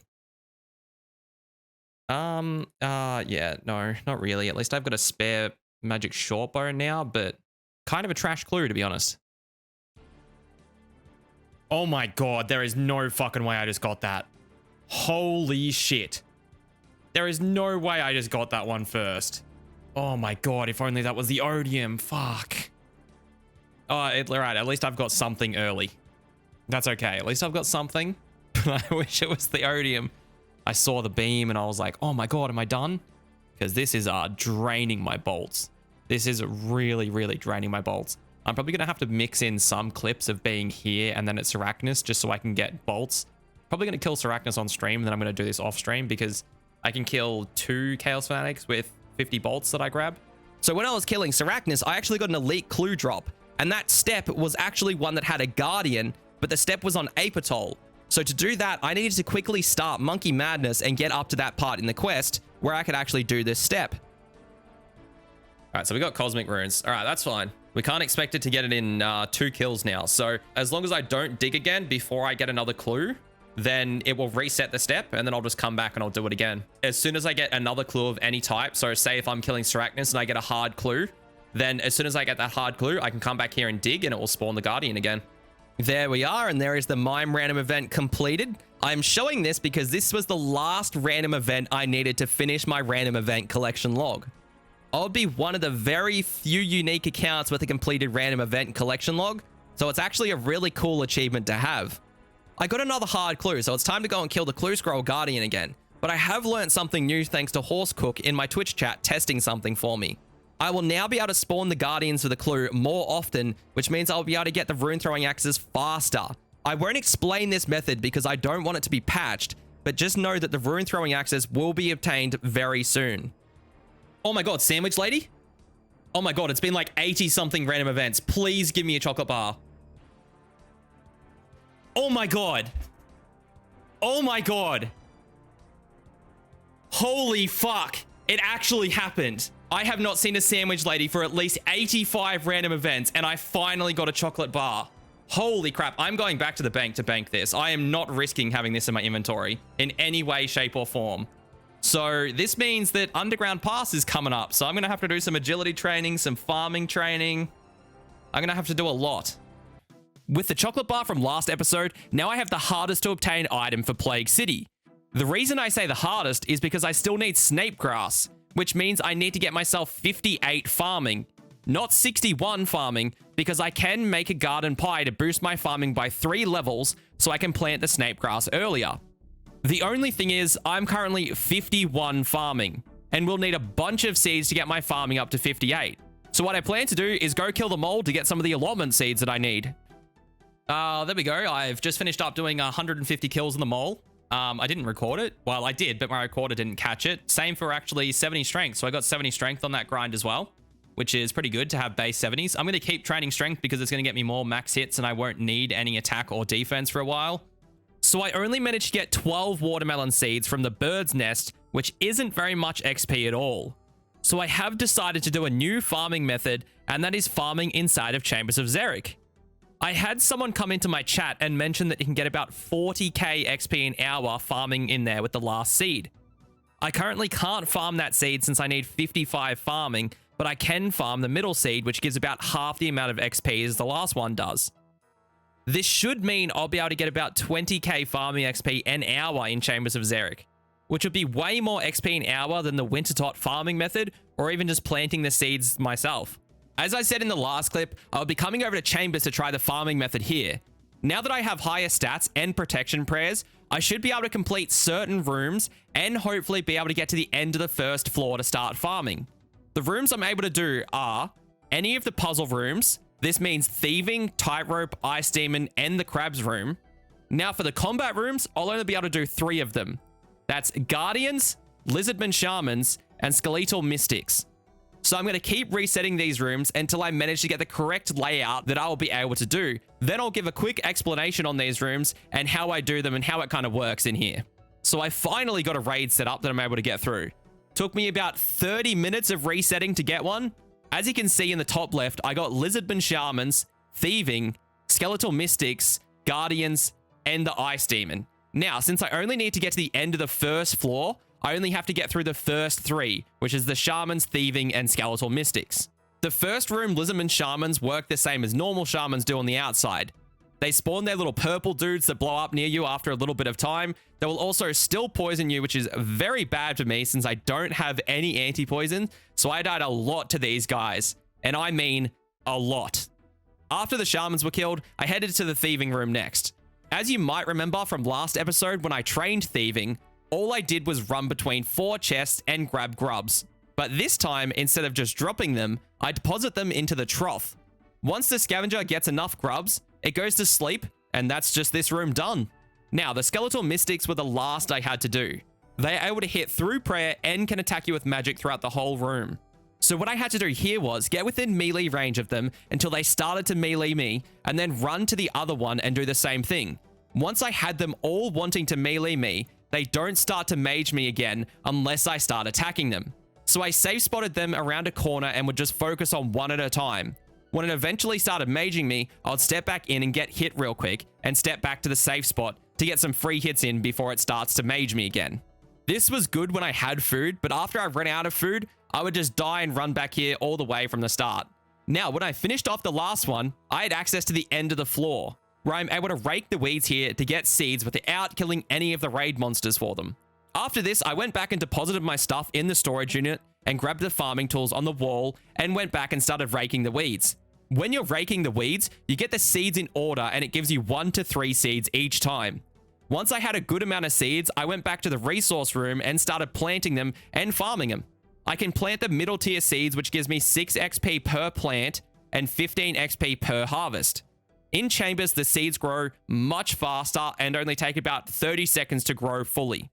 C: Yeah, no, not really. At least I've got a spare magic shortbow now, but kind of a trash clue, to be honest. Oh my god, there is no fucking way I just got that. Holy shit. There is no way I just got that one first. Oh my god, if only that was the Odium. Fuck. Oh, alright, at least I've got something early. That's okay. At least I've got something. But I wish it was the Odium. I saw the beam and I was like, oh my god, am I done? Because this is draining my bolts. This is really, really draining my bolts. I'm probably going to have to mix in some clips of being here and then at Sarachnis just so I can get bolts. Probably going to kill Sarachnis on stream, and then I'm going to do this off stream because I can kill 2 Chaos Fanatics with 50 bolts that I grab.
E: So when I was killing Sarachnis, I actually got an elite clue drop, and that step was actually one that had a Guardian, but the step was on Apatol. So to do that, I needed to quickly start Monkey Madness and get up to that part in the quest where I could actually do this step.
C: All right, so we got Cosmic Runes. All right, that's fine. We can't expect it to get it in 2 kills now. So as long as I don't dig again before I get another clue, then it will reset the step, and then I'll just come back and I'll do it again. As soon as I get another clue of any type, so say if I'm killing Sarachnis and I get a hard clue, then as soon as I get that hard clue, I can come back here and dig and it will spawn the Guardian again.
E: There we are, and there is the Mime random event completed. I'm showing this because this was the last random event I needed to finish my random event collection log. I'll be one of the very few unique accounts with a completed random event collection log, so it's actually a really cool achievement to have. I got another hard clue, so it's time to go and kill the Clue Scroll Guardian again, but I have learned something new thanks to Horse Cook in my Twitch chat testing something for me. I will now be able to spawn the Guardians with a clue more often, which means I'll be able to get the rune throwing axes faster. I won't explain this method because I don't want it to be patched, but just know that the rune throwing axes will be obtained very soon.
C: Oh my god, Sandwich Lady? Oh my god, it's been like 80 something random events. Please give me a chocolate bar. Oh my god. Oh my god. Holy fuck. It actually happened. I have not seen a Sandwich Lady for at least 85 random events, and I finally got a chocolate bar. Holy crap. I'm going back to the bank to bank this. I am not risking having this in my inventory in any way, shape, or form. So this means that Underground Pass is coming up. So I'm going to have to do some agility training, some farming training. I'm going to have to do a lot.
E: With the chocolate bar from last episode, now I have the hardest to obtain item for Plague City. The reason I say the hardest is because I still need Snape Grass, which means I need to get myself 58 farming, not 61 farming, because I can make a garden pie to boost my farming by 3 levels so I can plant the Snape Grass earlier. The only thing is, I'm currently 51 farming, and will need a bunch of seeds to get my farming up to 58. So what I plan to do is go kill the mole to get some of the allotment seeds that I need.
C: There we go. I've just finished up doing 150 kills in the mole. I didn't record it. Well, I did, but my recorder didn't catch it. Same for actually 70 strength. So I got 70 strength on that grind as well, which is pretty good to have base 70s. I'm going to keep training strength because it's going to get me more max hits and I won't need any attack or defense for a while. So I only managed to get 12 watermelon seeds from the bird's nest, which isn't very much XP at all. So I have decided to do a new farming method, and that is farming inside of Chambers of Xeric.
E: I had someone come into my chat and mention that you can get about 40k XP an hour farming in there with the last seed. I currently can't farm that seed since I need 55 farming, but I can farm the middle seed, which gives about half the amount of XP as the last one does. This should mean I'll be able to get about 20k farming XP an hour in Chambers of Xeric, which would be way more XP an hour than the Wintertot farming method, or even just planting the seeds myself. As I said in the last clip, I'll be coming over to Chambers to try the farming method here. Now that I have higher stats and protection prayers, I should be able to complete certain rooms and hopefully be able to get to the end of the first floor to start farming. The rooms I'm able to do are any of the puzzle rooms. This means thieving, tightrope, ice demon, and the crabs room. Now for the combat rooms, I'll only be able to do 3 of them. That's guardians, lizardmen shamans, and skeletal mystics. So I'm going to keep resetting these rooms until I manage to get the correct layout that I will be able to do. Then I'll give a quick explanation on these rooms and how I do them and how it kind of works in here. So I finally got a raid set up that I'm able to get through. Took me about 30 minutes of resetting to get one. As you can see in the top left, I got lizardmen shamans, thieving, skeletal mystics, guardians, and the ice demon. Now, since I only need to get to the end of the first floor, I only have to get through the first 3, which is the shamans, thieving, and skeletal mystics. The first room, lizardmen shamans, work the same as normal shamans do on the outside. They spawn their little purple dudes that blow up near you after a little bit of time. They will also still poison you, which is very bad for me since I don't have any anti-poison, so I died a lot to these guys. And I mean a lot. After the shamans were killed, I headed to the thieving room next. As you might remember from last episode when I trained thieving, all I did was run between 4 chests and grab grubs. But this time, instead of just dropping them, I deposit them into the trough. Once the scavenger gets enough grubs, it goes to sleep, and that's just this room done. Now, the skeletal mystics were the last I had to do. They are able to hit through prayer and can attack you with magic throughout the whole room. So what I had to do here was get within melee range of them until they started to melee me, and then run to the other one and do the same thing. Once I had them all wanting to melee me, they don't start to mage me again unless I start attacking them. So I safe spotted them around a corner and would just focus on one at a time. When it eventually started maging me, I'd step back in and get hit real quick and step back to the safe spot to get some free hits in before it starts to mage me again. This was good when I had food, but after I ran out of food, I would just die and run back here all the way from the start. Now, when I finished off the last one, I had access to the end of the floor, where I'm able to rake the weeds here to get seeds without killing any of the raid monsters for them. After this, I went back and deposited my stuff in the storage unit and grabbed the farming tools on the wall and went back and started raking the weeds. When you're raking the weeds, you get the seeds in order and it gives you 1 to 3 seeds each time. Once I had a good amount of seeds, I went back to the resource room and started planting them and farming them. I can plant the middle tier seeds, which gives me 6 XP per plant and 15 XP per harvest. In Chambers, the seeds grow much faster and only take about 30 seconds to grow fully.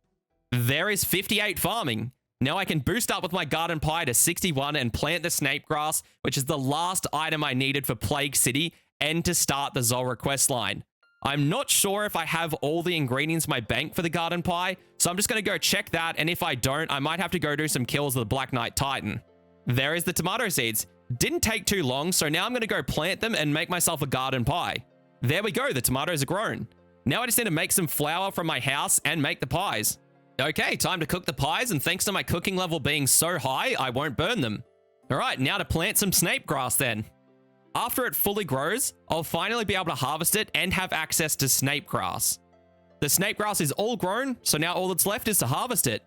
E: There is 58 farming. Now I can boost up with my garden pie to 61 and plant the snape grass, which is the last item I needed for Plague City and to start the Zulrah quest line. I'm not sure if I have all the ingredients in my bank for the garden pie, so I'm just going to go check that, and if I don't, I might have to go do some kills with the Black Knight Titan. There is the tomato seeds. Didn't take too long, so now I'm going to go plant them and make myself a garden pie. There we go, the tomatoes are grown. Now I just need to make some flour from my house and make the pies. Okay, time to cook the pies, and thanks to my cooking level being so high, I won't burn them. Alright, now to plant some snape grass then. After it fully grows, I'll finally be able to harvest it and have access to snape grass. The snape grass is all grown, so now all that's left is to harvest it.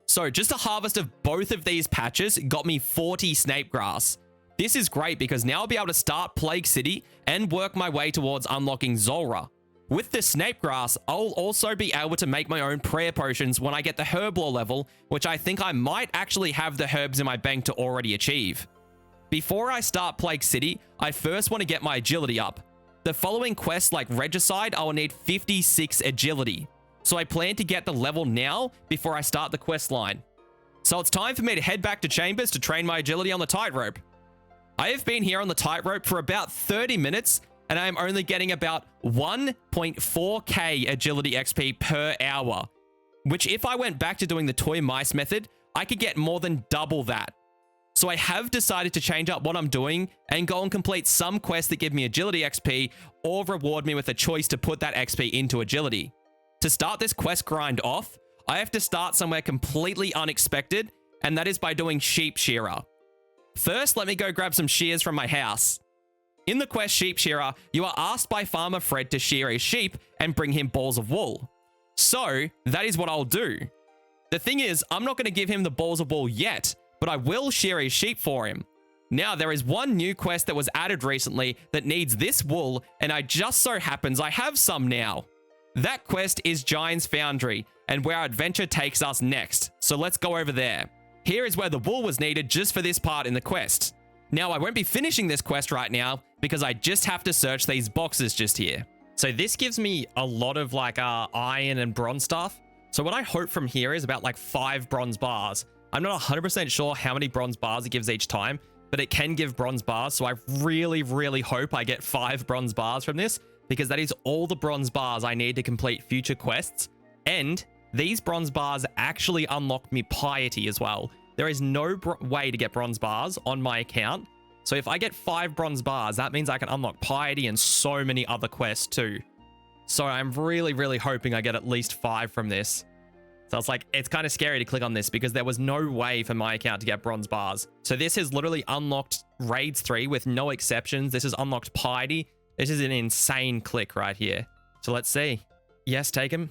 E: So just a harvest of both of these patches got me 40 snape grass. This is great because now I'll be able to start Plague City and work my way towards unlocking Zulrah. With the snape grass, I'll also be able to make my own prayer potions when I get the herb lore level, which I think I might actually have the herbs in my bank to already achieve. Before I start Plague City, I first want to get my agility up. The following quests like Regicide, I will need 56 agility. So I plan to get the level now before I start the quest line. So it's time for me to head back to Chambers to train my agility on the tightrope. I have been here on the tightrope for about 30 minutes, and I am only getting about 1.4k agility XP per hour, which if I went back to doing the toy mice method, I could get more than double that. So I have decided to change up what I'm doing and go and complete some quests that give me agility XP or reward me with a choice to put that XP into agility. To start this quest grind off, I have to start somewhere completely unexpected, and that is by doing Sheep Shearer. First, let me go grab some shears from my house. In the quest Sheep Shearer, you are asked by Farmer Fred to shear his sheep and bring him balls of wool. So, that is what I'll do. The thing is, I'm not going to give him the balls of wool yet, but I will shear his sheep for him. Now, there is one new quest that was added recently that needs this wool, and I just so happens I have some now. That quest is Giant's Foundry, and where our adventure takes us next, so let's go over there. Here is where the wool was needed just for this part in the quest. Now, I won't be finishing this quest right now, because I just have to search these boxes just here. So this gives me a lot of like iron and bronze stuff. So what I hope from here is about like 5 bronze bars. I'm not 100% sure how many bronze bars it gives each time, but it can give bronze bars. So I really, really hope I get 5 bronze bars from this, because that is all the bronze bars I need to complete future quests. And these bronze bars actually unlock me piety as well. There is no way to get bronze bars on my account. So if I get 5 bronze bars, that means I can unlock piety and so many other quests too. So I'm really, really hoping I get at least 5 from this. So it's like, it's kind of scary to click on this because there was no way for my account to get bronze bars. So this has literally unlocked Raids 3 with no exceptions. This has unlocked piety. This is an insane click right here. So let's see. Yes, take him.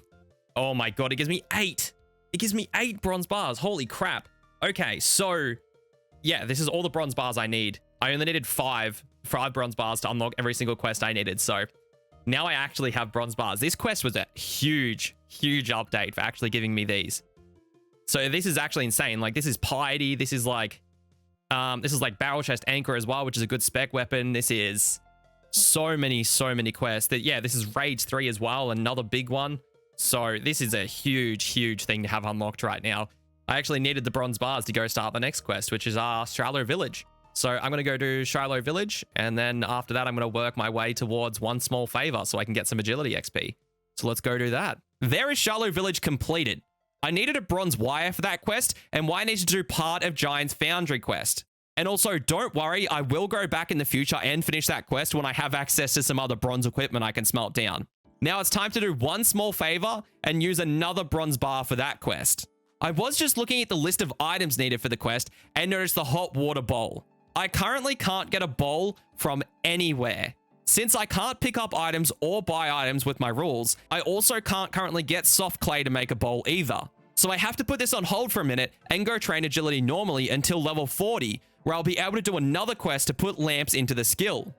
E: Oh my God, it gives me 8. It gives me 8 bronze bars. Holy crap. Okay, so yeah, this is all the bronze bars I need. I only needed 5 bronze bars to unlock every single quest I needed. So now I actually have bronze bars. This quest was a huge, huge update for actually giving me these. So this is actually insane. Like this is piety. This is like barrel chest anchor as well, which is a good spec weapon. This is so many quests. That yeah, this is Raids 3 as well, another big one. So this is a huge, huge thing to have unlocked right now. I actually needed the bronze bars to go start the next quest, which is Shiloh Village. So I'm going to go to Shiloh Village, and then after that, I'm going to work my way towards One Small Favor so I can get some agility XP. So let's go do that. There is Shiloh Village completed. I needed a bronze wire for that quest, and I needed to do part of Giant's Foundry quest. And also, don't worry, I will go back in the future and finish that quest when I have access to some other bronze equipment I can smelt down. Now it's time to do One Small Favor and use another bronze bar for that quest. I was just looking at the list of items needed for the quest and noticed the hot water bowl. I currently can't get a bowl from anywhere. Since I can't pick up items or buy items with my rules, I also can't currently get soft clay to make a bowl either. So I have to put this on hold for a minute and go train agility normally until level 40, where I'll be able to do another quest to put lamps into the skill.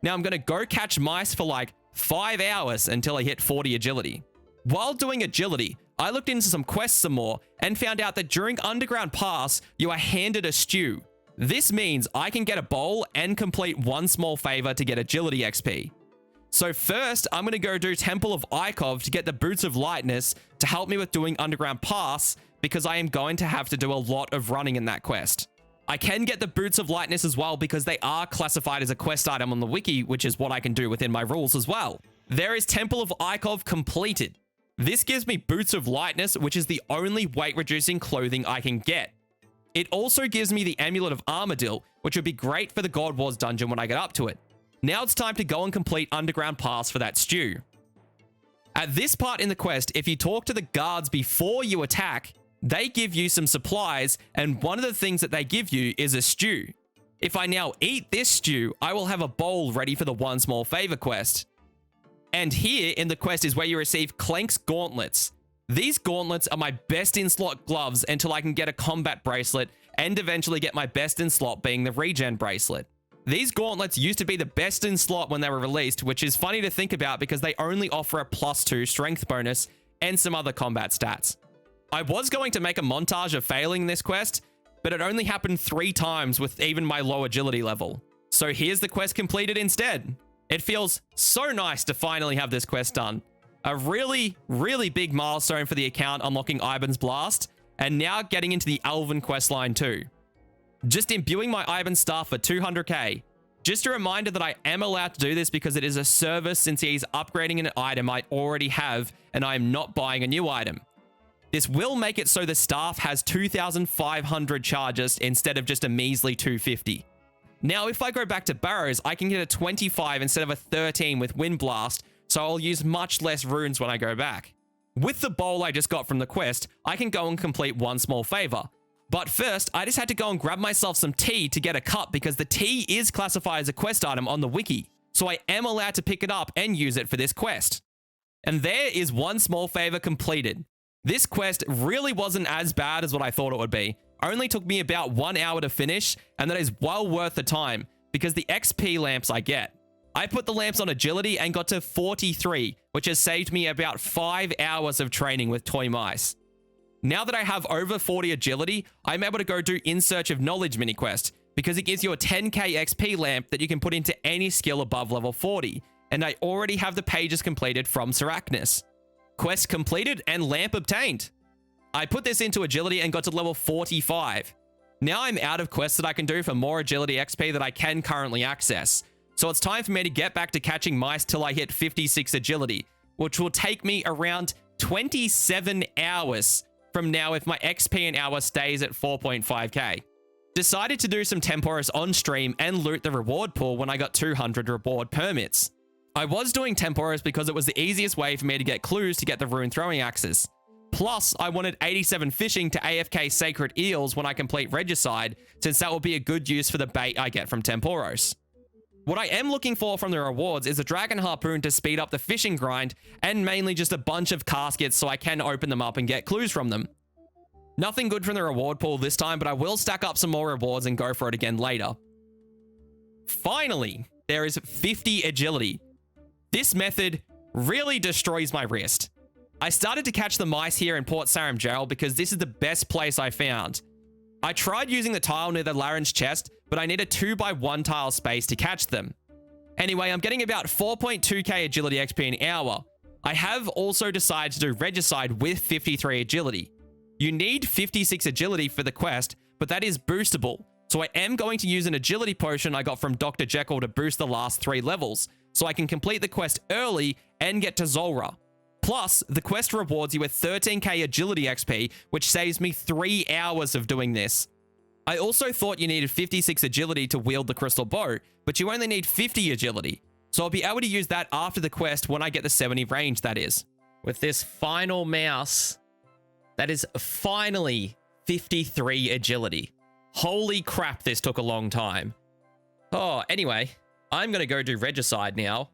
E: Now I'm going to go catch mice for like 5 hours until I hit 40 agility. While doing agility, I looked into some quests some more and found out that during Underground Pass, you are handed a stew. This means I can get a bowl and complete One Small Favor to get agility XP. So first, I'm going to go do Temple of Ikov to get the Boots of Lightness to help me with doing Underground Pass, because I am going to have to do a lot of running in that quest. I can get the Boots of Lightness as well because they are classified as a quest item on the wiki, which is what I can do within my rules as well. There is Temple of Ikov completed. This gives me Boots of Lightness, which is the only weight-reducing clothing I can get. It also gives me the Amulet of Armadil, which would be great for the God Wars dungeon when I get up to it. Now it's time to go and complete Underground Pass for that stew. At this part in the quest, if you talk to the guards before you attack, they give you some supplies, and one of the things that they give you is a stew. If I now eat this stew, I will have a bowl ready for the One Small Favor quest. And here in the quest is where you receive Clank's Gauntlets. These gauntlets are my best in slot gloves until I can get a combat bracelet and eventually get my best in slot being the regen bracelet. These gauntlets used to be the best in slot when they were released, which is funny to think about because they only offer a +2 strength bonus and some other combat stats. I was going to make a montage of failing this quest, but it only happened 3 times with even my low agility level. So here's the quest completed instead. It feels so nice to finally have this quest done. A really, really big milestone for the account unlocking Ivan's Blast, and now getting into the Elven questline too. Just imbuing my Ivan staff for 200k. Just a reminder that I am allowed to do this because it is a service since he's upgrading an item I already have and I am not buying a new item. This will make it so the staff has 2,500 charges instead of just a measly 250. Now, if I go back to Barrows, I can get a 25 instead of a 13 with Wind Blast, so I'll use much less runes when I go back. With the bowl I just got from the quest, I can go and complete one small favor. But first, I just had to go and grab myself some tea to get a cup because the tea is classified as a quest item on the wiki, so I am allowed to pick it up and use it for this quest. And there is one small favor completed. This quest really wasn't as bad as what I thought it would be. Only took me about 1 hour to finish, and that is well worth the time because the XP lamps I get. I put the lamps on agility and got to 43, which has saved me about 5 hours of training with Toy Mice. Now that I have over 40 agility, I'm able to go do In Search of Knowledge mini quest because it gives you a 10k XP lamp that you can put into any skill above level 40, and I already have the pages completed from Sarachnis. Quest completed and lamp obtained. I put this into agility and got to level 45. Now I'm out of quests that I can do for more agility XP that I can currently access. So it's time for me to get back to catching mice till I hit 56 agility, which will take me around 27 hours from now if my XP an hour stays at 4.5k. Decided to do some Temporis on stream and loot the reward pool when I got 200 reward permits. I was doing Temporis because it was the easiest way for me to get clues to get the rune throwing axes. Plus, I wanted 87 fishing to AFK Sacred Eels when I complete Regicide, since that will be a good use for the bait I get from Temporos. What I am looking for from the rewards is a Dragon Harpoon to speed up the fishing grind, and mainly just a bunch of caskets so I can open them up and get clues from them. Nothing good from the reward pool this time, but I will stack up some more rewards and go for it again later. Finally, there is 50 agility. This method really destroys my wrist. I started to catch the mice here in Port Sarim Jail because this is the best place I found. I tried using the tile near the Laren's chest, but I need a 2x1 tile space to catch them. Anyway, I'm getting about 4.2k agility XP an hour. I have also decided to do Regicide with 53 agility. You need 56 agility for the quest, but that is boostable. So I am going to use an agility potion I got from Dr. Jekyll to boost the last 3 levels, so I can complete the quest early and get to Zulrah. Plus, the quest rewards you with 13k agility XP, which saves me 3 hours of doing this. I also thought you needed 56 agility to wield the crystal bow, but you only need 50 agility. So I'll be able to use that after the quest when I get the 70 range, that is. With this final mouse, that is finally 53 agility. Holy crap, this took a long time. Oh, anyway, I'm going to go do Regicide now.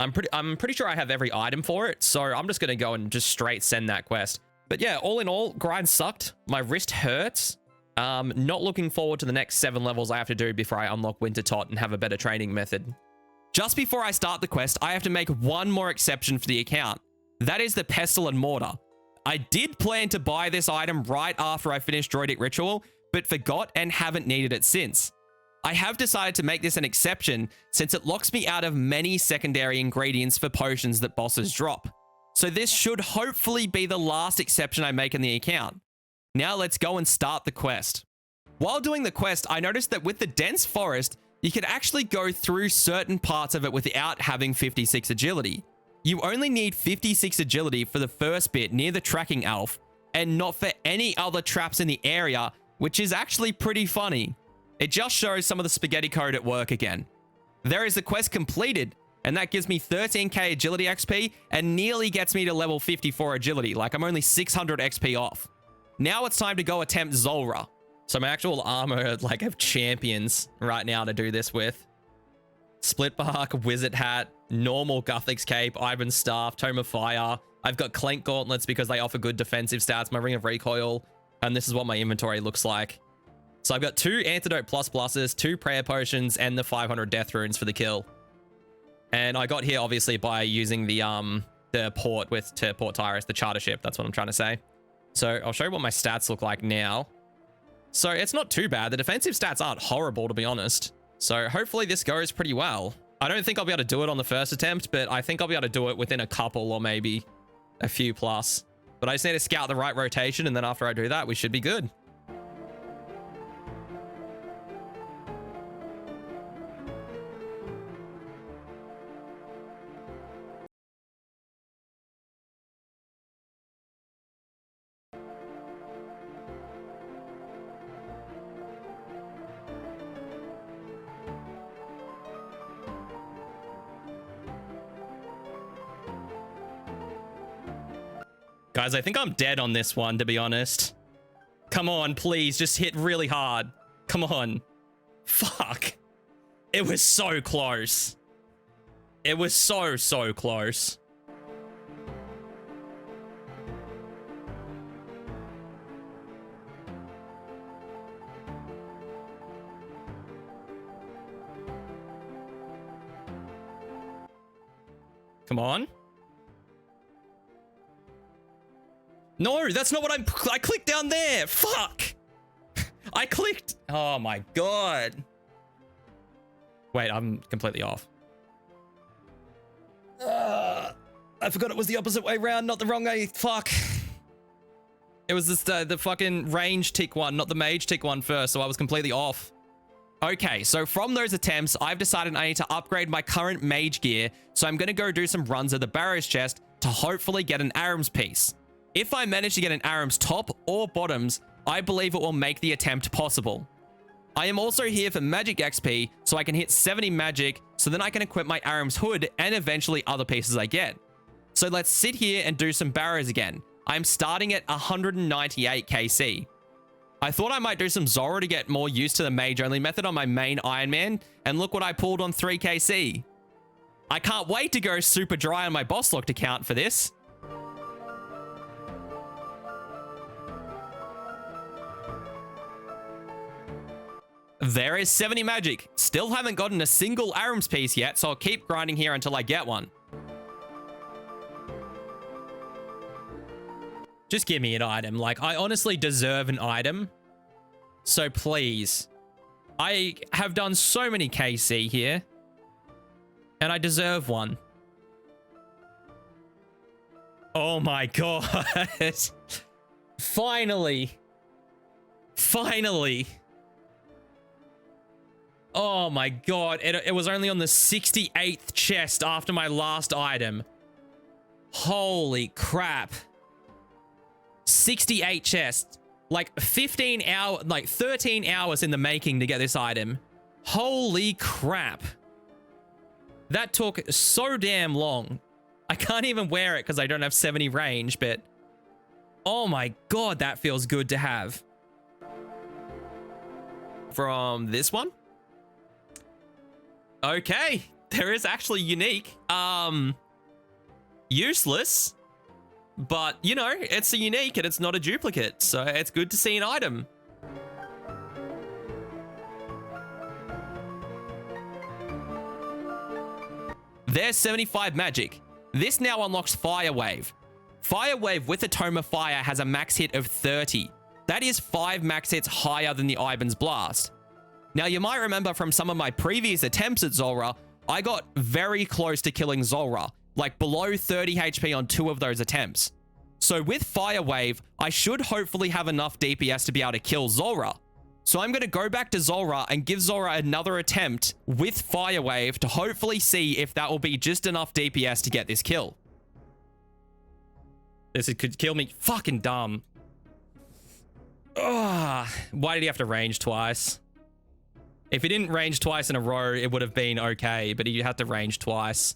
E: I'm pretty sure I have every item for it, so I'm just going to go and just straight send that quest. But yeah, all in all, grind sucked. My wrist hurts. Not looking forward to the next 7 levels I have to do before I unlock Wintertot and have a better training method. Just before I start the quest, I have to make one more exception for the account. That is the Pestle and Mortar. I did plan to buy this item right after I finished Droidic Ritual, but forgot and haven't needed it since. I have decided to make this an exception since it locks me out of many secondary ingredients for potions that bosses drop. So this should hopefully be the last exception I make in the account. Now let's go and start the quest. While doing the quest, I noticed that with the dense forest, you could actually go through certain parts of it without having 56 agility. You only need 56 agility for the first bit near the tracking elf, and not for any other traps in the area, which is actually pretty funny. It just shows some of the spaghetti code at work again. There is the quest completed, and that gives me 13k agility XP and nearly gets me to level 54 agility, like I'm only 600 XP off. Now it's time to go attempt Zulrah. So my actual armor, like, of champions right now to do this with. Splitbark, Wizard Hat, normal Guthix Cape, Ivan's Staff, Tome of Fire. I've got Clank Gauntlets because they offer good defensive stats, my Ring of Recoil, and this is what my inventory looks like. So I've got 2 Antidote Pluses, 2 Prayer Potions, and the 500 Death Runes for the kill. And I got here, obviously, by using the port to Port Tyrus, the charter ship. That's what I'm trying to say. So I'll show you what my stats look like now. So it's not too bad. The defensive stats aren't horrible, to be honest. So hopefully this goes pretty well. I don't think I'll be able to do it on the first attempt, but I think I'll be able to do it within a couple or maybe a few plus. But I just need to scout the right rotation, and then after I do that, we should be good. Guys, I think I'm dead on this one, to be honest. Come on, please, just hit really hard. Come on. Fuck. It was so close. It was so close. Come on. No, that's not what I clicked down there. Fuck. I clicked. Oh my god. Wait, I'm completely off. I forgot it was the opposite way around, not the wrong way. Fuck. It was this, the fucking range tick one, not the mage tick one first, so I was completely off. Okay, so from those attempts, I've decided I need to upgrade my current mage gear, so I'm going to go do some runs of the Barrow's chest to hopefully get an Aram's piece. If I manage to get an Aram's top or bottoms, I believe it will make the attempt possible. I am also here for magic XP, so I can hit 70 magic, so then I can equip my Aram's hood and eventually other pieces I get. So let's sit here and do some Barrows again. I'm starting at 198 KC. I thought I might do some Zora to get more used to the mage only method on my main Iron Man, and look what I pulled on 3 KC. I can't wait to go super dry on my boss locked account for this. There is 70 magic. Still haven't gotten a single Aram's piece yet, so I'll keep grinding here until I get one. Just give me an item. Like, I honestly deserve an item. So please. I have done so many KC here. And I deserve one. Oh my god. Finally. Finally. Oh my god. It was only on the 68th chest after my last item. Holy crap. 68 chests, like 13 hours in the making to get this item. Holy crap. That took so damn long. I can't even wear it because I don't have 70 range, but oh my god, that feels good to have. From this one? Okay, there is actually unique. Useless. But, you know, it's a unique and it's not a duplicate, so it's good to see an item. There's 75 magic. This now unlocks Fire Wave. Fire Wave with a Tome of Fire has a max hit of 30. That is 5 max hits higher than the Iban's Blast. Now, you might remember from some of my previous attempts at Zora, I got very close to killing Zora. Like below 30 HP on 2 of those attempts. So with Fire Wave, I should hopefully have enough DPS to be able to kill Zora. So I'm going to go back to Zora and give Zora another attempt with Fire Wave to hopefully see if that will be just enough DPS to get this kill. This could kill me. Fucking dumb. Ugh. Why did he have to range twice? If he didn't range twice in a row, it would have been okay, but he had to range twice.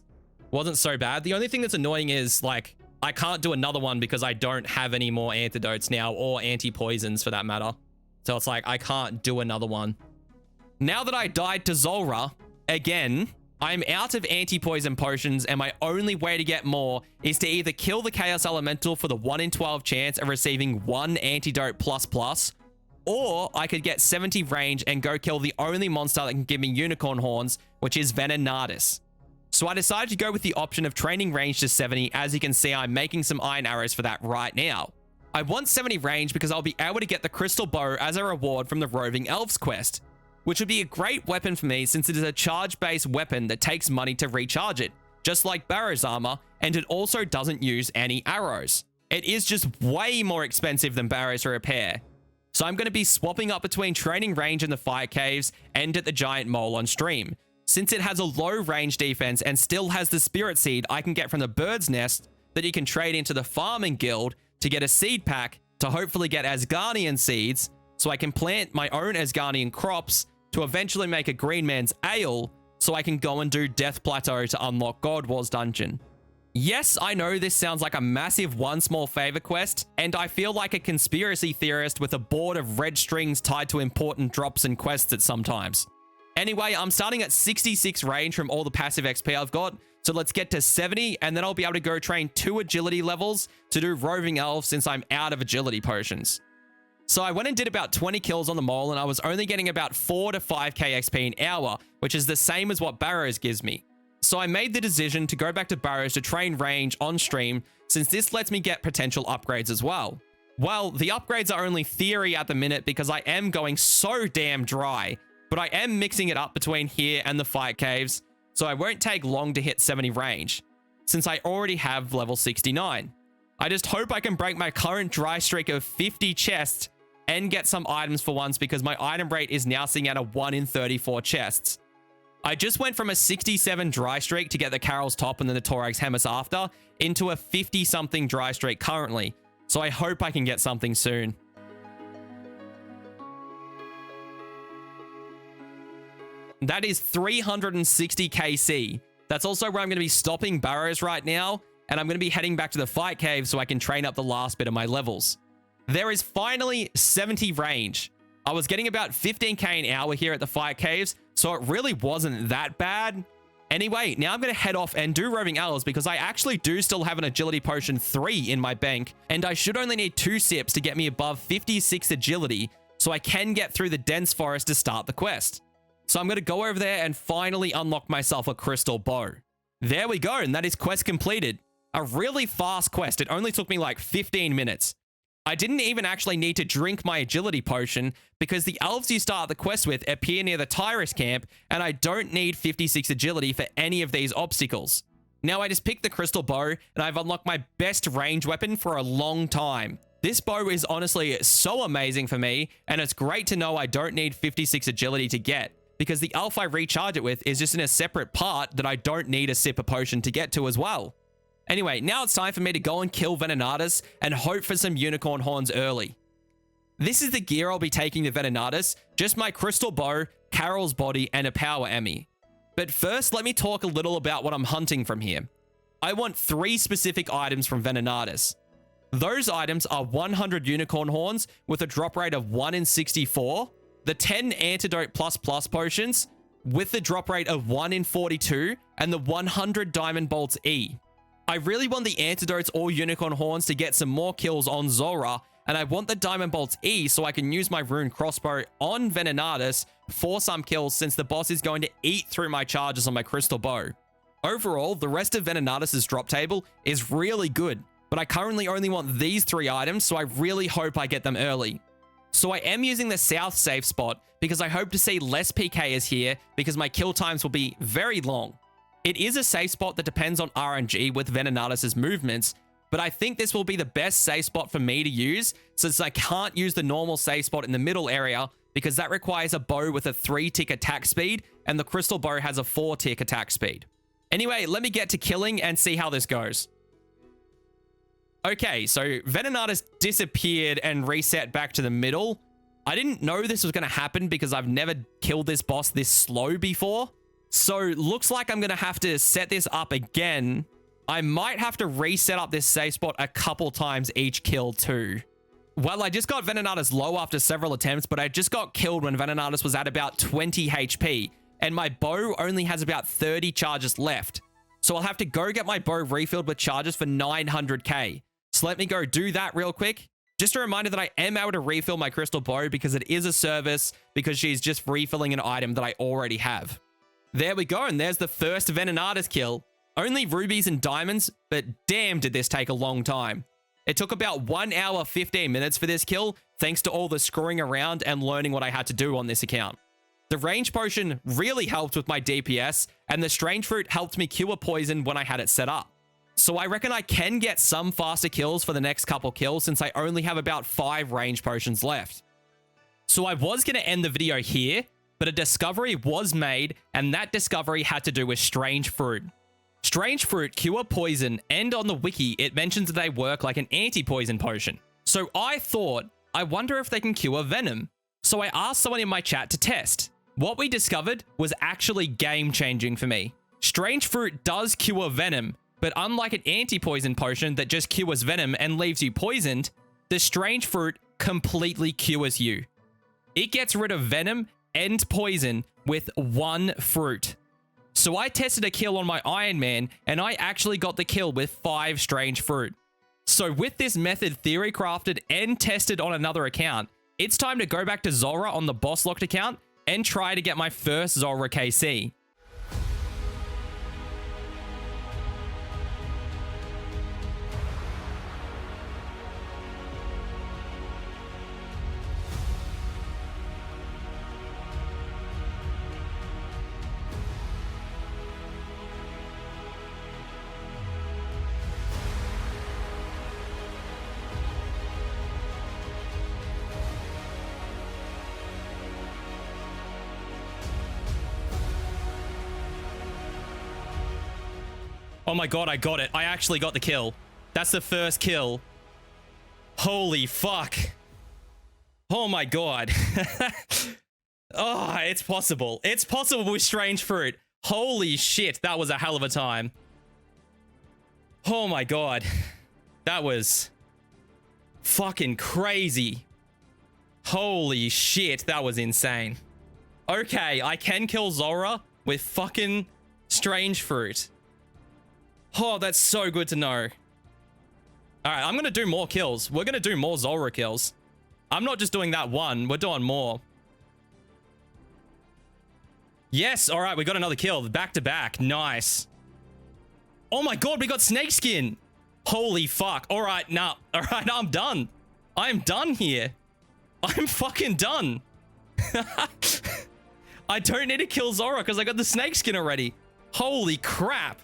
E: Wasn't so bad. The only thing that's annoying is, like, I can't do another one because I don't have any more antidotes now, or anti-poisons for that matter. So it's like, I can't do another one. Now that I died to Zora, again, I'm out of anti-poison potions, and my only way to get more is to either kill the Chaos Elemental for the 1 in 12 chance of receiving 1 antidote plus, or I could get 70 range and go kill the only monster that can give me unicorn horns, which is Venenatis. So I decided to go with the option of training range to 70. As you can see, I'm making some iron arrows for that right now. I want 70 range because I'll be able to get the crystal bow as a reward from the Roving Elves quest, which would be a great weapon for me since it is a charge-based weapon that takes money to recharge it, just like Barrow's armor, and it also doesn't use any arrows. It is just way more expensive than Barrow's to repair. So I'm going to be swapping up between training range in the Fire Caves and at the Giant Mole on stream. Since it has a low range defense and still has the Spirit Seed I can get from the Bird's Nest that you can trade into the Farming Guild to get a seed pack to hopefully get Asgardian seeds so I can plant my own Asgardian crops to eventually make a Green Man's Ale so I can go and do Death Plateau to unlock God Wars Dungeon. Yes, I know this sounds like a massive one small favor quest, and I feel like a conspiracy theorist with a board of red strings tied to important drops and quests at sometimes. Anyway, I'm starting at 66 range from all the passive XP I've got, so let's get to 70, and then I'll be able to go train 2 agility levels to do roving elf since I'm out of agility potions. So I went and did about 20 kills on the mole, and I was only getting about 4 to 5k XP an hour, which is the same as what Barrows gives me. So I made the decision to go back to Barrows to train range on stream, since this lets me get potential upgrades as well. Well, the upgrades are only theory at the minute because I am going so damn dry, but I am mixing it up between here and the fight caves, so I won't take long to hit 70 range, since I already have level 69. I just hope I can break my current dry streak of 50 chests and get some items for once, because my item rate is now sitting at a 1 in 34 chests. I just went from a 67 dry streak to get the Carol's top and then the Torag's Hemis after, into a 50 something dry streak currently, so I hope I can get something soon. That is 360 KC. That's also where I'm going to be stopping Barrows right now, and I'm going to be heading back to the fight cave so I can train up the last bit of my levels. There is finally 70 range. I was getting about 15k an hour here at the fight caves, so it really wasn't that bad. Anyway, now I'm going to head off and do roving elves because I actually do still have an agility potion 3 in my bank, and I should only need 2 sips to get me above 56 agility, so I can get through the dense forest to start the quest. So I'm going to go over there and finally unlock myself a crystal bow. There we go, and that is quest completed. A really fast quest. It only took me like 15 minutes. I didn't even actually need to drink my agility potion because the elves you start the quest with appear near the Tyrus camp, and I don't need 56 agility for any of these obstacles. Now I just picked the crystal bow, and I've unlocked my best range weapon for a long time. This bow is honestly so amazing for me, and it's great to know I don't need 56 agility to get, because the elf I recharge it with is just in a separate part that I don't need a sip of potion to get to as well. Anyway, now it's time for me to go and kill Venenatus and hope for some unicorn horns early. This is the gear I'll be taking to Venenatus, just my crystal bow, Carol's body, and a power Emmy. But first, let me talk a little about what I'm hunting from here. I want 3 specific items from Venenatus. Those items are 100 unicorn horns with a drop rate of 1 in 64, the 10 antidote plus potions with the drop rate of 1 in 42, and the 100 diamond bolts E. I really want the antidotes or unicorn horns to get some more kills on Zora, and I want the diamond bolts E so I can use my rune crossbow on Venenatus for some kills, since the boss is going to eat through my charges on my crystal bow. Overall, the rest of Venenatus' drop table is really good, but I currently only want these 3 items, so I really hope I get them early. So I am using the south safe spot because I hope to see less PKs here because my kill times will be very long. It is a safe spot that depends on RNG with Venenatus' movements, but I think this will be the best safe spot for me to use, since I can't use the normal safe spot in the middle area because that requires a bow with a 3-tick attack speed, and the crystal bow has a 4-tick attack speed. Anyway, let me get to killing and see how this goes. Okay, so Venenatus disappeared and reset back to the middle. I didn't know this was going to happen because I've never killed this boss this slow before. So looks like I'm going to have to set this up again. I might have to reset up this safe spot a couple times each kill too. Well, I just got Venenatus low after several attempts, but I just got killed when Venenatus was at about 20 HP, and my bow only has about 30 charges left. So I'll have to go get my bow refilled with charges for 900k. So let me go do that real quick. Just a reminder that I am able to refill my crystal bow because it is a service, because she's just refilling an item that I already have. There we go, and there's the first Venenatus kill. Only rubies and diamonds, but damn did this take a long time. It took about 1 hour 15 minutes for this kill, thanks to all the screwing around and learning what I had to do on this account. The range potion really helped with my DPS, and the strange fruit helped me cure poison when I had it set up. So I reckon I can get some faster kills for the next couple kills, since I only have about 5 range potions left. So I was going to end the video here, but a discovery was made, and that discovery had to do with strange fruit. Strange fruit cure poison, and on the wiki, it mentions that they work like an anti-poison potion. So I thought, I wonder if they can cure venom. So I asked someone in my chat to test. What we discovered was actually game-changing for me. Strange fruit does cure venom, But unlike an anti-poison potion that just cures venom and leaves you poisoned, the strange fruit completely cures you. It gets rid of venom and poison with one fruit. So I tested a kill on my Iron Man, and I actually got the kill with 5 strange fruit. So with this method theory crafted and tested on another account, it's time to go back to Zulrah on the boss locked account and try to get my first Zulrah KC. Oh my god, I got it. I actually got the kill. That's the first kill. Holy fuck. Oh my god. Oh, it's possible. It's possible with strange fruit. Holy shit, that was a hell of a time. Oh my god. That was fucking crazy. Holy shit, that was insane. Okay, I can kill Zulrah with fucking strange fruit. Oh, that's so good to know. All right, I'm going to do more kills. We're going to do more Zulrah kills. I'm not just doing that one. We're doing more. Yes, all right, we got another kill. Back to back. Nice. Oh my god, we got Snakeskin. Holy fuck. All right, nah. All right, I'm done. I'm done here. I'm fucking done. I don't need to kill Zulrah because I got the Snakeskin already. Holy crap.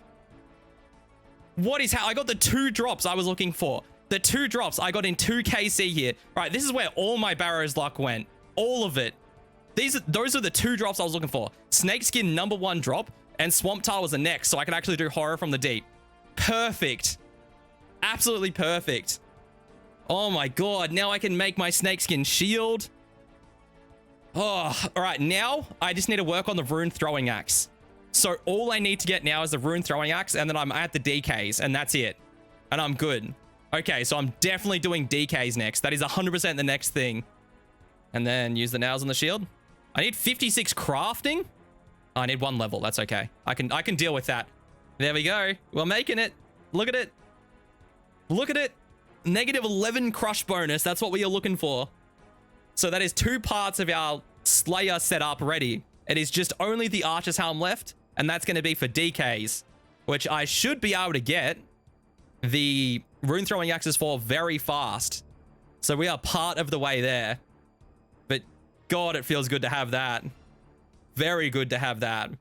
E: What is how I got the 2 drops I was looking for. The 2 drops I got in 2 KC here. Right, this is where all my Barrow's luck went. All of it. Those are the 2 drops I was looking for. Snakeskin #1 drop and Swamp Tile was the next, so I can actually do Horror from the Deep. Perfect. Absolutely perfect. Oh my god, now I can make my Snakeskin shield. Oh, all right, now I just need to work on the Rune Throwing Axe. So all I need to get now is the Rune Throwing Axe, and then I'm at the DKs, and that's it. And I'm good. Okay, so I'm definitely doing DKs next. That is 100% the next thing. And then use the nails on the shield. I need 56 crafting. I need 1 level. That's okay. I can deal with that. There we go. We're making it. Look at it. Look at it. -11 crush bonus. That's what we are looking for. So that is 2 parts of our Slayer setup ready. It is just only the Archer's Helm left, and that's going to be for DKs, which I should be able to get the Rune Throwing Axes for very fast. So we are part of the way there. But god, it feels good to have that. Very good to have that.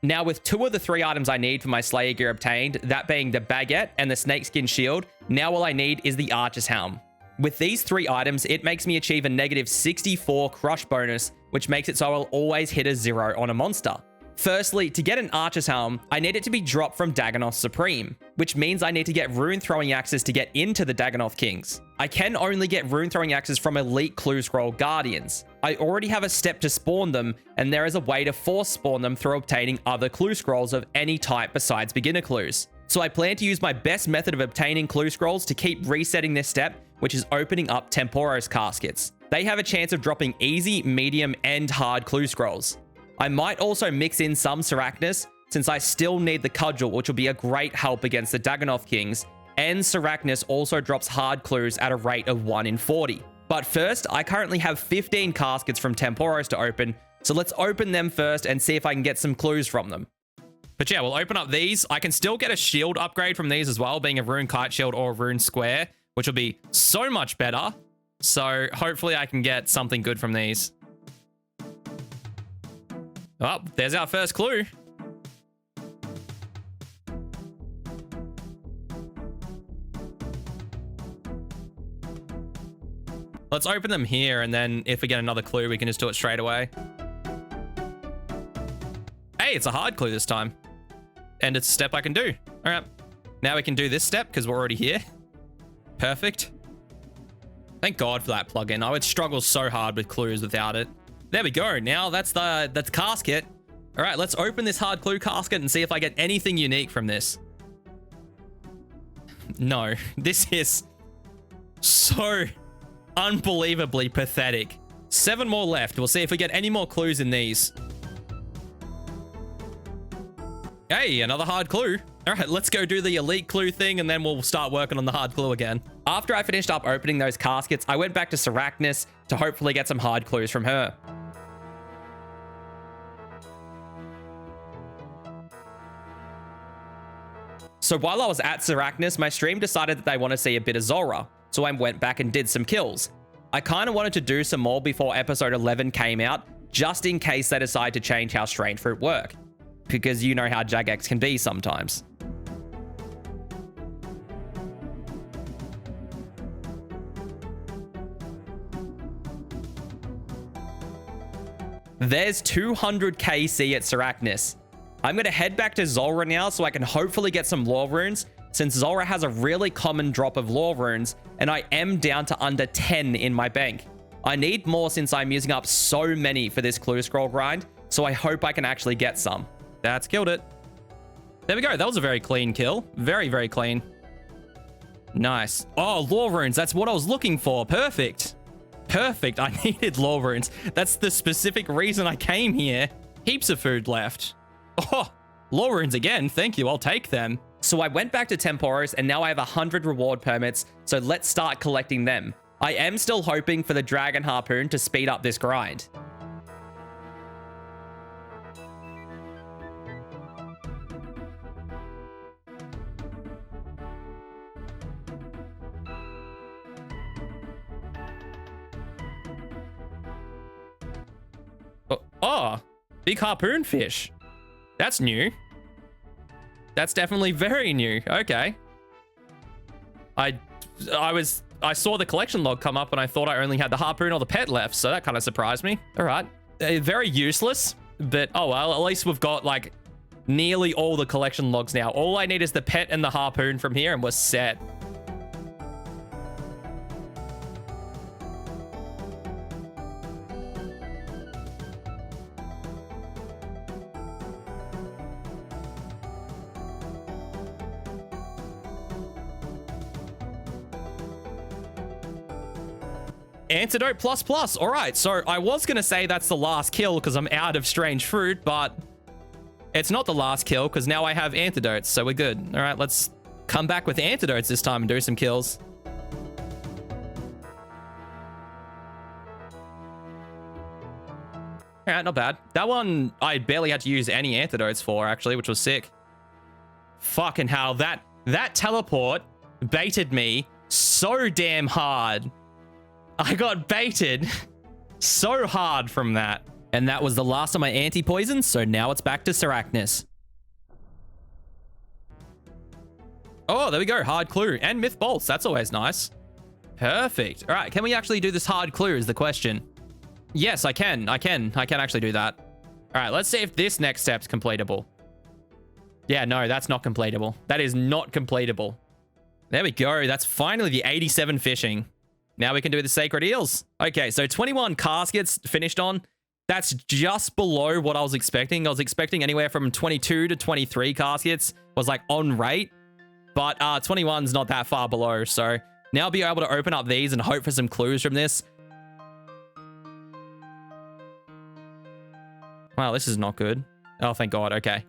E: Now with 2 of the 3 items I need for my Slayer gear obtained, that being the Baguette and the Snakeskin shield, now all I need is the Archer's Helm. With these 3 items, it makes me achieve a -64 crush bonus, which makes it so I'll always hit a 0 on a monster. Firstly, to get an Archer's Helm, I need it to be dropped from Dagannoth Supreme, which means I need to get Rune Throwing Axes to get into the Dagannoth Kings. I can only get Rune Throwing Axes from Elite Clue Scroll Guardians. I already have a step to spawn them, and there is a way to force spawn them through obtaining other Clue Scrolls of any type besides Beginner Clues. So I plan to use my best method of obtaining Clue Scrolls to keep resetting this step, which is opening up Temporos caskets. They have a chance of dropping easy, medium, and hard Clue Scrolls. I might also mix in some Sarachnis, since I still need the Cudgel, which will be a great help against the Dagannoth Kings, and Sarachnis also drops hard clues at a rate of 1 in 40. But first, I currently have 15 caskets from Temporos to open, so let's open them first and see if I can get some clues from them. But yeah, we'll open up these. I can still get a shield upgrade from these as well, being a Rune Kite Shield or a Rune Square, which will be so much better. So hopefully I can get something good from these. Oh, there's our first clue. Let's open them here, and then if we get another clue, we can just do it straight away. Hey, it's a hard clue this time. And it's a step I can do. All right. Now we can do this step because we're already here. Perfect. Thank God for that plugin. I would struggle so hard with clues without it. There we go. Now that's the casket. All right, let's open this hard clue casket and see if I get anything unique from this. No. This is so unbelievably pathetic. 7 more left. We'll see if we get any more clues in these. Hey, another hard clue. All right, let's go do the elite clue thing and then we'll start working on the hard clue again. After I finished up opening those caskets, I went back to Sarachnis to hopefully get some hard clues from her. So while I was at Sarachnis, my stream decided that they want to see a bit of Zulrah, so I went back and did some kills. I kind of wanted to do some more before episode 11 came out, just in case they decide to change how Strange Fruit work, because you know how Jagex can be sometimes. There's 200 KC at Sarachnis. I'm going to head back to Zulrah now so I can hopefully get some lore runes, since Zulrah has a really common drop of lore runes, and I am down to under 10 in my bank. I need more since I'm using up so many for this clue scroll grind, so I hope I can actually get some. That's killed it. There we go. That was a very clean kill. Very, very clean. Nice. Oh, lore runes. That's what I was looking for. Perfect. Perfect. I needed lore runes. That's the specific reason I came here. Heaps of food left. Oh, lore runes again. Thank you. I'll take them. So I went back to Temporos and now I have 100 reward permits. So let's start collecting them. I am still hoping for the Dragon Harpoon to speed up this grind. Oh, big harpoon fish. That's new. That's definitely very new. Okay. I saw the collection log come up and I thought I only had the harpoon or the pet left, so that kind of surprised me. All right. Very useless, but oh well, at least we've got like nearly all the collection logs now. All I need is the pet and the harpoon from here and we're set. Antidote plus plus. All right, so I was going to say that's the last kill because I'm out of strange fruit, but it's not the last kill because now I have antidotes, so we're good. All right, let's come back with antidotes this time and do some kills. All right, not bad. That one I barely had to use any antidotes for, actually, which was sick. Fucking hell, that teleport baited me so damn hard. I got baited so hard from that. And that was the last of my anti-poisons, so now it's back to Sarachnis. Oh, there we go. Hard clue. And myth bolts. That's always nice. Perfect. All right, can we actually do this hard clue is the question. Yes, I can. I can actually do that. All right, let's see if this next step's completable. Yeah, no, that's not completable. That is not completable. There we go. That's finally the 87 fishing. Now we can do the sacred eels. Okay, so 21 caskets finished on. That's just below what I was expecting. I was expecting anywhere from 22 to 23 caskets was like on rate, but 21's not that far below. So now I'll be able to open up these and hope for some clues from this. Wow, this is not good. Oh, thank God. Okay.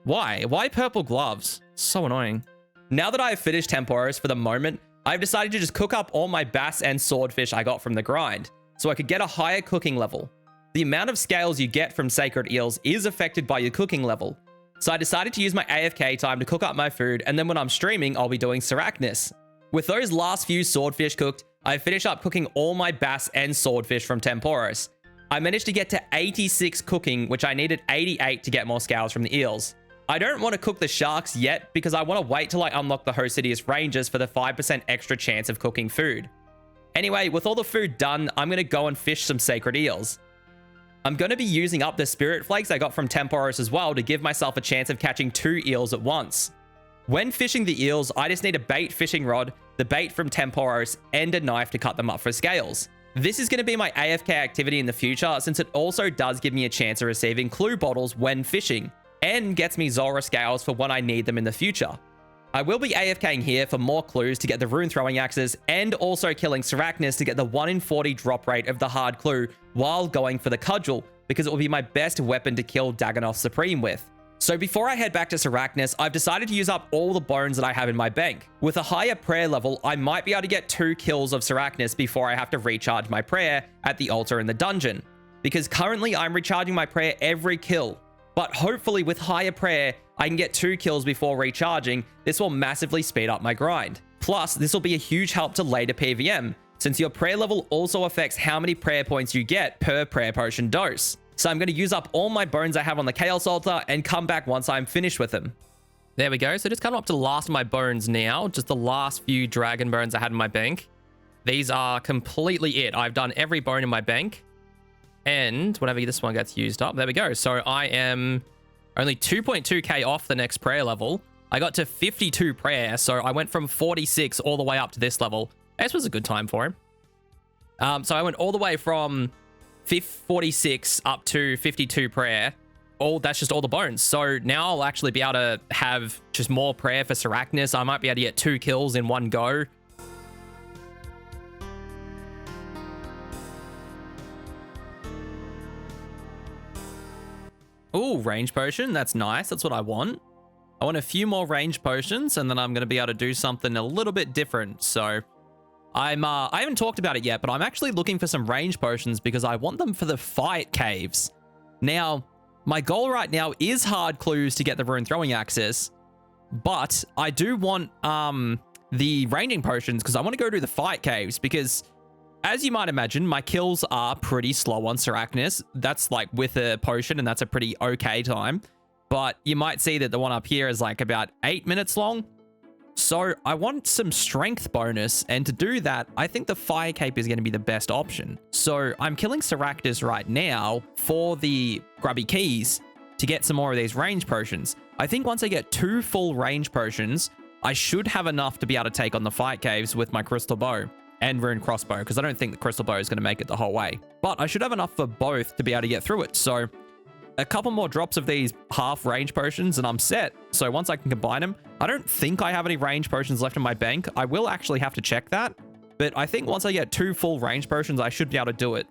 E: Why? Why purple gloves? So annoying. Now that I've finished Temporos for the moment, I've decided to just cook up all my bass and swordfish I got from the grind, so I could get a higher cooking level. The amount of scales you get from sacred eels is affected by your cooking level. So I decided to use my AFK time to cook up my food, and then when I'm streaming, I'll be doing Sarachnis. With those last few swordfish cooked, I finished up cooking all my bass and swordfish from Temporos. I managed to get to 86 cooking, which I needed 88 to get more scales from the eels. I don't want to cook the sharks yet because I want to wait till I unlock the Hosidius Rangers for the 5% extra chance of cooking food. Anyway, with all the food done, I'm going to go and fish some sacred eels. I'm going to be using up the spirit flakes I got from Temporos as well to give myself a chance of catching 2 eels at once. When fishing the eels, I just need a bait fishing rod, the bait from Temporos, and a knife to cut them up for scales. This is going to be my AFK activity in the future since it also does give me a chance of receiving clue bottles when fishing, and gets me Zulrah scales for when I need them in the future. I will be AFKing here for more clues to get the rune throwing axes and also killing Sarachnis to get the 1 in 40 drop rate of the hard clue while going for the cudgel because it will be my best weapon to kill Dagannoth Supreme with. So before I head back to Sarachnis, I've decided to use up all the bones that I have in my bank. With a higher prayer level, I might be able to get 2 kills of Sarachnis before I have to recharge my prayer at the altar in the dungeon. Because currently I'm recharging my prayer every kill. But hopefully with higher prayer, I can get 2 kills before recharging. This will massively speed up my grind. Plus, this will be a huge help to later PVM, since your prayer level also affects how many prayer points you get per prayer potion dose. So I'm going to use up all my bones I have on the Chaos Altar and come back once I'm finished with them.
D: There we go. So just coming up to the last of my bones now. Just the last few dragon bones I had in my bank. These are completely it. I've done every bone in my bank. And whenever this one gets used up, there we go. So I am only 2.2k off the next prayer level. I got to 52 prayer, so I went from 46 all the way up to this level. This was a good time for him. So I went all the way from 46 up to 52 prayer. That's just all the bones. So now I'll actually be able to have just more prayer for Sarachnis. I might be able to get 2 kills in one go.
A: Ooh, range potion. That's nice. That's what I want. I want a few more range potions, and then I'm going to be able to do something a little bit different. So I haven't talked about it yet, but I'm actually looking for some range potions because I want them for the fight caves. Now, my goal right now is hard clues to get the rune throwing axes, but I do want the ranging potions because I want to go to the fight caves because, as you might imagine, my kills are pretty slow on Sarachnis. That's like with a potion, and that's a pretty okay time. But you might see that the one up here is like about 8 minutes long. So I want some strength bonus, and to do that, I think the Fire Cape is going to be the best option. So I'm killing Sarachnis right now for the Grubby Keys to get some more of these range potions. I think once I get 2 full range potions, I should have enough to be able to take on the Fight Caves with my Crystal Bow and Rune Crossbow, because I don't think the Crystal Bow is going to make it the whole way. But I should have enough for both to be able to get through it. So a couple more drops of these half range potions and I'm set. So once I can combine them, I don't think I have any range potions left in my bank. I will actually have to check that. But I think once I get 2 full range potions, I should be able to do it.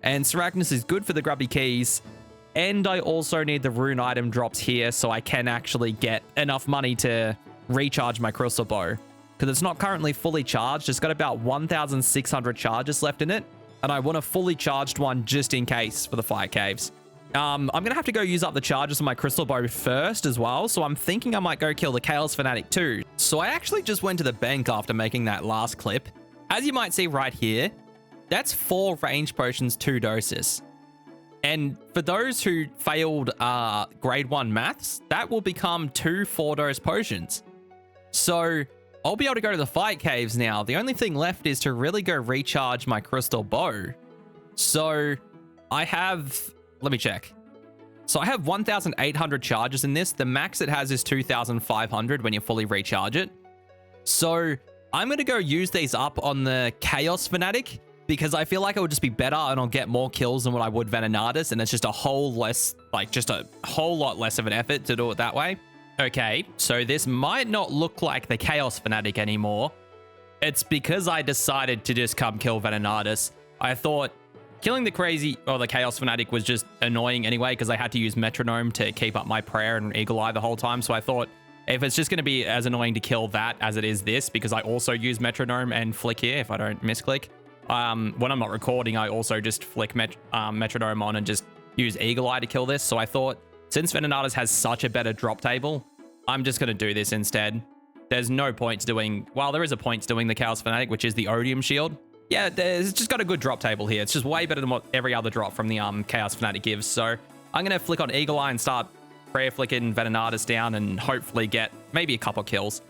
A: And Sarachnis is good for the Grubby Keys. And I also need the rune item drops here so I can actually get enough money to recharge my Crystal Bow. Because it's not currently fully charged. It's got about 1,600 charges left in it. And I want a fully charged one just in case for the Fire Caves. I'm going to have to go use up the charges on my Crystal Bow first as well. So I'm thinking I might go kill the Chaos Fanatic too. So I actually just went to the bank after making that last clip. As you might see right here, that's 4 range potions, 2 doses. And for those who failed grade 1 maths, that will become 2 4-dose potions. So I'll be able to go to the Fight Caves now. The only thing left is to really go recharge my Crystal Bow. So I have... Let me check. So I have 1,800 charges in this. The max it has is 2,500 when you fully recharge it. So I'm going to go use these up on the Chaos Fanatic because I feel like it would just be better and I'll get more kills than what I would Venenatis. And it's just a whole lot less of an effort to do it that way. Okay, so this might not look like the Chaos Fanatic anymore. It's because I decided to just come kill Venenatis. I thought killing the Chaos Fanatic was just annoying anyway because I had to use Metronome to keep up my prayer and Eagle Eye the whole time. So I thought if it's just going to be as annoying to kill that as it is this, because I also use Metronome and Flick here if I don't misclick. When I'm not recording, I also just flick Metronome on and just use Eagle Eye to kill this. So I thought since Venenatis has such a better drop table, I'm just going to do this instead. There's no point to doing... Well, there is a point to doing the Chaos Fanatic, which is the Odium Shield. Yeah, it's just got a good drop table here. It's just way better than what every other drop from the Chaos Fanatic gives. So I'm going to flick on Eagle Eye and start prayer flicking Venenatis down and hopefully get maybe a couple kills.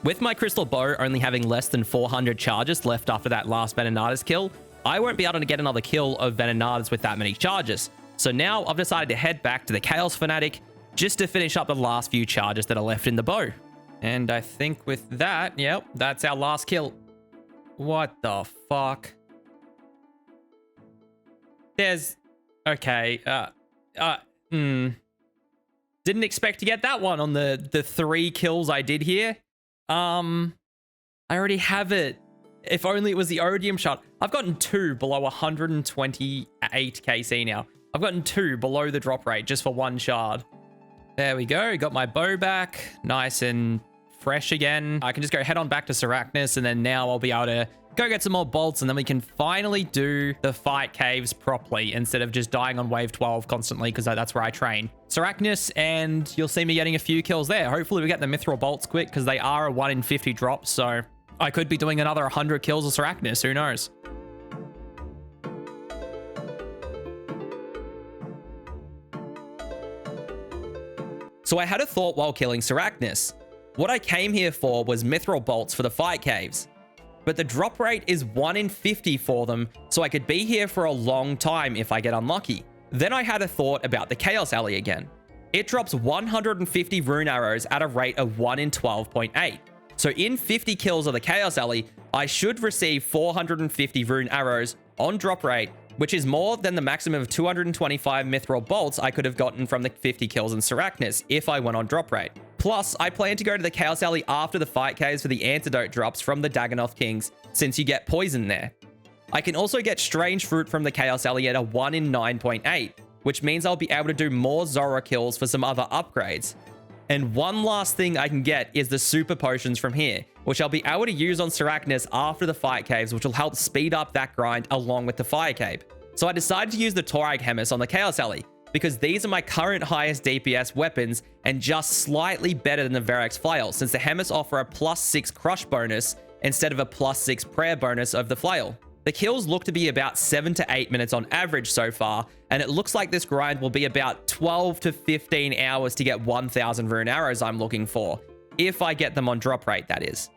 A: With my Crystal Bow only having less than 400 charges left after that last Venenatis kill, I won't be able to get another kill of Venenatis with that many charges. So now I've decided to head back to the Chaos Fanatic just to finish up the last few charges that are left in the bow. And I think with that, yep, that's our last kill. What the fuck? Okay, Didn't expect to get that one on the 3 kills I did here. I already have it. If only it was the Odium Shard. I've gotten 2 below 128 KC now. I've gotten 2 below the drop rate just for 1 shard. There we go. Got my bow back. Nice and fresh again. I can just go head on back to Sarachnis, and then now I'll be able to go get some more bolts, and then we can finally do the fight caves properly instead of just dying on wave 12 constantly, because that's where I train. Sarachnis, and you'll see me getting a few kills there. Hopefully we get the Mithril bolts quick, because they are a 1 in 50 drop, so I could be doing another 100 kills of Sarachnis. Who knows?
E: So I had a thought while killing Sarachnis. What I came here for was Mithril bolts for the fight caves. But the drop rate is 1 in 50 for them, so I could be here for a long time if I get unlucky. Then I had a thought about the Chaos Alley again. It drops 150 rune arrows at a rate of 1 in 12.8. So in 50 kills of the Chaos Alley, I should receive 450 rune arrows on drop rate, which is more than the maximum of 225 Mithril bolts I could have gotten from the 50 kills in Sarachnis if I went on drop rate. Plus, I plan to go to the Chaos Alley after the fight caves for the antidote drops from the Dagannoth Kings, since you get poison there. I can also get Strange Fruit from the Chaos Alley at a 1 in 9.8, which means I'll be able to do more Zora kills for some other upgrades. And one last thing I can get is the Super Potions from here, which I'll be able to use on Sarachnis after the fight caves, which will help speed up that grind along with the fire cave. So I decided to use the Torag Hemis on the Chaos Alley, because these are my current highest DPS weapons and just slightly better than the Verex Flail, since the Hemis offer a +6 crush bonus instead of a +6 prayer bonus of the Flail. The kills look to be about 7 to 8 minutes on average so far, and it looks like this grind will be about 12 to 15 hours to get 1,000 rune arrows I'm looking for, if I get them on drop rate, that is.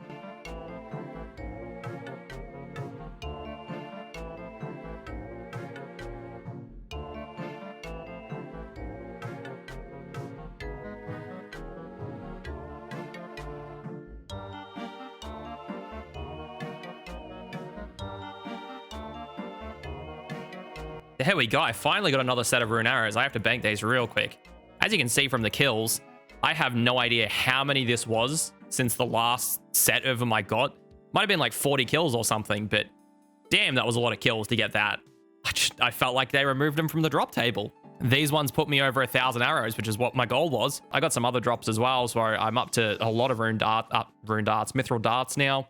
A: There we go. I finally got another set of rune arrows. I have to bank these real quick. As you can see from the kills, I have no idea how many this was since the last set of them I got. Might have been like 40 kills or something, but damn, that was a lot of kills to get that. I felt like they removed them from the drop table. These ones put me over 1,000 arrows, which is what my goal was. I got some other drops as well, so I'm up to a lot of mithril darts now.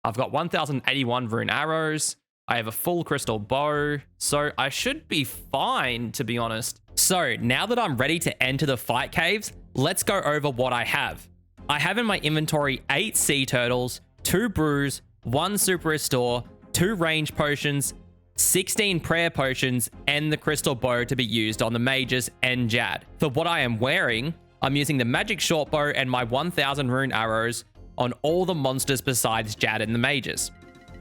A: I've got 1,081 rune arrows. I have a full crystal bow, so I should be fine, to be honest. So now that I'm ready to enter the fight caves, let's go over what I have. I have in my inventory 8 sea turtles, 2 brews, 1 super restore, 2 range potions, 16 prayer potions, and the crystal bow to be used on the mages and Jad. For what I am wearing, I'm using the magic short bow and my 1,000 rune arrows on all the monsters besides Jad and the mages.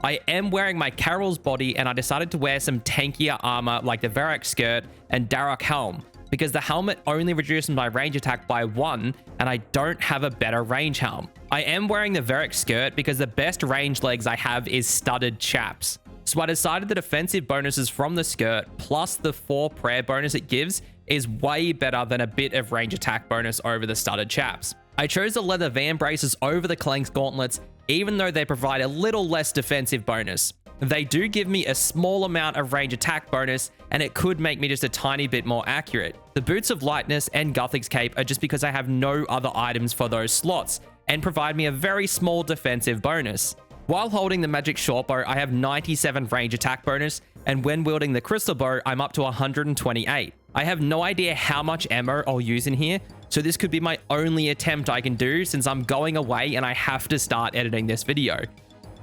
A: I am wearing my Carol's body, and I decided to wear some tankier armor like the Verex skirt and Darok helm, because the helmet only reduces my range attack by 1, and I don't have a better range helm. I am wearing the Verex skirt because the best range legs I have is studded chaps. So I decided the defensive bonuses from the skirt plus the 4 prayer bonus it gives is way better than a bit of range attack bonus over the studded chaps. I chose the leather van braces over the Clanks gauntlets, even though they provide a little less defensive bonus. They do give me a small amount of range attack bonus, and it could make me just a tiny bit more accurate. The Boots of Lightness and Guthix Cape are just because I have no other items for those slots, and provide me a very small defensive bonus. While holding the magic short bow, I have 97 range attack bonus, and when wielding the crystal bow, I'm up to 128. I have no idea how much ammo I'll use in here, so this could be my only attempt I can do since I'm going away and I have to start editing this video.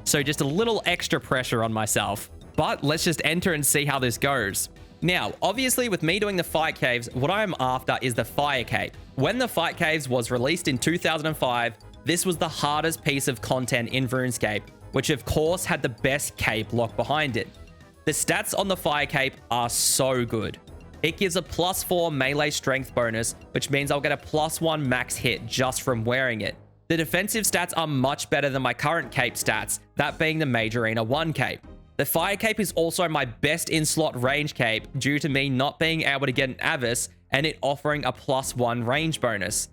A: So just a little extra pressure on myself. But let's just enter and see how this goes. Now, obviously with me doing the fight caves, what I am after is the fire cape. When the fight caves was released in 2005, this was the hardest piece of content in RuneScape, which of course had the best cape locked behind it. The stats on the fire cape are so good. It gives a +4 melee strength bonus, which means I'll get a +1 max hit just from wearing it. The defensive stats are much better than my current cape stats, that being the Mage Arena 1 cape. The fire cape is also my best in slot range cape due to me not being able to get an Avis
E: and it offering a +1 range bonus.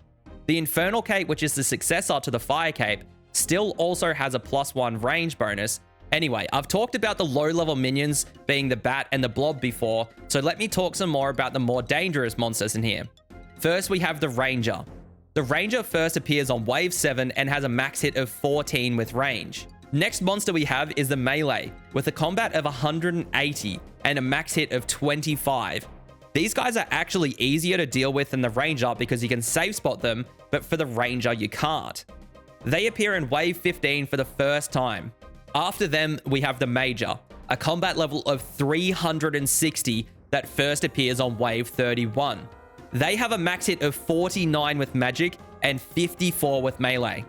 E: The Infernal Cape, which is the successor to the Fire Cape, still also has a +1 range bonus. Anyway, I've talked about the low-level minions being the Bat and the Blob before, so let me talk some more about the more dangerous monsters in here. First, we have the Ranger. The Ranger first appears on Wave 7 and has a max hit of 14 with range. Next monster we have is the Melee, with a combat of 180 and a max hit of 25. These guys are actually easier to deal with than the Ranger because you can safe spot them, but for the Ranger you can't. They appear in Wave 15 for the first time. After them, we have the Major, a combat level of 360 that first appears on Wave 31. They have a max hit of 49 with magic and 54 with melee.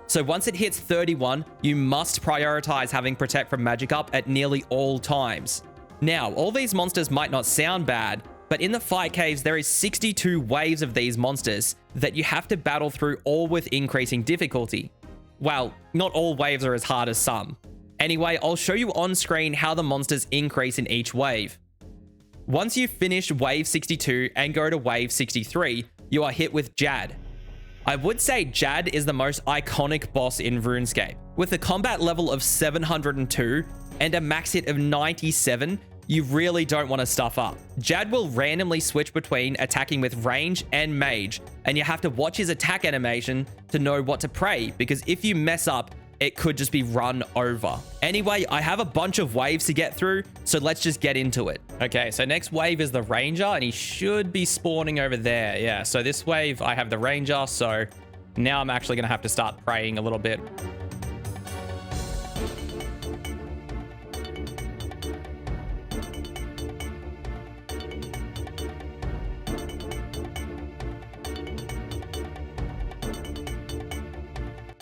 E: So once it hits 31, you must prioritize having Protect from Magic up at nearly all times. Now, all these monsters might not sound bad, but in the fight caves, there is 62 waves of these monsters that you have to battle through, all with increasing difficulty. Well, not all waves are as hard as some. Anyway, I'll show you on screen how the monsters increase in each wave. Once you finish wave 62 and go to wave 63, you are hit with Jad. I would say Jad is the most iconic boss in RuneScape. With a combat level of 702 and a max hit of 97, you really don't want to stuff up. Jad will randomly switch between attacking with range and mage, and you have to watch his attack animation to know what to pray, because if you mess up, it could just be run over. Anyway, I have a bunch of waves to get through, so let's just get into it.
C: Okay, so next wave is the Ranger, and he should be spawning over there. Yeah, so this wave, I have the Ranger, so now I'm actually going to have to start praying a little bit.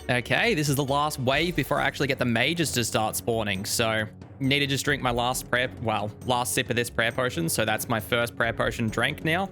C: Okay, this is the last wave before I actually get the mages to start spawning. So need to just drink my last sip of this prayer potion. So that's my first prayer potion drink now.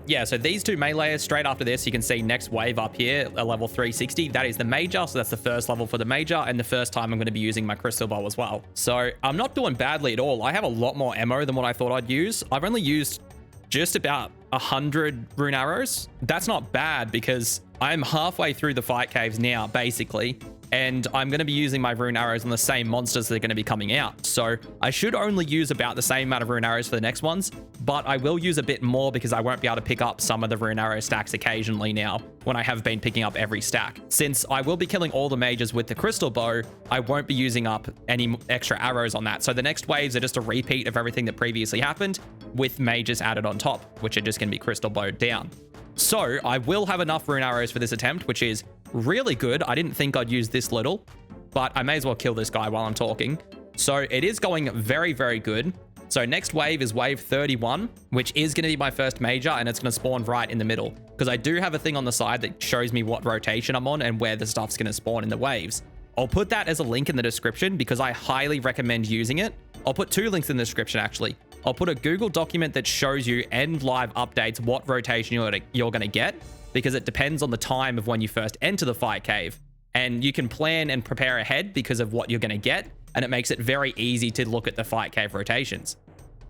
C: Yeah, so these two melees straight after this, you can see next wave up here, a level 360. That is the major. So that's the first level for the major, and the first time I'm going to be using my crystal bow as well. So I'm not doing badly at all. I have a lot more ammo than what I thought I'd use. I've only used just about 100 rune arrows. That's not bad because I'm halfway through the fight caves now, basically, and I'm going to be using my rune arrows on the same monsters that are going to be coming out. So I should only use about the same amount of rune arrows for the next ones, but I will use a bit more because I won't be able to pick up some of the rune arrow stacks occasionally now when I have been picking up every stack. Since I will be killing all the mages with the crystal bow, I won't be using up any extra arrows on that. So the next waves are just a repeat of everything that previously happened with mages added on top, which are just going to be crystal bowed down. So I will have enough rune arrows for this attempt, which is really good. I didn't think I'd use this little, but I may as well kill this guy while I'm talking. So it is going very, very good. So next wave is wave 31, which is going to be my first major, and it's going to spawn right in the middle because I do have a thing on the side that shows me what rotation I'm on and where the stuff's going to spawn in the waves. I'll put that as a link in the description because I highly recommend using it. I'll put two links in the description, actually. I'll put a Google document that shows you and live updates what rotation you're going to get, because it depends on the time of when you first enter the fight cave. And you can plan and prepare ahead because of what you're going to get, and it makes it very easy to look at the fight cave rotations.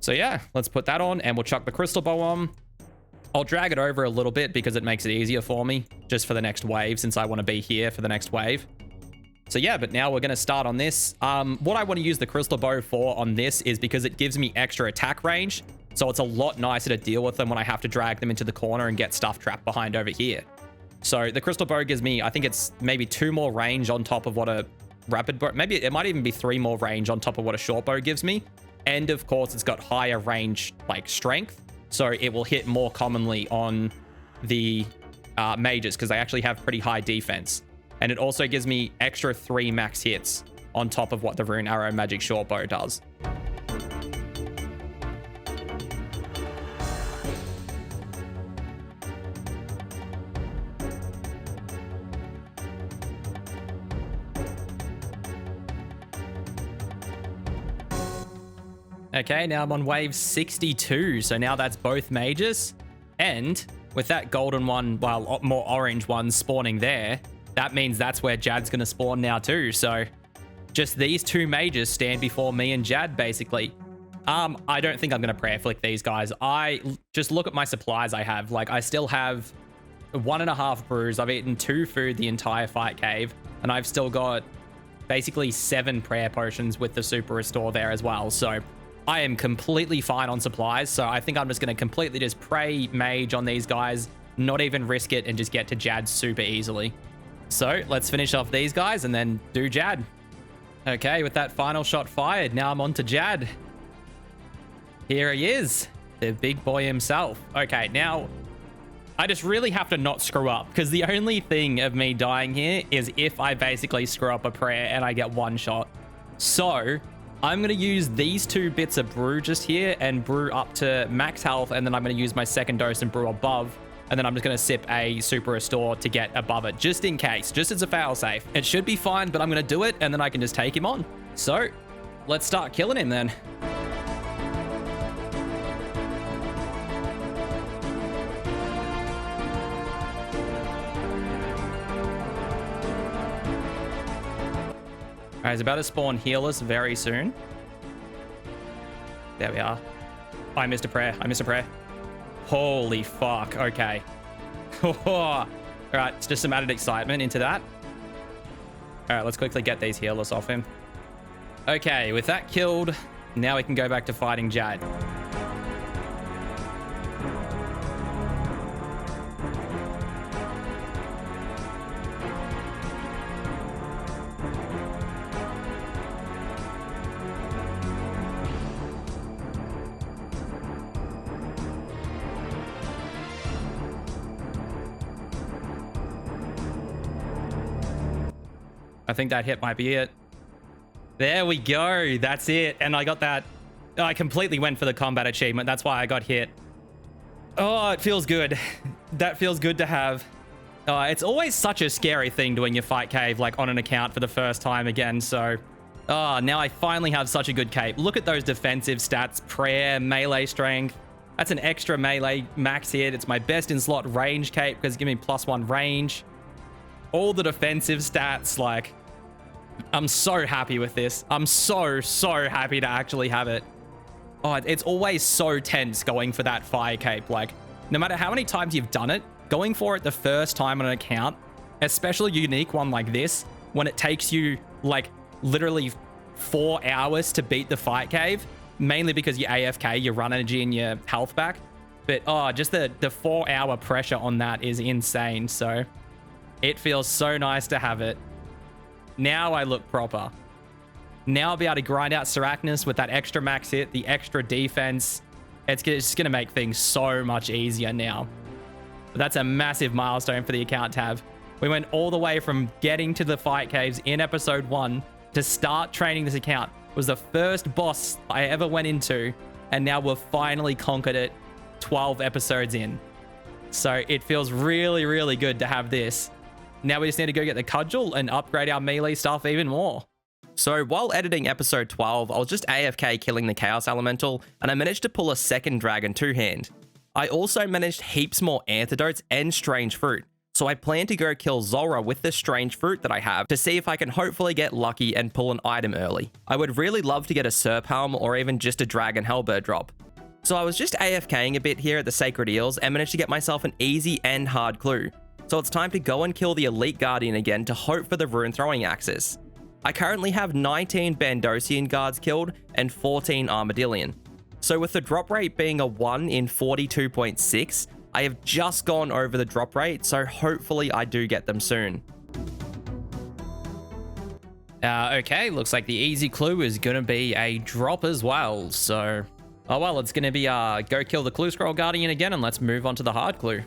C: So yeah, let's put that on and we'll chuck the crystal bow on. I'll drag it over a little bit because it makes it easier for me just for the next wave, since I want to be here for the next wave. So yeah, but now we're going to start on this. What I want to use the crystal bow for on this is because it gives me extra attack range. So it's a lot nicer to deal with them when I have to drag them into the corner and get stuff trapped behind over here. So the crystal bow gives me, I think it's maybe 2 more range on top of what a rapid bow, maybe it might even be 3 more range on top of what a short bow gives me. And of course, it's got higher range, like strength. So it will hit more commonly on the mages because they actually have pretty high defense. And it also gives me extra 3 max hits on top of what the Rune Arrow Magic Short Bow does. Okay, now I'm on wave 62. So now that's both mages. And with that golden one, well, more orange one spawning there, that means that's where Jad's going to spawn now too. So just these 2 mages stand before me and Jad, basically.
A: I don't think I'm going to prayer flick these guys. Just look at my supplies I have. Like, I still have 1.5 brews. I've eaten 2 food the entire fight cave, and I've still got basically 7 prayer potions with the super restore there as well. So I am completely fine on supplies. So I think I'm just going to completely just pray mage on these guys, not even risk it, and just get to Jad super easily. So let's finish off these guys and then do Jad. Okay, with that final shot fired, now I'm on to Jad. Here he is, the big boy himself. Okay, now I just really have to not screw up, because the only thing of me dying here is if I basically screw up a prayer and I get 1 shot. So I'm going to use these 2 bits of brew just here and brew up to max health, and then I'm going to use my second dose and brew above, and then I'm just going to sip a super restore to get above it, just in case, just as a fail safe. It should be fine, but I'm going to do it, and then I can just take him on. So let's start killing him then. Alright, he's about to spawn healers very soon. There we are. I missed a prayer. Holy fuck. Okay. Alright, it's just some added excitement into that. Alright, let's quickly get these healers off him. Okay, with that killed, now we can go back to fighting Jad. I think that hit might be it. There we go. That's it. And I got that. I completely went for the combat achievement. That's why I got hit. Oh, it feels good. That feels good to have. It's always such a scary thing doing your fight cave like on an account for the first time again. So, now I finally have such a good cape. Look at those defensive stats. Prayer, melee strength. That's an extra melee max hit. It's my best in slot range cape because it's giving me +1 range. All the defensive stats, like, I'm so happy with this. I'm so happy to actually have it. Oh, it's always so tense going for that fire cape. Like, no matter how many times you've done it, going for it the first time on an account, especially a unique one like this, when it takes you, like, literally 4 hours to beat the fight cave, mainly because you're AFK, you run energy and your health back. But, just the 4-hour pressure on that is insane, so it feels so nice to have it. Now I look proper. Now I'll be able to grind out Sarachnis with that extra max hit, the extra defense. It's just going to make things so much easier now. But that's a massive milestone for the account tab. We went all the way from getting to the fight caves in episode 1 to start training this account. It was the first boss I ever went into, and now we've finally conquered it 12 episodes in. So it feels really good to have this. Now we just need to go get the cudgel and upgrade our melee stuff even more.
E: So while editing episode 12, I was just AFK killing the Chaos Elemental, and I managed to pull a second Dragon 2-hand. I also managed heaps more antidotes and strange fruit, so I plan to go kill Zulrah with the strange fruit that I have to see if I can hopefully get lucky and pull an item early. I would really love to get a Serp Helm or even just a Dragon Hellbird drop. So I was just AFKing a bit here at the Sacred Eels and managed to get myself an easy and hard clue. So it's time to go and kill the Elite Guardian again to hope for the Rune Throwing Axis. I currently have 19 Bandosian guards killed and 14 Armadillion. So with the drop rate being a 1 in 42.6, I have just gone over the drop rate, so hopefully I do get them soon.
A: Okay, looks like the easy clue is going to be a drop as well, so... Oh well, it's going to be go kill the Clue Scroll Guardian again, and let's move on to the hard clue.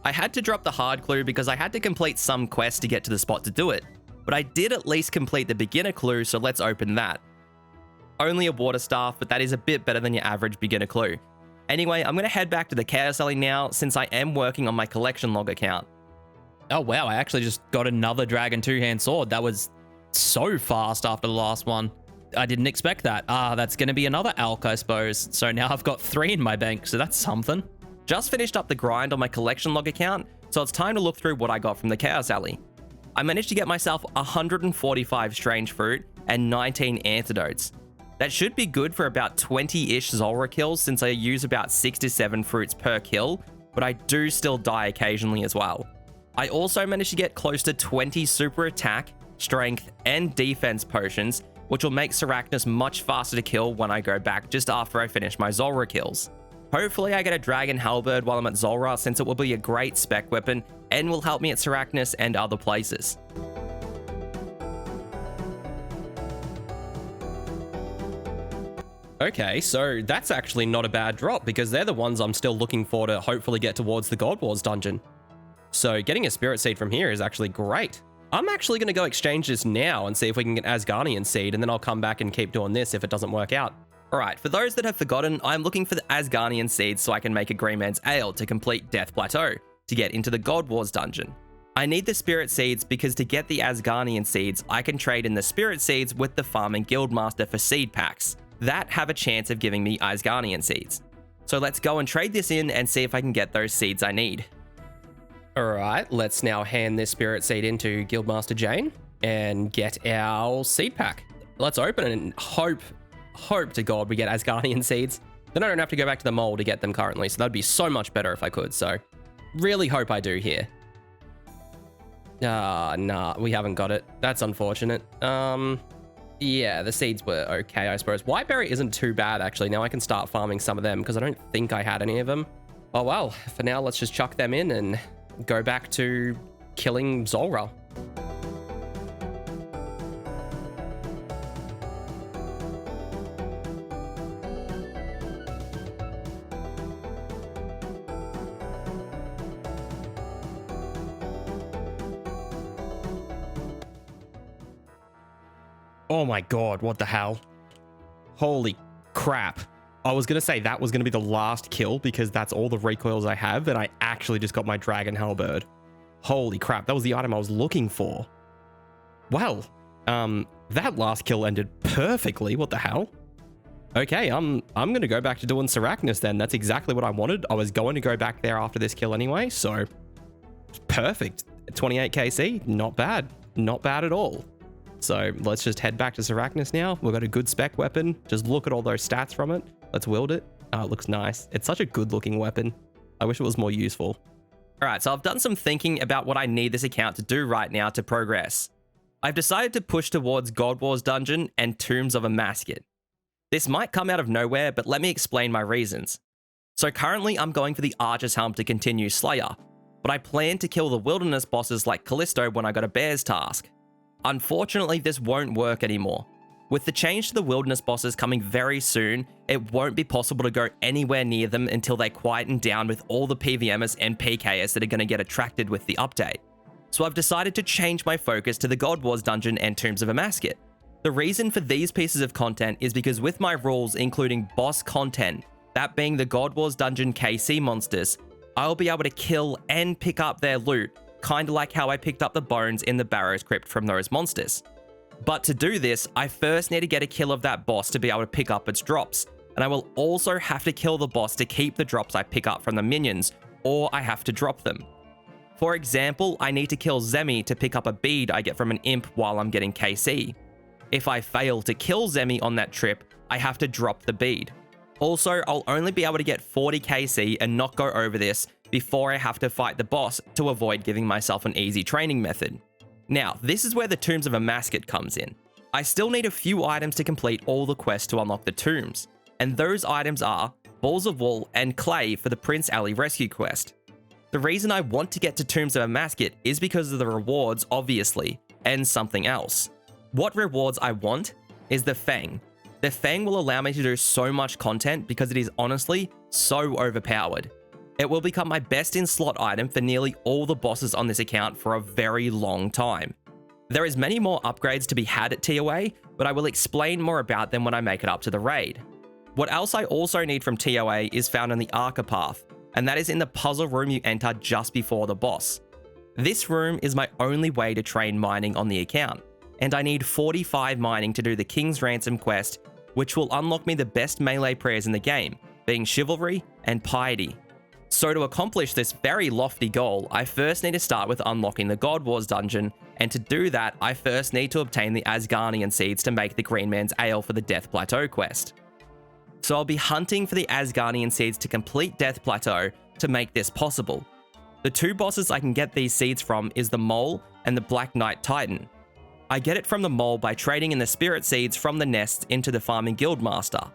E: I had to drop the hard clue because I had to complete some quest to get to the spot to do it, but I did at least complete the beginner clue, so let's open that. Only a water staff, but that is a bit better than your average beginner clue. Anyway, I'm going to head back to the Chaos Alley now, since I am working on my collection log account.
A: Oh wow, I actually just got another Dragon 2-hand sword. That was so fast after the last one. I didn't expect that. That's going to be another Alk, I suppose. So now I've got 3 in my bank, so that's something.
E: Just finished up the grind on my collection log account, so it's time to look through what I got from the Chaos Alley. I managed to get myself 145 strange fruit and 19 antidotes. That should be good for about 20-ish Zulrah kills since I use about 6 to 7 fruits per kill, but I do still die occasionally as well. I also managed to get close to 20 super attack, strength, and defense potions, which will make Sarachnis much faster to kill when I go back just after I finish my Zulrah kills. Hopefully I get a Dragon Halberd while I'm at Zulrah, since it will be a great spec weapon and will help me at Sarachnis and other places. Okay, so that's actually not a bad drop because they're the ones I'm still looking for to hopefully get towards the God Wars dungeon. So getting a Spirit Seed from here is actually great. I'm actually going to go exchange this now and see if we can get Asgardian Seed, and then I'll come back and keep doing this if it doesn't work out. Alright, for those that have forgotten, I'm looking for the Asgardian Seeds so I can make a Green Man's Ale to complete Death Plateau, to get into the God Wars dungeon. I need the Spirit Seeds because to get the Asgardian Seeds, I can trade in the Spirit Seeds with the Farming Guildmaster for seed packs. That have a chance of giving me Asgardian Seeds. So let's go and trade this in and see if I can get those seeds I need.
D: Alright, let's now hand this Spirit Seed into Guildmaster Jane and get our seed pack. Let's open it and hope to God we get Asgardian Seeds. Then I don't have to go back to the mole to get them currently, so that'd be so much better if I could, so really hope I do here. Nah, we haven't got it. That's unfortunate. Yeah, the seeds were okay, I suppose. Whiteberry isn't too bad, actually. Now I can start farming some of them because I don't think I had any of them. Oh, well, for now, let's just chuck them in and go back to killing Zulrah.
E: Oh my god, what the hell? Holy crap. I was going to say that was going to be the last kill because that's all the recoils I have, and I actually just got my Dragon Halberd. Holy crap, that was the item I was looking for. Well, that last kill ended perfectly. What the hell? Okay, I'm going to go back to doing Sarachnis then. That's exactly what I wanted. I was going to go back there after this kill anyway, so perfect. 28 KC, not bad. Not bad at all. So let's just head back to Sarachnis now. We've got a good spec weapon. Just look at all those stats from it. Let's wield it. Oh, it looks nice. It's such a good looking weapon. I wish it was more useful. All right, so I've done some thinking about what I need this account to do right now to progress. I've decided to push towards God Wars Dungeon and Tombs of Amascut. This might come out of nowhere, but let me explain my reasons. So currently I'm going for the Archer's Helm to continue Slayer, but I plan to kill the Wilderness bosses like Callisto when I got a Bear's Task. Unfortunately, this won't work anymore. With the change to the Wilderness bosses coming very soon, it won't be possible to go anywhere near them until they quieten down with all the PVMers and PKers that are going to get attracted with the update. So I've decided to change my focus to the God Wars Dungeon and Tombs of Amascut. The reason for these pieces of content is because with my rules including boss content, that being the God Wars Dungeon KC monsters, I'll be able to kill and pick up their loot, kinda like how I picked up the bones in the Barrows Crypt from those monsters. But to do this, I first need to get a kill of that boss to be able to pick up its drops, and I will also have to kill the boss to keep the drops I pick up from the minions, or I have to drop them. For example, I need to kill Zemi to pick up a bead I get from an imp while I'm getting KC. If I fail to kill Zemi on that trip, I have to drop the bead. Also, I'll only be able to get 40 KC and not go over this before I have to fight the boss to avoid giving myself an easy training method. Now, this is where the Tombs of Amascut comes in. I still need a few items to complete all the quests to unlock the tombs, and those items are Balls of Wool and Clay for the Prince Ali rescue quest. The reason I want to get to Tombs of Amascut is because of the rewards, obviously, and something else. What rewards I want is the Fang. The Fang will allow me to do so much content because it is honestly so overpowered. It will become my best in slot item for nearly all the bosses on this account for a very long time. There is many more upgrades to be had at TOA, but I will explain more about them when I make it up to the raid. What else I also need from TOA is found in the Arca Path, and that is in the puzzle room you enter just before the boss. This room is my only way to train mining on the account, and I need 45 mining to do the King's Ransom quest, which will unlock me the best melee prayers in the game, being Chivalry and Piety. So to accomplish this very lofty goal, I first need to start with unlocking the God Wars dungeon, and to do that, I first need to obtain the Asgardian seeds to make the Green Man's Ale for the Death Plateau quest. So I'll be hunting for the Asgardian seeds to complete Death Plateau to make this possible. The two bosses I can get these seeds from is the Mole and the Black Knight Titan. I get it from the Mole by trading in the spirit seeds from the nests into the farming guildmaster.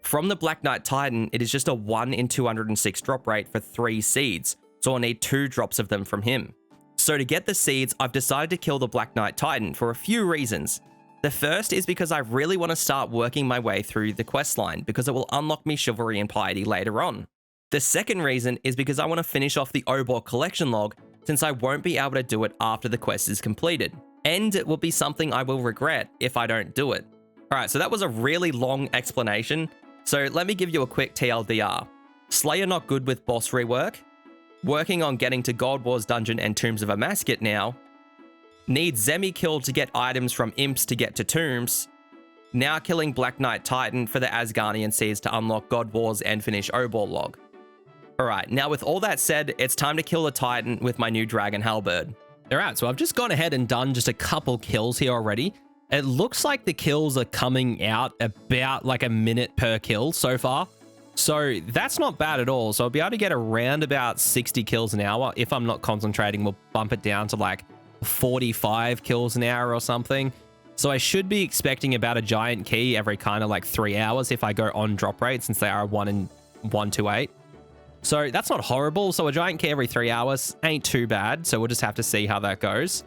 E: From the Black Knight Titan, it is just a 1 in 206 drop rate for 3 seeds, so I'll need 2 drops of them from him. So to get the seeds, I've decided to kill the Black Knight Titan for a few reasons. The first is because I really want to start working my way through the questline, because it will unlock me Chivalry and Piety later on. The second reason is because I want to finish off the Obor collection log, since I won't be able to do it after the quest is completed, and it will be something I will regret if I don't do it. Alright, so that was a really long explanation, so let me give you a quick TLDR. Slayer not good with boss rework, working on getting to God Wars Dungeon and Tombs of Amascut now, need Zemi killed to get items from imps to get to tombs, now killing Black Knight Titan for the Asgardian seeds to unlock God Wars and finish Obor log. Alright, now with all that said, it's time to kill the Titan with my new Dragon Halberd.
D: Alright, so I've just gone ahead and done just a couple kills here already. It looks like the kills are coming out about like a minute per kill so far. So that's not bad at all. So I'll be able to get around about 60 kills an hour. If I'm not concentrating, we'll bump it down to like 45 kills an hour or something. So I should be expecting about a giant key every kind of like 3 hours if I go on drop rate, since they are 1 in 128. So that's not horrible. So a giant key every 3 hours ain't too bad. So we'll just have to see how that goes.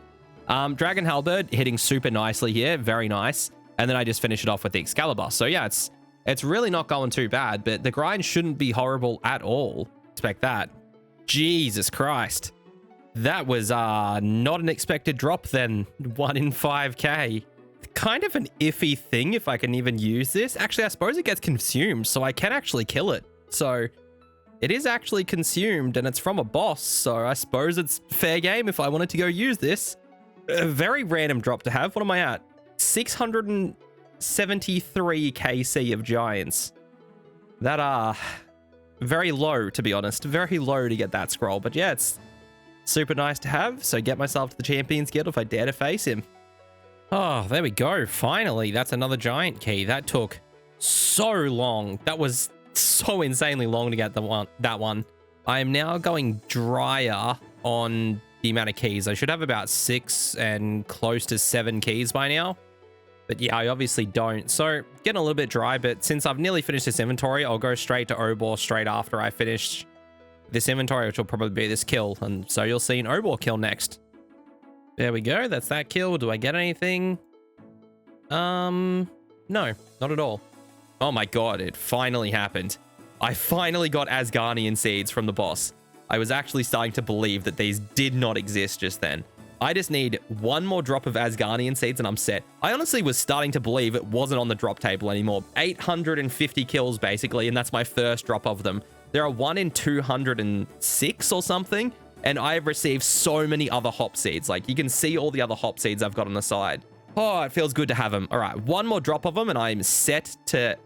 D: Dragon Halberd hitting super nicely here. Very nice. And then I just finish it off with the Excalibur. So yeah, it's really not going too bad, but the grind shouldn't be horrible at all. Expect that. Jesus Christ. That was not an expected drop then. 1 in 5k. Kind of an iffy thing if I can even use this. Actually, I suppose it gets consumed, so I can actually kill it. So it is actually consumed and it's from a boss, so I suppose it's fair game if I wanted to go use this. A very random drop to have. What am I at? 673 KC of giants. That are very low, to be honest. Very low to get that scroll, but yeah, it's super nice to have. So get myself to the Champions Guild if I dare to face him. Oh, there we go. Finally, that's another giant key. That took so long. That was so insanely long to get that one. I am now going drier on the amount of keys. I should have about 6 and close to 7 keys by now. But yeah, I obviously don't. So getting a little bit dry, but since I've nearly finished this inventory, I'll go straight to Obor straight after I finish this inventory, which will probably be this kill. And so you'll see an Obor kill next. There we go. That's that kill. Do I get anything? No, not at all. Oh my god, it finally happened. I finally got Asgardian seeds from the boss. I was actually starting to believe that these did not exist just then. I just need 1 more drop of Asgardian seeds and I'm set. I honestly was starting to believe it wasn't on the drop table anymore. 850 kills basically, and that's my first drop of them. There are 1 in 206 or something, and I have received so many other hop seeds. Like, you can see all the other hop seeds I've got on the side. Oh, it feels good to have them. All right, 1 more drop of them and I'm set to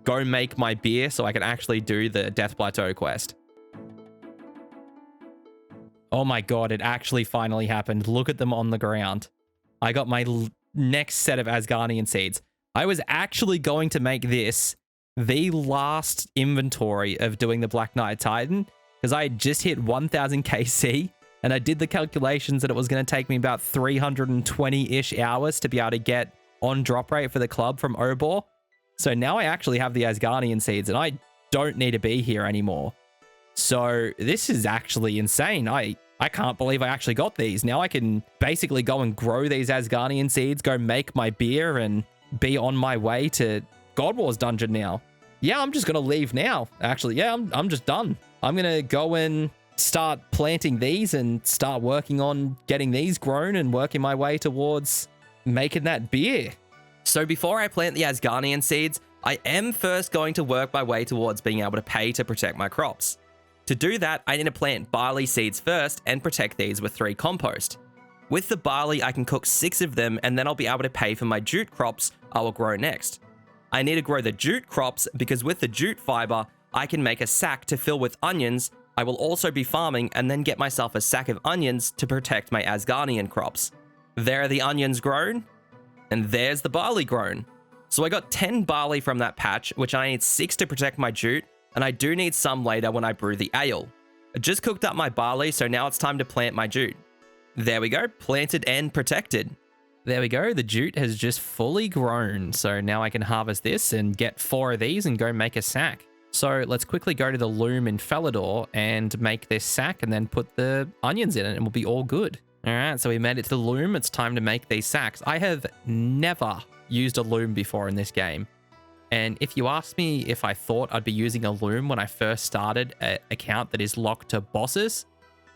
D: go make my beer so I can actually do the Death Plateau quest. Oh my god, it actually finally happened. Look at them on the ground. I got my next set of Asgardian seeds. I was actually going to make this the last inventory of doing the Black Knight Titan, because I had just hit 1000 KC, and I did the calculations that it was going to take me about 320-ish hours to be able to get on drop rate for the club from Obor. So now I actually have the Asgardian seeds, and I don't need to be here anymore. So this is actually insane. I can't believe I actually got these. Now I can basically go and grow these Asgardian seeds, go make my beer, and be on my way to God Wars Dungeon now. Yeah, I'm just going to leave now. Actually, yeah, I'm just done. I'm going to go and start planting these and start working on getting these grown and working my way towards making that beer.
E: So before I plant the Asgardian seeds, I am first going to work my way towards being able to pay to protect my crops. To do that, I need to plant barley seeds first and protect these with 3 compost. With the barley, I can cook 6 of them and then I'll be able to pay for my jute crops I will grow next. I need to grow the jute crops because with the jute fiber, I can make a sack to fill with onions I will also be farming and then get myself a sack of onions to protect my Asgardian crops. There are the onions grown, and there's the barley grown. So I got 10 barley from that patch, which I need 6 to protect my jute, and I do need some later when I brew the ale. I just cooked up my barley, so now it's time to plant my jute. There we go, planted and protected.
A: There we go. The jute has just fully grown. So now I can harvest this and get 4 of these and go make a sack. So let's quickly go to the loom in Felidor and make this sack and then put the onions in it and we'll be all good. All right, so we made it to the loom. It's time to make these sacks. I have never used a loom before in this game. And if you asked me if I thought I'd be using a loom when I first started an account that is locked to bosses,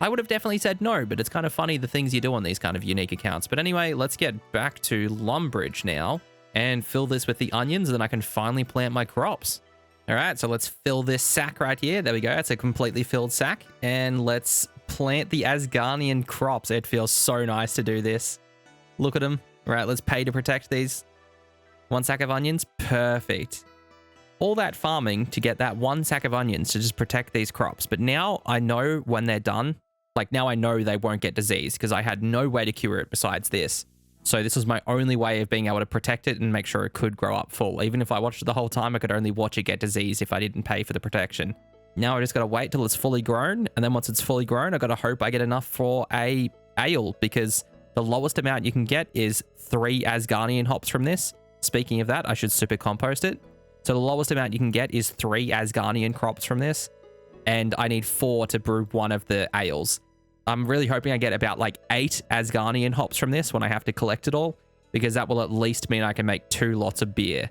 A: I would have definitely said no, but it's kind of funny the things you do on these kind of unique accounts. But anyway, let's get back to Lumbridge now and fill this with the onions, and then I can finally plant my crops. All right, so let's fill this sack right here. There we go. It's a completely filled sack. And let's plant the Asgardian crops. It feels so nice to do this. Look at them. All right, let's pay to protect these. 1 sack of onions. Perfect. All that farming to get that 1 sack of onions to just protect these crops. But now I know when they're done, like now I know they won't get disease because I had no way to cure it besides this. So this was my only way of being able to protect it and make sure it could grow up full. Even if I watched it the whole time, I could only watch it get disease if I didn't pay for the protection. Now I just got to wait till it's fully grown. And then once it's fully grown, I got to hope I get enough for a ale because the lowest amount you can get is 3 Asgardian hops from this. Speaking of that, I should super compost it. So the lowest amount you can get is 3 Asgardian crops from this. And I need 4 to brew one of the ales. I'm really hoping I get about like 8 Asgardian hops from this when I have to collect it all, because that will at least mean I can make 2 lots of beer.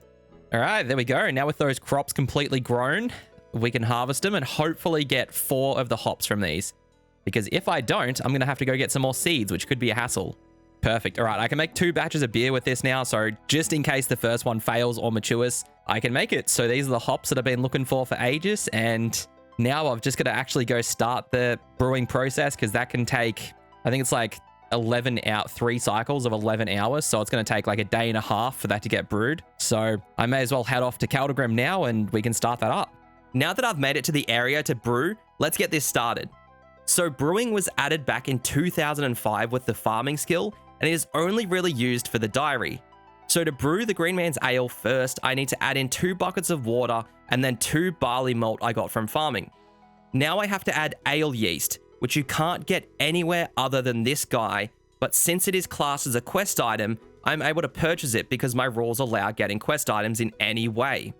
A: All right, there we go. Now with those crops completely grown, we can harvest them and hopefully get 4 of the hops from these. Because if I don't, I'm going to have to go get some more seeds, which could be a hassle. Perfect. All right, I can make 2 batches of beer with this now. So just in case the first one fails or matures, I can make it. So these are the hops that I've been looking for ages. And now I've just got to actually go start the brewing process because that can take, I think it's like 3 cycles of 11 hours. So it's going to take like a day and a half for that to get brewed. So I may as well head off to Kaldegrim now and we can start that up.
E: Now that I've made it to the area to brew, let's get this started. So brewing was added back in 2005 with the farming skill, and it is only really used for the diary. So to brew the Green Man's Ale first, I need to add in 2 buckets of water and then 2 barley malt I got from farming. Now I have to add ale yeast, which you can't get anywhere other than this guy, but since it is classed as a quest item, I'm able to purchase it because my rules allow getting quest items in any way.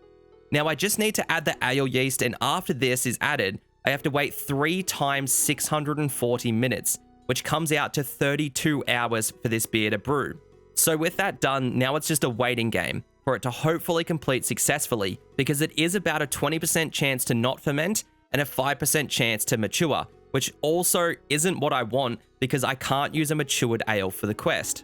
E: Now I just need to add the ale yeast, and after this is added, I have to wait 3 times 640 minutes, which comes out to 32 hours for this beer to brew. So with that done, now it's just a waiting game for it to hopefully complete successfully, because it is about a 20% chance to not ferment and a 5% chance to mature, which also isn't what I want because I can't use a matured ale for the quest.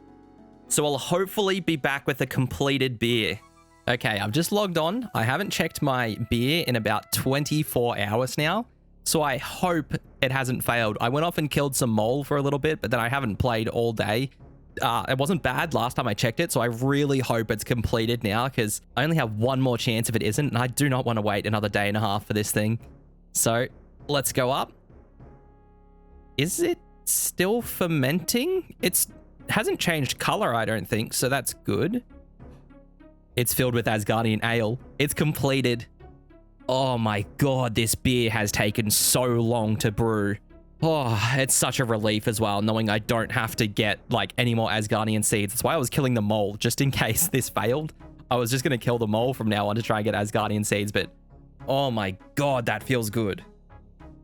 E: So I'll hopefully be back with a completed beer.
A: Okay, I've just logged on. I haven't checked my beer in about 24 hours now. So I hope it hasn't failed. I went off and killed some mole for a little bit, but then I haven't played all day. It wasn't bad last time I checked it, so I really hope it's completed now because I only have 1 more chance if it isn't, and I do not want to wait another day and a half for this thing. So let's go up. Is it still fermenting? It hasn't changed color, I don't think, so that's good. It's filled with Asgardian ale. It's completed. Oh my god, this beer has taken so long to brew. Oh, it's such a relief as well, knowing I don't have to get like any more Asgardian seeds. That's why I was killing the mole, just in case this failed. I was just going to kill the mole from now on to try and get Asgardian seeds, but oh my god, that feels good.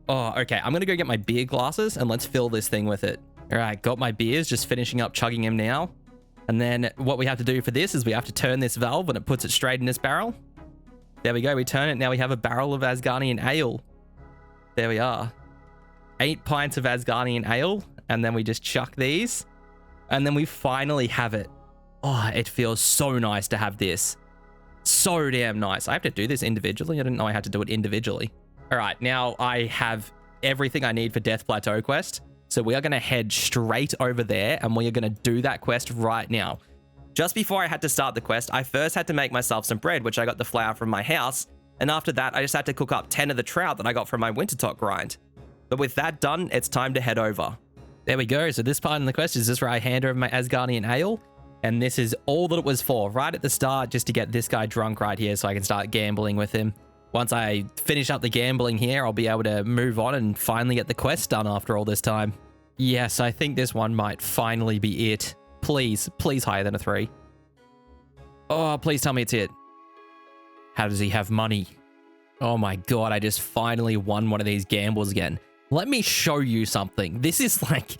A: Oh, okay, I'm going to go get my beer glasses and let's fill this thing with it. All right, got my beers, just finishing up chugging them now. And then what we have to do for this is we have to turn this valve and it puts it straight in this barrel. There we go, we turn it. Now we have a barrel of Asgardian ale. There we are. 8 pints of Asgardian ale. And then we just chuck these. And then we finally have it. Oh, it feels so nice to have this. So damn nice. I have to do this individually. I didn't know I had to do it individually. All right, now I have everything I need for Death Plateau quest. So we are going to head straight over there and we are going to do that quest right now. Just before I had to start the quest, I first had to make myself some bread, which I got the flour from my house. And after that, I just had to cook up 10 of the trout that I got from my Wintertot grind.
E: But with that done, it's time to head over. There we go. So this part in the quest is just where I hand over my Asgardian ale. And this is all that it was for, right at the start, just to get this guy drunk right here so I can start gambling with him. Once I finish up the gambling here, I'll be able to move on and finally get the quest done after all this time. Yes, I think this one might finally be it. Please, please higher than a 3. Oh, please tell me it's it. How does he have money? Oh my god, I just finally won one of these gambles again. Let me show you something. This is like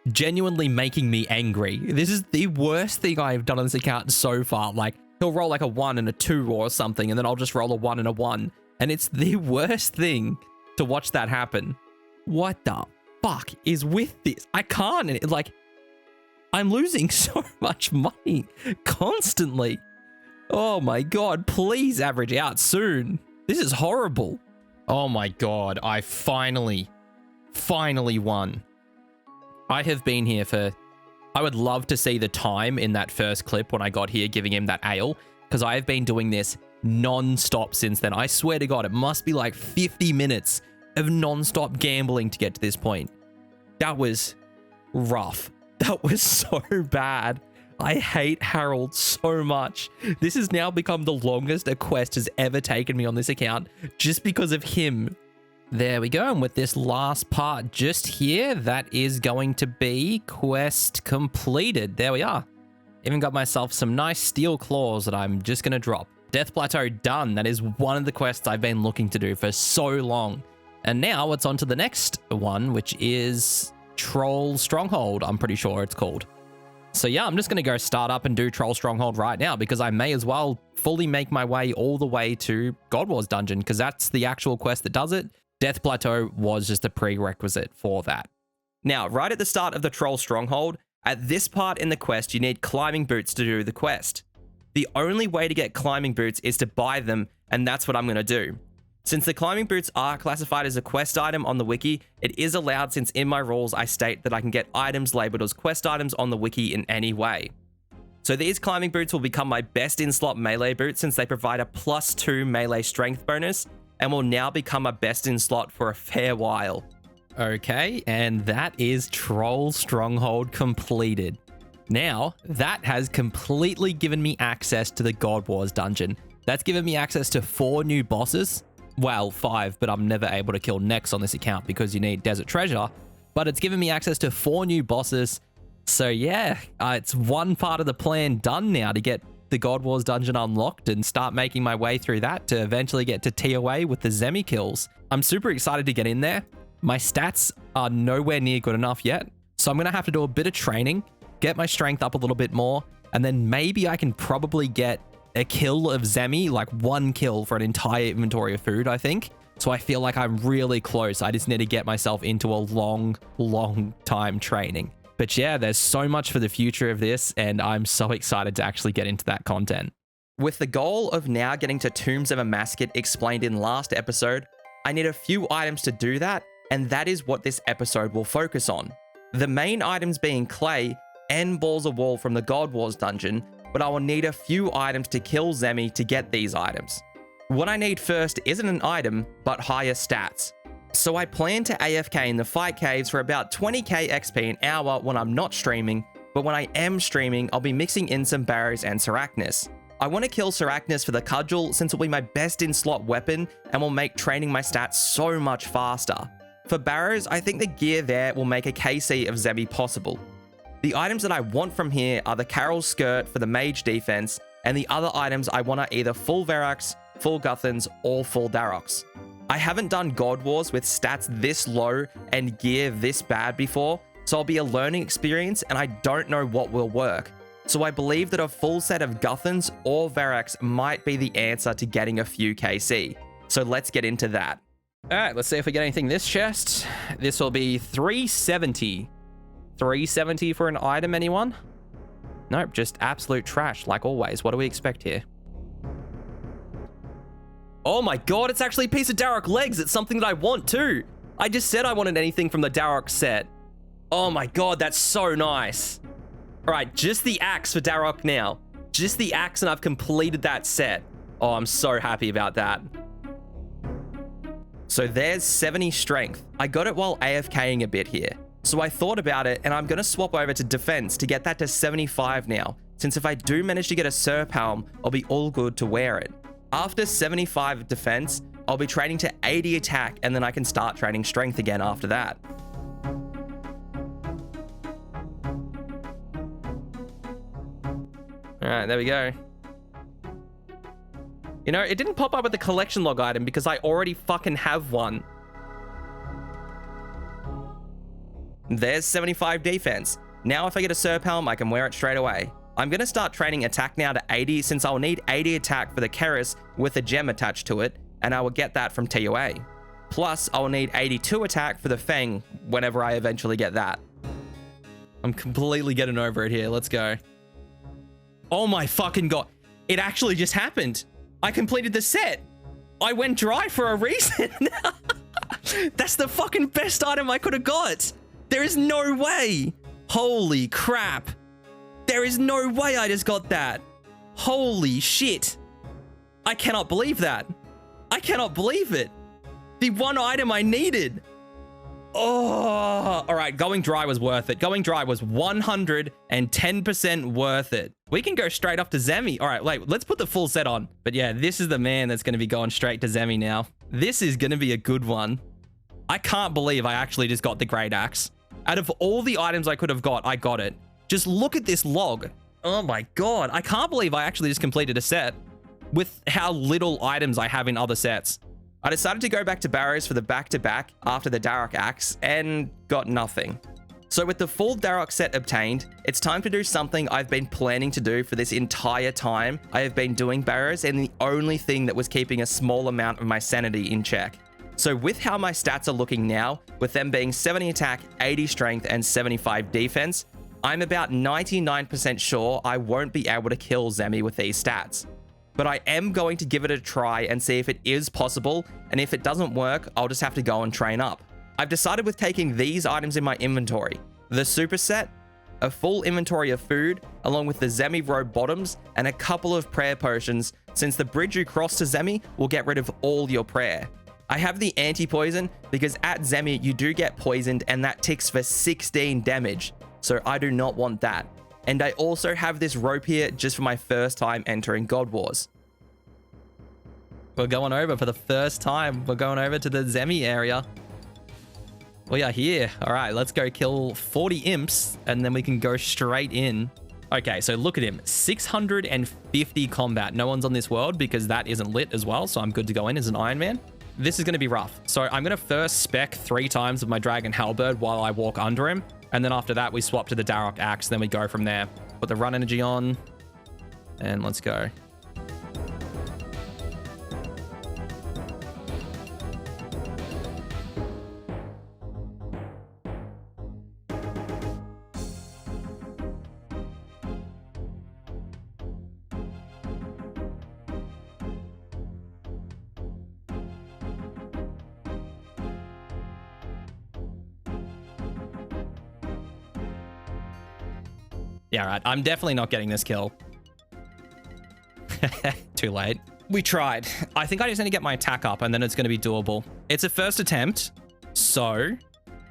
E: genuinely making me angry. This is the worst thing I've done on this account so far. Like, he'll roll like a 1 and a 2 or something, and then I'll just roll a 1 and a 1. And it's the worst thing to watch that happen. What the fuck is with this? I can't. Like, I'm losing so much money constantly. Oh my god, please average out soon. This is horrible. Oh my god, I finally won. I have been here for... I would love to see the time in that first clip when I got here giving him that ale, because I have been doing this non-stop since then. I swear to God, it must be like 50 minutes of non-stop gambling to get to this point. That was rough. That was so bad. I hate Harold so much. This has now become the longest a quest has ever taken me on this account just because of him. There we go, and with this last part just here, that is going to be quest completed. There we are. Even got myself some nice steel claws that I'm just going to drop. Death Plateau done. That is one of the quests I've been looking to do for so long. And now it's on to the next one, which is Troll Stronghold, I'm pretty sure it's called. So yeah, I'm just going to go start up and do Troll Stronghold right now because I may as well fully make my way all the way to God Wars Dungeon because that's the actual quest that does it. Death Plateau was just a prerequisite for that. Now, right at the start of the Troll Stronghold, at this part in the quest, you need climbing boots to do the quest. The only way to get climbing boots is to buy them, and that's what I'm going to do. Since the climbing boots are classified as a quest item on the wiki, it is allowed since in my rules I state that I can get items labeled as quest items on the wiki in any way. So these climbing boots will become my best in slot melee boots since they provide a +2 melee strength bonus, and will now become a best in slot for a fair while. Okay, and that is Troll Stronghold completed. Now, that has completely given me access to the God Wars dungeon. That's given me access to 4 new bosses. Well, 5, but I'm never able to kill Nex on this account because you need Desert Treasure. But it's given me access to 4 new bosses. So yeah, it's one part of the plan done now to get the God Wars dungeon unlocked and start making my way through that to eventually get to TOA with the Zemi kills. I'm super excited to get in there. My stats are nowhere near good enough yet, so I'm going to have to do a bit of training, get my strength up a little bit more, and then maybe I can probably get a kill of Zemi, like 1 kill for an entire inventory of food, I think. So I feel like I'm really close. I just need to get myself into a long time training. But yeah, there's so much for the future of this, and I'm so excited to actually get into that content. With the goal of now getting to Tombs of Amascut explained in last episode, I need a few items to do that, and that is what this episode will focus on. The main items being clay and balls of wall from the God Wars dungeon, but I will need a few items to kill Zemi to get these items. What I need first isn't an item, but higher stats. So I plan to AFK in the fight caves for about 20k XP an hour when I'm not streaming, but when I am streaming, I'll be mixing in some Barrows and Sarachnis. I want to kill Sarachnis for the cudgel since it'll be my best in slot weapon and will make training my stats so much faster. For Barrows, I think the gear there will make a KC of Zemi possible. The items that I want from here are the Carol's Skirt for the mage defense, and the other items I want are either full Verax, full Guthans, or full Darox. I haven't done God Wars with stats this low and gear this bad before, so I'll be a learning experience and I don't know what will work. So I believe that a full set of Guthans or Verax might be the answer to getting a few KC. So let's get into that. Alright, let's see if we get anything in this chest. This will be 370. 370 for an item, anyone? Nope, just absolute trash, like always. What do we expect here? Oh my god, it's actually a piece of Darok legs. It's something that I want too. I just said I wanted anything from the Darok set. Oh my god, that's so nice. All right, just the axe for Darok now. Just the axe and I've completed that set. Oh, I'm so happy about that. So there's 70 strength. I got it while AFKing a bit here. So I thought about it and I'm going to swap over to defense to get that to 75 now, since if I do manage to get a Serp Helm, I'll be all good to wear it. After 75 defense, I'll be training to 80 attack and then I can start training strength again after that. All right, there we go. You know, it didn't pop up with the collection log item because I already fucking have one. There's 75 defense. Now if I get a Serp Helm, I can wear it straight away. I'm going to start training attack now to 80 since I'll need 80 attack for the Keris with a gem attached to it, and I will get that from TOA. Plus, I'll need 82 attack for the Feng whenever I eventually get that. I'm completely getting over it here. Let's go. Oh my fucking god. It actually just happened. I completed the set. I went dry for a reason. That's the fucking best item I could have got. There is no way. Holy crap. There is no way I just got that. Holy shit. I cannot believe that. I cannot believe it. The one item I needed. Oh, all right. Going dry was worth it. Going dry was 110% worth it. We can go straight up to Zemi. All right, wait, let's put the full set on. But yeah, this is the man that's going to be going straight to Zemi now. This is going to be a good one. I can't believe I actually just got the Great Axe. Out of all the items I could have got, I got it. Just look at this log. Oh my god. I can't believe I actually just completed a set with how little items I have in other sets. I decided to go back to Barrows for the back-to-back after the Darok Axe and got nothing. So with the full Darok set obtained, it's time to do something I've been planning to do for this entire time I have been doing Barrows, and the only thing that was keeping a small amount of my sanity in check. So with how my stats are looking now, with them being 70 attack, 80 strength, and 75 defense, I'm about 99% sure I won't be able to kill Zemi with these stats. But I am going to give it a try and see if it is possible, and if it doesn't work, I'll just have to go and train up. I've decided with taking these items in my inventory, the superset, a full inventory of food, along with the Zemi robe bottoms, and a couple of prayer potions, since the bridge you cross to Zemi will get rid of all your prayer. I have the anti-poison because at Zemi you do get poisoned and that ticks for 16 damage, so I do not want that. And I also have this rope here just for my first time entering God Wars. We're going over for the first time. We're going over to the Zemi area. We are here. All right, let's go kill 40 imps and then we can go straight in. Okay, so look at him. 650 combat. No one's on this world because that isn't lit as well, so I'm good to go in as an Iron Man. This is going to be rough. So I'm going to first spec 3 times with my Dragon Halberd while I walk under him. And then after that, we swap to the Darok Axe. Then we go from there. Put the run energy on. And let's go. Yeah, right. I'm definitely not getting this kill. Too late. We tried. I think I just need to get my attack up and then it's going to be doable. It's a first attempt, so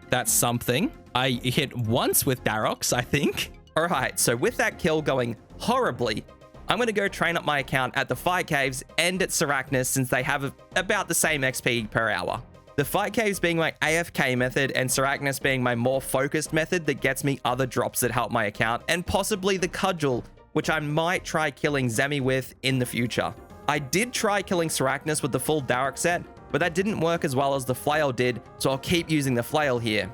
E: that's something. I hit once with Daroks, I think. All right, so with that kill going horribly, I'm going to go train up my account at the Fight Caves and at Sarachnis since they have about the same XP per hour. The Fight Caves being my AFK method and Sarachnis being my more focused method that gets me other drops that help my account, and possibly the Cudgel, which I might try killing Zemi with in the future. I did try killing Sarachnis with the full Darok set, but that didn't work as well as the Flail did, so I'll keep using the Flail here.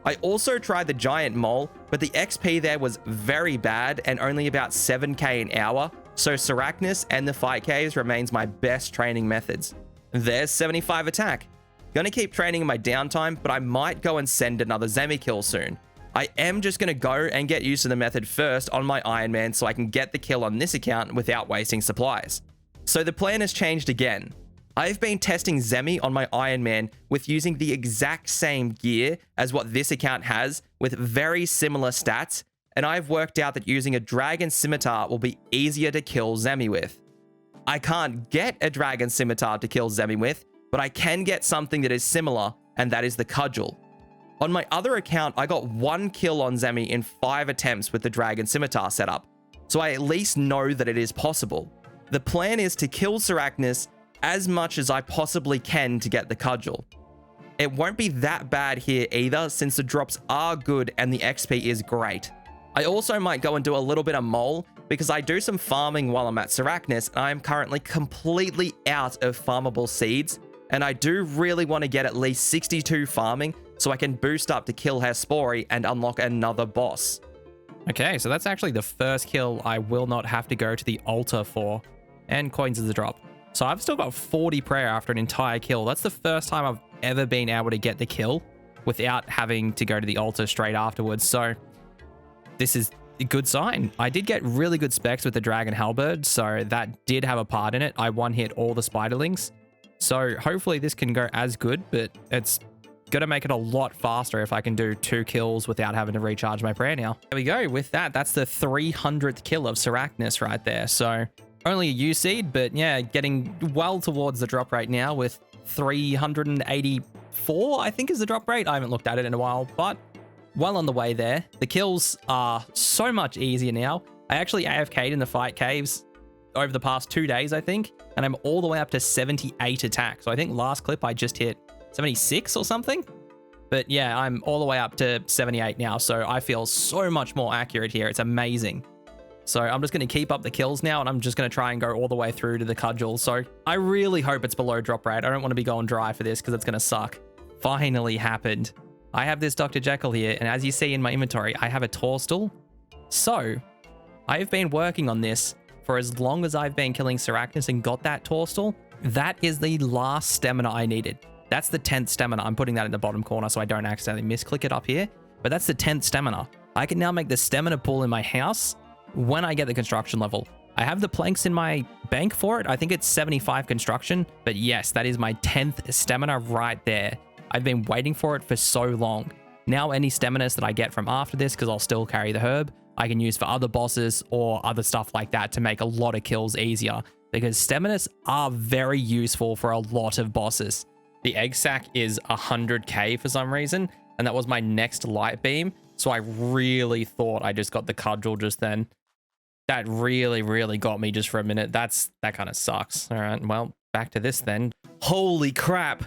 E: I also tried the Giant Mole, but the XP there was very bad and only about 7k an hour, so Sarachnis and the Fight Caves remains my best training methods. There's 75 attack. Gonna keep training in my downtime, but I might go and send another Zemi kill soon. I am just gonna go and get used to the method first on my Iron Man so I can get the kill on this account without wasting supplies. So the plan has changed again. I've been testing Zemi on my Iron Man with using the exact same gear as what this account has with very similar stats, and I've worked out that using a Dragon Scimitar will be easier to kill Zemi with. I can't get a Dragon Scimitar to kill Zemi with but I can get something that is similar, and that is the Cudgel. On my other account, I got 1 kill on Zemi in 5 attempts with the Dragon Scimitar setup, so I at least know that it is possible. The plan is to kill Sarachnis as much as I possibly can to get the Cudgel. It won't be that bad here either, since the drops are good and the XP is great. I also might go and do a little bit of mole, because I do some farming while I'm at Sarachnis, and I am currently completely out of farmable seeds, and I do really want to get at least 62 farming so I can boost up to kill Hespori and unlock another boss.
A: Okay, so that's actually the first kill I will not have to go to the altar for, and coins is a drop. So I've still got 40 prayer after an entire kill. That's the first time I've ever been able to get the kill without having to go to the altar straight afterwards. So this is a good sign. I did get really good specs with the Dragon Halberd, so that did have a part in it. I one-hit all the spiderlings. So hopefully this can go as good, but it's going to make it a lot faster if I can do 2 kills without having to recharge my prayer now. There we go. With that, that's the 300th kill of Sarachnis right there. So only a U seed, but yeah, getting well towards the drop rate now with 384, I think is the drop rate. I haven't looked at it in a while, but well on the way there. The kills are so much easier now. I actually AFK'd in the fight caves over the past 2 days, I think, and I'm all the way up to 78 attack. So I think last clip I just hit 76 or something. But yeah, I'm all the way up to 78 now, so I feel so much more accurate here. It's amazing. So I'm just going to keep up the kills now, and I'm just going to try and go all the way through to the Cudgel. So I really hope it's below drop rate. I don't want to be going dry for this because it's going to suck. Finally happened. I have this Dr. Jekyll here, and as you see in my inventory, I have a Torstal. So I've been working on this for as long as I've been killing Sarachnis and got that Torstal. That is the last stamina I needed. That's the 10th stamina. I'm putting that in the bottom corner so I don't accidentally misclick it up here. But that's the 10th stamina. I can now make the stamina pool in my house when I get the construction level. I have the planks in my bank for it. I think it's 75 construction. But yes, that is my 10th stamina right there. I've been waiting for it for so long. Now any staminas that I get from after this, because I'll still carry the herb, I can use for other bosses or other stuff like that to make a lot of kills easier. Because staminas are very useful for a lot of bosses. The egg sac is 100k for some reason, and that was my next light beam. So I really thought I just got the Cudgel just then. That really got me just for a minute. That kind of sucks. All right, well, back to this then.
E: Holy crap.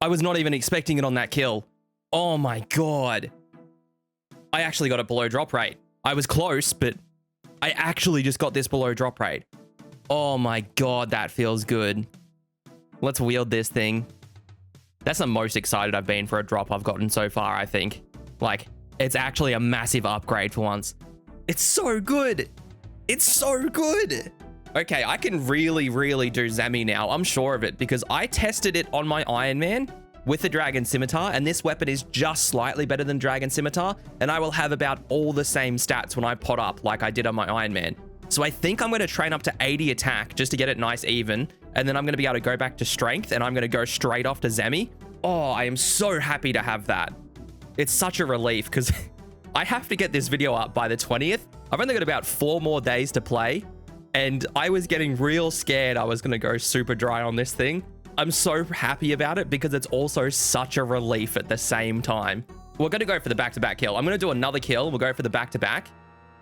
E: I was not even expecting it on that kill. Oh my god. I actually got it below drop rate. I was close, but I actually just got this below drop rate. Oh my god, that feels good. Let's wield this thing. That's the most excited I've been for a drop I've gotten so far, I think. Like, it's actually a massive upgrade for once. It's so good. It's so good. Okay, I can really do Zemi now. I'm sure of it because I tested it on my Iron Man with the Dragon Scimitar, and this weapon is just slightly better than Dragon Scimitar, and I will have about all the same stats when I pot up like I did on my Iron Man. So I think I'm going to train up to 80 attack just to get it nice even, and then I'm going to be able to go back to strength, and I'm going to go straight off to Zemi. Oh, I am so happy to have that. It's such a relief because I have to get this video up by the 20th. I've only got about 4 more days to play, and I was getting real scared I was going to go super dry on this thing. I'm so happy about it because it's also such a relief at the same time. We're going to go for the back-to-back kill. I'm going to do another kill. We'll go for the back-to-back,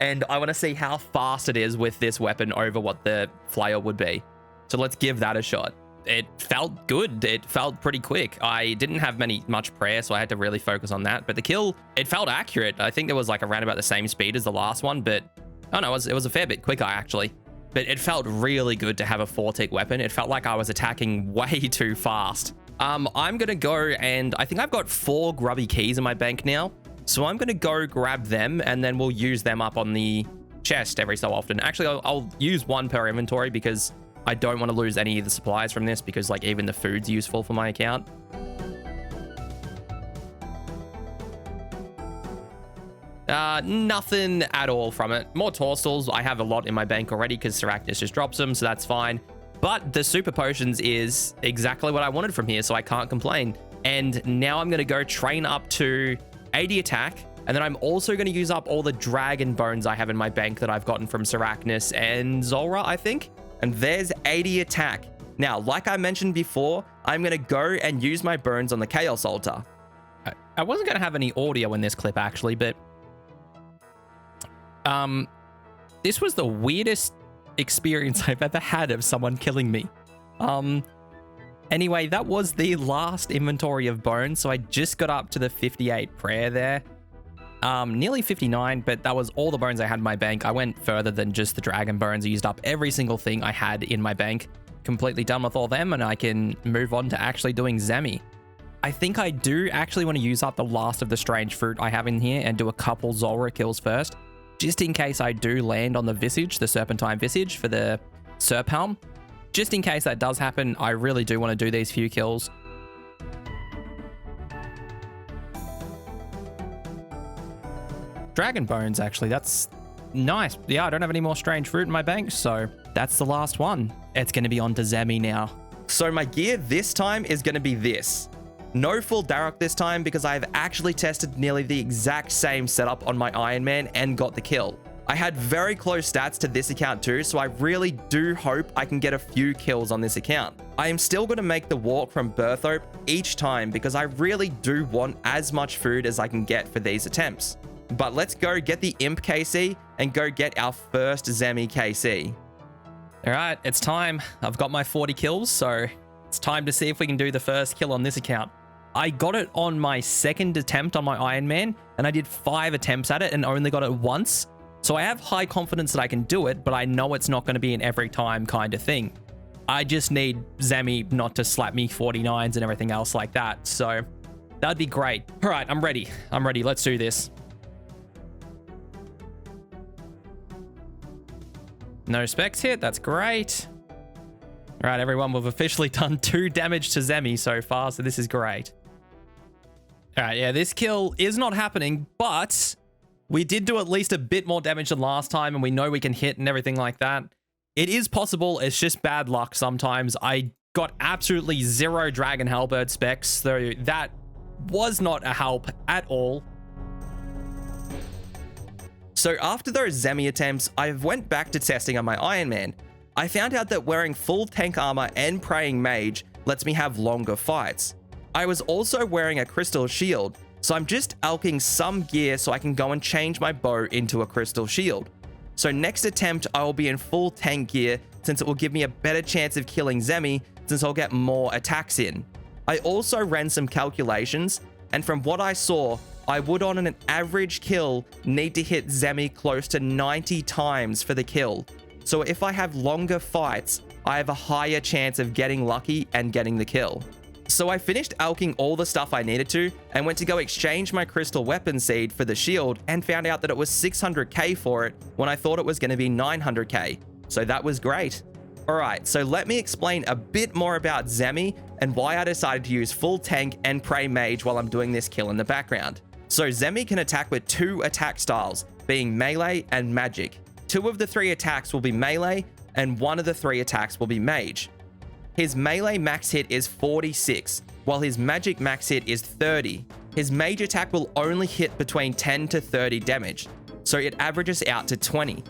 E: and I want to see how fast it is with this weapon over what the flail would be. So let's give that a shot. It felt good. It felt pretty quick. I didn't have much prayer, so I had to really focus on that. But the kill, it felt accurate. I think it was like around about the same speed as the last one, but oh no, it was a fair bit quicker actually. But it felt really good to have a 4-tick weapon. It felt like I was attacking way too fast. I'm gonna go, and I think I've got 4 grubby keys in my bank now. So I'm gonna go grab them, and then we'll use them up on the chest every so often. Actually, I'll use 1 per inventory because I don't want to lose any of the supplies from this because like even the food's useful for my account. Nothing at all from it. More Torstals. I have a lot in my bank already because Sarachnis just drops them, so that's fine. But the super potions is exactly what I wanted from here, so I can't complain. And now I'm going to go train up to 80 attack. And then I'm also going to use up all the dragon bones I have in my bank that I've gotten from Sarachnis and Zulrah, I think. And there's 80 attack. Now, like I mentioned before, I'm going to go and use my bones on the Chaos Altar.
C: I wasn't going to have any audio in this clip, actually, but this was the weirdest experience I've ever had of someone killing me. Anyway, that was the last inventory of bones, so I just got up to the 58 prayer there. Nearly 59, but that was all the bones I had in my bank. I went further than just the dragon bones. I used up every single thing I had in my bank. Completely done with all them, and I can move on to actually doing Zemi. I think I do actually want to use up the last of the strange fruit I have in here and do a couple Zulrah kills first, just in case I do land on the Visage, the Serpentine Visage for the Serpalm. Just in case that does happen, I really do want to do these few kills. Dragon bones, actually, that's nice. Yeah, I don't have any more strange fruit in my bank, so that's the last one. It's going to be on to Zemi now.
E: So my gear this time is going to be this. No full Darok this time because I have actually tested nearly the exact same setup on my Iron Man and got the kill. I had very close stats to this account too, so I really do hope I can get a few kills on this account. I am still going to make the walk from Berthope each time because I really do want as much food as I can get for these attempts. But let's go get the Imp KC and go get our first Zemi KC.
C: All right, it's time. I've got my 40 kills, so it's time to see if we can do the first kill on this account. I got it on my second attempt on my Iron Man, and I did 5 attempts at it and only got it once. So I have high confidence that I can do it, but I know it's not going to be an every time kind of thing. I just need Zemi not to slap me 49s and everything else like that. So that'd be great. All right, I'm ready. I'm ready. Let's do this. No specs hit. That's great. All right, everyone, we've officially done 2 damage to Zemi so far, so this is great. All right, yeah, this kill is not happening, but we did do at least a bit more damage than last time, and we know we can hit and everything like that. It is possible. It's just bad luck sometimes. I got absolutely 0 Dragon Halberd specs, so that was not a help at all.
E: So after those Zemi attempts, I went back to testing on my Iron Man. I found out that wearing full tank armor and praying mage lets me have longer fights. I was also wearing a crystal shield, so I'm just alching some gear so I can go and change my bow into a crystal shield. So next attempt, I will be in full tank gear since it will give me a better chance of killing Zemi since I'll get more attacks in. I also ran some calculations, and from what I saw, I would on an average kill need to hit Zemi close to 90 times for the kill. So if I have longer fights, I have a higher chance of getting lucky and getting the kill. So I finished alching all the stuff I needed to and went to go exchange my crystal weapon seed for the shield and found out that it was 600k for it when I thought it was going to be 900k. So that was great. Alright, so let me explain a bit more about Zemi and why I decided to use full tank and pray mage while I'm doing this kill in the background. So Zemi can attack with 2 attack styles, being melee and magic. 2 of the 3 attacks will be melee, and 1 of the 3 attacks will be mage. His melee max hit is 46, while his magic max hit is 30. His mage attack will only hit between 10 to 30 damage, so it averages out to 20.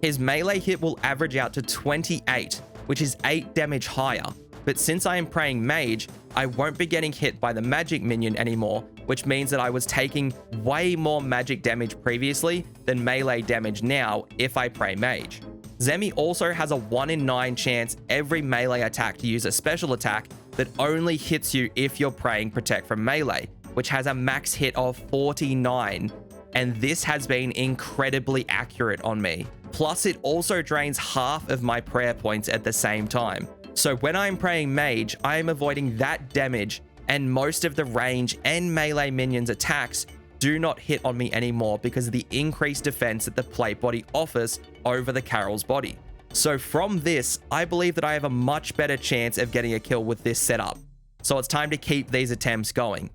E: His melee hit will average out to 28, which is 8 damage higher. But since I am praying mage, I won't be getting hit by the magic minion anymore, which means that I was taking way more magic damage previously than melee damage now if I pray mage. Zemi also has a 1 in 9 chance every melee attack to use a special attack that only hits you if you're praying protect from melee, which has a max hit of 49, and this has been incredibly accurate on me. Plus, it also drains half of my prayer points at the same time. So when I'm praying mage, I am avoiding that damage, and most of the range and melee minions attacks do not hit on me anymore because of the increased defense that the plate body offers over the Carol's body. So from this, I believe that I have a much better chance of getting a kill with this setup. So it's time to keep these attempts going.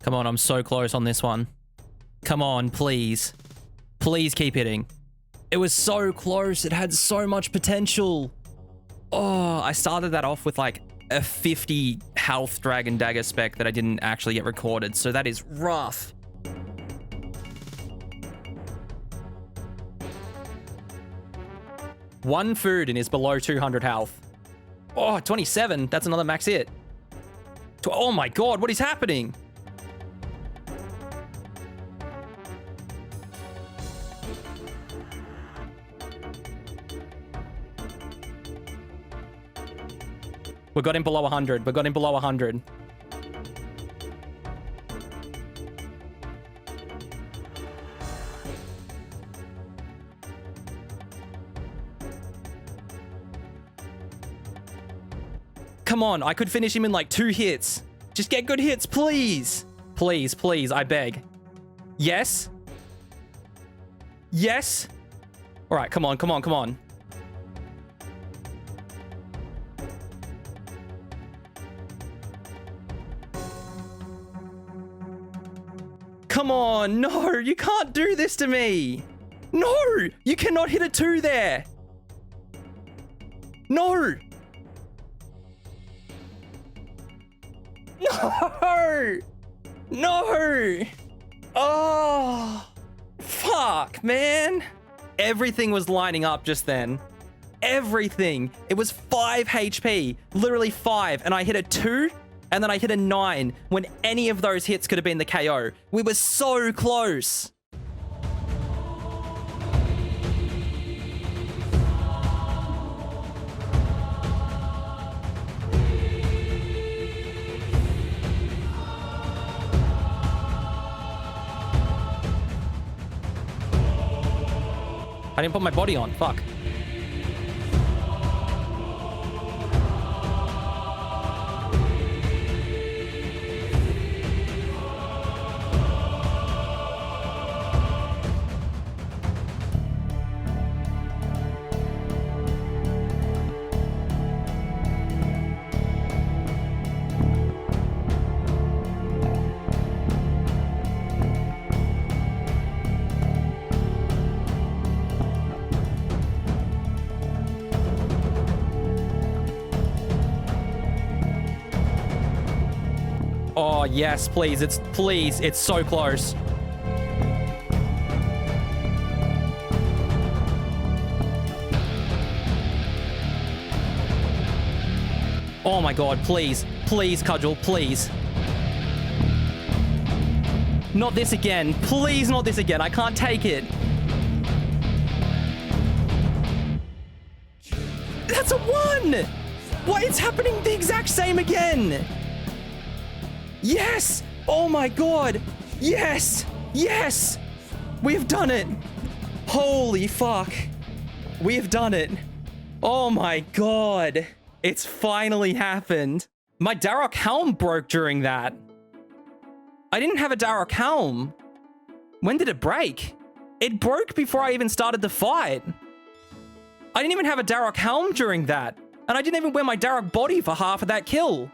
C: Come on, I'm so close on this one. Come on, please. Please keep hitting. It was so close. It had so much potential. Oh, I started that off with like a 50 health Dragon Dagger spec that I didn't actually get recorded, so that is rough.
B: One food and is below 200 health. Oh, 27. That's another max hit. Oh my god, what is happening? We got him below 100. We got him below 100. Come on, I could finish him in like 2 hits. Just get good hits, please. Please, please, I beg. Yes? Yes? All right, come on, come on, come on. Come on, no, you can't do this to me. No, you cannot hit a 2 there. No. No! No! Oh! Fuck, man! Everything was lining up just then. Everything. It was 5 HP. Literally 5. And I hit a 2, and then I hit a 9 when any of those hits could have been the KO. We were so close. I didn't put my body on. Fuck. Oh, yes, please. It's so close. Oh my god, please. Please, Cudgel, please. Not this again. Please, not this again. I can't take it. That's a 1! Why, it's happening the exact same again! Yes! Oh my god! Yes! Yes! We have done it! Holy fuck! We have done it! Oh my god! It's finally happened! My Darok helm broke during that! I didn't have a Darok helm! When did it break? It broke before I even started the fight! I didn't even have a Darok helm during that! And I didn't even wear my Darok body for half of that kill!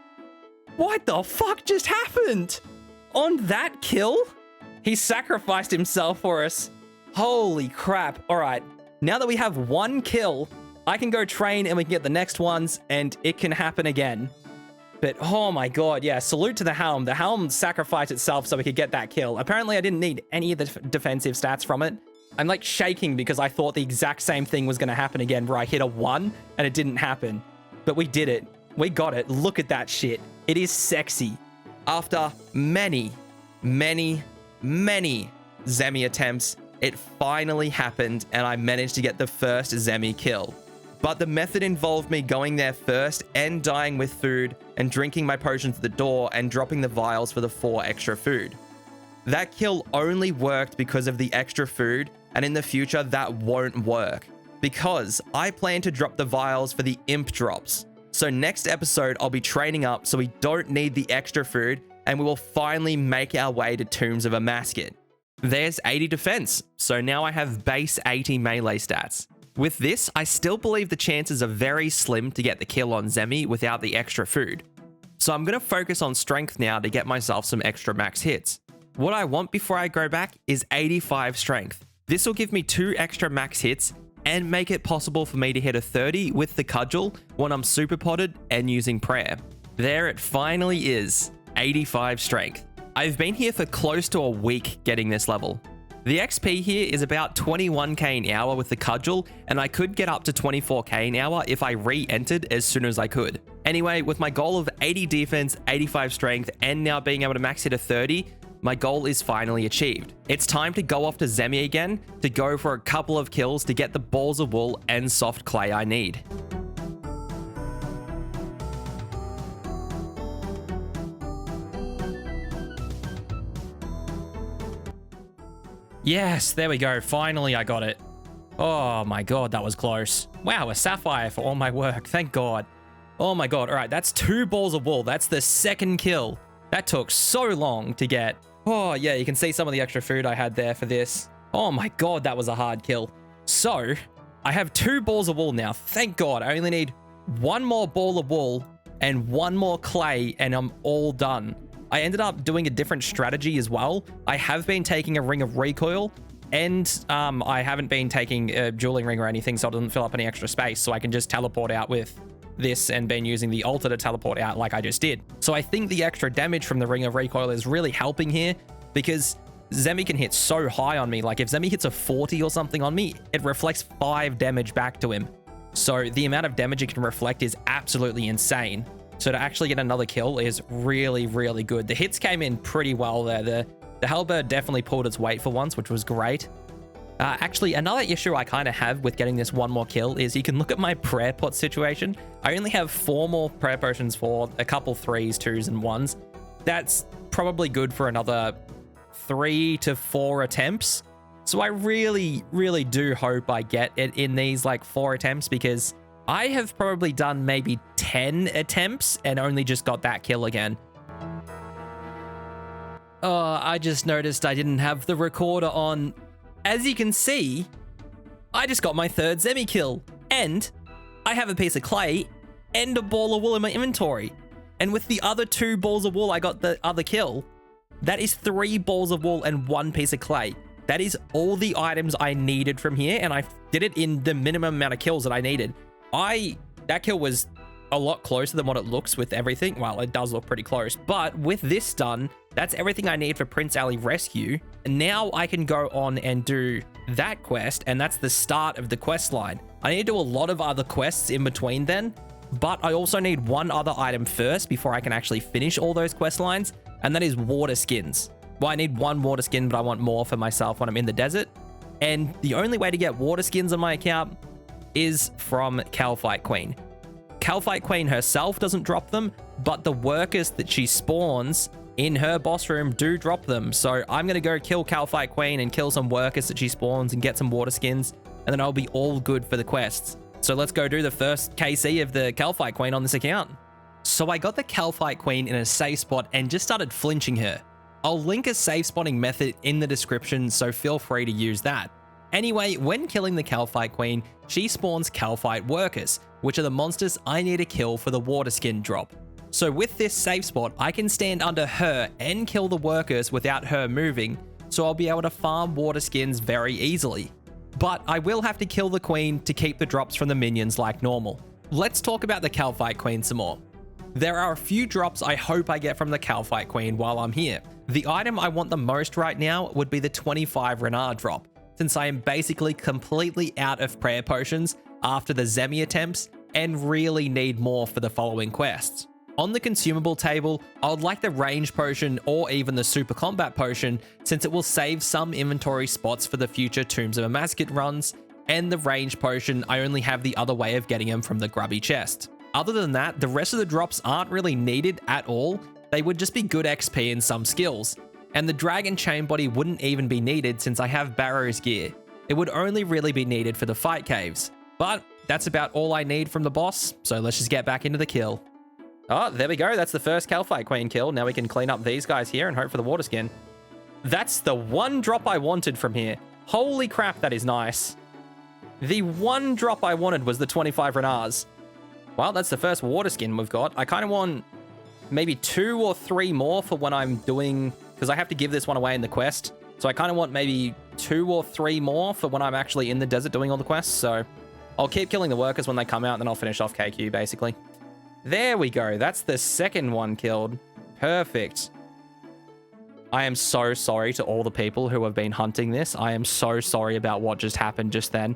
B: What the fuck just happened? On that kill? He sacrificed himself for us. Holy crap. All right. Now that we have 1 kill, I can go train and we can get the next ones and it can happen again. But oh my god, yeah, salute to the Helm. The Helm sacrificed itself so we could get that kill. Apparently I didn't need any of the defensive stats from it. I'm like shaking because I thought the exact same thing was going to happen again where I hit a 1 and it didn't happen. But we did it. We got it. Look at that shit. It is sexy.
E: After many, many, many Zemi attempts, it finally happened and I managed to get the first Zemi kill. But the method involved me going there first and dying with food and drinking my potions at the door and dropping the vials for the 4 extra food. That kill only worked because of the extra food, and in the future that won't work because I plan to drop the vials for the imp drops. So next episode, I'll be training up so we don't need the extra food and we will finally make our way to Tombs of Amascut. There's 80 defense, so now I have base 80 melee stats. With this, I still believe the chances are very slim to get the kill on Zemi without the extra food. So I'm going to focus on strength now to get myself some extra max hits. What I want before I go back is 85 strength. This will give me 2 extra max hits and make it possible for me to hit a 30 with the Cudgel when I'm super potted and using prayer. There it finally is, 85 strength. I've been here for close to a week getting this level. The XP here is about 21k an hour with the cudgel, and I could get up to 24k an hour if I re-entered as soon as I could. Anyway, with my goal of 80 defense, 85 strength, and now being able to max it to 30, my goal is finally achieved. It's time to go off to Zemi again to go for a couple of kills to get the balls of wool and soft clay I need.
A: Yes, there we go. Finally, I got it. Oh my god, that was close. Wow, a sapphire for all my work. Thank god. Oh my god. All right, that's 2 balls of wool. That's the second kill. That took so long to get. Oh yeah, you can see some of the extra food I had there for this. Oh my god, that was a hard kill. So, I have 2 balls of wool now. Thank god. I only need 1 more ball of wool and 1 more clay, and I'm all done. I ended up doing a different strategy as well. I have been taking a ring of recoil, and I haven't been taking a dueling ring or anything, so it doesn't fill up any extra space, so I can just teleport out with this and been using the altar to teleport out like I just did. So I think the extra damage from the ring of recoil is really helping here, because Zemi can hit so high on me. Like if Zemi hits a 40 or something on me, it reflects 5 damage back to him. So the amount of damage it can reflect is absolutely insane. So to actually get another kill is really, really good. The hits came in pretty well there. The halberd definitely pulled its weight for once, which was great. Actually, another issue I kind of have with getting this 1 more kill is you can look at my prayer pot situation. I only have 4 more prayer potions for a couple 3s, 2s, and 1s. That's probably good for another 3 to 4 attempts. So I really, really do hope I get it in these like 4 attempts, because I have probably done maybe 10 attempts and only just got that kill again. Oh, I just noticed I didn't have the recorder on. As you can see, I just got my 3rd Zemi kill, and I have a piece of clay and a ball of wool in my inventory. And with the other 2 balls of wool, I got the other kill. That is 3 balls of wool and 1 piece of clay. That is all the items I needed from here, and I did it in the minimum amount of kills that I needed. That kill was a lot closer than what it looks with everything. Well, it does look pretty close, but with this done, that's everything I need for Prince Ali Rescue. And now I can go on and do that quest, and that's the start of the quest line. I need to do a lot of other quests in between then, but I also need 1 other item first before I can actually finish all those quest lines, and that is water skins. Well, I need 1 water skin, but I want more for myself when I'm in the desert. And the only way to get water skins on my account is from Kalphite Queen. Kalphite Queen herself doesn't drop them, but the workers that she spawns in her boss room do drop them. So I'm going to go kill Kalphite Queen and kill some workers that she spawns and get some water skins, and then I'll be all good for the quests. So let's go do the first KC of the Kalphite Queen on this account. So I got the Kalphite Queen in a safe spot and just started flinching her. I'll link a safe spawning method in the description, so feel free to use that. Anyway, when killing the Kalphite Queen, she spawns Kalphite workers, which are the monsters I need to kill for the water skin drop. So with this safe spot, I can stand under her and kill the workers without her moving, so I'll be able to farm water skins very easily. But I will have to kill the queen to keep the drops from the minions like normal. Let's talk about the Kalphite Queen some more. There are a few drops I hope I get from the Kalphite Queen while I'm here. The item I want the most right now would be the 25 Renard drop, since I am basically completely out of prayer potions after the Zemi attempts and really need more for the following quests. On the consumable table, I would like the range potion or even the super combat potion, since it will save some inventory spots for the future Tombs of Amaskit runs, and the range potion, I only have the other way of getting them from the grubby chest. Other than that, the rest of the drops aren't really needed at all. They would just be good XP in some skills. And the Dragon Chain Body wouldn't even be needed since I have Barrow's gear. It would only really be needed for the fight caves. But that's about all I need from the boss, so let's just get back into the kill. Oh, there we go. That's the first Kalphite Queen kill. Now we can clean up these guys here and hope for the water skin. That's the 1 drop I wanted from here. Holy crap, that is nice. The 1 drop I wanted was the 25 Renards. Well, that's the first water skin we've got. I kind of want maybe 2 or 3 more for when I'm doing, because I have to give this one away in the quest. So I kind of want maybe 2 or 3 more for when I'm actually in the desert doing all the quests. So I'll keep killing the workers when they come out, and then I'll finish off KQ basically. There we go. That's the second one killed. Perfect.
B: I am so sorry to all the people who have been hunting this. I am so sorry about what just happened just then.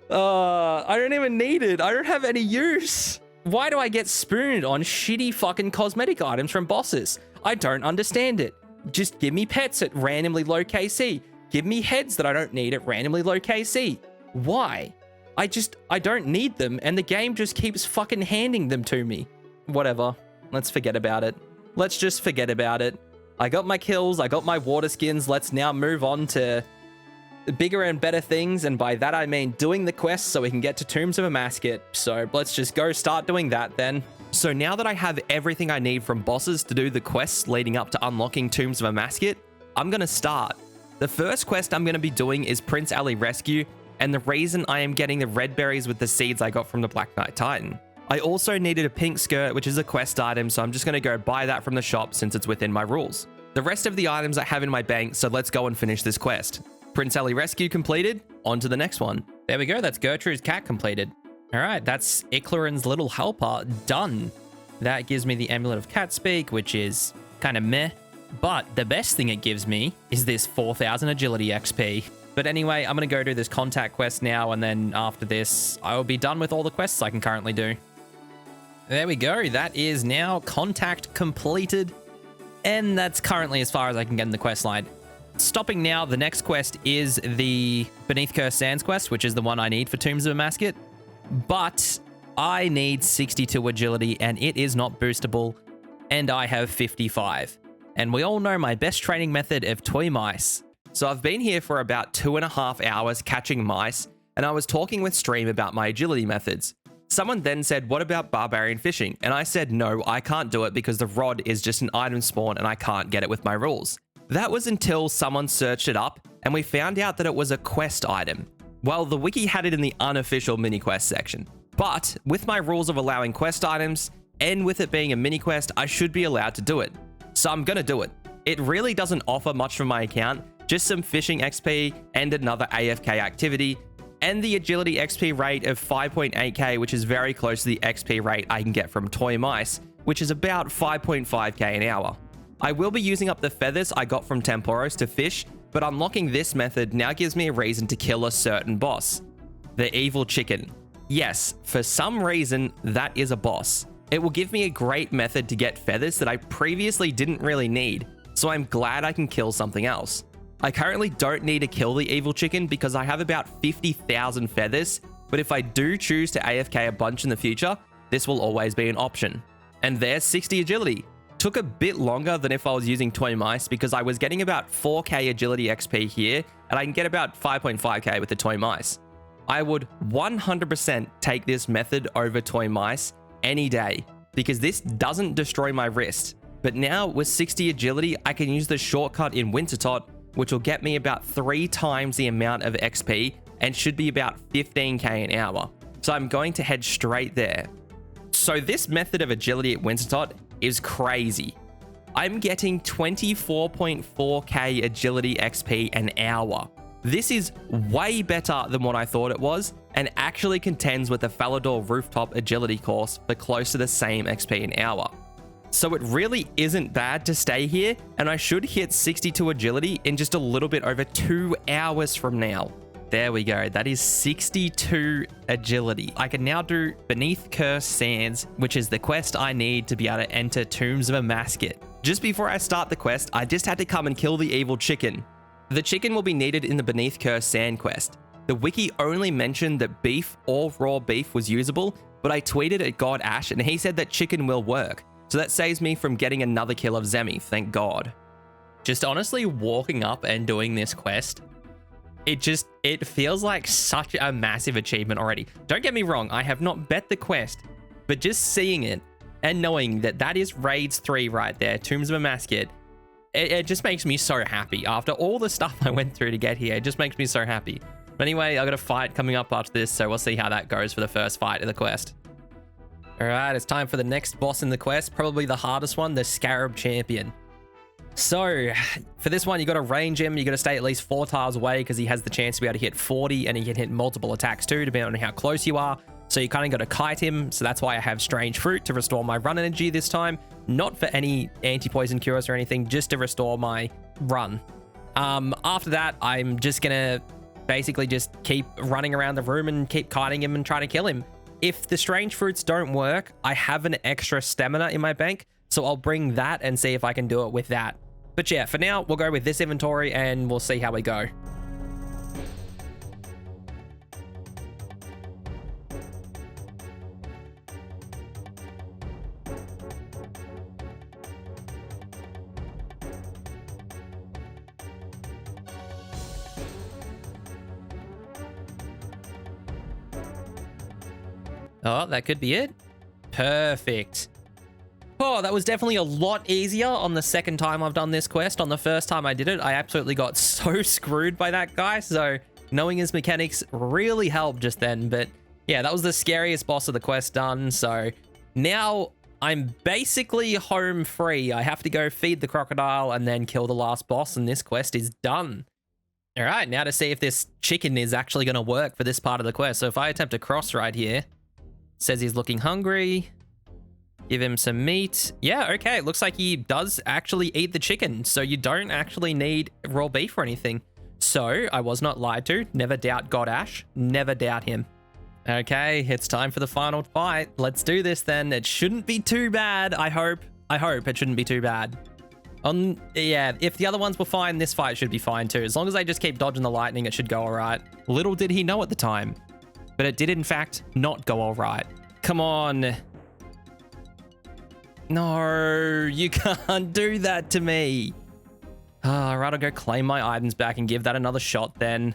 B: I don't even need it. I don't have any use. Why do I get spooned on shitty fucking cosmetic items from bosses? I don't understand it. Just give me pets at randomly low KC. Give me heads that I don't need at randomly low KC. Why? I don't need them, and the game just keeps fucking handing them to me. Whatever. Let's forget about it. Let's just forget about it. I got my kills, I got my water skins. Let's now move on to bigger and better things, and by that I mean doing the quests so we can get to Tombs of Amascut. So let's just go start doing that then.
E: So now that I have everything I need from bosses to do the quests leading up to unlocking Tombs of Amascut, I'm going to start. The first quest I'm going to be doing is Prince Ali Rescue, and the reason I am getting the red berries with the seeds I got from the Black Knight Titan. I also needed a pink skirt, which is a quest item, so I'm just going to go buy that from the shop since it's within my rules. The rest of the items I have in my bank, so let's go and finish this quest. Prince Ali Rescue completed, on to the next one.
B: There we go, that's Gertrude's cat completed. All right, that's Iclarin's little helper done. That gives me the Amulet of Cat Speak, which is kind of meh. But the best thing it gives me is this 4,000 agility XP. But anyway, I'm going to go do this contact quest now, and then after this, I will be done with all the quests I can currently do. There we go. That is now contact completed. And that's currently as far as I can get in the quest line. Stopping now, the next quest is the Beneath Cursed Sands quest, which is the one I need for Tombs of Amascut. But I need 62 agility, and it is not boostable, and I have 55. And we all know my best training method of toy mice.
E: So I've been here for about 2.5 hours catching mice, and I was talking with Stream about my agility methods. Someone then said, what about barbarian fishing? And I said, no, I can't do it because the rod is just an item spawn and I can't get it with my rules. That was until someone searched it up and we found out that it was a quest item. Well, the wiki had it in the unofficial mini quest section. But with my rules of allowing quest items and with it being a mini quest, I should be allowed to do it. So I'm gonna do it. It really doesn't offer much from my account, just some fishing XP and another AFK activity, and the agility XP rate of 5.8k, which is very close to the XP rate I can get from toy mice, which is about 5.5k an hour. I will be using up the feathers I got from Temporos to fish, but unlocking this method now gives me a reason to kill a certain boss. The Evil Chicken. Yes, for some reason, that is a boss. It will give me a great method to get feathers that I previously didn't really need, so I'm glad I can kill something else. I currently don't need to kill the Evil Chicken because I have about 50,000 feathers, but if I do choose to AFK a bunch in the future, this will always be an option. And there's 60 agility. Took a bit longer than if I was using toy mice because I was getting about 4k agility XP here, and I can get about 5.5k with the toy mice. I would 100% take this method over toy mice any day because this doesn't destroy my wrist. But now with 60 agility, I can use the shortcut in Wintertot, which will get me about 3 times the amount of XP and should be about 15k an hour. So I'm going to head straight there. So this method of agility at Wintertot is crazy. I'm getting 24.4k agility XP an hour. This is way better than what I thought it was and actually contends with the Falador Rooftop Agility course for close to the same XP an hour. So it really isn't bad to stay here, and I should hit 62 agility in just a little bit over 2 hours from now. There we go, that is 62 agility. I can now do Beneath Cursed Sands, which is the quest I need to be able to enter Tombs of Amascut. Just before I start the quest, I just had to come and kill the Evil Chicken. The chicken will be needed in the Beneath Cursed Sand quest. The wiki only mentioned that beef or raw beef was usable, but I tweeted at God Ash and he said that chicken will work. So that saves me from getting another kill of Zemi, thank God.
B: Just honestly walking up and doing this quest, it feels like such a massive achievement already. Don't get me wrong, I have not bet the quest, but just seeing it and knowing that that is Raids 3 right there, Tombs of Amascut, it just makes me so happy. After all the stuff I went through to get here, it just makes me so happy. But anyway, I got a fight coming up after this, so we'll see how that goes for the first fight of the quest. All right, it's time for the next boss in the quest, probably the hardest one, the Scarab Champion. So, for this one, you got to range him, you got to stay at least 4 tiles away because he has the chance to be able to hit 40 and he can hit multiple attacks too, depending on how close you are.
E: So you kind of got to kite him. So that's why I have Strange Fruit to restore my run energy this time. Not for any anti-poison cures or anything, just to restore my run. After that, I'm just going to basically just keep running around the room and keep kiting him and trying to kill him. If the Strange Fruits don't work, I have an extra stamina in my bank. So I'll bring that and see if I can do it with that. But yeah, for now, we'll go with this inventory and we'll see how we go. Oh, that could be it. Perfect. Oh, that was definitely a lot easier on the second time I've done this quest. On the first time I did it, I absolutely got so screwed by that guy. So knowing his mechanics really helped just then. But yeah, that was the scariest boss of the quest done. So now I'm basically home free. I have to go feed the crocodile and then kill the last boss, and this quest is done. All right, now to see if this chicken is actually going to work for this part of the quest. So if I attempt to cross right here, says he's looking hungry. Give him some meat. Yeah, okay. It looks like he does actually eat the chicken. So you don't actually need raw beef or anything. So I was not lied to. Never doubt God Ash. Never doubt him. Okay, it's time for the final fight. Let's do this then. It shouldn't be too bad. I hope it shouldn't be too bad. Yeah, if the other ones were fine, this fight should be fine too. As long as I just keep dodging the lightning, it should go all right. Little did he know at the time, but it did in fact not go all right. Come on. No, you can't do that to me. All right, I'll go claim my items back and give that another shot then.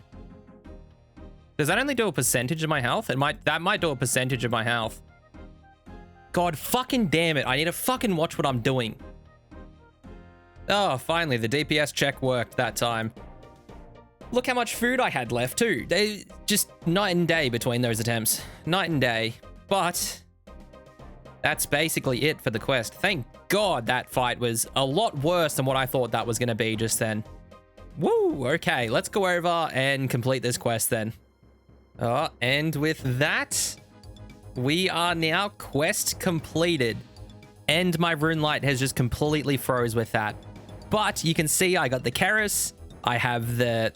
E: Does that only do a percentage of my health? That might do a percentage of my health. God fucking damn it. I need to fucking watch what I'm doing. Oh, finally, the DPS check worked that time. Look how much food I had left too. They just night and day between those attempts. Night and day. But that's basically it for the quest. Thank God that fight was a lot worse than what I thought that was going to be just then. Woo! Okay, let's go over and complete this quest then. And with that, we are now quest completed. And my rune light has just completely froze with that. But you can see I got the Keris. I have the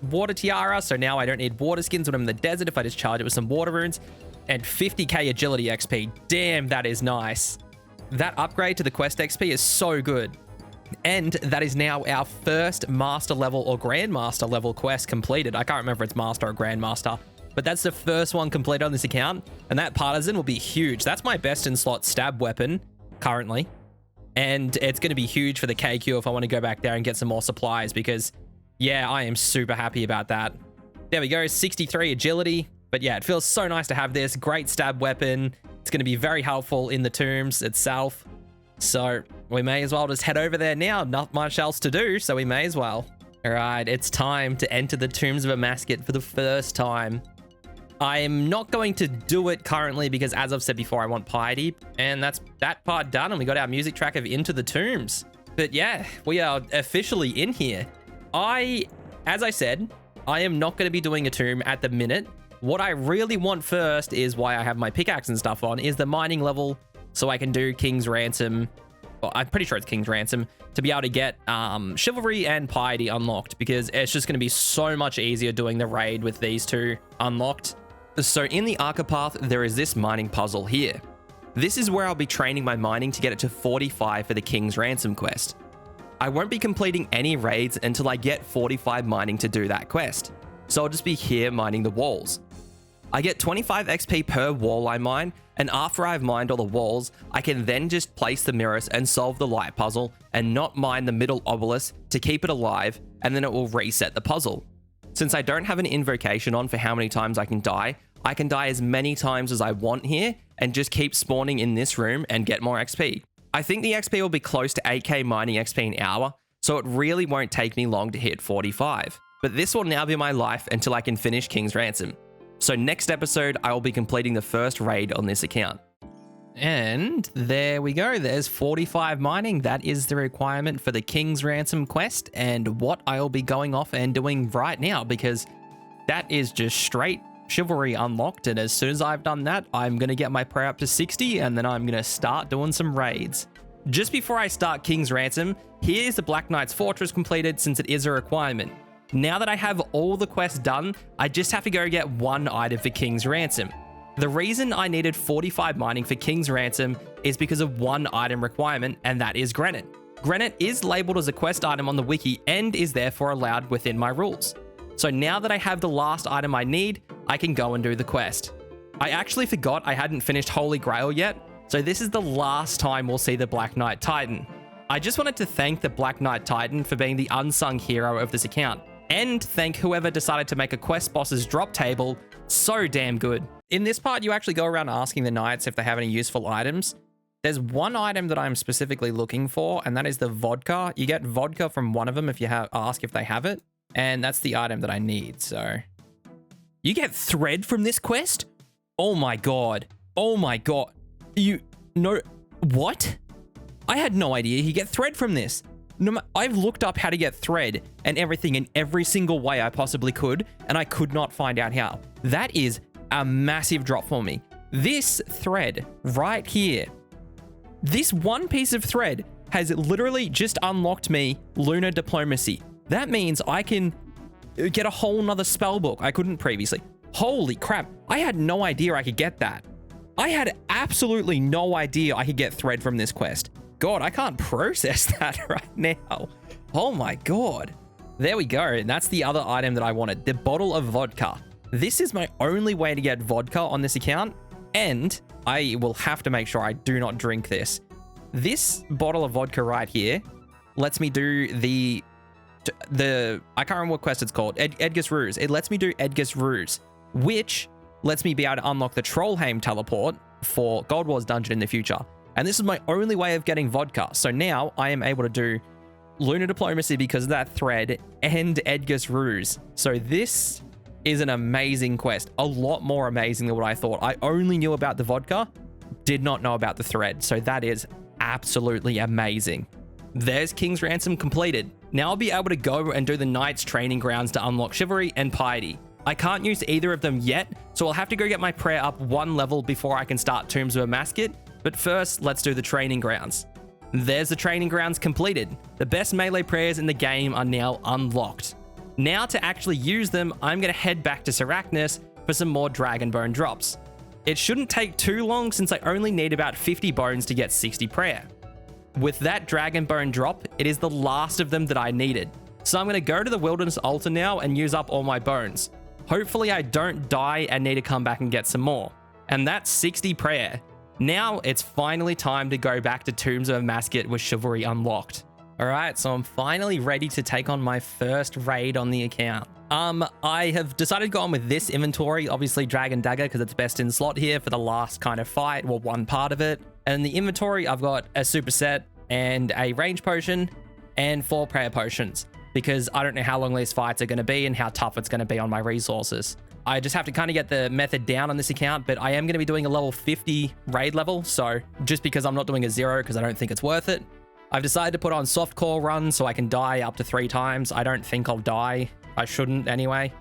E: water tiara, so now I don't need water skins when I'm in the desert if I just charge it with some water runes. And 50k agility XP. Damn, that is nice. That upgrade to the quest XP is so good. And that is now our first master level or grandmaster level quest completed. I can't remember if it's master or grandmaster, but that's the first one completed on this account. And that partisan will be huge. That's my best in slot stab weapon currently. And it's going to be huge for the KQ if I want to go back there and get some more supplies, because yeah, I am super happy about that. There we go, 63 agility. But yeah, it feels so nice to have this. Great stab weapon. It's going to be very helpful in the tombs itself. So we may as well just head over there now. Not much else to do, so we may as well. All right, it's time to enter the Tombs of Amascut for the first time. I'm not going to do it currently because, as I've said before, I want piety. And that's that part done, and we got our music track of Into the Tombs. But yeah, we are officially in here. As I said, I am not going to be doing a tomb at the minute. What I really want first is why I have my pickaxe and stuff on is the mining level, so I can do King's Ransom. Well, I'm pretty sure it's King's Ransom to be able to get Chivalry and Piety unlocked, because it's just going to be so much easier doing the raid with these two unlocked. So in the Arcapath, there is this mining puzzle here. This is where I'll be training my mining to get it to 45 for the King's Ransom quest. I won't be completing any raids until I get 45 mining to do that quest. So I'll just be here mining the walls. I get 25 XP per wall I mine, and after I've mined all the walls, I can then just place the mirrors and solve the light puzzle and not mine the middle obelisk to keep it alive, and then it will reset the puzzle. Since I don't have an invocation on for how many times I can die as many times as I want here and just keep spawning in this room and get more XP. I think the XP will be close to 8k mining XP an hour, so it really won't take me long to hit 45. But this will now be my life until I can finish King's Ransom. So next episode, I will be completing the first raid on this account. And there we go. There's 45 mining. That is the requirement for the King's Ransom quest, and what I'll be going off and doing right now, because that is just straight
A: Chivalry unlocked, and as soon as I've done that, I'm going to get my prayer up to 60, and then I'm going to start doing some raids. Just before I start King's Ransom, here is the Black Knight's Fortress completed since it is a requirement. Now that I have all the quests done, I just have to go get one item for King's Ransom. The reason I needed 45 mining for King's Ransom is because of one item requirement, and that is Granite. Granite is labeled as a quest item on the wiki and is therefore allowed within my rules. So now that I have the last item I need, I can go and do the quest. I actually forgot I hadn't finished Holy Grail yet, so this is the last time we'll see the Black Knight Titan. I just wanted to thank the Black Knight Titan for being the unsung hero of this account, and thank whoever decided to make a quest boss's drop table so damn good. In this part, you actually go around asking the knights if they have any useful items. There's one item that I'm specifically looking for, and that is the vodka. You get vodka from one of them if you ask if they have it, and that's the item that I need, so. You get thread from this quest? Oh my god. Oh my god. What? I had no idea you get thread from this. I've looked up how to get thread and everything in every single way I possibly could, and I could not find out how. That is a massive drop for me. This thread right here, this one piece of thread has literally just unlocked me Lunar Diplomacy. That means I can get a whole nother spell book I couldn't previously. Holy crap, I had no idea I could get that. I had absolutely no idea I could get thread from this quest. God, I can't process that right now. Oh my god. There we go, and that's the other item that I wanted, the bottle of vodka. This is my only way to get vodka on this account, and I will have to make sure I do not drink this. This bottle of vodka right here lets me do the I can't remember what quest it's called, Edgar's Ruse. It lets me do Edgar's Ruse, which lets me be able to unlock the Trollheim teleport for Gold Wars dungeon in the future. And this is my only way of getting vodka. So now I am able to do Lunar Diplomacy because of that thread and Edgar's Ruse. So this is an amazing quest. A lot more amazing than what I thought. I only knew about the vodka, did not know about the thread. So that is absolutely amazing. There's King's Ransom completed. Now I'll be able to go and do the Knights Training Grounds to unlock Chivalry and Piety. I can't use either of them yet, so I'll have to go get my prayer up one level before I can start Tombs of Amascut. But first, let's do the Training Grounds. There's the Training Grounds completed. The best melee prayers in the game are now unlocked. Now to actually use them, I'm going to head back to Sarachnis for some more Dragon Bone drops. It shouldn't take too long since I only need about 50 bones to get 60 prayer. With that Dragon Bone drop, it is the last of them that I needed. So I'm going to go to the Wilderness Altar now and use up all my bones. Hopefully I don't die and need to come back and get some more. And that's 60 prayer. Now it's finally time to go back to Tombs of Amascut with Chivalry unlocked. Alright, so I'm finally ready to take on my first raid on the account. I have decided to go on with this inventory, obviously Dragon Dagger, because it's best in slot here for the last kind of fight, well, one part of it. And in the inventory, I've got a superset and a range potion and 4 prayer potions, because I don't know how long these fights are going to be and how tough it's going to be on my resources. I just have to kind of get the method down on this account, but I am going to be doing a level 50 raid level, so just because I'm not doing a 0 because I don't think it's worth it. I've decided to put on softcore run so I can die up to 3 times. I don't think I'll die. I shouldn't anyway.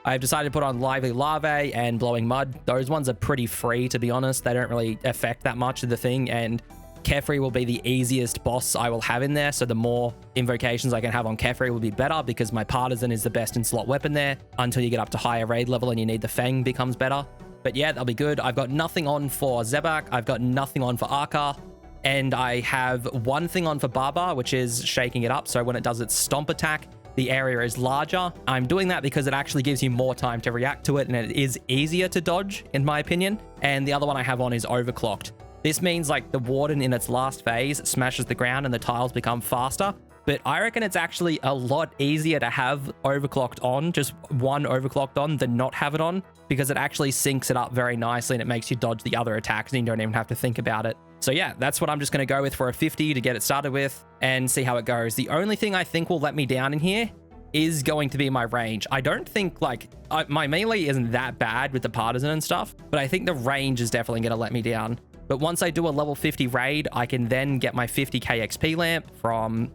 A: I've decided to put on Lively Larvae and Blowing Mud. Those ones are pretty free, to be honest. They don't really affect that much of the thing, and Kefri will be the easiest boss I will have in there, so the more invocations I can have on Kefri will be better because my Partisan is the best in slot weapon there until you get up to higher raid level and you need the Fang becomes better. But yeah, that'll be good. I've got nothing on for Zebak. I've got nothing on for Arca. And I have one thing on for Barbar, which is shaking it up. So when it does its stomp attack, the area is larger. I'm doing that because it actually gives you more time to react to it, and it is easier to dodge, in my opinion. And the other one I have on is Overclocked. This means like the Warden in its last phase smashes the ground and the tiles become faster. But I reckon it's actually a lot easier to have Overclocked on, just one Overclocked on, than not have it on, because it actually syncs it up very nicely and it makes you dodge the other attacks and you don't even have to think about it. So yeah, that's what I'm just going to go with for a 50 to get it started with and see how it goes. The only thing I think will let me down in here is going to be my range. I don't think my melee isn't that bad with the Partisan and stuff, but I think the range is definitely going to let me down. But once I do a level 50 raid, I can then get my 50k XP lamp from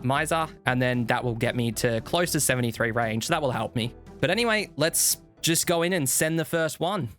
A: Miser, and then that will get me to close to 73 range. So that will help me. But anyway, let's
E: just go in and send the first one.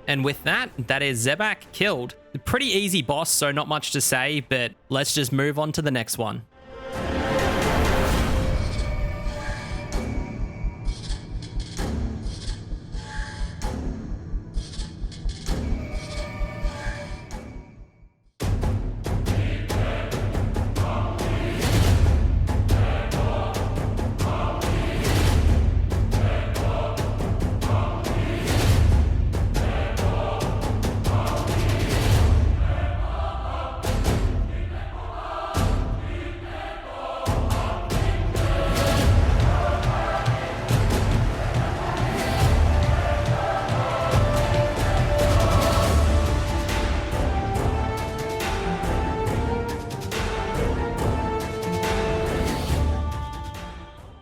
A: And with that, that is Zebak killed. Pretty easy boss, so not much to say, but let's just move on to the next one.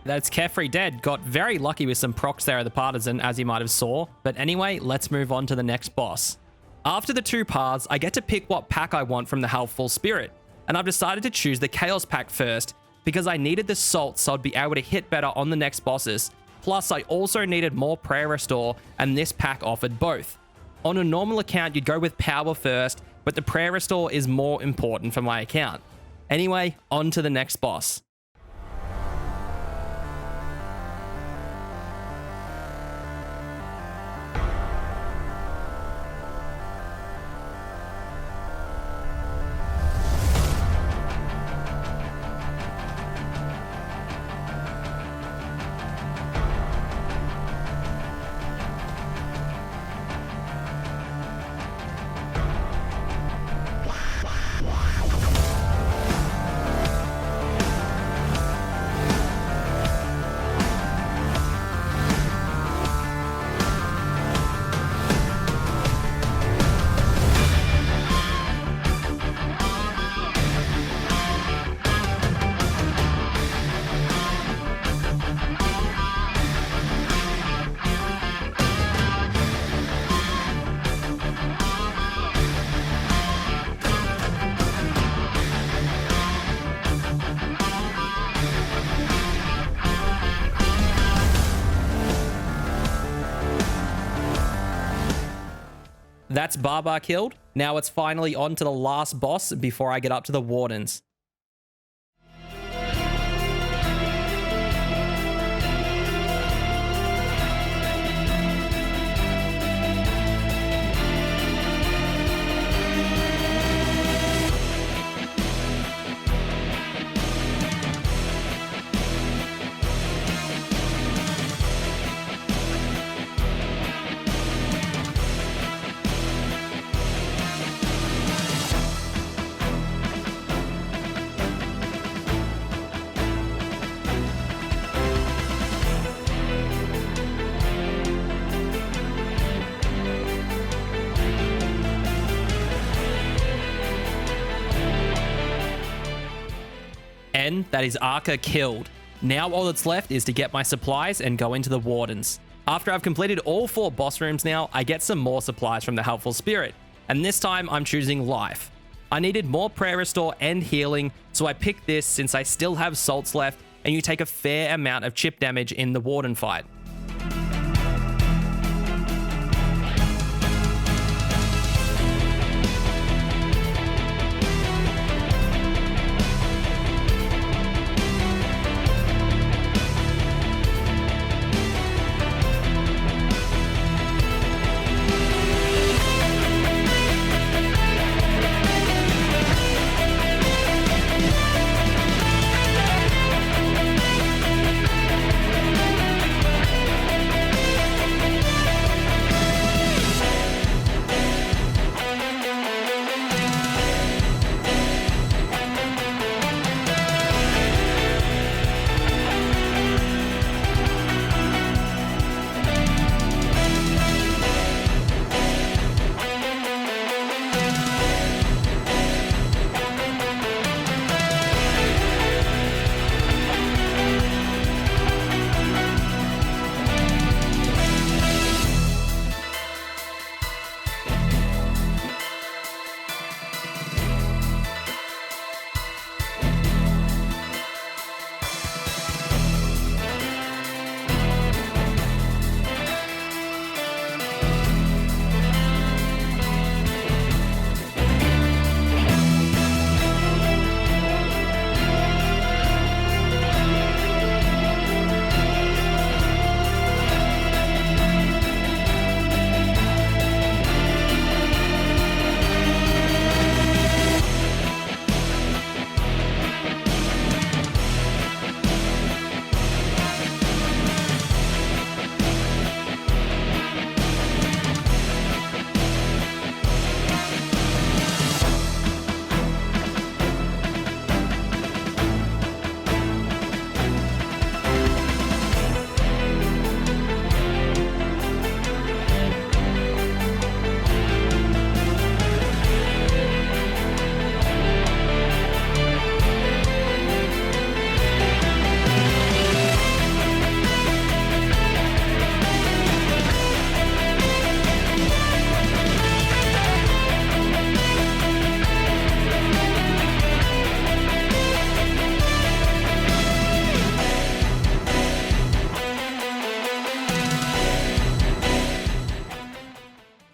A: That's Kefri dead. Got very lucky with some procs there at the Partisan, as you might have saw. But anyway, let's move on to the next boss. After the 2 paths, I get to pick what pack I want from the Helpful Spirit. And I've decided to choose the Chaos pack first, because I needed the Salt so I'd be able to hit better on the next bosses. Plus, I also needed more Prayer Restore, and this pack offered both. On a normal account, you'd go with Power first, but the Prayer Restore is more important for my account. Anyway, on to the next boss. That's Barbar killed. Now it's finally on to the last boss before I get up to the Wardens. And that is Arca killed. Now all that's left is to get my supplies and go into the Wardens. After I've completed all 4 boss rooms now, I get some more supplies from the Helpful Spirit. And this time I'm choosing Life. I needed more Prayer Restore and healing, so I picked this since I still have salts left and you take a fair amount of chip damage in the Warden fight.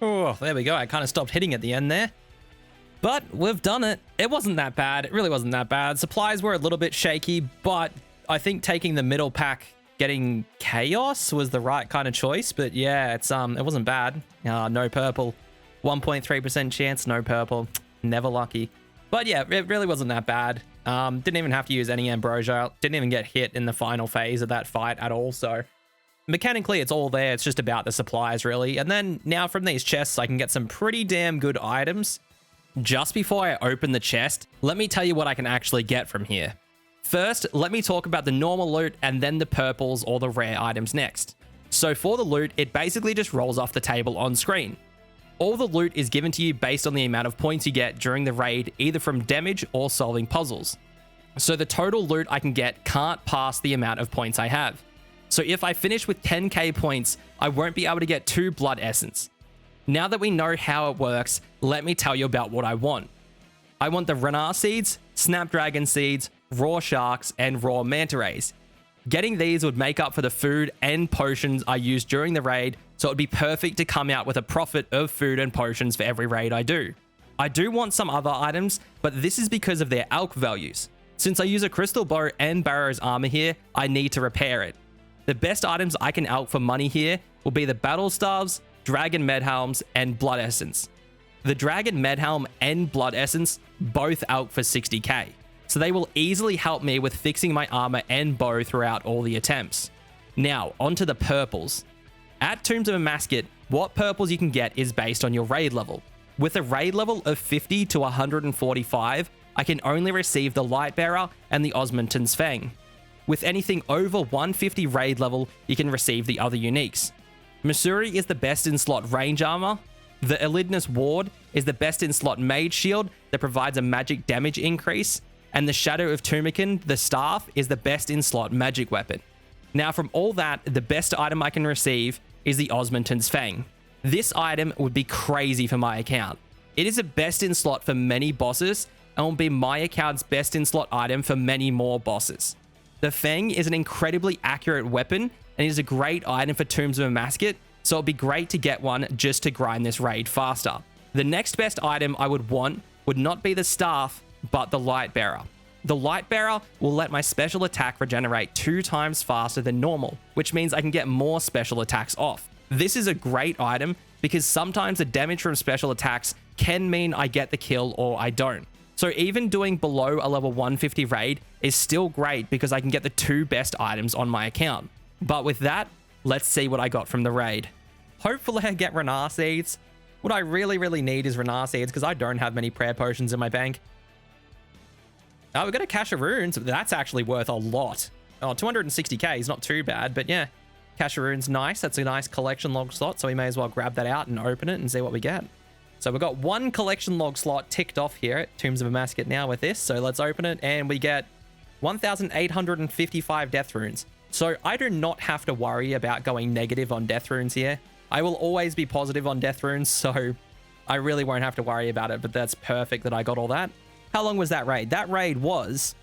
C: Oh, there we go. I kind of stopped hitting at the end there. But we've done it. It wasn't that bad. It really wasn't that bad. Supplies were a little bit shaky, but I think taking the middle pack, getting Chaos was the right kind of choice. But yeah, it wasn't bad. No purple. 1.3% chance, no purple. Never lucky. But yeah, it really wasn't that bad. Didn't even have to use any Ambrosia. Didn't even get hit in the final phase of that fight at all. So mechanically, it's all there. It's just about the supplies, really. And then now from these chests, I can get some pretty damn good items. Just before I open the chest, let me tell you what I can actually get from here. First, let me talk about the normal loot and then the purples or the rare items next. So for the loot, it basically just rolls off the table on screen. All the loot is given to you based on the amount of points you get during the raid, either from damage or solving puzzles. So the total loot I can get can't pass the amount of points I have. So if I finish with 10k points, I won't be able to get 2 blood essence. Now that we know how it works, let me tell you about what I want. I want the Renar seeds, Snapdragon seeds, raw sharks, and raw manta rays. Getting these would make up for the food and potions I use during the raid, so it would be perfect to come out with a profit of food and potions for every raid I do. I do want some other items, but this is because of their alch values. Since I use a crystal bow and Barrow's armor here, I need to repair it. The best items I can alch for money here will be the battle staves, Dragon Medhelms, and Blood Essence. The Dragon Medhelm and Blood Essence both alch for 60k, so they will easily help me with fixing my armor and bow throughout all the attempts. Now, onto the purples. At Tombs of Amascut, what purples you can get is based on your raid level. With a raid level of 50 to 145, I can only receive the Lightbearer and the Osmundton's Fang. With anything over 150 raid level, you can receive the other uniques. Missouri is the best in slot range armor. The Elidnus Ward is the best in slot mage shield that provides a magic damage increase. And the Shadow of Tumikin, the staff, is the best in slot magic weapon. Now from all that, the best item I can receive is the Osmundton's Fang. This item would be crazy for my account. It is a best in slot for many bosses and will be my account's best in slot item for many more bosses. The Fang is an incredibly accurate weapon and is a great item for Tombs of Amascut, so it'd be great to get one just to grind this raid faster. The next best item I would want would not be the staff, but the Lightbearer. The Lightbearer will let my special attack regenerate 2 times faster than normal, which means I can get more special attacks off. This is a great item because sometimes the damage from special attacks can mean I get the kill or I don't. So even doing below a level 150 raid is still great because I can get the 2 best items on my account. But with that, let's see what I got from the raid. Hopefully I get Renar seeds. What I really need is Renar seeds because I don't have many prayer potions in my bank. Oh, we got a Cache of Runes. That's actually worth a lot. Oh, 260k is not too bad, but yeah. Cache of Runes, nice. That's a nice collection log slot, so we may as well grab that out and open it and see what we get. So we've got 1 collection log slot ticked off here at Tombs of Amascut now with this. So let's open it, and we get 1,855 death runes. So I do not have to worry about going negative on death runes here. I will always be positive on death runes, so I really won't have to worry about it, but that's perfect that I got all that. How long was that raid? That raid was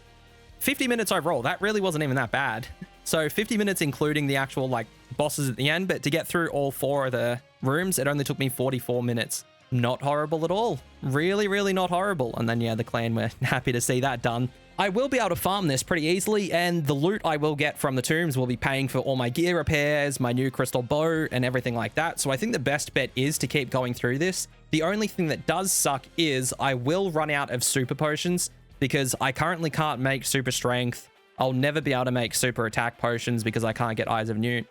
C: 50 minutes overall. That really wasn't even that bad. So 50 minutes including the actual like bosses at the end, but to get through all 4 of the rooms, it only took me 44 minutes. Not horrible at all. Really not horrible. And then yeah, the clan, we're happy to see that done. I will be able to farm this pretty easily, and the loot I will get from the tombs will be paying for all my gear repairs, my new crystal bow, and everything like that. So I think the best bet is to keep going through this. The only thing that does suck is I will run out of super potions because I currently can't make super strength. I'll never be able to make super attack potions because I can't get Eyes of Newt.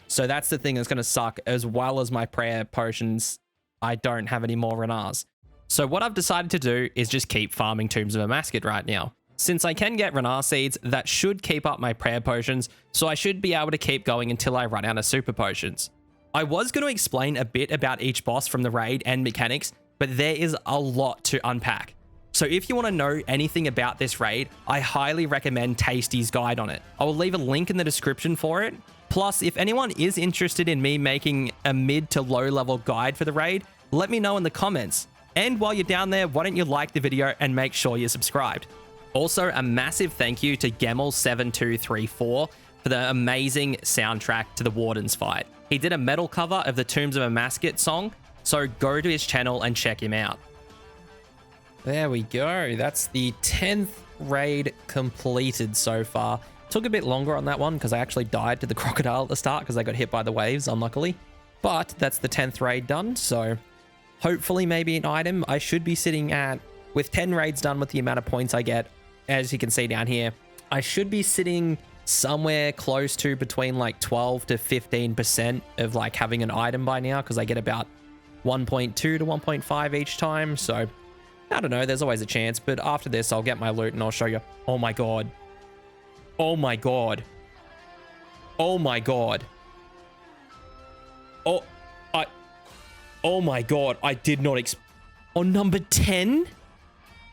C: So that's the thing that's going to suck, as well as my prayer potions. I don't have any more Renars. So what I've decided to do is just keep farming Tombs of Amascut right now. Since I can get Renar seeds, that should keep up my prayer potions, so I should be able to keep going until I run out of super potions. I was going to explain a bit about each boss from the raid and mechanics, but there is a lot to unpack. So if you want to know anything about this raid, I highly recommend Tasty's guide on it. I will leave a link in the description for it. Plus, if anyone is interested in me making a mid to low level guide for the raid, let me know in the comments. And while you're down there, why don't you like the video and make sure you're subscribed. Also, a massive thank you to Gemel7234 for the amazing soundtrack to the Warden's fight. He did a metal cover of the Tombs of Amascut song,
E: So go to his channel and check him out. There we go. That's the 10th raid completed so far. Took a bit longer on that one because I actually died to the crocodile at the start because I got hit by the waves, unluckily. But that's the 10th raid done, so hopefully maybe an item. I should be sitting at, with 10 raids done with the amount of points I get, as you can see down here, I should be sitting somewhere close to between like 12 to 15% of like having an item by now because I get about 1.2 to 1.5 each time, so I don't know, there's always a chance, but after this, I'll get my loot and I'll show you. Oh my god. Oh my god. Oh my god. Oh my god, I did not on number 10?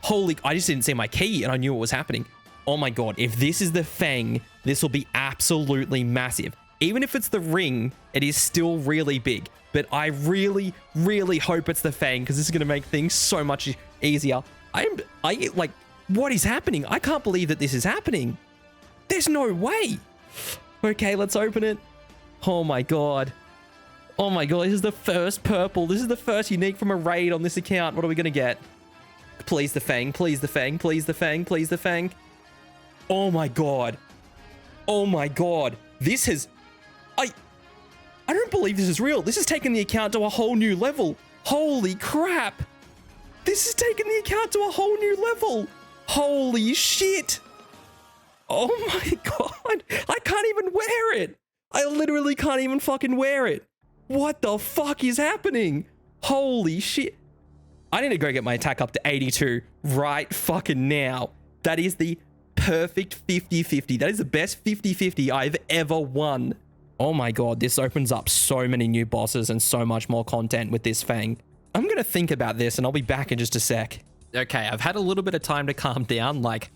E: Holy, I just didn't see my key and I knew what was happening. Oh my god, if this is the Fang, this will be absolutely massive. Even if it's the ring, it is still really big. But I really, really hope it's the Fang because this is going to make things so much easier. Like, what is happening? I can't believe that this is happening. There's no way. Okay, let's open it. Oh my god. Oh my god, this is the first purple. This is the first unique from a raid on this account. What are we going to get? Please the Fang, please the Fang, please the Fang, please the Fang. Oh my god. Oh my god. This has... I don't believe this is real. This has taken the account to a whole new level. Holy crap. This has taken the account to a whole new level. Holy shit. Oh my god. I can't even wear it. I literally can't even fucking wear it. What the fuck is happening? Holy shit. I need to go get my attack up to 82 right fucking now. That is the perfect 50-50. That is the best 50-50 I've ever won. Oh my god, this opens up so many new bosses and so much more content with this Fang. I'm gonna think about this and I'll be back in just a sec. Okay, I've had a little bit of time to calm down, like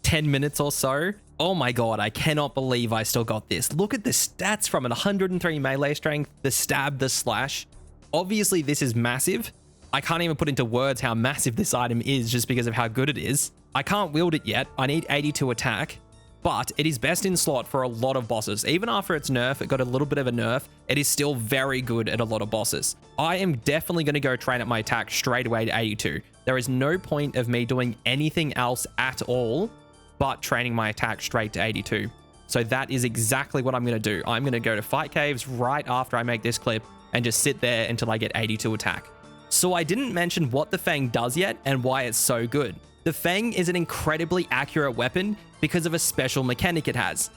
E: 10 minutes or so. Oh my god, I cannot believe I still got this. Look at the stats from it. 103 melee strength, the stab, the slash. Obviously, this is massive. I can't even put into words how massive this item is just because of how good it is. I can't wield it yet. I need 82 attack. But it is best in slot for a lot of bosses. Even after its nerf, it got a little bit of a nerf, it is still very good at a lot of bosses. I am definitely going to go train up my attack straight away to 82. There is no point of me doing anything else at all but training my attack straight to 82. So that is exactly what I'm going to do. I'm going to go to Fight Caves right after I make this clip and just sit there until I get 82 attack. So I didn't mention what the Fang does yet and why it's so good. The Fang is an incredibly accurate weapon because of a special mechanic it has.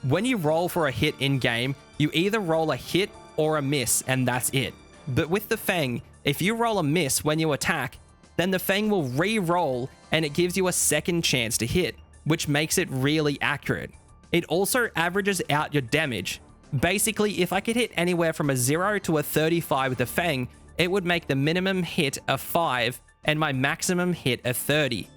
E: When you roll for a hit in-game, you either roll a hit or a miss, and that's it. But with the Fang, if you roll a miss when you attack, then the Fang will re-roll and it gives you a second chance to hit, which makes it really accurate. It also averages out your damage. Basically, if I could hit anywhere from a 0 to a 35 with the Fang, it would make the minimum hit a 5 and my maximum hit a 30.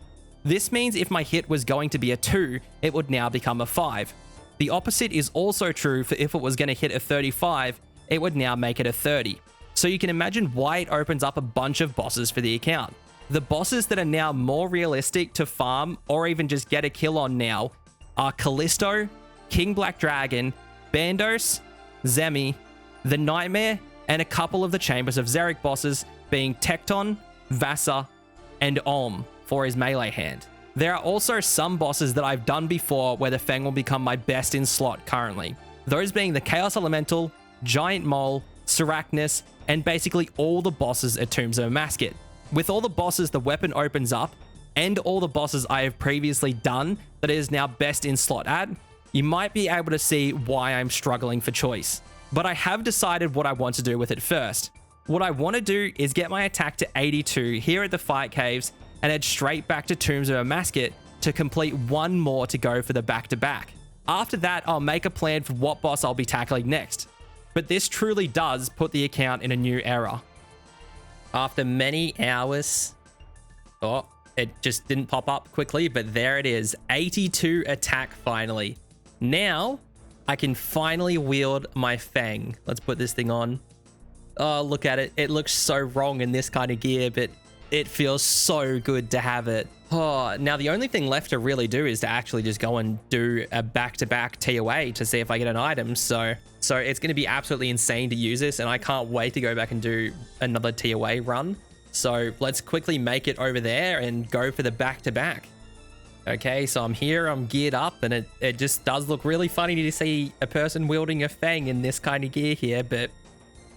E: This means if my hit was going to be a 2, it would now become a 5. The opposite is also true for if it was going to hit a 35, it would now make it a 30. So you can imagine why it opens up a bunch of bosses for the account. The bosses that are now more realistic to farm or even just get a kill on now are Callisto, King Black Dragon, Bandos, Zemi, the Nightmare, and a couple of the Chambers of Xeric bosses being Tecton, Vasa, and Olm for his melee hand. There are also some bosses that I've done before where the Fang will become my best in slot currently. Those being the Chaos Elemental, Giant Mole, Sarachnis, and basically all the bosses at Tombs of Amascut. With all the bosses the weapon opens up, and all the bosses I have previously done that it is now best in slot at, you might be able to see why I'm struggling for choice. But I have decided what I want to do with it first. What I want to do is get my attack to 82 here at the Fight Caves and head straight back to Tombs of Amascut to complete one more to go for the back-to-back. After that, I'll make a plan for what boss I'll be tackling next. But this truly does put the account in a new era. After many hours... Oh, it just didn't pop up quickly, but there it is. 82 attack finally. Now, I can finally wield my Fang. Let's put this thing on. Oh, look at it. It looks so wrong in this kind of gear, but it feels so good to have it. Oh, now the only thing left to really do is to actually just go and do a back-to-back TOA to see if I get an item. So it's going to be absolutely insane to use this, and I can't wait to go back and do another TOA run. So let's quickly make it over there and go for the back-to-back. Okay, so I'm here, I'm geared up, and it just does look really funny to see a person wielding a fang in this kind of gear here, but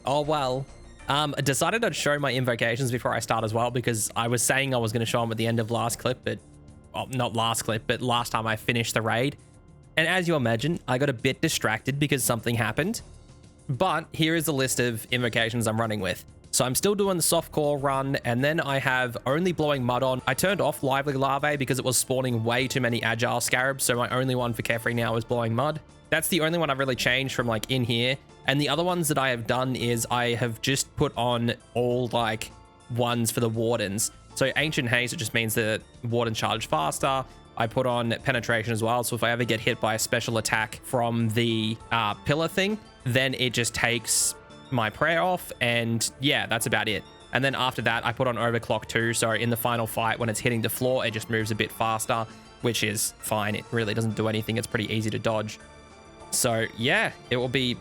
E: oh well. I decided I'd show my invocations before I start as well, because I was saying I was going to show them at the end of last clip, but well, not last clip, but last time I finished the raid. And as you imagine, I got a bit distracted because something happened. But here is the list of invocations I'm running with. So I'm still doing the soft core run, and then I have only blowing mud on. I turned off lively larvae because it was spawning way too many agile scarabs, so my only one for Kefri now is blowing mud. That's the only one I've really changed from like in here. And the other ones that I have done is I have just put on all like ones for the wardens. So ancient haste, it just means the warden charge faster. I put on penetration as well. So if I ever get hit by a special attack from the pillar thing, then it just takes my prayer off. And yeah, that's about it. And then after that, I put on overclock too. So in the final fight, when it's hitting the floor, it just moves a bit faster, which is fine. It really doesn't do anything. It's pretty easy to dodge. So yeah, it will be,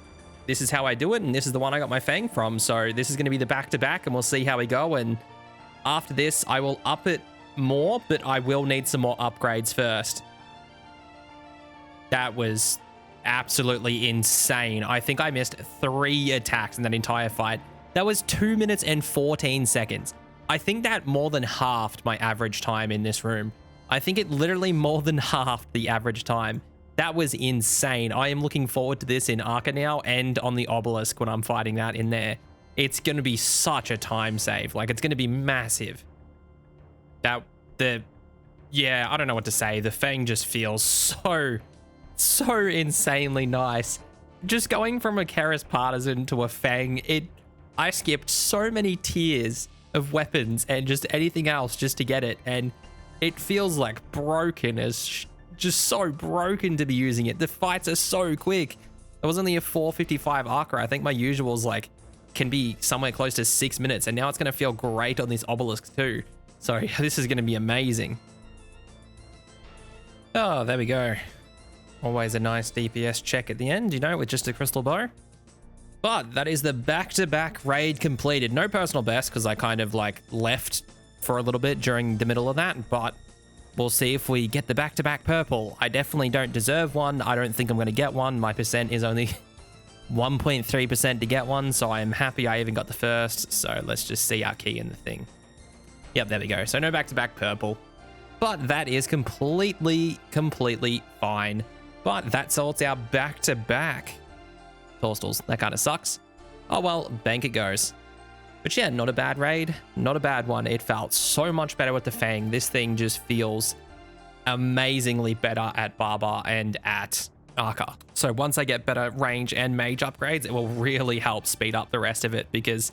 E: this is how I do it, and this is the one I got my fang from. So this is going to be the back-to-back, and we'll see how we go. And after this, I will up it more, but I will need some more upgrades first. That was absolutely insane. I think I missed 3 attacks in that entire fight. That was 2 minutes and 14 seconds. I think that more than halved my average time in this room. I think it literally more than halved the average time. That was insane. I am looking forward to this in Arca now and on the obelisk when I'm fighting that in there. It's going to be such a time save. Like, it's going to be massive. Yeah, I don't know what to say. The Fang just feels so insanely nice. Just going from a Keris Partisan to a Fang, I skipped so many tiers of weapons and just anything else just to get it. And it feels like broken as just so broken to be using it. The fights are so quick. It was only a 4:55 Arca. I think my usuals like can be somewhere close to 6 minutes, and now it's going to feel great on this obelisk too. So this is going to be amazing. Oh, there we go. Always a nice DPS check at the end, you know, with just a crystal bow. But that is the back-to-back raid completed. No personal best because I kind of like left for a little bit during the middle of that, but we'll see if we get the back-to-back purple. I definitely don't deserve one. I don't think I'm going to get one. My percent is only 1.3% to get one, so I'm happy I even got the first. So let's just see our key in the thing. Yep, there we go. So no back-to-back purple. But that is completely fine. But that sorts our back-to-back. Torstals, that kind of sucks. Oh well, bank it goes. But yeah, not a bad raid, not a bad one. It felt so much better with the Fang. This thing just feels amazingly better at Barbar and at Arca. So once I get better range and mage upgrades, it will really help speed up the rest of it because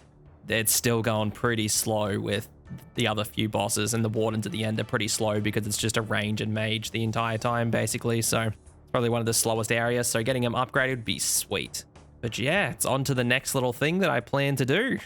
E: it's still going pretty slow with the other few bosses, and the wardens at the end are pretty slow because it's just a range and mage the entire time basically. So it's probably one of the slowest areas. So getting them upgraded would be sweet. But yeah, it's on to the next little thing that I plan to do.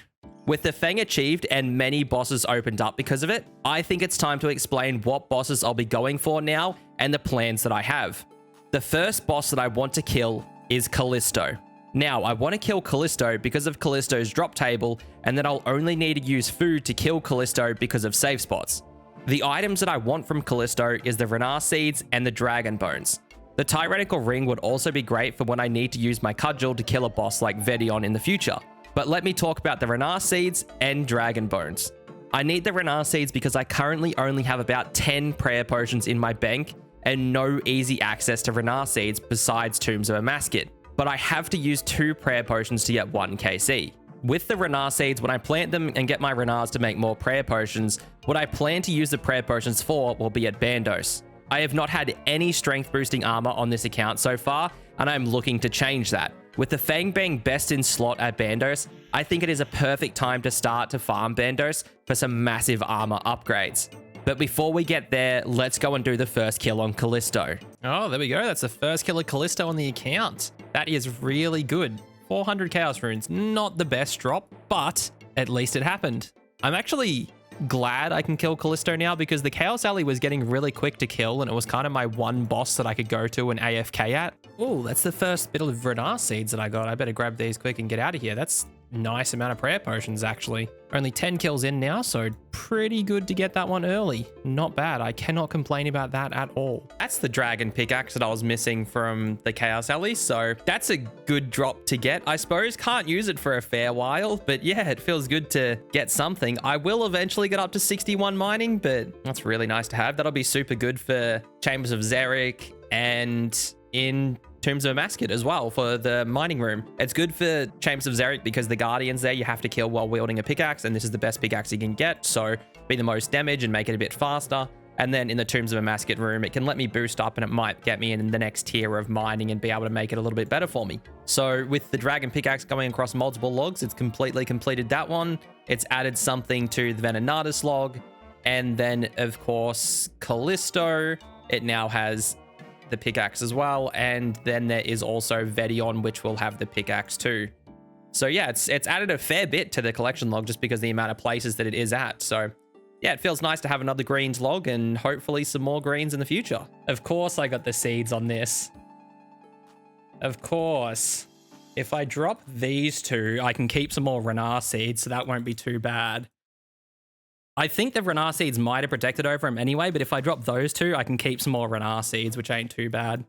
E: With the Fang achieved and many bosses opened up because of it, I think it's time to explain what bosses I'll be going for now and the plans that I have. The first boss that I want to kill is Callisto. Now, I want to kill Callisto because of Callisto's drop table, and then I'll only need to use food to kill Callisto because of save spots. The items that I want from Callisto is the Renar Seeds and the Dragon Bones. The Tyrannical Ring would also be great for when I need to use my Cudgel to kill a boss like Vedion in the future. But let me talk about the Renar Seeds and Dragon Bones. I need the Renar Seeds because I currently only have about 10 prayer potions in my bank and no easy access to Renar Seeds besides Tombs of Amascut. But I have to use 2 prayer potions to get 1 KC. With the Renar Seeds, when I plant them and get my Renars to make more prayer potions, what I plan to use the prayer potions for will be at Bandos. I have not had any strength boosting armor on this account so far, and I'm looking to change that. With the Fang being best in slot at Bandos, I think it is a perfect time to start to farm Bandos for some massive armor upgrades. But before we get there, let's go and do the first kill on Callisto. Oh, there we go. That's the first kill of Callisto on the account. That is really good. 400 Chaos Runes, not the best drop, but at least it happened. I'm actually glad I can kill Callisto now because the Chaos Alley was getting really quick to kill and it was kind of my one boss that I could go to and AFK at. Oh, that's the first bit of Renar seeds that I got. I better grab these quick and get out of here. That's nice amount of prayer potions, actually. Only 10 kills in now, so pretty good to get that one early. Not bad. I cannot complain about that at all. That's the dragon pickaxe that I was missing from the Chaos Alley, so that's a good drop to get, I suppose. Can't use it for a fair while, but yeah, it feels good to get something. I will eventually get up to 61 mining, but that's really nice to have. That'll be super good for Chambers of Xeric and in Tombs of Amascut as well for the mining room. It's good for Chambers of Xeric because the guardians there you have to kill while wielding a pickaxe, and this is the best pickaxe you can get, so be the most damage and make it a bit faster. And then in the Tombs of Amascut room, it can let me boost up and it might get me in the next tier of mining and be able to make it a little bit better for me. So with the dragon pickaxe going across multiple logs, it's completely completed that one. It's added something to the Venenatus log. And then of course, Callisto, it now has the pickaxe as well, and then there is also Vedion, which will have the pickaxe too. So yeah, it's added a fair bit to the collection log just because the amount of places that it is at. So yeah, it feels nice to have another greens log and hopefully some more greens in the future. Of course I got the seeds on this. Of course. If I drop these two, I can keep some more Renar seeds, so that won't be too bad. I think the Renar seeds might have protected over him anyway, but if I drop those two, I can keep some more Renar seeds, which ain't too bad.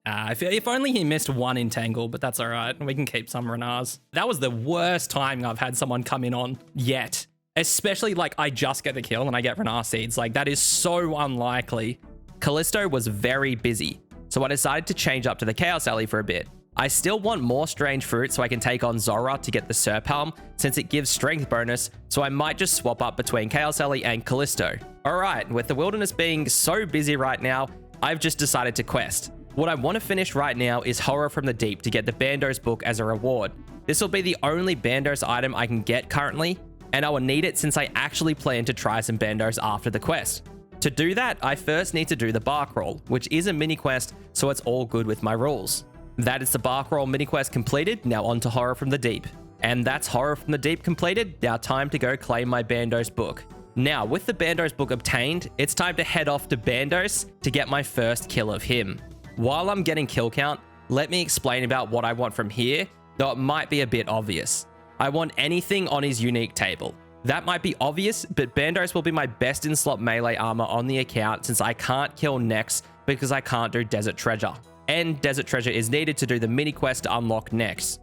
E: If only he missed one entangle, but that's all right. We can keep some Renars. That was the worst time I've had someone come in on yet. Especially like I just get the kill and I get Renar seeds. Like that is so unlikely. Callisto was very busy, so I decided to change up to the Chaos Alley for a bit. I still want more strange fruit so I can take on Zora to get the Serpalm since it gives strength bonus, so I might just swap up between Chaos Alley and Callisto. Alright, with the wilderness being so busy right now, I've just decided to quest. What I want to finish right now is Horror from the Deep to get the Bandos book as a reward. This will be the only Bandos item I can get currently, and I will need it since I actually plan to try some Bandos after the quest. To do that, I first need to do the bar crawl, which is a mini quest, so it's all good with my rules. That is the bar crawl mini quest completed, now on to Horror from the Deep. And that's Horror from the Deep completed, now time to go claim my Bandos book. Now, with the Bandos book obtained, it's time to head off to Bandos to get my first kill of him. While I'm getting kill count, let me explain about what I want from here, though it might be a bit obvious. I want anything on his unique table. That might be obvious, but Bandos will be my best in slot melee armor on the account since I can't kill Nex because I can't do Desert Treasure. And Desert Treasure is needed to do the mini quest to unlock Nex.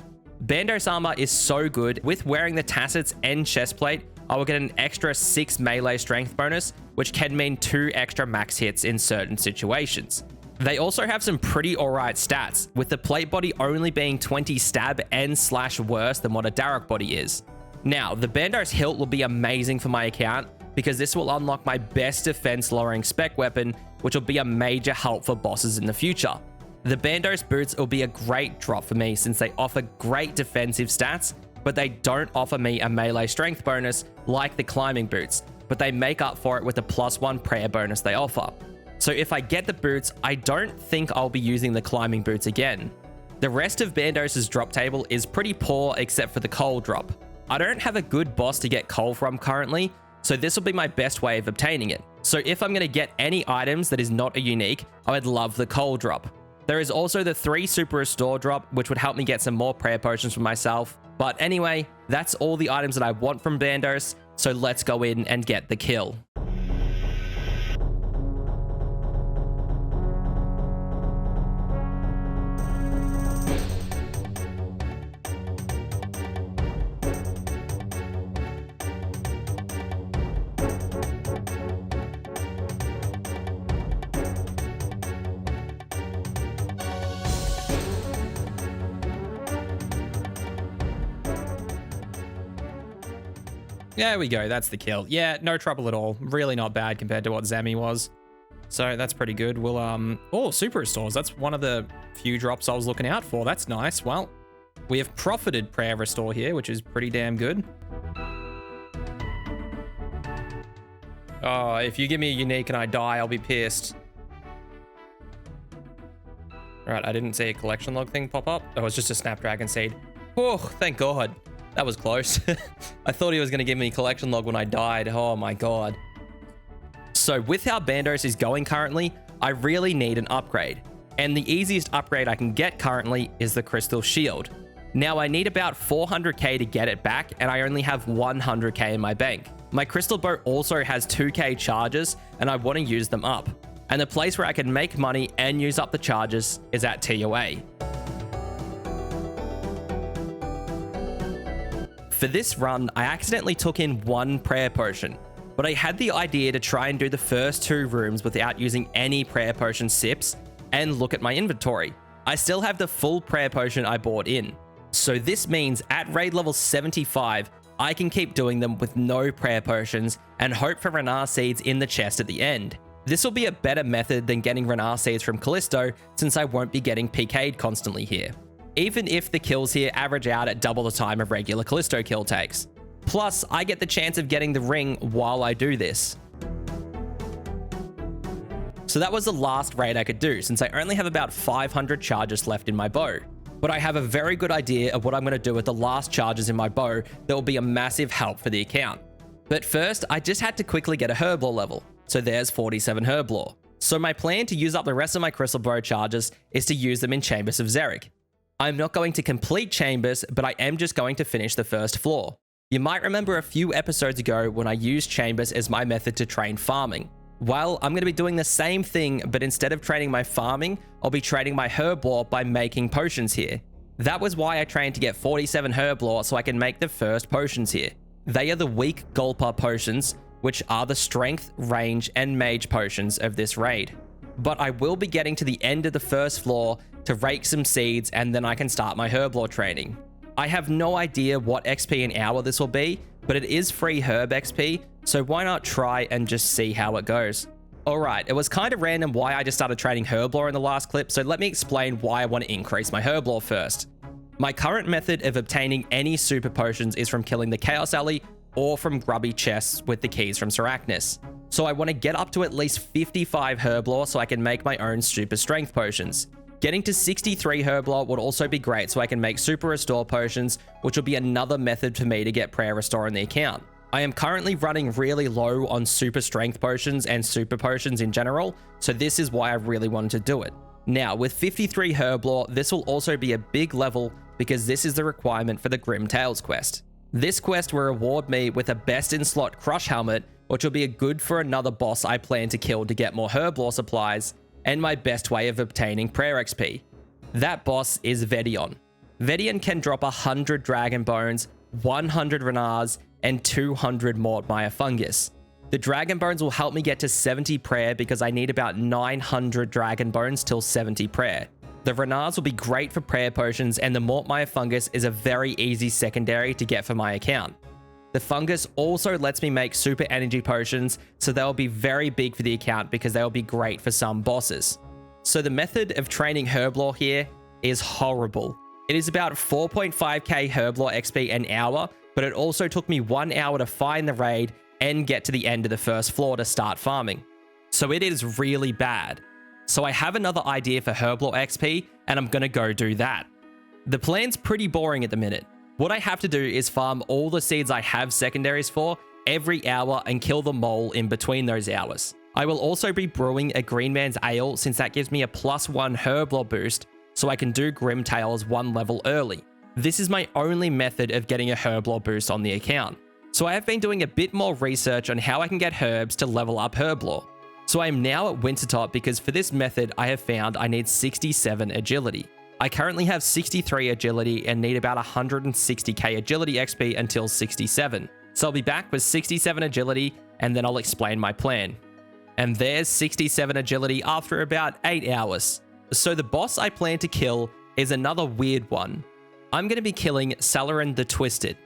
E: Bandos armor is so good, with wearing the tassets and chestplate, I will get an extra 6 melee strength bonus, which can mean 2 extra max hits in certain situations. They also have some pretty alright stats, with the plate body only being 20 stab and slash worse than what a Darok body is. Now, the Bandos hilt will be amazing for my account, because this will unlock my best defense lowering spec weapon, which will be a major help for bosses in the future. The Bandos boots will be a great drop for me since they offer great defensive stats, but they don't offer me a melee strength bonus like the climbing boots, but they make up for it with the +1 prayer bonus they offer. So if I get the boots, I don't think I'll be using the climbing boots again. The rest of Bandos' drop table is pretty poor except for the coal drop. I don't have a good boss to get coal from currently, so this will be my best way of obtaining it. So if I'm going to get any items that is not a unique, I would love the coal drop. There is also the 3 Super Restore drop, which would help me get some more prayer potions for myself. But anyway, that's all the items that I want from Bandos, so let's go in and get the kill. There we go, that's the kill. Yeah, no trouble at all. Really not bad compared to what Zemi was. So that's pretty good. We'll, oh, Super Restores. That's one of the few drops I was looking out for. That's nice. Well, we have profited Prayer Restore here, which is pretty damn good. Oh, if you give me a unique and I die, I'll be pissed. All right, I didn't see a collection log thing pop up. Oh, it's just a Snapdragon Seed. Oh, thank God. That was close. I thought he was going to give me collection log when I died. Oh my god. So with how Bandos is going currently, I really need an upgrade. And the easiest upgrade I can get currently is the Crystal Shield. Now I need about 400k to get it back, and I only have 100k in my bank. My Crystal Bow also has 2k charges, and I want to use them up. And the place where I can make money and use up the charges is at TOA. For this run, I accidentally took in one prayer potion, but I had the idea to try and do the first 2 rooms without using any prayer potion sips and look at my inventory. I still have the full prayer potion I bought in. So this means at raid level 75, I can keep doing them with no prayer potions and hope for Renar seeds in the chest at the end. This will be a better method than getting Renar seeds from Callisto, since I won't be getting PK'd constantly here, even if the kills here average out at double the time of regular Callisto kill takes. Plus, I get the chance of getting the ring while I do this. So that was the last raid I could do, since I only have about 500 charges left in my bow. But I have a very good idea of what I'm going to do with the last charges in my bow that will be a massive help for the account. But first, I just had to quickly get a Herblore level. So there's 47 Herblore. So my plan to use up the rest of my Crystal Bow charges is to use them in Chambers of Xeric. I'm not going to complete Chambers, but I am just going to finish the first floor. You might remember a few episodes ago when I used Chambers as my method to train farming. Well, I'm going to be doing the same thing, but instead of training my farming, I'll be training my Herblore by making potions here. That was why I trained to get 47 Herblore so I can make the first potions here. They are the weak Gulper potions, which are the strength, range, and mage potions of this raid. But I will be getting to the end of the first floor to rake some seeds, and then I can start my Herblore training. I have no idea what XP an hour this will be, but it is free herb XP, so why not try and just see how it goes. Alright, it was kind of random why I just started training Herblore in the last clip, so let me explain why I want to increase my Herblore first. My current method of obtaining any super potions is from killing the Chaos Alley or from grubby chests with the keys from Sarachnis. So I want to get up to at least 55 Herblore so I can make my own super strength potions. Getting to 63 Herblore would also be great so I can make super restore potions, which will be another method for me to get prayer restore in the account. I am currently running really low on super strength potions and super potions in general, so this is why I really wanted to do it. Now, with 53 Herblore, this will also be a big level because this is the requirement for the Grim Tales quest. This quest will reward me with a best in slot Crush Helmet, which will be a good for another boss I plan to kill to get more Herblore supplies, and my best way of obtaining prayer XP. That boss is Vedion. Vedion can drop 100 Dragon Bones, 100 Renars, and 200 Mordmire Fungus. The Dragon Bones will help me get to 70 prayer because I need about 900 Dragon Bones till 70 prayer. The Renars will be great for prayer potions, and the Mordmire Fungus is a very easy secondary to get for my account. The Fungus also lets me make super energy potions, so they'll be very big for the account because they'll be great for some bosses. So the method of training Herblore here is horrible. It is about 4.5k Herblore XP an hour, but it also took me 1 hour to find the raid and get to the end of the first floor to start farming. So it is really bad. So I have another idea for Herblore XP, and I'm gonna go do that. The plan's pretty boring at the minute. What I have to do is farm all the seeds I have secondaries for every hour and kill the mole in between those hours. I will also be brewing a Green Man's Ale since that gives me a +1 Herblore boost, so I can do Grim Tales 1 level early. This is my only method of getting a Herblore boost on the account. So I have been doing a bit more research on how I can get herbs to level up Herblore. So I am now at Wintertop because for this method I have found I need 67 agility. I currently have 63 agility and need about 160k agility XP until 67. So I'll be back with 67 agility and then I'll explain my plan. And there's 67 agility after about 8 hours. So the boss I plan to kill is another weird one. I'm going to be killing Salarin the Twisted.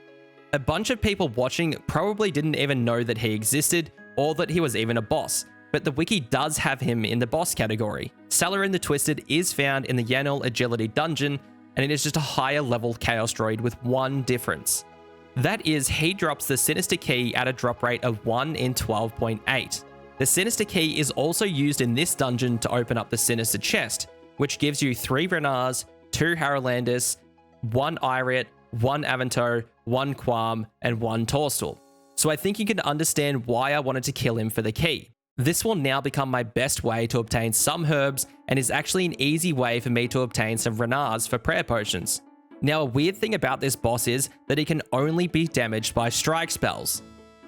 E: A bunch of people watching probably didn't even know that he existed or that he was even a boss, but the wiki does have him in the boss category. Salarin the Twisted is found in the Yanel Agility dungeon, and it is just a higher level Chaos Droid with one difference. That is, he drops the Sinister Key at a drop rate of 1 in 12.8. The Sinister Key is also used in this dungeon to open up the Sinister Chest, which gives you 3 Renars, 2 Harrolandis, 1 Iriot, 1 Avanto, 1 Qualm, and 1 Torstal. So I think you can understand why I wanted to kill him for the key. This will now become my best way to obtain some herbs and is actually an easy way for me to obtain some Renars for prayer potions. Now, a weird thing about this boss is that he can only be damaged by strike spells,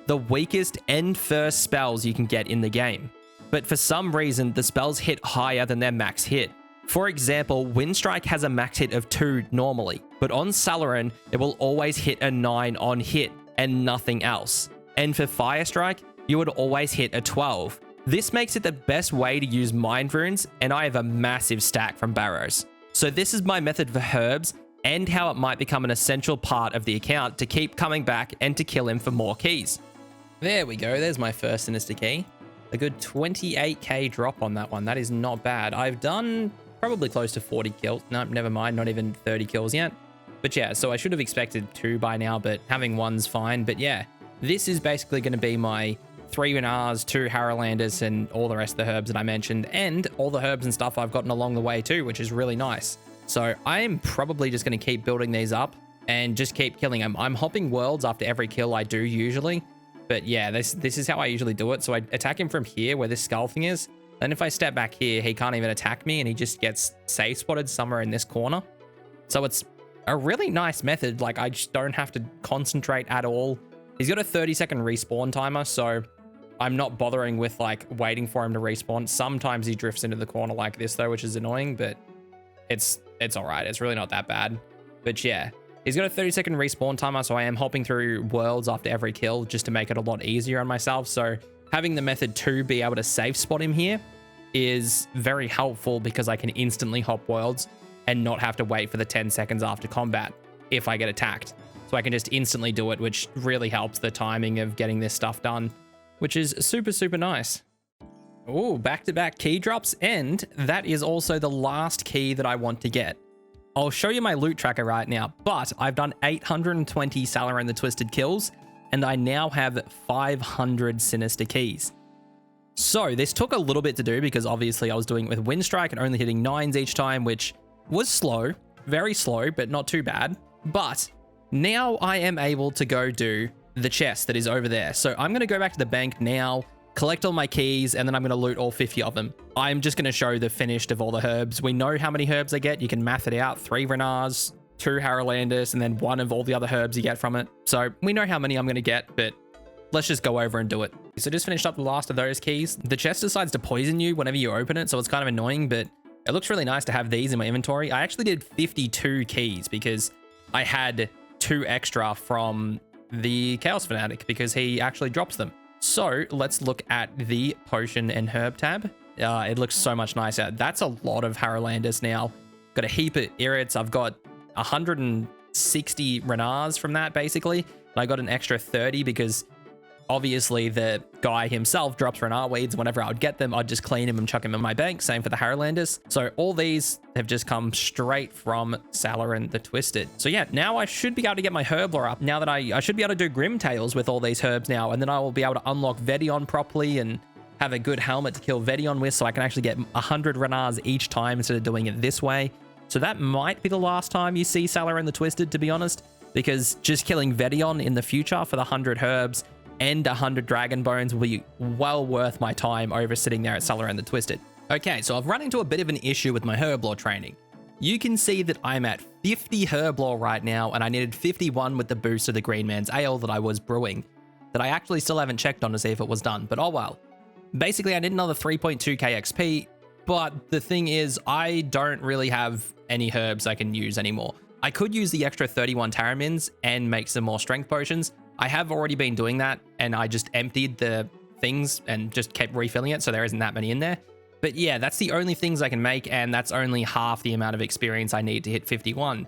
E: the weakest end first spells you can get in the game. But for some reason, the spells hit higher than their max hit. For example, Windstrike has a max hit of 2 normally, but on Salaran, it will always hit a 9 on hit and nothing else. And for Firestrike, you would always hit a 12. This makes it the best way to use Mind Runes, and I have a massive stack from Barrows. So this is my method for herbs, and how it might become an essential part of the account to keep coming back and to kill him for more keys.
C: There we go. There's my first Sinister Key. A good 28k drop on that one. That is not bad. I've done probably close to 40 kills. No, never mind. Not even 30 kills yet. But yeah, so I should have expected 2 by now, but having 1's fine. But yeah, this is basically going to be my 3 Renars, 2 Harrowlanders, and all the rest of the herbs that I mentioned, and all the herbs and stuff I've gotten along the way too, which is really nice. So I am probably just going to keep building these up and just keep killing them. I'm hopping worlds after every kill I do usually. But yeah, this is how I usually do it. So I attack him from here where this skull thing is. Then if I step back here, he can't even attack me and he just gets safe spotted somewhere in this corner. So it's a really nice method. Like, I just don't have to concentrate at all. He's got a 30-second respawn timer, so I'm not bothering with like waiting for him to respawn. Sometimes he drifts into the corner like this though, which is annoying, but it's all right. It's really not that bad. But yeah, he's got a 30-second respawn timer, so I am hopping through worlds after every kill just to make it a lot easier on myself. So having the method 2 be able to safe spot him here is very helpful because I can instantly hop worlds and not have to wait for the 10 seconds after combat if I get attacked. So I can just instantly do it, which really helps the timing of getting this stuff done, which is super, super nice. Oh, back-to-back key drops, and that is also the last key that I want to get. I'll show you my loot tracker right now, but I've done 820 Salaran the Twisted kills, and I now have 500 Sinister Keys. So this took a little bit to do because obviously I was doing it with Windstrike and only hitting 9s each time, which was slow, very slow, but not too bad. But now I am able to go do the chest that is over there. So I'm going to go back to the bank now, collect all my keys, and then I'm going to loot all 50 of them. I'm just going to show the finished of all the herbs. We know how many herbs I get. You can math it out. 3 Renars, 2 Harrowlanders, and then 1 of all the other herbs you get from it. So we know how many I'm going to get, but let's just go over and do it. So just finished up the last of those keys. The chest decides to poison you whenever you open it, so it's kind of annoying, but it looks really nice to have these in my inventory. I actually did 52 keys because I had 2 extra from the Chaos Fanatic because he actually drops them. So let's look at the potion and herb tab. It looks so much nicer. That's a lot of Harrowlanders now. Got a heap of Irrits. I've got 160 Renars from that basically. And I got an extra 30 because obviously the guy himself drops Renar weeds. Whenever I would get them, I'd just clean him and chuck him in my bank. Same for the Harrowlanders. So all these have just come straight from Salaran the Twisted. So yeah, now I should be able to get my Herblore up. Now that I should be able to do Grimtails with all these herbs now. And then I will be able to unlock Vedion properly and have a good helmet to kill Vedion with. So I can actually get 100 Renars each time instead of doing it this way. So that might be the last time you see Salaran the Twisted, to be honest. Because just killing Vedion in the future for the 100 herbs and 100 dragon bones will be well worth my time over sitting there at Salaran the Twisted. Okay, so I've run into a bit of an issue with my Herblore training. You can see that I'm at 50 Herblore right now, and I needed 51 with the boost of the Green Man's Ale that I was brewing, that I actually still haven't checked on to see if it was done, but oh well. Basically, I need another 3.2k XP, but the thing is, I don't really have any herbs I can use anymore. I could use the extra 31 Taramins and make some more strength potions. I have already been doing that, and I just emptied the things and just kept refilling it, so there isn't that many in there. But yeah, that's the only things I can make, and that's only half the amount of experience I need to hit 51.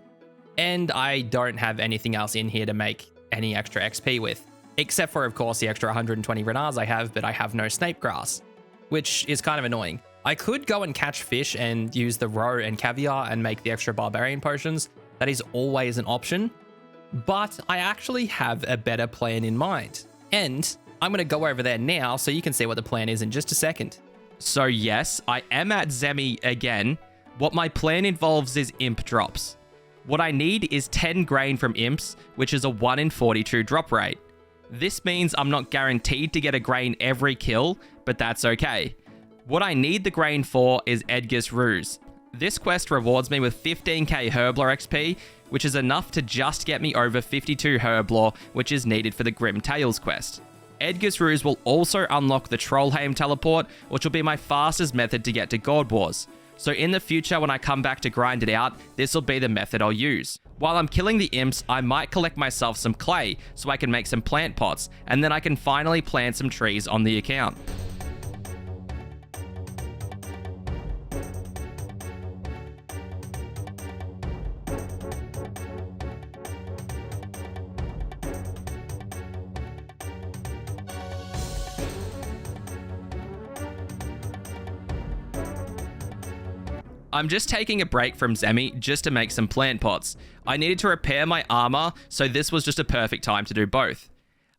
C: And I don't have anything else in here to make any extra XP with, except for, of course, the extra 120 Renars I have, but I have no Snape Grass, which is kind of annoying. I could go and catch fish and use the roe and caviar and make the extra barbarian potions. That is always an option. But I actually have a better plan in mind. And I'm going to go over there now so you can see what the plan is in just a second.
A: So yes, I am at Zemi again. What my plan involves is imp drops. What I need is 10 grain from imps, which is a 1 in 42 drop rate. This means I'm not guaranteed to get a grain every kill, but that's okay. What I need the grain for is Edgar's Ruse. This quest rewards me with 15k Herblore XP, which is enough to just get me over 52 Herblore, which is needed for the Grim Tales quest. Edgar's Ruse will also unlock the Trollheim teleport, which will be my fastest method to get to God Wars. So in the future, when I come back to grind it out, this will be the method I'll use. While I'm killing the imps, I might collect myself some clay so I can make some plant pots, and then I can finally plant some trees on the account. I'm just taking a break from Zemi just to make some plant pots. I needed to repair my armor, so this was just a perfect time to do both.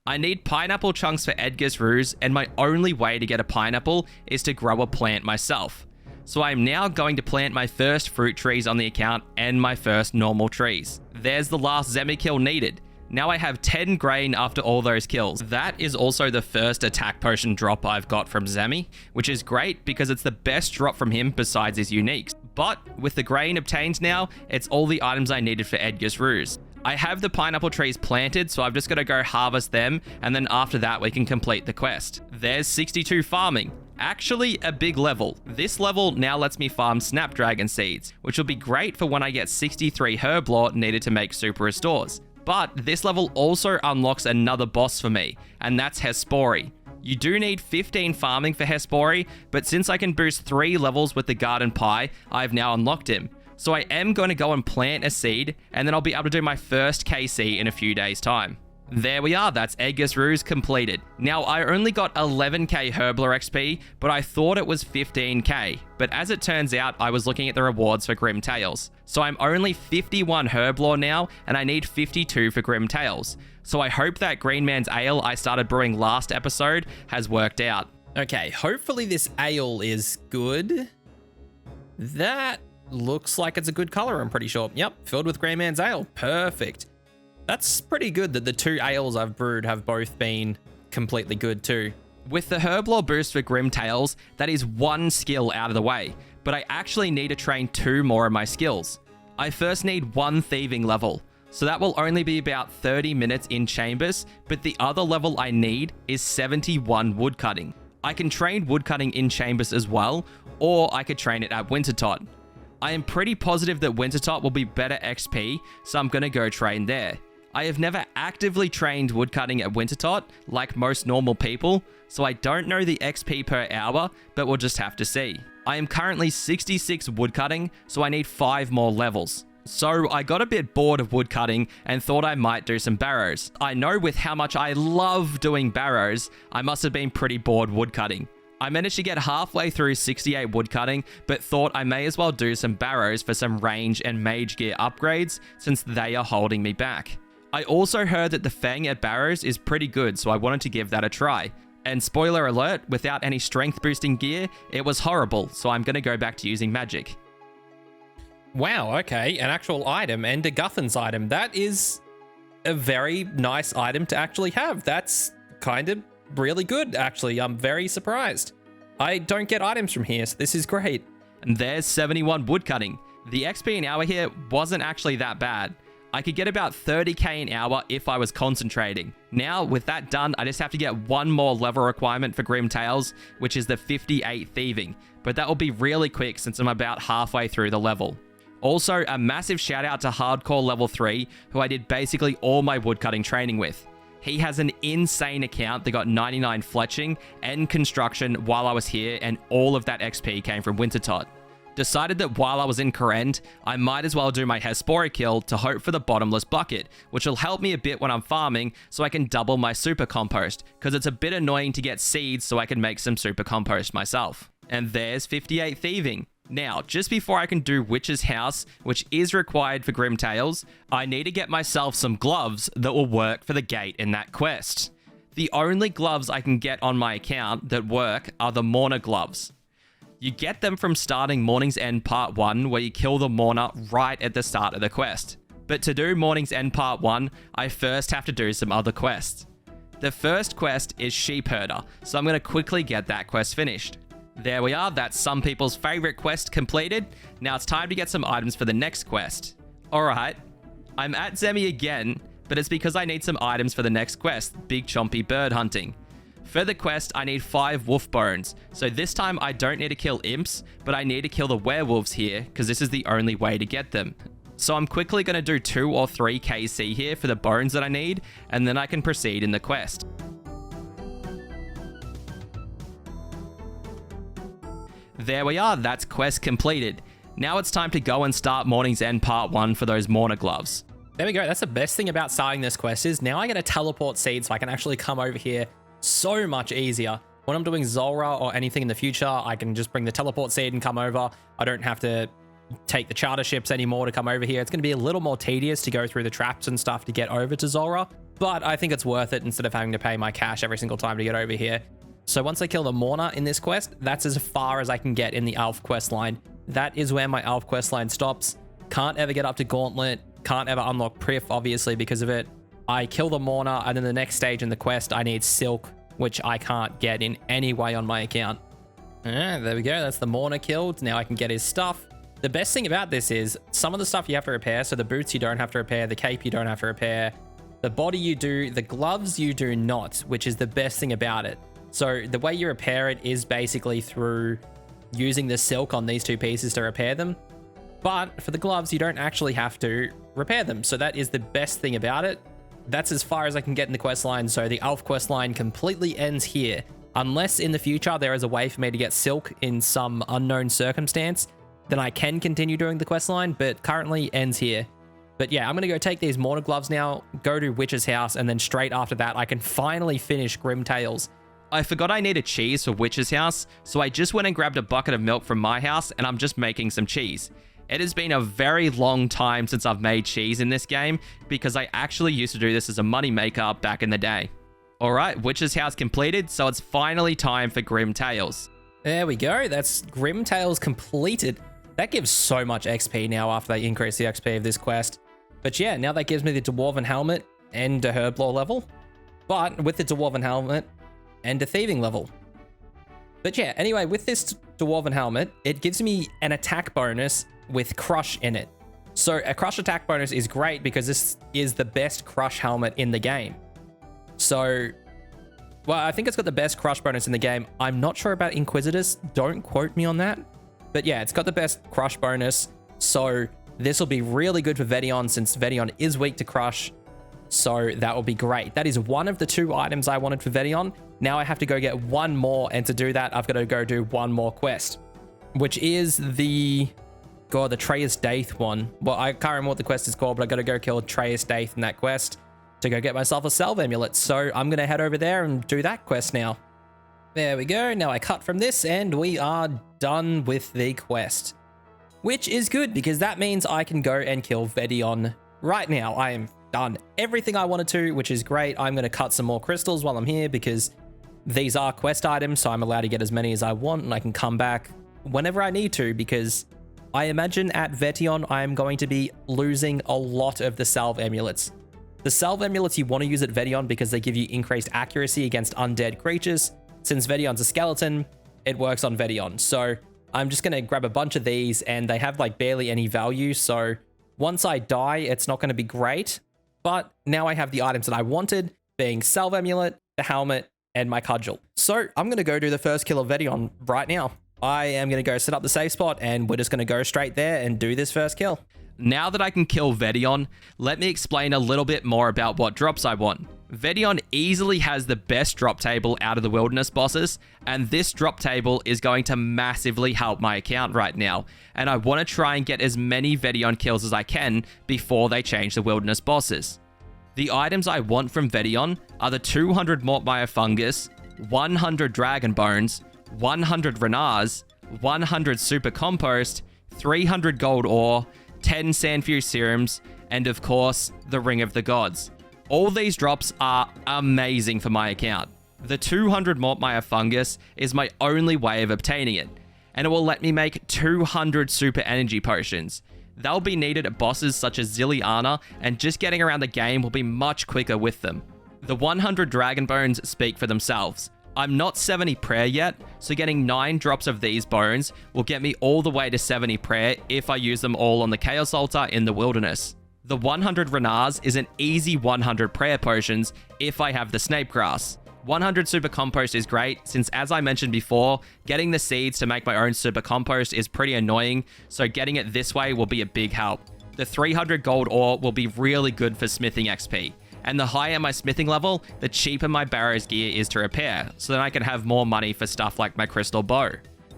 A: I need pineapple chunks for Edgar's Ruse, and my only way to get a pineapple is to grow a plant myself. So I'm now going to plant my first fruit trees on the account and my first normal trees. There's the last Zemi kill needed. Now I have 10 grain after all those kills. That is also the first attack potion drop I've got from Zemi, which is great because it's the best drop from him besides his uniques. But with the grain obtained now, it's all the items I needed for Edgar's Ruse. I have the pineapple trees planted, so I've just got to go harvest them, and then after that we can complete the quest. There's 62 farming. Actually, a big level. This level now lets me farm Snapdragon seeds, which will be great for when I get 63 Herblore needed to make super restores. But this level also unlocks another boss for me, and that's Hespori. You do need 15 farming for Hespori, but since I can boost 3 levels with the Garden Pie, I've now unlocked him. So I am going to go and plant a seed, and then I'll be able to do my first KC in a few days' time. There we are, that's Edgar's Ruse completed. Now, I only got 11k Herblore XP, but I thought it was 15k. But as it turns out, I was looking at the rewards for Grim Tales. So I'm only 51 Herblore now, and I need 52 for Grim Tales. So I hope that Green Man's Ale I started brewing last episode has worked out.
C: Okay, hopefully this ale is good. That looks like it's a good color, I'm pretty sure. Yep, filled with Green Man's Ale. Perfect. That's pretty good that the 2 ales I've brewed have both been completely good too.
A: With the Herblore boost for Grim Tales, that is 1 skill out of the way, but I actually need to train 2 more of my skills. I first need 1 thieving level, so that will only be about 30 minutes in chambers, but the other level I need is 71 woodcutting. I can train woodcutting in chambers as well, or I could train it at Wintertot. I am pretty positive that Wintertot will be better XP, so I'm gonna go train there. I have never actively trained woodcutting at Wintertot, like most normal people, so I don't know the XP per hour, but we'll just have to see. I am currently 66 woodcutting, so I need 5 more levels. So I got a bit bored of woodcutting and thought I might do some barrows. I know with how much I love doing barrows, I must have been pretty bored woodcutting. I managed to get halfway through 68 woodcutting, but thought I may as well do some barrows for some range and mage gear upgrades, since they are holding me back. I also heard that the Fang at Barrows is pretty good, so I wanted to give that a try. And spoiler alert, without any strength boosting gear, it was horrible, so I'm going to go back to using magic.
C: Wow, okay, an actual item and a Guffin's item. That is a very nice item to actually have. That's kind of really good, actually. I'm very surprised. I don't get items from here, so this is great.
A: And there's 71 woodcutting. The XP an hour here wasn't actually that bad. I could get about 30k an hour if I was concentrating. Now, with that done, I just have to get 1 more level requirement for Grim Tales, which is the 58 thieving. But that will be really quick since I'm about halfway through the level. Also, a massive shout out to Hardcore Level 3, who I did basically all my woodcutting training with. He has an insane account that got 99 fletching and construction while I was here, and all of that XP came from Wintertot. Decided that while I was in Kourend, I might as well do my Hespori kill to hope for the bottomless bucket, which will help me a bit when I'm farming so I can double my super compost, because it's a bit annoying to get seeds so I can make some super compost myself. And there's 58 thieving. Now, just before I can do Witch's House, which is required for Grim Tales, I need to get myself some gloves that will work for the gate in that quest. The only gloves I can get on my account that work are the Mourner gloves. You get them from starting Morning's End Part 1, where you kill the Mourner right at the start of the quest. But to do Morning's End Part 1, I first have to do some other quests. The first quest is Sheep Herder, so I'm going to quickly get that quest finished. There we are, that's some people's favorite quest completed. Now it's time to get some items for the next quest. Alright, I'm at Zemi again, but it's because I need some items for the next quest, Big Chompy Bird Hunting. For the quest, I need 5 wolf bones, so this time I don't need to kill imps, but I need to kill the werewolves here, because this is the only way to get them. So I'm quickly going to do 2 or 3 KC here for the bones that I need, and then I can proceed in the quest. There we are, that's quest completed. Now it's time to go and start Morning's End Part 1 for those Mourner gloves.
B: There we go. That's the best thing about starting this quest is now I get a teleport seed so I can actually come over here so much easier. When I'm doing Zulrah or anything in the future, I can just bring the teleport seed and come over. I don't have to take the charter ships anymore to come over here. It's going to be a little more tedious to go through the traps and stuff to get over to Zulrah, but I think it's worth it instead of having to pay my cash every single time to get over here. So once I kill the Mourner in this quest, that's as far as I can get in the Alph quest line. That is where my Alph quest line stops. Can't ever get up to Gauntlet. Can't ever unlock Prif, obviously, because of it. I kill the Mourner, and then the next stage in the quest, I need Silk, which I can't get in any way on my account. There we go. That's the Mourner killed. Now I can get his stuff. The best thing about this is some of the stuff you have to repair. So the boots you don't have to repair, the cape you don't have to repair, the body you do, the gloves you do not, which is the best thing about it. So the way you repair it is basically through using the silk on these 2 pieces to repair them. But for the gloves, you don't actually have to repair them. So that is the best thing about it. That's as far as I can get in the quest line. So the Alph quest line completely ends here. Unless in the future there is a way for me to get silk in some unknown circumstance, then I can continue doing the quest line, but currently ends here. But yeah, I'm going to go take these Mourner gloves now, go to Witch's house, and then straight after that, I can finally finish Grim Tales.
A: I forgot I needed cheese for Witch's house, so I just went and grabbed a bucket of milk from my house, and I'm just making some cheese. It has been a very long time since I've made cheese in this game, because I actually used to do this as a money maker back in the day. Alright, Witch's house completed, so it's finally time for Grim Tales.
B: There we go, that's Grim Tales completed. That gives so much XP now after they increase the XP of this quest. But yeah, now that gives me the Dwarven Helmet and a Herblore level. But with the Dwarven Helmet and a Thieving level. But yeah, anyway, with this Dwarven Helmet, it gives me an attack bonus with Crush in it. So a Crush attack bonus is great because this is the best Crush helmet in the game. So, well, I think it's got the best Crush bonus in the game. I'm not sure about Inquisitors. Don't quote me on that. But yeah, it's got the best Crush bonus. So this will be really good for Vedion since Vedion is weak to Crush. So that will be great. That is one of the 2 items I wanted for Vedion. Now I have to go get one more. And to do that, I've got to go do one more quest, which is the Treyas Daith one. Well, I can't remember what the quest is called, but I got to go kill Treyas Daith in that quest to go get myself a Salve Amulet. So I'm going to head over there and do that quest now. There we go. Now I cut from this and we are done with the quest, which is good because that means I can go and kill Vedion right now. I am done everything I wanted to, which is great. I'm going to cut some more crystals while I'm here because these are quest items, so I'm allowed to get as many as I want and I can come back whenever I need to because I imagine at Vetion I am going to be losing a lot of the Salve Amulets. The Salve Amulets you want to use at Vetion because they give you increased accuracy against undead creatures. Since Vedion's a skeleton, it works on Vetion. So I'm just going to grab a bunch of these and they have like barely any value. So once I die, it's not going to be great. But now I have the items that I wanted, being Salve Amulet, the helmet, and my cudgel. So I'm going to go do the first kill of Vetion right now. I am going to go set up the safe spot and we're just going to go straight there and do this first kill.
A: Now that I can kill Vedion, let me explain a little bit more about what drops I want. Vedion easily has the best drop table out of the wilderness bosses, and this drop table is going to massively help my account right now, and I want to try and get as many Vedion kills as I can before they change the wilderness bosses. The items I want from Vedion are the 200 Mortmire Fungus, 100 Dragon Bones, 100 Renars, 100 Super Compost, 300 Gold Ore, 10 Sandfuse Serums, and of course, the Ring of the Gods. All these drops are amazing for my account. The 200 Mortmire Fungus is my only way of obtaining it, and it will let me make 200 Super Energy Potions. They'll be needed at bosses such as Zilliana, and just getting around the game will be much quicker with them. The 100 Dragon Bones speak for themselves. I'm not 70 prayer yet, so getting 9 drops of these bones will get me all the way to 70 prayer if I use them all on the Chaos Altar in the Wilderness. The 100 Renars is an easy 100 prayer potions if I have the Snape Grass. 100 Super Compost is great, since as I mentioned before, getting the seeds to make my own Super Compost is pretty annoying, so getting it this way will be a big help. The 300 Gold Ore will be really good for smithing XP. And the higher my smithing level, the cheaper my Barrows gear is to repair, so then I can have more money for stuff like my crystal bow.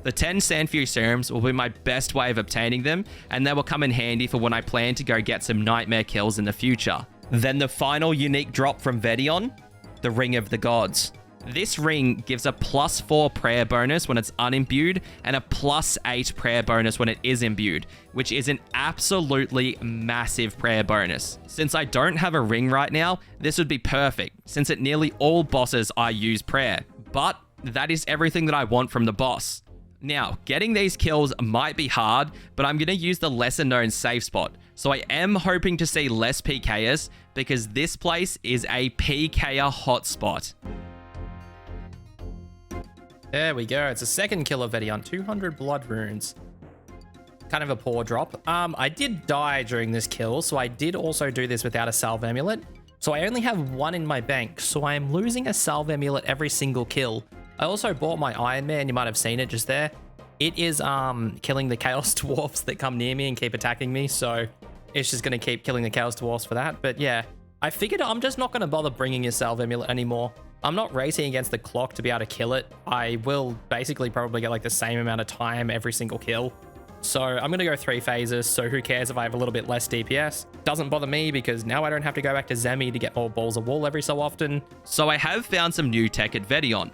A: The 10 Sandfew Serums will be my best way of obtaining them, and they will come in handy for when I plan to go get some nightmare kills in the future. Then the final unique drop from Vedion, the Ring of the Gods. This ring gives a +4 prayer bonus when it's unimbued and a +8 prayer bonus when it is imbued, which is an absolutely massive prayer bonus. Since I don't have a ring right now, this would be perfect, since at nearly all bosses I use prayer. But that is everything that I want from the boss. Now, getting these kills might be hard, but I'm going to use the lesser known safe spot. So I am hoping to see less PKers, because this place is a PKer hotspot.
C: There we go. It's a second kill of Vedion. 200 blood runes. Kind of a poor drop. I did die during this kill, so I did also do this without a salve amulet. So I only have 1 in my bank, so I am losing a salve amulet every single kill. I also bought my Iron Man. You might have seen it just there. It is killing the Chaos Dwarfs that come near me and keep attacking me, so it's just going to keep killing the Chaos Dwarfs for that. But yeah, I figured I'm just not going to bother bringing a salve amulet anymore. I'm not racing against the clock to be able to kill it. I will basically probably get like the same amount of time every single kill. So I'm going to go 3 phases, so who cares if I have a little bit less DPS? Doesn't bother me because now I don't have to go back to Zemi to get more balls of wool every so often.
A: So I have found some new tech at Vedion.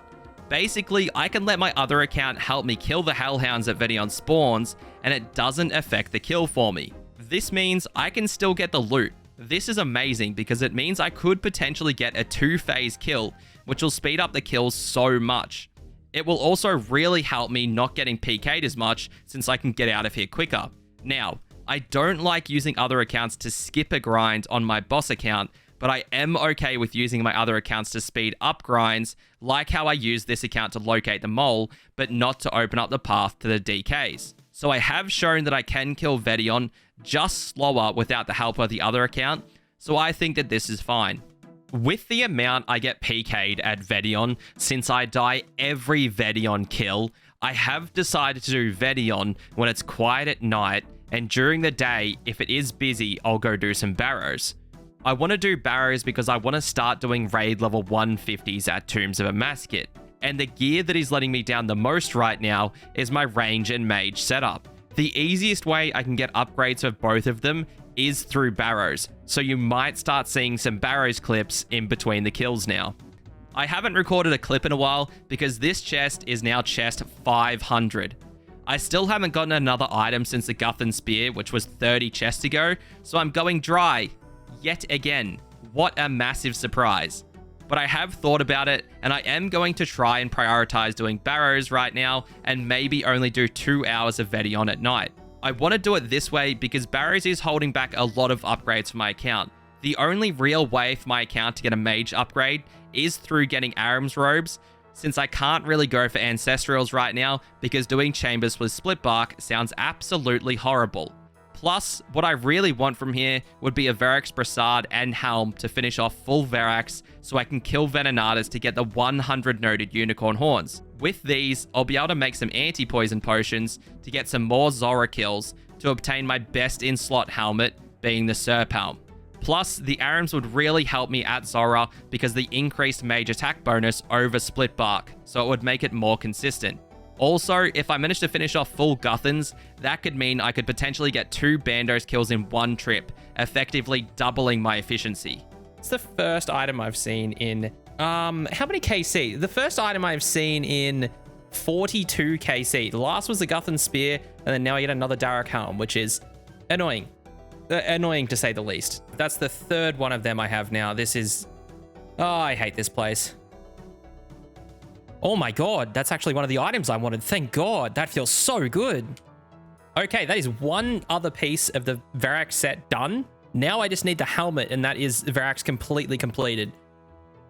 A: Basically, I can let my other account help me kill the Hellhounds at Vedion spawns, and it doesn't affect the kill for me. This means I can still get the loot. This is amazing because it means I could potentially get a 2-phase kill, which will speed up the kills so much. It will also really help me not getting PK'd as much since I can get out of here quicker. Now, I don't like using other accounts to skip a grind on my boss account, but I am okay with using my other accounts to speed up grinds, like how I use this account to locate the mole, but not to open up the path to the DKs. So I have shown that I can kill Vedion just slower without the help of the other account, so I think that this is fine. With the amount I get PK'd at Vedion, since I die every Vedion kill, I have decided to do Vedion when it's quiet at night, and during the day, if it is busy, I'll go do some Barrows. I want to do Barrows because I want to start doing raid level 150s at Tombs of Amascut, and the gear that is letting me down the most right now is my range and mage setup. The easiest way I can get upgrades of both of them is through Barrows, so you might start seeing some Barrows clips in between the kills now. I haven't recorded a clip in a while because this chest is now chest 500. I still haven't gotten another item since the Guthan Spear, which was 30 chests ago, so I'm going dry. Yet again. What a massive surprise. But I have thought about it, and I am going to try and prioritize doing Barrows right now, and maybe only do 2 hours of Vedion at night. I want to do it this way because Barrows is holding back a lot of upgrades for my account. The only real way for my account to get a mage upgrade is through getting Aram's robes, since I can't really go for Ancestrals right now because doing Chambers with Split Bark sounds absolutely horrible. Plus, what I really want from here would be a Verax Brassard and Helm to finish off full Verax so I can kill Venenatas to get the 100 noted Unicorn Horns. With these, I'll be able to make some anti-poison potions to get some more Zora kills to obtain my best in-slot helmet, being the Serp Helm. Plus, the Arams would really help me at Zora because the increased mage attack bonus over Split Bark, so it would make it more consistent. Also, if I manage to finish off full Guthans, that could mean I could potentially get 2 Bandos kills in one trip, effectively doubling my efficiency.
C: It's the first item I've seen in, how many KC? The first item I've seen in 42 KC. The last was the Guthan Spear, and then now I get another Darok Helm, which is annoying. Annoying to say the least. That's the third one of them I have now. This is, oh, I hate this place. Oh my god, that's actually one of the items I wanted. Thank god, that feels so good.
E: Okay, that is one other piece of the Verax set done. Now I just need the helmet, and that is Verax completely completed.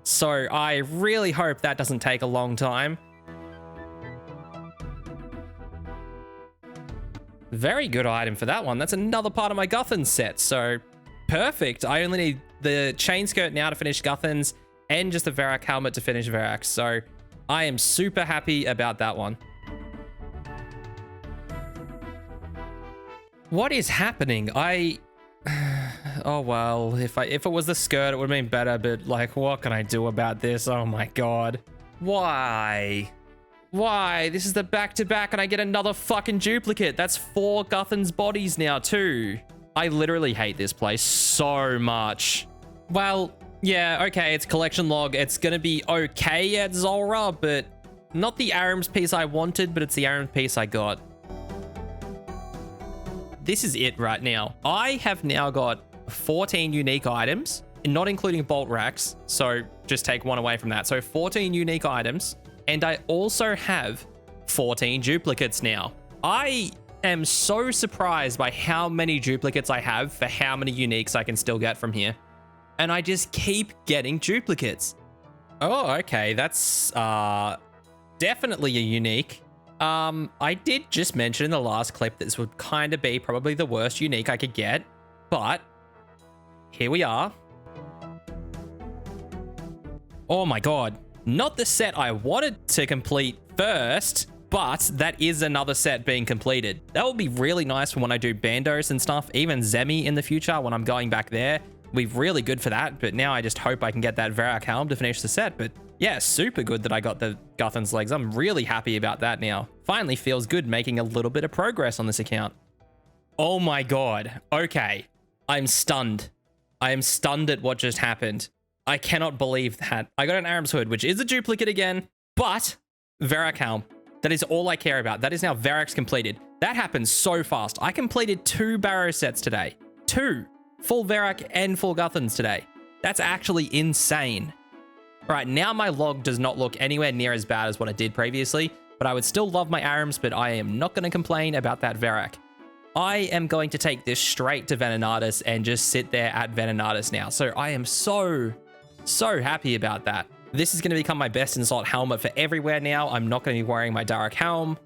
E: So I really hope that doesn't take a long time. Very good item for that one. That's another part of my Guthans set, so perfect. I only need the chain skirt now to finish Guthans and just the Verax helmet to finish Verax, so I am super happy about that one. What is happening? Oh well, if it was the skirt, it would have been better, but like, what can I do about this? Oh my god. Why? Why? This is the back-to-back and I get another fucking duplicate. That's 4 Guthans bodies now too. I literally hate this place so much. Well, yeah, okay, it's collection log. It's gonna be okay at Zulrah, but not the Aram's piece I wanted, but it's the Aram's piece I got. This is it right now. I have now got 14 unique items, not including bolt racks, so just take one away from that. So 14 unique items, and I also have 14 duplicates now. I am so surprised by how many duplicates I have for how many uniques I can still get from here. And I just keep getting duplicates. Oh, okay, that's definitely a unique. I did just mention in the last clip that this would kind of be probably the worst unique I could get, but here we are. Oh my god. Not the set I wanted to complete first, but that is another set being completed. That will be really nice for when I do Bandos and stuff, even Zemi in the future when I'm going back there. Will be really good for that, but now I just hope I can get that Verax helm to finish the set. But yeah, super good that I got the Guthans legs. I'm really happy about that now. Finally feels good making a little bit of progress on this account. Oh my god. Okay. I'm stunned. I am stunned at what just happened. I cannot believe that. I got an Aram's hood, which is a duplicate again, but Verax helm. That is all I care about. That is now Verax completed. That happened so fast. I completed 2 Barrow sets today. 2. Full Verax and full Guthans today. That's actually insane. All right, now my log does not look anywhere near as bad as what it did previously, but I would still love my Arams, but I am not going to complain about that Verax. I am going to take this straight to Venenatis and just sit there at Venenatis now. So I am so happy about that. This is going to become my best in slot helmet for everywhere now. I'm not going to be wearing my Darak helm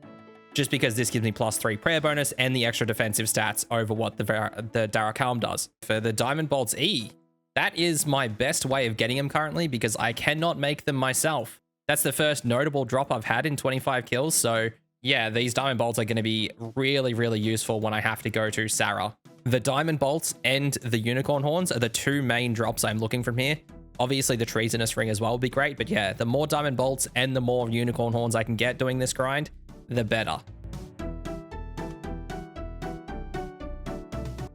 E: just because this gives me +3 prayer bonus and the extra defensive stats over what the Darak helm does. For the Diamond Bolts E, that is my best way of getting them currently because I cannot make them myself. That's the first notable drop I've had in 25 kills. So yeah, these Diamond Bolts are going to be really, really useful when I have to go to Sarah. The Diamond Bolts and the Unicorn Horns are the 2 main drops I'm looking from here. Obviously, the Treasonous Ring as well would be great, but yeah, the more Diamond Bolts and the more Unicorn Horns I can get doing this grind, the better.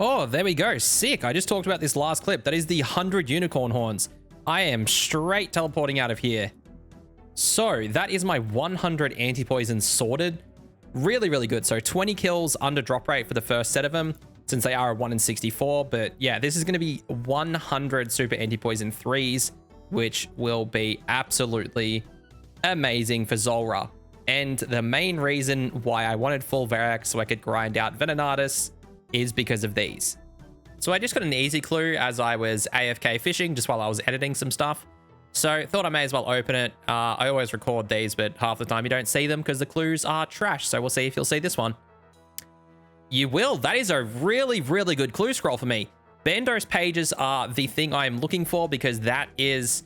E: Oh, there we go. Sick. I just talked about this last clip. That is the 100 Unicorn Horns. I am straight teleporting out of here. So that is my 100 anti-poison sorted. Really, really good. So 20 kills under drop rate for the first set of them, since they are a 1 in 64. But yeah, this is going to be 100 super anti-poison 3s, which will be absolutely amazing for Zulrah. And the main reason why I wanted full Verax so I could grind out Venenatis is because of these. So I just got an easy clue as I was AFK fishing just while I was editing some stuff. So thought I may as well open it. I always record these, but half the time you don't see them because the clues are trash. So we'll see if you'll see this one. You will. That is a really, really good clue scroll for me. Bandos pages are the thing I'm looking for because that is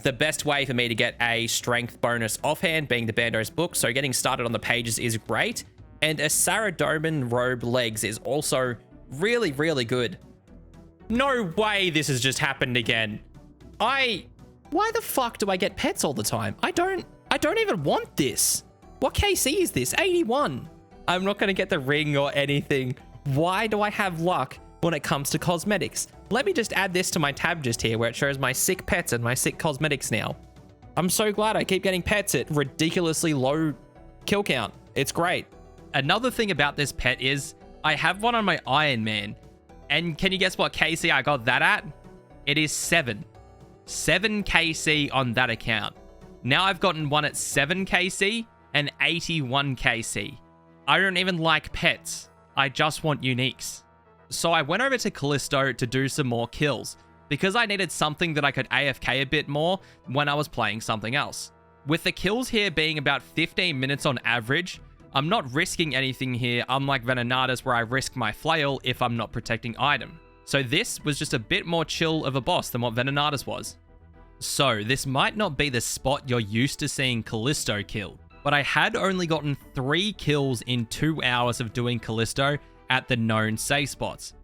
E: the best way for me to get a strength bonus offhand, being the Bandos book. So getting started on the pages is great. And a Saradomin robe legs is also really, really good. No way this has just happened again. Why the fuck do I get pets all the time? I don't even want this. What KC is this? 81. I'm not going to get the ring or anything. Why do I have luck when it comes to cosmetics? Let me just add this to my tab just here where it shows my sick pets and my sick cosmetics now. I'm so glad I keep getting pets at ridiculously low kill count. It's great.
A: Another thing about this pet is I have one on my Iron Man. And can you guess what KC I got that at? It is 7. 7 KC on that account. Now I've gotten one at 7 KC and 81 KC. I don't even like pets. I just want uniques. So I went over to Callisto to do some more kills, because I needed something that I could AFK a bit more when I was playing something else. With the kills here being about 15 minutes on average, I'm not risking anything here, unlike Venenatis where I risk my flail if I'm not protecting item. So this was just a bit more chill of a boss than what Venenatis was. So this might not be the spot you're used to seeing Callisto kill, but I had only gotten 3 kills in 2 hours of doing Callisto at the known safe spots.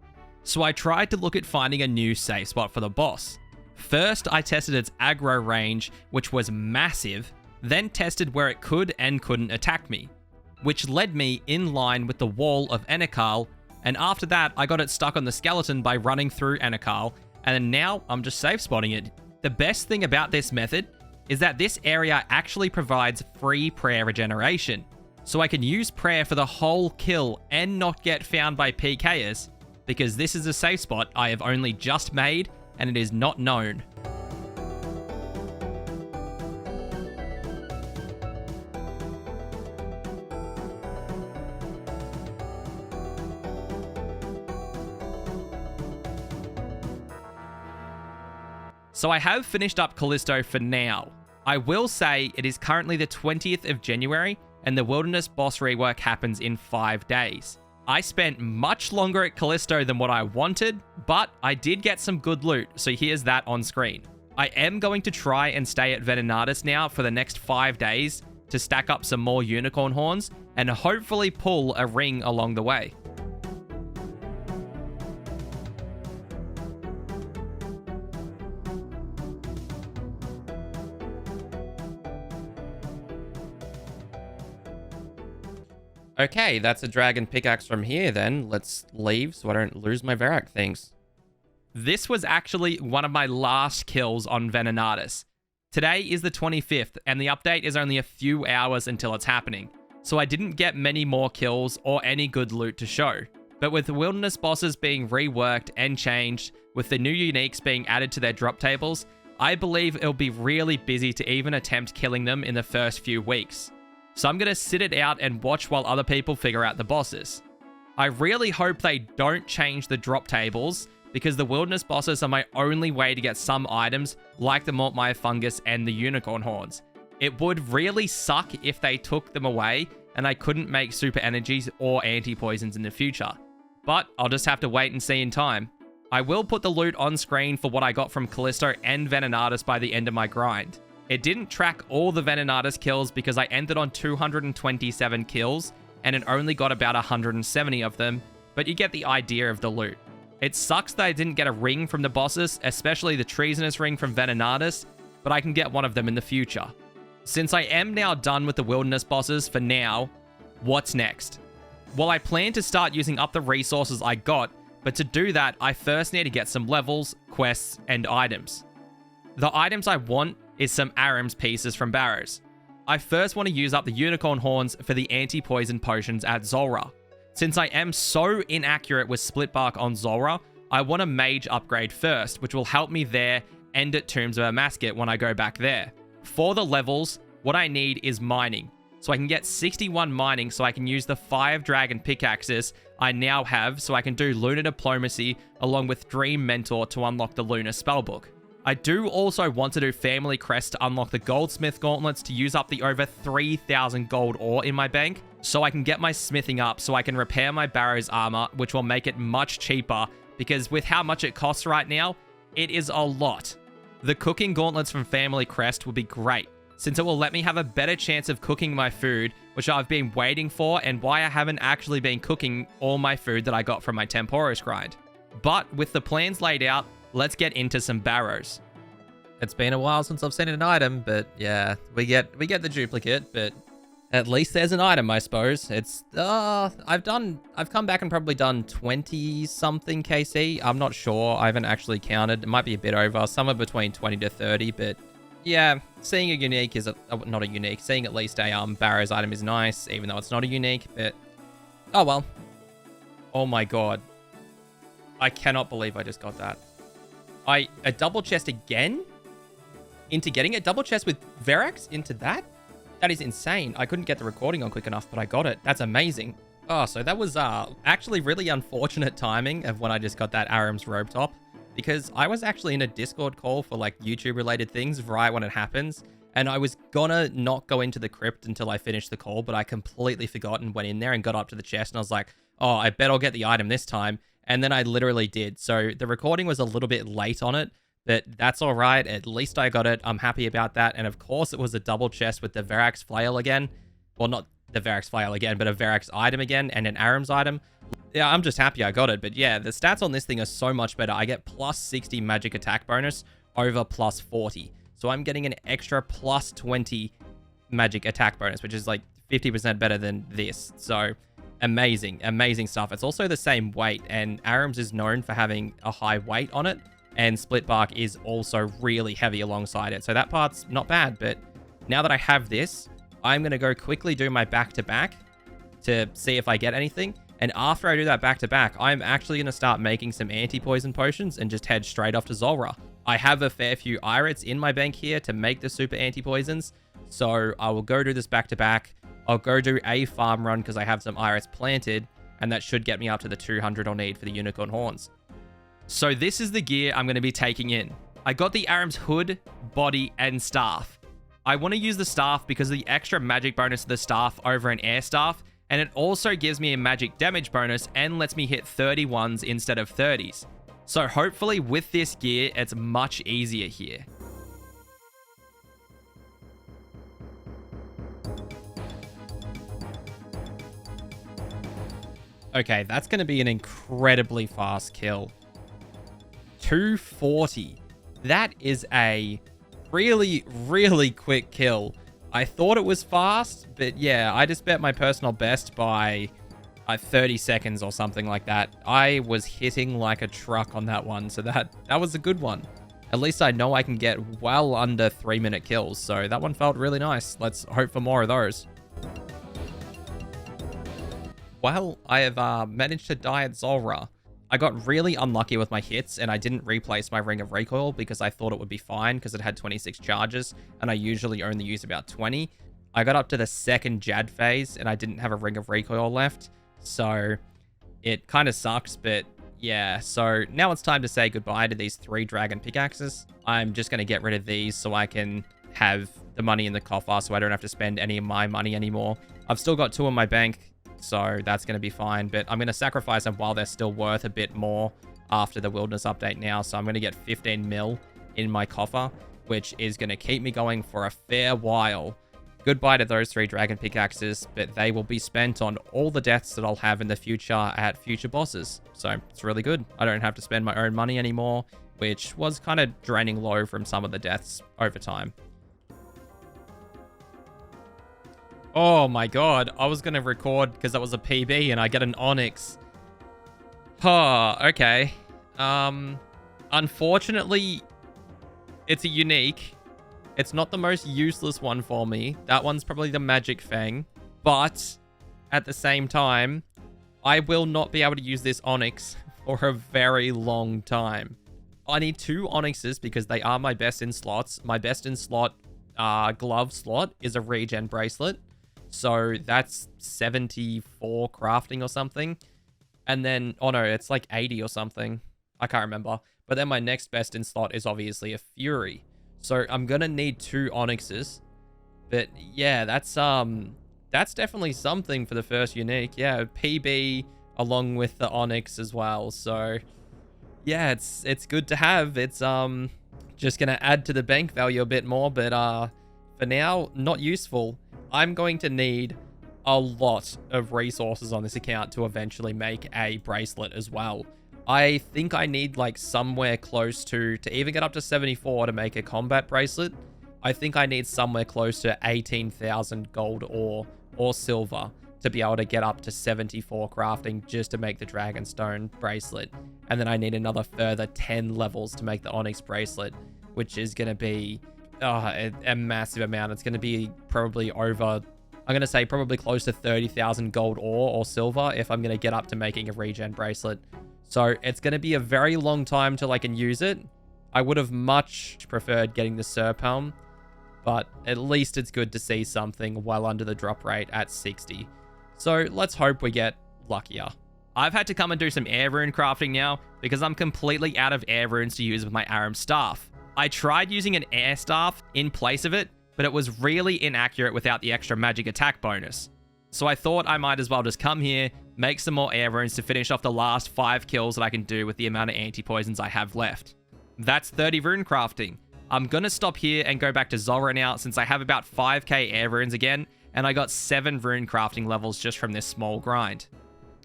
A: So I tried to look at finding a new safe spot for the boss. First, I tested its aggro range, which was massive, then tested where it could and couldn't attack me, which led me in line with the wall of Enekal, and after that, I got it stuck on the skeleton by running through Enekal, and now I'm just safe spotting it. The best thing about this method is that this area actually provides free prayer regeneration, so I can use prayer for the whole kill and not get found by PKers, because this is a safe spot I have only just made and it is not known. So I have finished up Callisto for now. I will say it is currently the 20th of January and the Wilderness boss rework happens in 5 days. I spent much longer at Callisto than what I wanted, but I did get some good loot, so here's that on screen. I am going to try and stay at Venenatis now for the next 5 days to stack up some more unicorn horns and hopefully pull a ring along the way.
D: Okay, that's a dragon pickaxe from here then. Let's leave so I don't lose my Varrock things.
A: This was actually one of my last kills on Venenatis. Today is the 25th, and the update is only a few hours until it's happening, so I didn't get many more kills or any good loot to show. But with the Wilderness bosses being reworked and changed, with the new uniques being added to their drop tables, I believe it'll be really busy to even attempt killing them in the first few weeks. So I'm going to sit it out and watch while other people figure out the bosses. I really hope they don't change the drop tables, because the Wilderness bosses are my only way to get some items like the Mortmire Fungus and the Unicorn Horns. It would really suck if they took them away and I couldn't make super energies or anti-poisons in the future. But I'll just have to wait and see in time. I will put the loot on screen for what I got from Callisto and Venenatis by the end of my grind. It didn't track all the Venenatis kills because I ended on 227 kills and it only got about 170 of them, but you get the idea of the loot. It sucks that I didn't get a ring from the bosses, especially the Treasonous ring from Venenatis, but I can get one of them in the future. Since I am now done with the Wilderness bosses for now, what's next? Well, I plan to start using up the resources I got, but to do that, I first need to get some levels, quests, and items. The items I want is some Aram's pieces from Barrows. I first want to use up the Unicorn Horns for the anti-poison potions at Zulrah. Since I am so inaccurate with Split Bark on Zulrah, I want a mage upgrade first, which will help me there and at Tombs of Amasket when I go back there. For the levels, what I need is mining. So I can get 61 mining so I can use the 5 dragon pickaxes I now have so I can do Lunar Diplomacy along with Dream Mentor to unlock the Lunar Spellbook. I do also want to do Family Crest to unlock the Goldsmith Gauntlets to use up the over 3,000 gold ore in my bank, so I can get my smithing up so I can repair my Barrows armor, which will make it much cheaper, because with how much it costs right now, it is a lot. The cooking gauntlets from Family Crest will be great, since it will let me have a better chance of cooking my food, which I've been waiting for and why I haven't actually been cooking all my food that I got from my Temporis grind. But with the plans laid out, let's get into some Barrows.
F: It's been a while since I've seen an item, but yeah, we get the duplicate, but at least there's an item, I suppose. It's I've come back and probably done 20 something KC. I'm not sure. I haven't actually counted. It might be a bit over, somewhere between 20 to 30, but yeah, seeing a unique is not a unique. Seeing at least a Barrows item is nice, even though it's not a unique, but oh well. Oh my god. I cannot believe I just got that. A double chest again? Into getting a double chest with Verax into that? That is insane. I couldn't get the recording on quick enough, but I got it. That's amazing. Oh, so that was actually really unfortunate timing of when I just got that Aram's robe top, because I was actually in a Discord call for like YouTube related things right when it happens, and I was gonna not go into the crypt until I finished the call, but I completely forgot and went in there and got up to the chest, and I was like, oh, I bet I'll get the item this time, and then I literally did. So the recording was a little bit late on it, but that's all right. At least I got it. I'm happy about that, and of course it was a double chest with the Verax flail again. Well, not the Verax flail again, but a Verax item again and an Aram's item. Yeah, I'm just happy I got it. But yeah, the stats on this thing are so much better. I get plus 60 magic attack bonus over plus 40. So I'm getting an extra plus 20 magic attack bonus, which is like 50% better than this. So amazing, amazing stuff. It's also the same weight, and Aram's is known for having a high weight on it, and Split Bark is also really heavy alongside it. So that part's not bad, but now that I have this, I'm going to go quickly do my back-to-back to see if I get anything. And after I do that back-to-back, I'm actually going to start making some anti-poison potions and just head straight off to Zulrah. I have a fair few Irits in my bank here to make the super anti-poisons, so I will go do this back-to-back. I'll go do a farm run because I have some Irits planted, and that should get me up to the 200 I'll need for the Unicorn Horns.
A: So this is the gear I'm going to be taking in. I got the Aram's hood, body, and staff. I want to use the staff because of the extra magic bonus of the staff over an air staff, and it also gives me a magic damage bonus and lets me hit 31s instead of 30s. So hopefully with this gear, it's much easier here.
F: Okay, that's going to be an incredibly fast kill. 240. That is a really, really quick kill. I thought it was fast, but yeah, I just bet my personal best by 30 seconds or something like that. I was hitting like a truck on that one, so that was a good one. At least I know I can get well under 3-minute kills, so that one felt really nice. Let's hope for more of those. Well, I have managed to die at Zulrah. I got really unlucky with my hits, and I didn't replace my Ring of Recoil because I thought it would be fine because it had 26 charges, and I usually only use about 20. I got up to the second Jad phase, and I didn't have a Ring of Recoil left, so it kind of sucks, but yeah. So now it's time to say goodbye to these 3 dragon pickaxes. I'm just going to get rid of these so I can have the money in the coffer so I don't have to spend any of my money anymore. I've still got 2 in my bank, so that's going to be fine, but I'm going to sacrifice them while they're still worth a bit more after the wilderness update now. So I'm going to get 15 mil in my coffer, which is going to keep me going for a fair while. Goodbye to those 3 dragon pickaxes, but they will be spent on all the deaths that I'll have in the future at future bosses. So it's really good. I don't have to spend my own money anymore, which was kind of draining low from some of the deaths over time. Oh my god, I was going to record because that was a PB and I get an Onyx. Oh, okay. Unfortunately, it's a unique. It's not the most useless one for me. That one's probably the Magic Fang. But at the same time, I will not be able to use this Onyx for a very long time. I need 2 Onyxes because they are my best in slots. My best in slot glove slot is a regen bracelet. So that's 74 crafting or something. And then, oh no, it's like 80 or something. I can't remember. But then my next best in slot is obviously a Fury. So I'm going to need 2 Onyxes. But yeah, that's definitely something for the first unique. Yeah, PB along with the Onyx as well. So yeah, it's good to have. It's just going to add to the bank value a bit more. But for now, not useful. I'm going to need a lot of resources on this account to eventually make a bracelet as well. I think I need like somewhere close to even get up to 74 to make a combat bracelet. I think I need somewhere close to 18,000 gold or silver to be able to get up to 74 crafting just to make the Dragonstone bracelet. And then I need another further 10 levels to make the Onyx bracelet, which is going to be a massive amount. It's going to be probably over, I'm going to say probably close to 30,000 gold or silver if I'm going to get up to making a regen bracelet. So it's going to be a very long time till I can use it. I would have much preferred getting the Serpalm, but at least it's good to see something well under the drop rate at 60. So let's hope we get luckier.
A: I've had to come and do some air rune crafting now because I'm completely out of air runes to use with my Aram staff. I tried using an air staff in place of it, but it was really inaccurate without the extra magic attack bonus. So I thought I might as well just come here, make some more air runes to finish off the last 5 kills that I can do with the amount of anti-poisons I have left. That's 30 rune crafting. I'm gonna stop here and go back to Zulrah now since I have about 5k air runes again, and I got 7 rune crafting levels just from this small grind.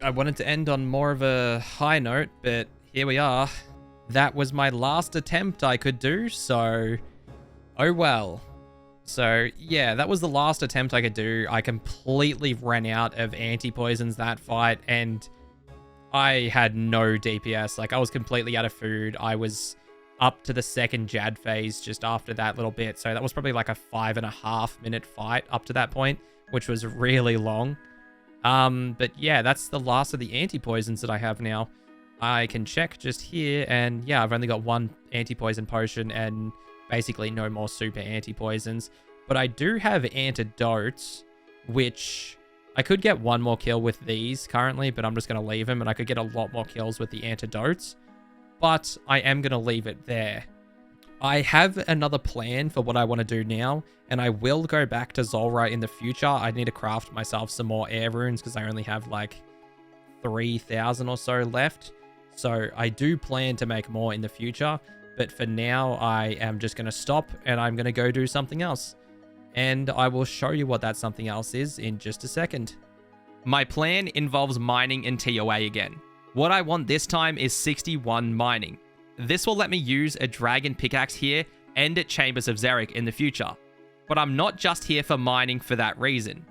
F: I wanted to end on more of a high note, but here we are. That was my last attempt I could do, so oh well. So yeah, that was the last attempt I could do. I completely ran out of anti-poisons that fight, and I had no DPS. Like, I was completely out of food. I was up to the second Jad phase just after that little bit, so that was probably like a 5.5 minute fight up to that point, which was really long. But yeah, that's the last of the anti-poisons that I have now. I can check just here, and yeah, I've only got 1 anti-poison potion and basically no more super anti-poisons. But I do have antidotes, which I could get 1 more kill with these currently, but I'm just going to leave them, and I could get a lot more kills with the antidotes. But I am going to leave it there. I have another plan for what I want to do now, and I will go back to Zulrah in the future. I need to craft myself some more air runes because I only have like 3,000 or so left. So I do plan to make more in the future, but for now I am just going to stop and I'm going to go do something else. And I will show you what that something else is in just a second.
A: My plan involves mining in TOA again. What I want this time is 61 mining. This will let me use a dragon pickaxe here and at Chambers of Xeric in the future. But I'm not just here for mining for that reason.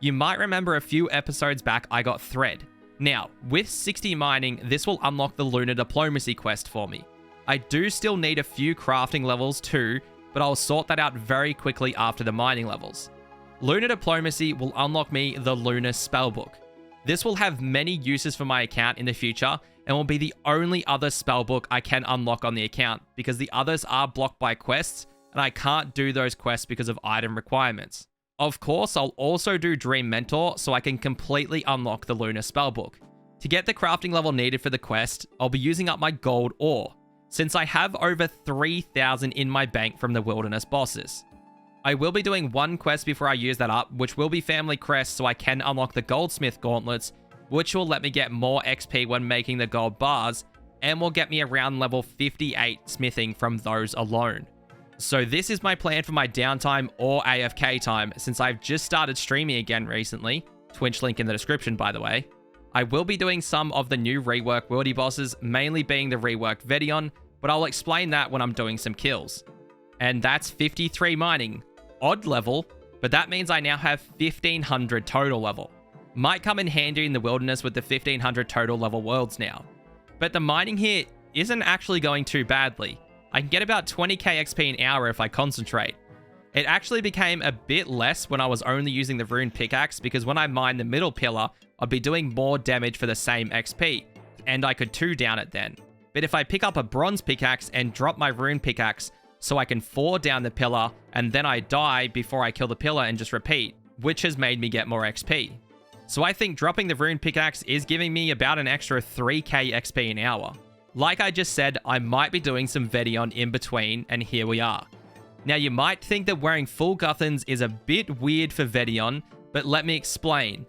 A: You might remember a few episodes back I got thread. Now, with 60 mining, this will unlock the Lunar Diplomacy quest for me. I do still need a few crafting levels too, but I'll sort that out very quickly after the mining levels. Lunar Diplomacy will unlock me the Lunar Spellbook. This will have many uses for my account in the future and will be the only other spellbook I can unlock on the account because the others are blocked by quests and I can't do those quests because of item requirements. Of course, I'll also do Dream Mentor so I can completely unlock the Lunar Spellbook. To get the crafting level needed for the quest, I'll be using up my gold ore, since I have over 3,000 in my bank from the Wilderness bosses. I will be doing 1 quest before I use that up, which will be Family Crest so I can unlock the Goldsmith Gauntlets, which will let me get more XP when making the gold bars, and will get me around level 58 smithing from those alone. So this is my plan for my downtime or AFK time, since I've just started streaming again recently. Twitch link in the description, by the way. I will be doing some of the new rework wildy bosses, mainly being the reworked Vedion, but I'll explain that when I'm doing some kills. And that's 53 mining. Odd level, but that means I now have 1500 total level. Might come in handy in the wilderness with the 1500 total level worlds now. But the mining here isn't actually going too badly. I can get about 20k XP an hour if I concentrate. It actually became a bit less when I was only using the rune pickaxe because when I mined the middle pillar, I'd be doing more damage for the same XP, and I could 2 down it then. But if I pick up a bronze pickaxe and drop my rune pickaxe so I can 4 down the pillar and then I die before I kill the pillar and just repeat, which has made me get more XP. So I think dropping the rune pickaxe is giving me about an extra 3k XP an hour. Like I just said, I might be doing some Vedion in between, and here we are. Now you might think that wearing full Guthans is a bit weird for Vedion, but let me explain.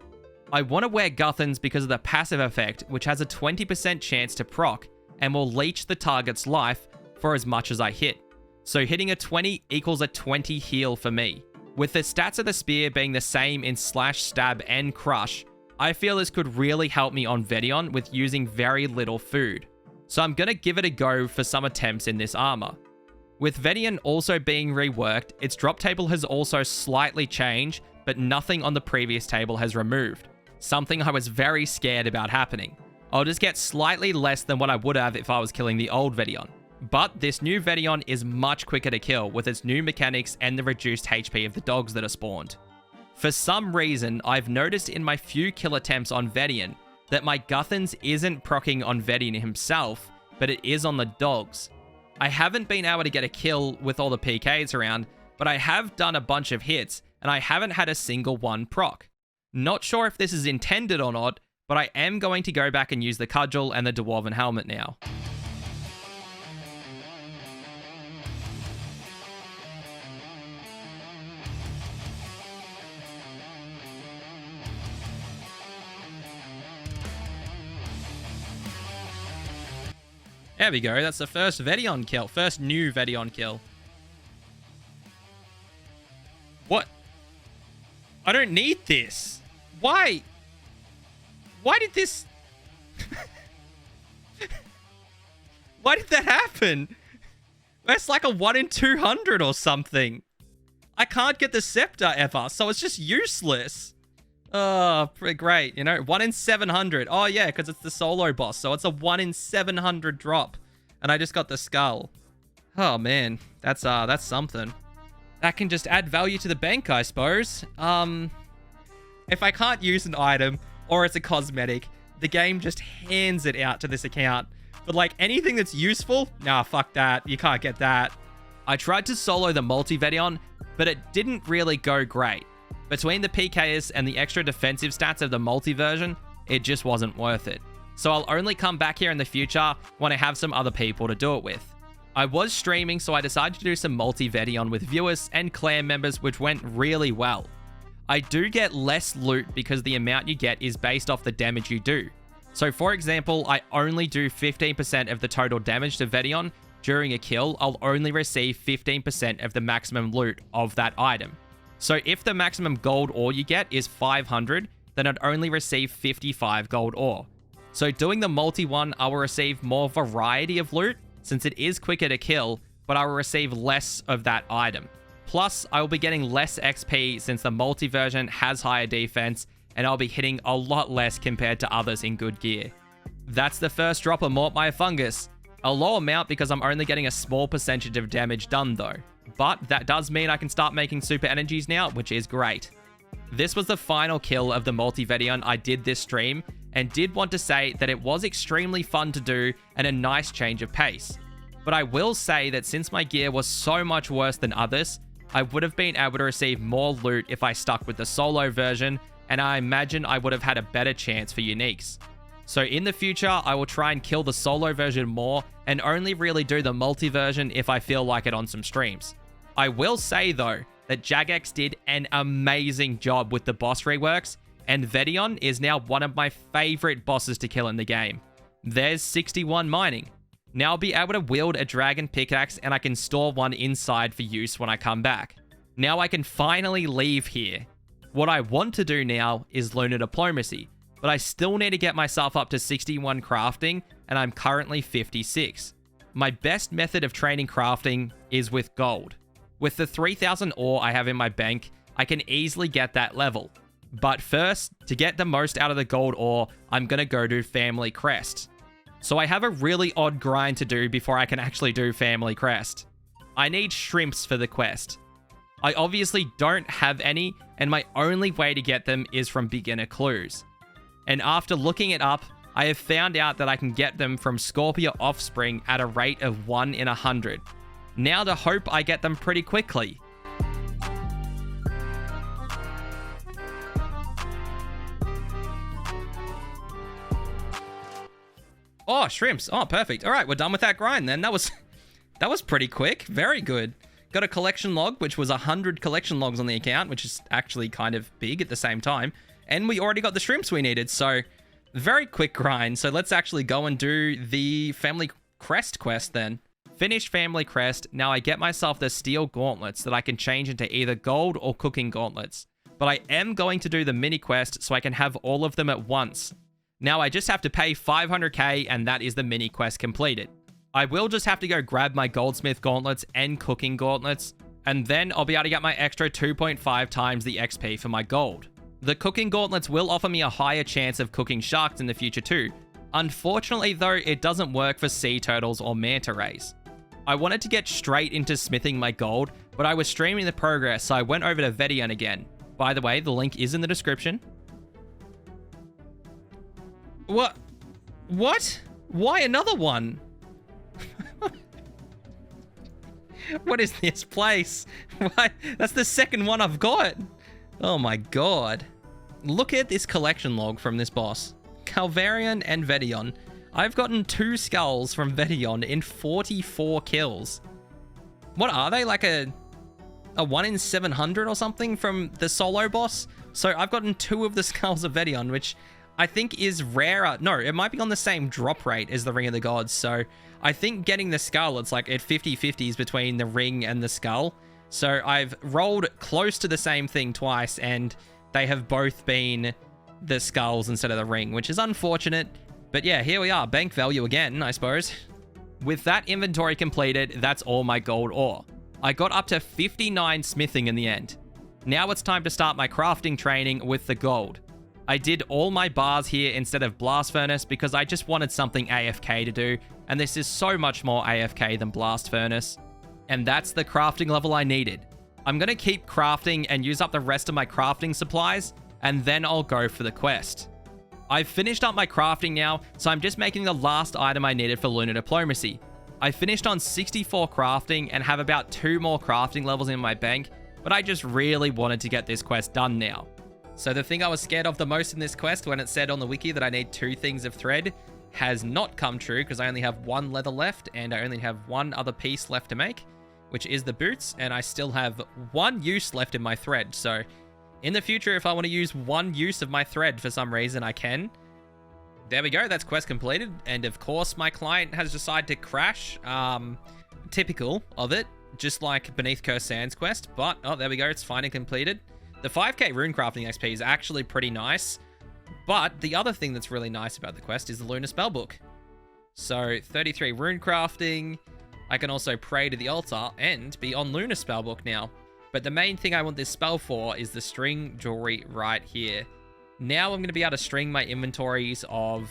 A: I want to wear Guthans because of the passive effect, which has a 20% chance to proc, and will leech the target's life for as much as I hit. So hitting a 20 equals a 20 heal for me. With the stats of the spear being the same in slash, stab, and crush, I feel this could really help me on Vedion with using very little food. So I'm gonna give it a go for some attempts in this armor. With Vedion also being reworked, its drop table has also slightly changed, but nothing on the previous table has removed. Something I was very scared about happening. I'll just get slightly less than what I would have if I was killing the old Vedion. But this new Vedion is much quicker to kill with its new mechanics and the reduced HP of the dogs that are spawned. For some reason, I've noticed in my few kill attempts on Vedion that my Guthans isn't proccing on Vedion himself, but it is on the dogs. I haven't been able to get a kill with all the PKs around, but I have done a bunch of hits, and I haven't had a single one proc. Not sure if this is intended or not, but I am going to go back and use the cudgel and the dwarven helmet now. There we go. That's the first Vedion kill. First new Vedion kill. What? I don't need this. Why? Why did this... Why did that happen? That's like a 1 in 200 or something. I can't get the scepter ever, so it's just useless. Oh, great. You know, 1 in 700. Oh, yeah, because it's the solo boss. So it's a 1 in 700 drop. And I just got the skull. Oh, man. That's something. That can just add value to the bank, I suppose. If I can't use an item or it's a cosmetic, the game just hands it out to this account. But, like, anything that's useful? Nah, fuck that. You can't get that. I tried to solo the multi-Vedion, but it didn't really go great. Between the PKs and the extra defensive stats of the multi version, it just wasn't worth it. So I'll only come back here in the future when I have some other people to do it with. I was streaming, so I decided to do some multi-Vedion with viewers and clan members, which went really well. I do get less loot because the amount you get is based off the damage you do. So for example, I only do 15% of the total damage to Vedion. During a kill, I'll only receive 15% of the maximum loot of that item. So if the maximum gold ore you get is 500, then I'd only receive 55 gold ore. So doing the multi one, I will receive more variety of loot, since it is quicker to kill, but I will receive less of that item. Plus, I will be getting less XP since the multi version has higher defense, and I'll be hitting a lot less compared to others in good gear. That's the first drop of Mort My Fungus. A low amount because I'm only getting a small percentage of damage done though. But that does mean I can start making super energies now, which is great. This was the final kill of the multi-Vedion I did this stream, and did want to say that it was extremely fun to do and a nice change of pace. But I will say that since my gear was so much worse than others, I would have been able to receive more loot if I stuck with the solo version, and I imagine I would have had a better chance for uniques. So in the future, I will try and kill the solo version more and only really do the multi version if I feel like it on some streams. I will say though, that Jagex did an amazing job with the boss reworks, and Vedion is now one of my favorite bosses to kill in the game. There's 61 mining. Now I'll be able to wield a dragon pickaxe and I can store one inside for use when I come back. Now I can finally leave here. What I want to do now is Lunar Diplomacy, but I still need to get myself up to 61 crafting, and I'm currently 56. My best method of training crafting is with gold. With the 3,000 ore I have in my bank, I can easily get that level. But first, to get the most out of the gold ore, I'm gonna go do Family Crest. So I have a really odd grind to do before I can actually do Family Crest. I need shrimps for the quest. I obviously don't have any, and my only way to get them is from beginner clues. And after looking it up, I have found out that I can get them from Scorpia offspring at a rate of 1 in 100. Now to hope I get them pretty quickly. Oh, shrimps. Oh, perfect. All right, we're done with that grind then. That was pretty quick. Very good. Got a collection log, which was 100 collection logs on the account, which is actually kind of big at the same time. And we already got the shrimps we needed, so very quick grind. So let's actually go and do the Family Crest quest then. Finish Family Crest. Now I get myself the steel gauntlets that I can change into either gold or cooking gauntlets. But I am going to do the mini quest so I can have all of them at once. Now I just have to pay 500k and that is the mini quest completed. I will just have to go grab my goldsmith gauntlets and cooking gauntlets, and then I'll be able to get my extra 2.5 times the XP for my gold. The cooking gauntlets will offer me a higher chance of cooking sharks in the future too. Unfortunately though, it doesn't work for sea turtles or manta rays. I wanted to get straight into smithing my gold, but I was streaming the progress, so I went over to Vedion again. By the way, the link is in the description. What? What? Why another one? What is this place? Why? That's the second one I've got. Oh my god. look at this collection log from this boss. Calvarian and Vedion. I've gotten 2 skulls from Vedion in 44 kills. What are they? Like a 1 in 700 or something from the solo boss? So I've gotten 2 of the skulls of Vedion, which I think is rarer. No, it might be on the same drop rate as the Ring of the Gods. So I think getting the skull, it's like at 50-50s between the ring and the skull. So I've rolled close to the same thing twice, and they have both been the skulls instead of the ring, which is unfortunate. But yeah, here we are, bank value again, I suppose. With that inventory completed, that's all my gold ore. I got up to 59 smithing in the end. Now it's time to start my crafting training with the gold. I did all my bars here instead of blast furnace because I just wanted something AFK to do, and this is so much more AFK than blast furnace. And that's the crafting level I needed. I'm going to keep crafting and use up the rest of my crafting supplies, and then I'll go for the quest. I've finished up my crafting now, so I'm just making the last item I needed for Lunar Diplomacy. I finished on 64 crafting and have about 2 more crafting levels in my bank, but I just really wanted to get this quest done now. So the thing I was scared of the most in this quest, when it said on the wiki that I need 2 things of thread, has not come true because I only have 1 leather left and I only have 1 other piece left to make, which is the boots, and I still have 1 use left in my thread. So in the future, if I want to use 1 use of my thread for some reason, I can. There we go, that's quest completed. And of course, my client has decided to crash. Typical of it, just like Beneath Cursed Sands quest. But, oh, there we go, it's finally completed. The 5k rune crafting XP is actually pretty nice. But the other thing that's really nice about the quest is the Lunar Spellbook. So 33 rune crafting. I can also pray to the altar and be on Lunar Spellbook now. But the main thing I want this spell for is the string jewelry right here. Now I'm going to be able to string my inventories of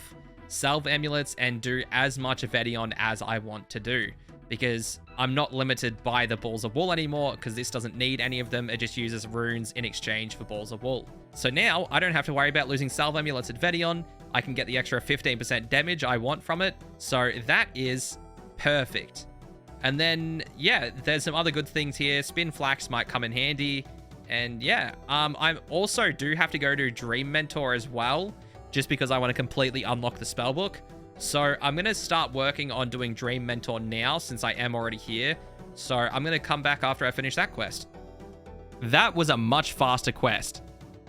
A: salve amulets and do as much of Vedion as I want to do. Because I'm not limited by the balls of wool anymore, because this doesn't need any of them. It just uses runes in exchange for balls of wool. So now I don't have to worry about losing salve amulets at Vedion. I can get the extra 15% damage I want from it. So that is perfect. And then, yeah, there's some other good things here. Spin Flax might come in handy. And yeah, I also do have to go to Dream Mentor as well, just because I want to completely unlock the spellbook. So I'm going to start working on doing Dream Mentor now, since I am already here. So I'm going to come back after I finish that quest. That was a much faster quest.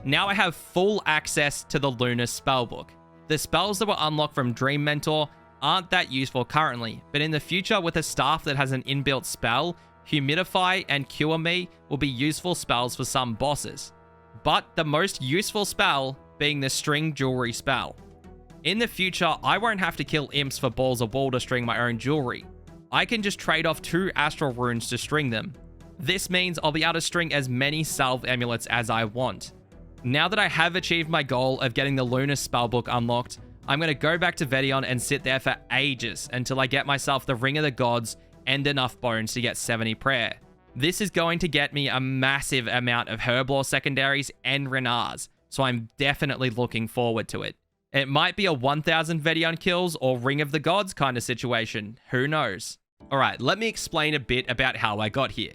A: Now I have full access to the Lunar Spellbook. The spells that were unlocked from Dream Mentor aren't that useful currently, but in the future with a staff that has an inbuilt spell, Humidify and Cure Me will be useful spells for some bosses. But the most useful spell being the String Jewelry spell. In the future, I won't have to kill imps for balls of wool to string my own jewelry. I can just trade off 2 astral runes to string them. This means I'll be able to string as many salve amulets as I want. Now that I have achieved my goal of getting the Lunar Spellbook unlocked, I'm going to go back to Vedion and sit there for ages until I get myself the Ring of the Gods and enough bones to get 70 prayer. This is going to get me a massive amount of Herblore secondaries and Renars, so I'm definitely looking forward to it. It might be a 1000 Vedion kills or Ring of the Gods kind of situation, who knows? Alright, let me explain a bit about how I got here.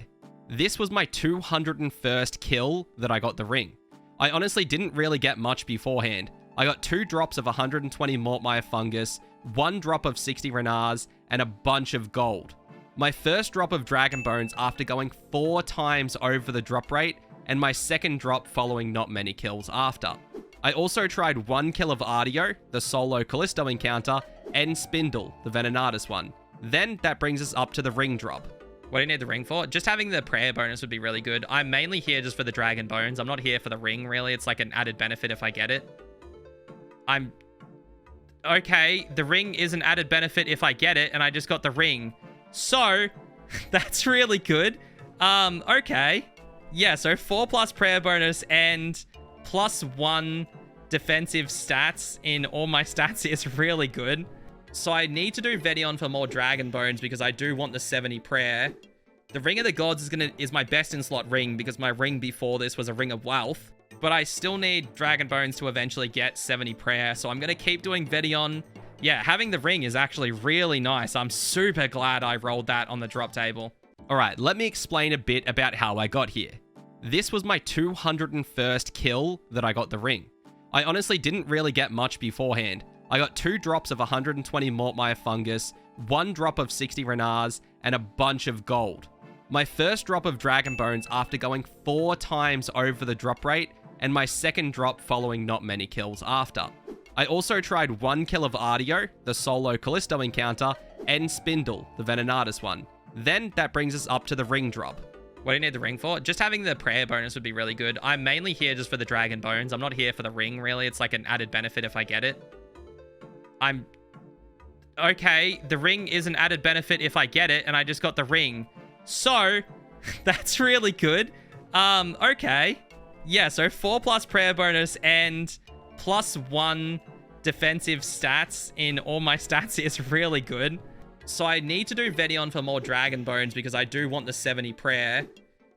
A: This was my 201st kill that I got the ring. I honestly didn't really get much beforehand. I got 2 drops of 120 Mortmire Fungus, 1 drop of 60 Renars, and a bunch of gold. My first drop of Dragon Bones after going 4 times over the drop rate, and my second drop following not many kills after. I also tried 1 kill of Artio, the solo Callisto encounter, and Spindle, the Venenatus one. Then that brings us up to the ring drop. What do you need the ring for? Just having the prayer bonus would be really good. I'm mainly here just for the Dragon Bones. I'm not here for the ring, really. It's like an added benefit if I get it. Okay, the ring is an added benefit if I get it, and I just got the ring. So, that's really good. Okay. Yeah, so 4+ prayer bonus and +1 defensive stats in all my stats is really good. So I need to do Vedion for more Dragon Bones because I do want the 70 prayer. The Ring of the Gods is my best in slot ring because my ring before this was a Ring of Wealth. But I still need Dragon Bones to eventually get 70 prayer, so I'm going to keep doing Vedion. Yeah, having the ring is actually really nice. I'm super glad I rolled that on the drop table. Alright, let me explain a bit about how I got here. This was my 201st kill that I got the ring. I honestly didn't really get much beforehand. I got 2 drops of 120 Mortmire Fungus, 1 drop of 60 Renars, and a bunch of gold. My first drop of Dragon Bones after going 4 times over the drop rate, and my second drop following not many kills after. I also tried 1 kill of Artio, the solo Callisto encounter, and Spindle, the Venenatus one. Then that brings us up to the ring drop.
F: What do you need the ring for? Just having the prayer bonus would be really good. I'm mainly here just for the Dragon Bones. I'm not here for the ring, really. It's like an added benefit if I get it. Okay, the ring is an added benefit if I get it, and I just got the ring. So, that's really good. Okay. Yeah, so 4+ prayer bonus and +1 defensive stats in all my stats is really good. So I need to do Vedion for more Dragon Bones because I do want the 70 prayer.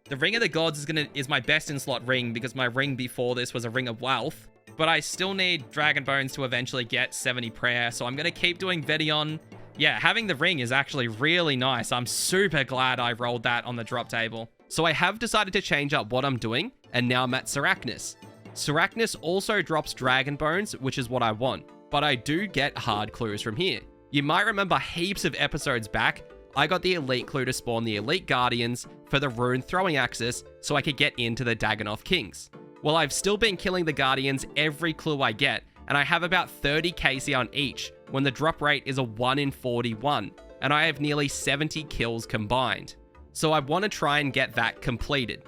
F: The Ring of the Gods is my best in slot ring because my ring before this was a Ring of Wealth. But I still need Dragon Bones to eventually get 70 prayer, so I'm going to keep doing Vedion. Yeah, having the ring is actually really nice. I'm super glad I rolled that on the drop table.
A: So I have decided to change up what I'm doing, and now I'm at Sarachnis. Sarachnis also drops Dragon Bones, which is what I want, but I do get hard clues from here. You might remember heaps of episodes back, I got the Elite clue to spawn the Elite Guardians for the Rune Throwing Axis so I could get into the Dagannoth Kings. Well, I've still been killing the Guardians every clue I get, and I have about 30 KC on each when the drop rate is a 1 in 41, and I have nearly 70 kills combined. So I want to try and get that completed.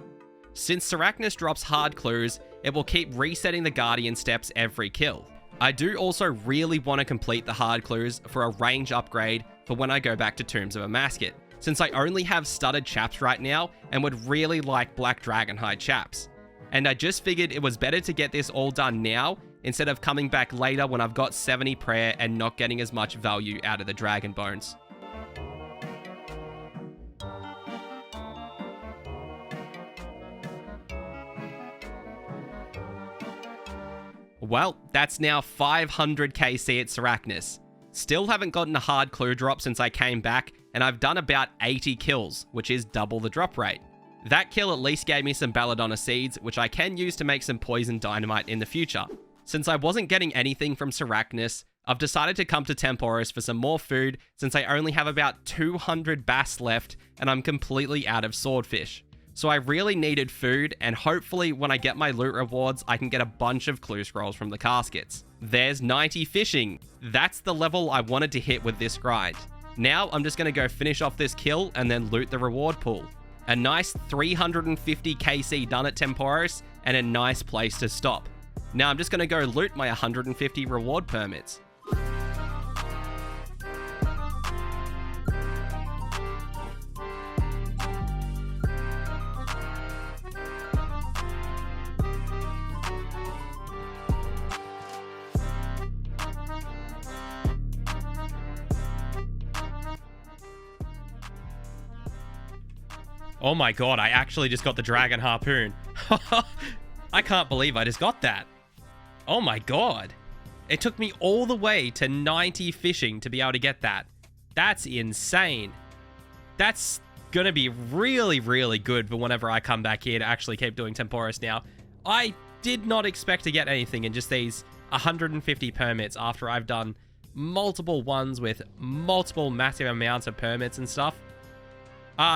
A: Since Sarachnis drops hard clues, it will keep resetting the Guardian steps every kill. I do also really want to complete the hard clues for a range upgrade for when I go back to Tombs of Amascut, since I only have studded chaps right now and would really like Black Dragonhide chaps. And I just figured it was better to get this all done now instead of coming back later when I've got 70 prayer and not getting as much value out of the Dragon Bones. Well, that's now 500 KC at Sarachnis. Still haven't gotten a hard clue drop since I came back, and I've done about 80 kills, which is double the drop rate. That kill at least gave me some Belladonna seeds, which I can use to make some poison dynamite in the future. Since I wasn't getting anything from Sarachnis, I've decided to come to Temporis for some more food since I only have about 200 bass left and I'm completely out of swordfish. So I really needed food, and hopefully when I get my loot rewards, I can get a bunch of clue scrolls from the caskets. There's 90 fishing. That's the level I wanted to hit with this grind. Now I'm just going to go finish off this kill and then loot the reward pool. A nice 350 KC done at Temporis and a nice place to stop. Now I'm just going to go loot my 150 reward permits.
F: Oh my god, I actually just got the Dragon Harpoon. I can't believe I just got that. Oh my god. It took me all the way to 90 fishing to be able to get that. That's insane. That's gonna be really, really good for whenever I come back here to actually keep doing Temporis now. I did not expect to get anything in just these 150 permits after I've done multiple ones with multiple massive amounts of permits and stuff.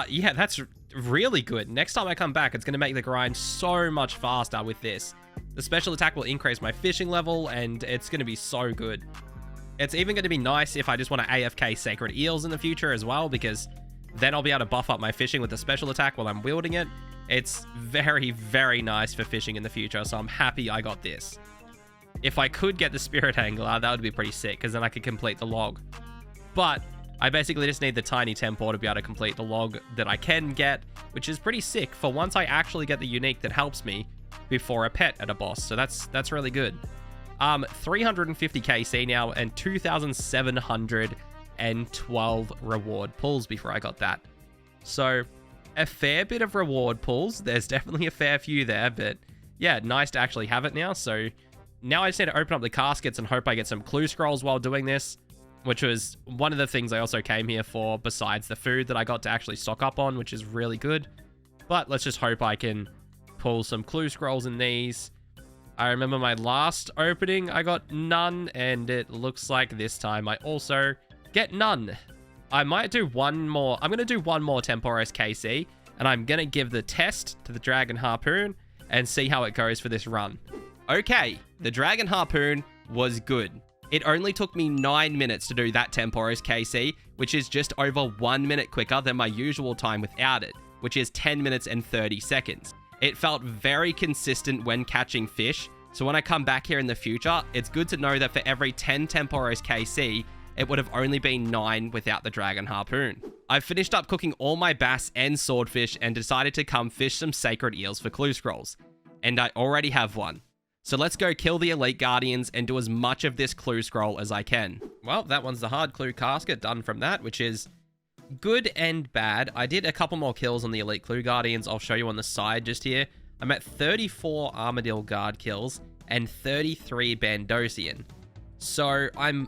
F: Yeah, that's really good. Next time I come back, it's going to make the grind so much faster with this. The special attack will increase my fishing level, and it's going to be so good. It's even going to be nice if I just want to AFK Sacred Eels in the future as well, because then I'll be able to buff up my fishing with the special attack while I'm wielding it. It's very, very nice for fishing in the future, so I'm happy I got this. If I could get the Spirit Angler, that would be pretty sick, because then I could complete the log. But I basically just need the tiny Tempor to be able to complete the log that I can get, which is pretty sick for once I actually get the unique that helps me before a pet at a boss. So that's really good. 350 KC now and 2,712 reward pulls before I got that. So a fair bit of reward pulls. There's definitely a fair few there, but yeah, nice to actually have it now. So now I just need to open up the caskets and hope I get some clue scrolls while doing this, which was one of the things I also came here for besides the food that I got to actually stock up on, which is really good. But let's just hope I can pull some clue scrolls in these. I remember my last opening, I got none, and it looks like this time I also get none. I might do one more. I'm going to do one more Temporos KC, and I'm going to give the test to the Dragon Harpoon and see how it goes for this run.
E: Okay, the Dragon Harpoon was good. It only took me 9 minutes to do that Temporos KC, which is just over 1 minute quicker than my usual time without it, which is 10 minutes and 30 seconds. It felt very consistent when catching fish, so when I come back here in the future, it's good to know that for every 10 Temporos KC, it would have only been 9 without the Dragon Harpoon. I've finished up cooking all my bass and swordfish and decided to come fish some sacred eels for clue scrolls. And I already have one. So let's go kill the Elite Guardians and do as much of this clue scroll as I can.
F: Well, that one's the hard clue casket done from that, which is good and bad. I did a couple more kills on the Elite Clue Guardians. I'll show you on the side just here. I'm at 34 Armadillo Guard kills and 33 Bandosian. So I'm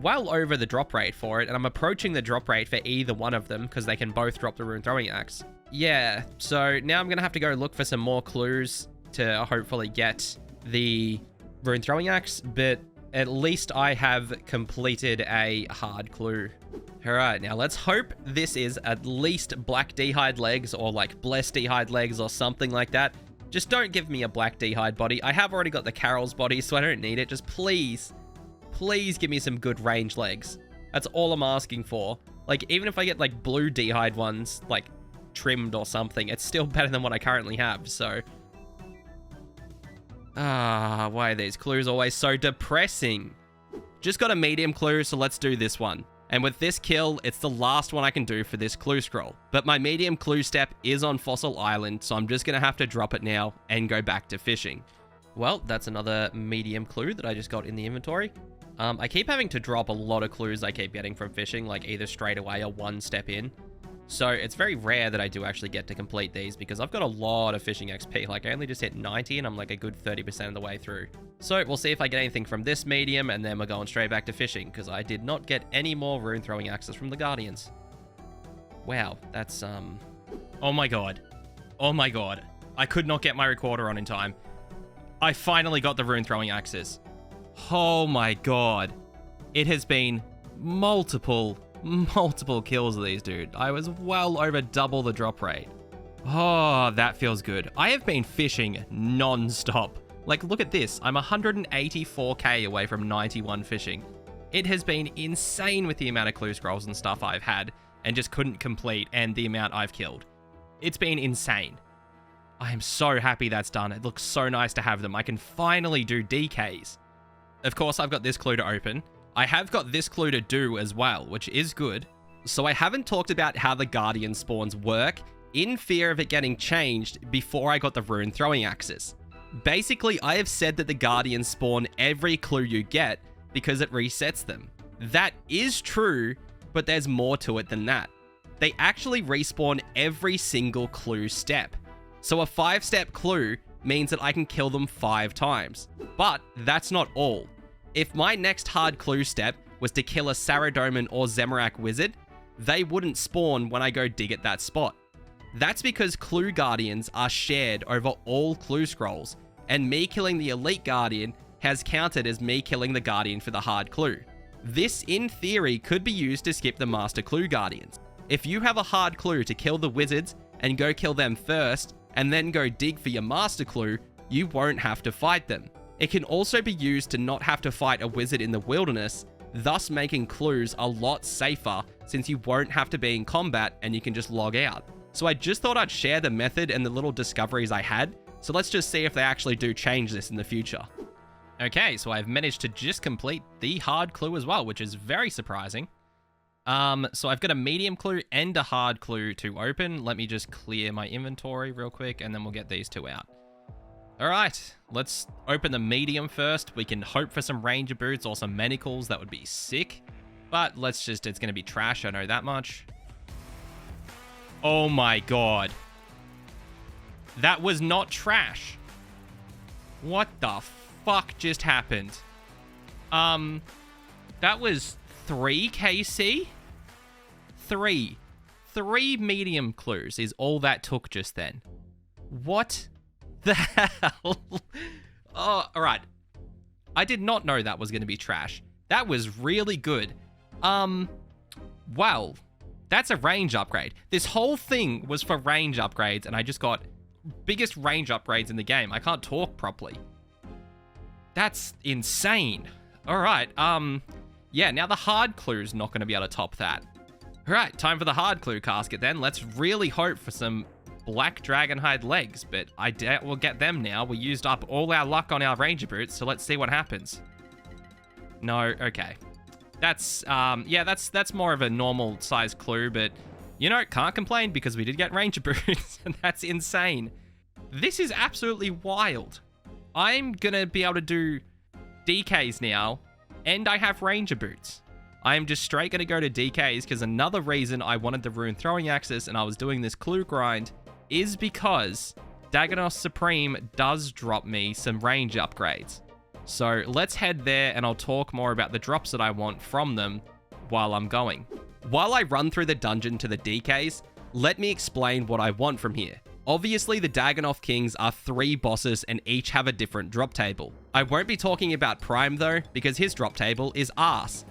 F: well over the drop rate for it, and I'm approaching the drop rate for either one of them because they can both drop the Rune Throwing Axe. Yeah, so now I'm going to have to go look for some more clues to hopefully get the Rune Throwing Axe, but at least I have completed a hard clue. Alright, now let's hope this is at least Black D'hide legs or like Blessed D'hide legs or something like that. Just don't give me a Black D'hide body. I have already got the Carol's body, so I don't need it. Just please give me some good range legs. That's all I'm asking for. Like, even if I get like blue D'hide ones, like trimmed or something, it's still better than what I currently have, so... why are these clues always so depressing? Just got a medium clue, so let's do this one. And with this kill, it's the last one I can do for this clue scroll. But my medium clue step is on Fossil Island, so I'm just going to have to drop it now and go back to fishing. Well, that's another medium clue that I just got in the inventory. I keep having to drop a lot of clues I keep getting from fishing, like either straight away or one step in. So it's very rare that I do actually get to complete these because I've got a lot of fishing XP. Like I only just hit 90 and I'm like a good 30% of the way through. So we'll see if I get anything from this medium and then we're going straight back to fishing because I did not get any more Rune Throwing Axes from the Guardians. Wow, that's
A: Oh my god. Oh my god. I could not get my recorder on in time. I finally got the Rune Throwing Axes. Oh my god. It has been multiple kills of these, dude. I was well over double the drop rate. Oh, that feels good. I have been fishing non-stop. Like, look at this. I'm 184k away from 91 fishing. It has been insane with the amount of clue scrolls and stuff I've had and just couldn't complete and the amount I've killed. It's been insane. I am so happy that's done. It looks so nice to have them. I can finally do DKs. Of course, I've got this clue to open. I have got this clue to do as well, which is good. So I haven't talked about how the Guardian spawns work in fear of it getting changed before I got the Rune Throwing Axes. Basically, I have said that the Guardians spawn every clue you get because it resets them. That is true, but there's more to it than that. They actually respawn every single clue step. So a 5-step clue means that I can kill them 5 times. But that's not all. If my next hard clue step was to kill a Saradomin or Zamorak wizard, they wouldn't spawn when I go dig at that spot. That's because clue guardians are shared over all clue scrolls, and me killing the elite guardian has counted as me killing the guardian for the hard clue. This, in theory, could be used to skip the master clue guardians. If you have a hard clue to kill the wizards and go kill them first, and then go dig for your master clue, you won't have to fight them. It can also be used to not have to fight a wizard in the wilderness, thus making clues a lot safer since you won't have to be in combat and you can just log out. So I just thought I'd share the method and the little discoveries I had, so let's just see if they actually do change this in the future.
F: Okay, so I've managed to just complete the hard clue as well, which is very surprising. So I've got a medium clue and a hard clue to open. Let me just clear my inventory real quick and then we'll get these two out. All right, let's open the medium first. We can hope for some ranger boots or some manacles. That would be sick. But let's just, it's going to be trash. I know that much.
A: Oh my god. That was not trash. What the fuck just happened? That was 3 KC? 3 medium clues is all that took just then. What the hell? Oh, all right. I did not know that was going to be trash. That was really good. Well, that's a range upgrade. This whole thing was for range upgrades, and I just got biggest range upgrades in the game. I can't talk properly. That's insane. All right. Yeah, now the hard clue's not going to be able to top that. All right, time for the hard clue casket then. Let's really hope for some black dragonhide legs, but I doubt we'll get them now. We used up all our luck on our ranger boots, so let's see what happens. No, okay. That's, yeah, that's more of a normal size clue, but, you know, can't complain because we did get ranger boots, and that's insane. This is absolutely wild. I'm gonna be able to do DKs now, and I have ranger boots. I am just straight gonna go to DKs because another reason I wanted the rune throwing axis and I was doing this clue grind is because Dagannoth Supreme does drop me some range upgrades. So let's head there and I'll talk more about the drops that I want from them while I'm going. While I run through the dungeon to the DKs, let me explain what I want from here. Obviously, the Dagannoth Kings are 3 bosses and each have a different drop table. I won't be talking about Prime though, because his drop table is arse.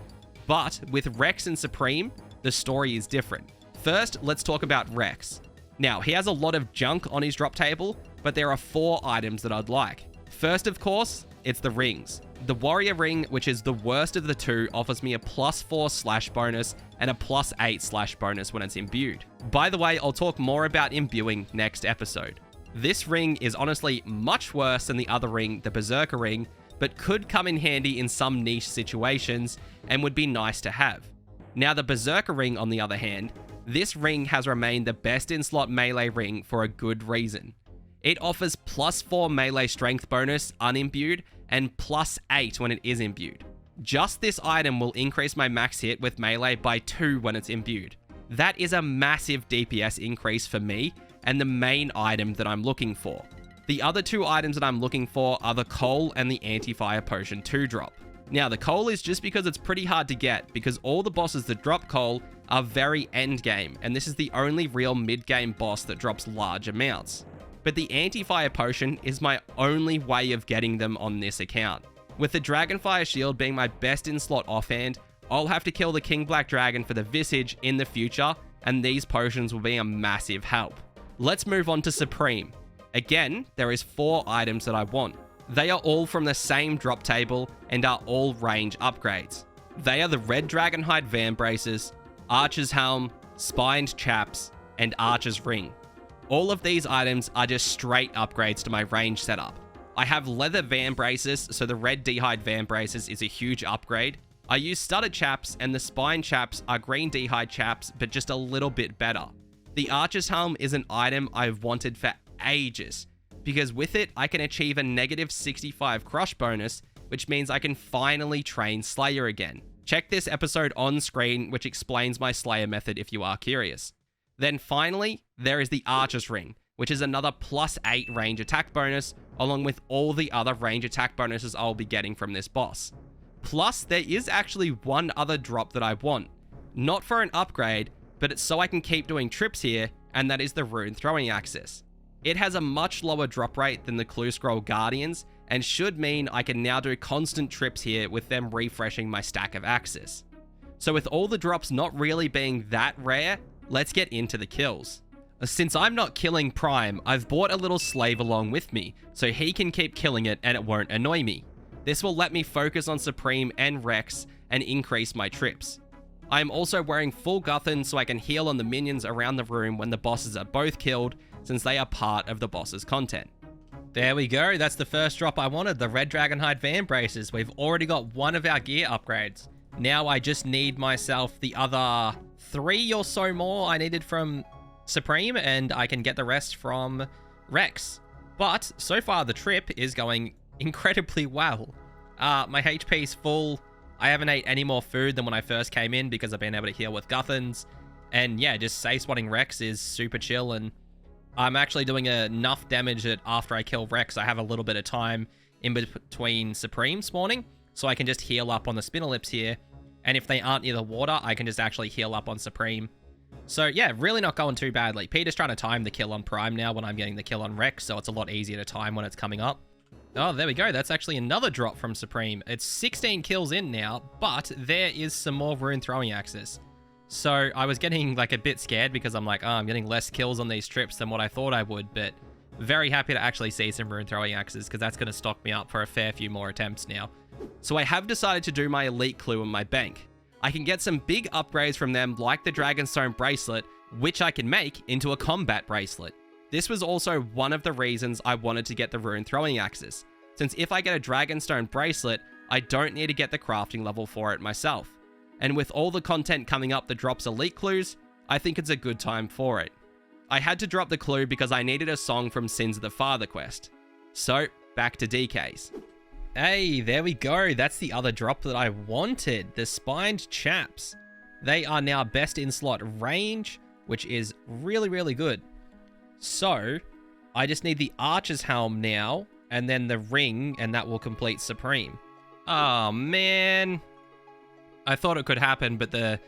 A: But with Rex and Supreme, the story is different. First, let's talk about Rex. Now, he has a lot of junk on his drop table, but there are 4 items that I'd like. First, of course, it's the rings. The Warrior Ring, which is the worst of the 2, offers me a +4 slash bonus and a +8 slash bonus when it's imbued. By the way, I'll talk more about imbuing next episode. This ring is honestly much worse than the other ring, the Berserker Ring, but could come in handy in some niche situations and would be nice to have. Now the Berserker Ring, on the other hand, this ring has remained the best in slot melee ring for a good reason. It offers +4 melee strength bonus unimbued and +8 when it is imbued. Just this item will increase my max hit with melee by 2 when it's imbued. That is a massive DPS increase for me and the main item that I'm looking for. The other 2 items that I'm looking for are the Coal and the Anti-Fire Potion 2-drop. Now, the Coal is just because it's pretty hard to get, because all the bosses that drop Coal are very end game, and this is the only real mid-game boss that drops large amounts. But the Anti-Fire Potion is my only way of getting them on this account. With the Dragonfire Shield being my best in slot offhand, I'll have to kill the King Black Dragon for the Visage in the future, and these potions will be a massive help. Let's move on to Supreme. Again, there is 4 items that I want. They are all from the same drop table and are all range upgrades. They are the Red Dragonhide Vambraces, Archer's Helm, Spined Chaps, and Archer's Ring. All of these items are just straight upgrades to my range setup. I have Leather Vambraces, so the Red D'hide Vambraces is a huge upgrade. I use Studded Chaps, and the Spine Chaps are Green D'hide Chaps, but just a little bit better. The Archer's Helm is an item I've wanted for ages, because with it, I can achieve a -65 crush bonus, which means I can finally train Slayer again. Check this episode on screen, which explains my Slayer method if you are curious. Then finally, there is the Archer's Ring, which is another +8 range attack bonus, along with all the other range attack bonuses I'll be getting from this boss. Plus, there is actually one other drop that I want. Not for an upgrade, but it's so I can keep doing trips here, and that is the Rune Throwing Axis. It has a much lower drop rate than the Clue Scroll Guardians, and should mean I can now do constant trips here with them refreshing my stack of axes. So with all the drops not really being that rare, let's get into the kills. Since I'm not killing Prime, I've brought a little slave along with me, so he can keep killing it and it won't annoy me. This will let me focus on Supreme and Rex and increase my trips. I am also wearing full Guthan so I can heal on the minions around the room when the bosses are both killed, since they are part of the boss's content.
F: There we go. That's the first drop I wanted, the Red Dragonhide Vambraces. We've already got one of our gear upgrades. Now I just need myself the other 3 or so more I needed from Supreme, and I can get the rest from Rex. But so far the trip is going incredibly well. My HP's full. I haven't ate any more food than when I first came in because I've been able to heal with Guthans. And yeah, just safe spotting Rex is super chill, and I'm actually doing enough damage that after I kill Rex, I have a little bit of time in between Supreme spawning, so I can just heal up on the Spinnerlips here. And if they aren't near the water, I can just actually heal up on Supreme. So yeah, really not going too badly. Peter's trying to time the kill on Prime now when I'm getting the kill on Rex, so it's a lot easier to time when it's coming up. Oh, there we go. That's actually another drop from Supreme. It's 16 kills in now, but there is some more rune throwing axes. So I was getting like a bit scared because I'm like, oh, I'm getting less kills on these trips than what I thought I would, but very happy to actually see some rune throwing axes because that's going to stock me up for a fair few more attempts now. So I have decided to do my elite clue in my bank. I can get some big upgrades from them like the Dragonstone bracelet, which I can make into a combat bracelet. This was also one of the reasons I wanted to get the rune throwing axes, since if I get a Dragonstone bracelet, I don't need to get the crafting level for it myself. And with all the content coming up that drops elite clues, I think it's a good time for it. I had to drop the clue because I needed a song from Sins of the Father quest. So, back to DKs. Hey, there we go. That's the other drop that I wanted, the Spined Chaps. They are now best in slot range, which is really, really good. So, I just need the Archer's Helm now, and then the ring, and that will complete Supreme. Oh, man. I thought it could happen, but the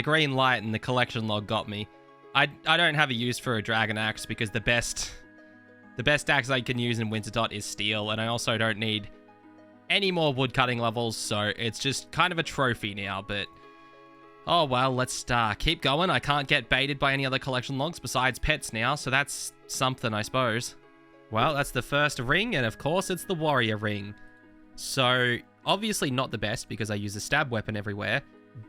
F: green light and the collection log got me. I don't have a use for a Dragon Axe because the best axe I can use in Wintertot is steel, and I also don't need any more woodcutting levels, so it's just kind of a trophy now, but oh well, let's keep going. I can't get baited by any other collection logs besides pets now, so that's something, I suppose. Well, that's the first ring, and of course it's the warrior ring. So, obviously not the best because I use a stab weapon everywhere,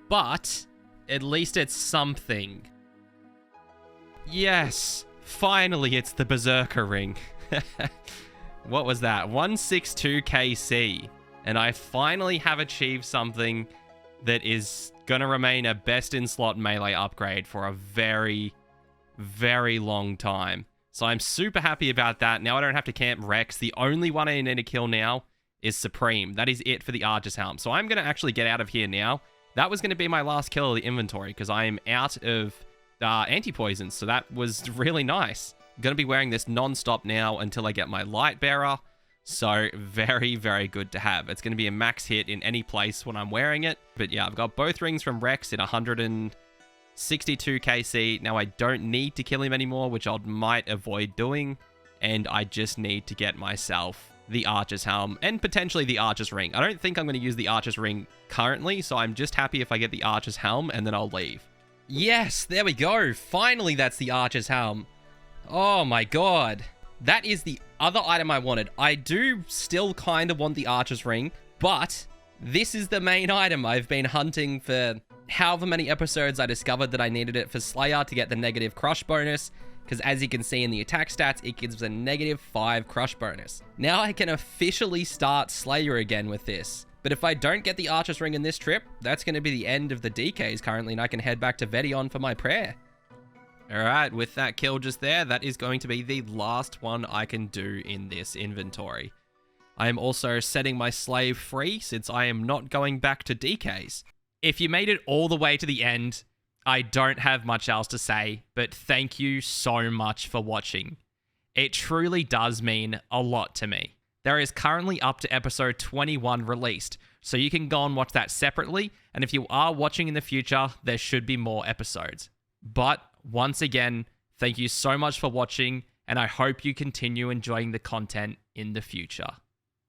F: but at least it's something. Yes, finally it's the Berserker ring. What was that? 162 KC. And I finally have achieved something that is going to remain a best in slot melee upgrade for a very, very long time. So I'm super happy about that. Now I don't have to camp Rex. The only one I need to kill now is Supreme. That is it for the Archer's Helm. So I'm going to actually get out of here now. That was going to be my last kill of the inventory because I am out of anti-poisons. So that was really nice. I'm going to be wearing this non-stop now until I get my light bearer. So very, very good to have. It's going to be a max hit in any place when I'm wearing it. But yeah, I've got both rings from Rex at 162 KC. Now I don't need to kill him anymore, which I might avoid doing. And I just need to get myself the Archer's Helm and potentially the Archer's Ring. I don't think I'm going to use the Archer's Ring currently, so I'm just happy if I get the Archer's Helm and then I'll leave. Yes, there we go. Finally, that's the Archer's Helm. Oh my god. That is the other item I wanted. I do still kind of want the Archer's Ring, but this is the main item. I've been hunting for however many episodes. I discovered that I needed it for Slayer to get the negative crush bonus, because as you can see in the attack stats, it gives a -5 crush bonus. Now I can officially start Slayer again with this. But if I don't get the Archer's Ring in this trip, that's going to be the end of the DKs currently, and I can head back to Vedion for my prayer. Alright, with that kill just there, that is going to be the last one I can do in this inventory. I am also setting my slave free since I am not going back to DKs. If you made it all the way to the end, I don't have much else to say, but thank you so much for watching. It truly does mean a lot to me. There is currently up to episode 21 released, so you can go and watch that separately, and if you are watching in the future, there should be more episodes. But once again, thank you so much for watching, and I hope you continue enjoying the content in the future.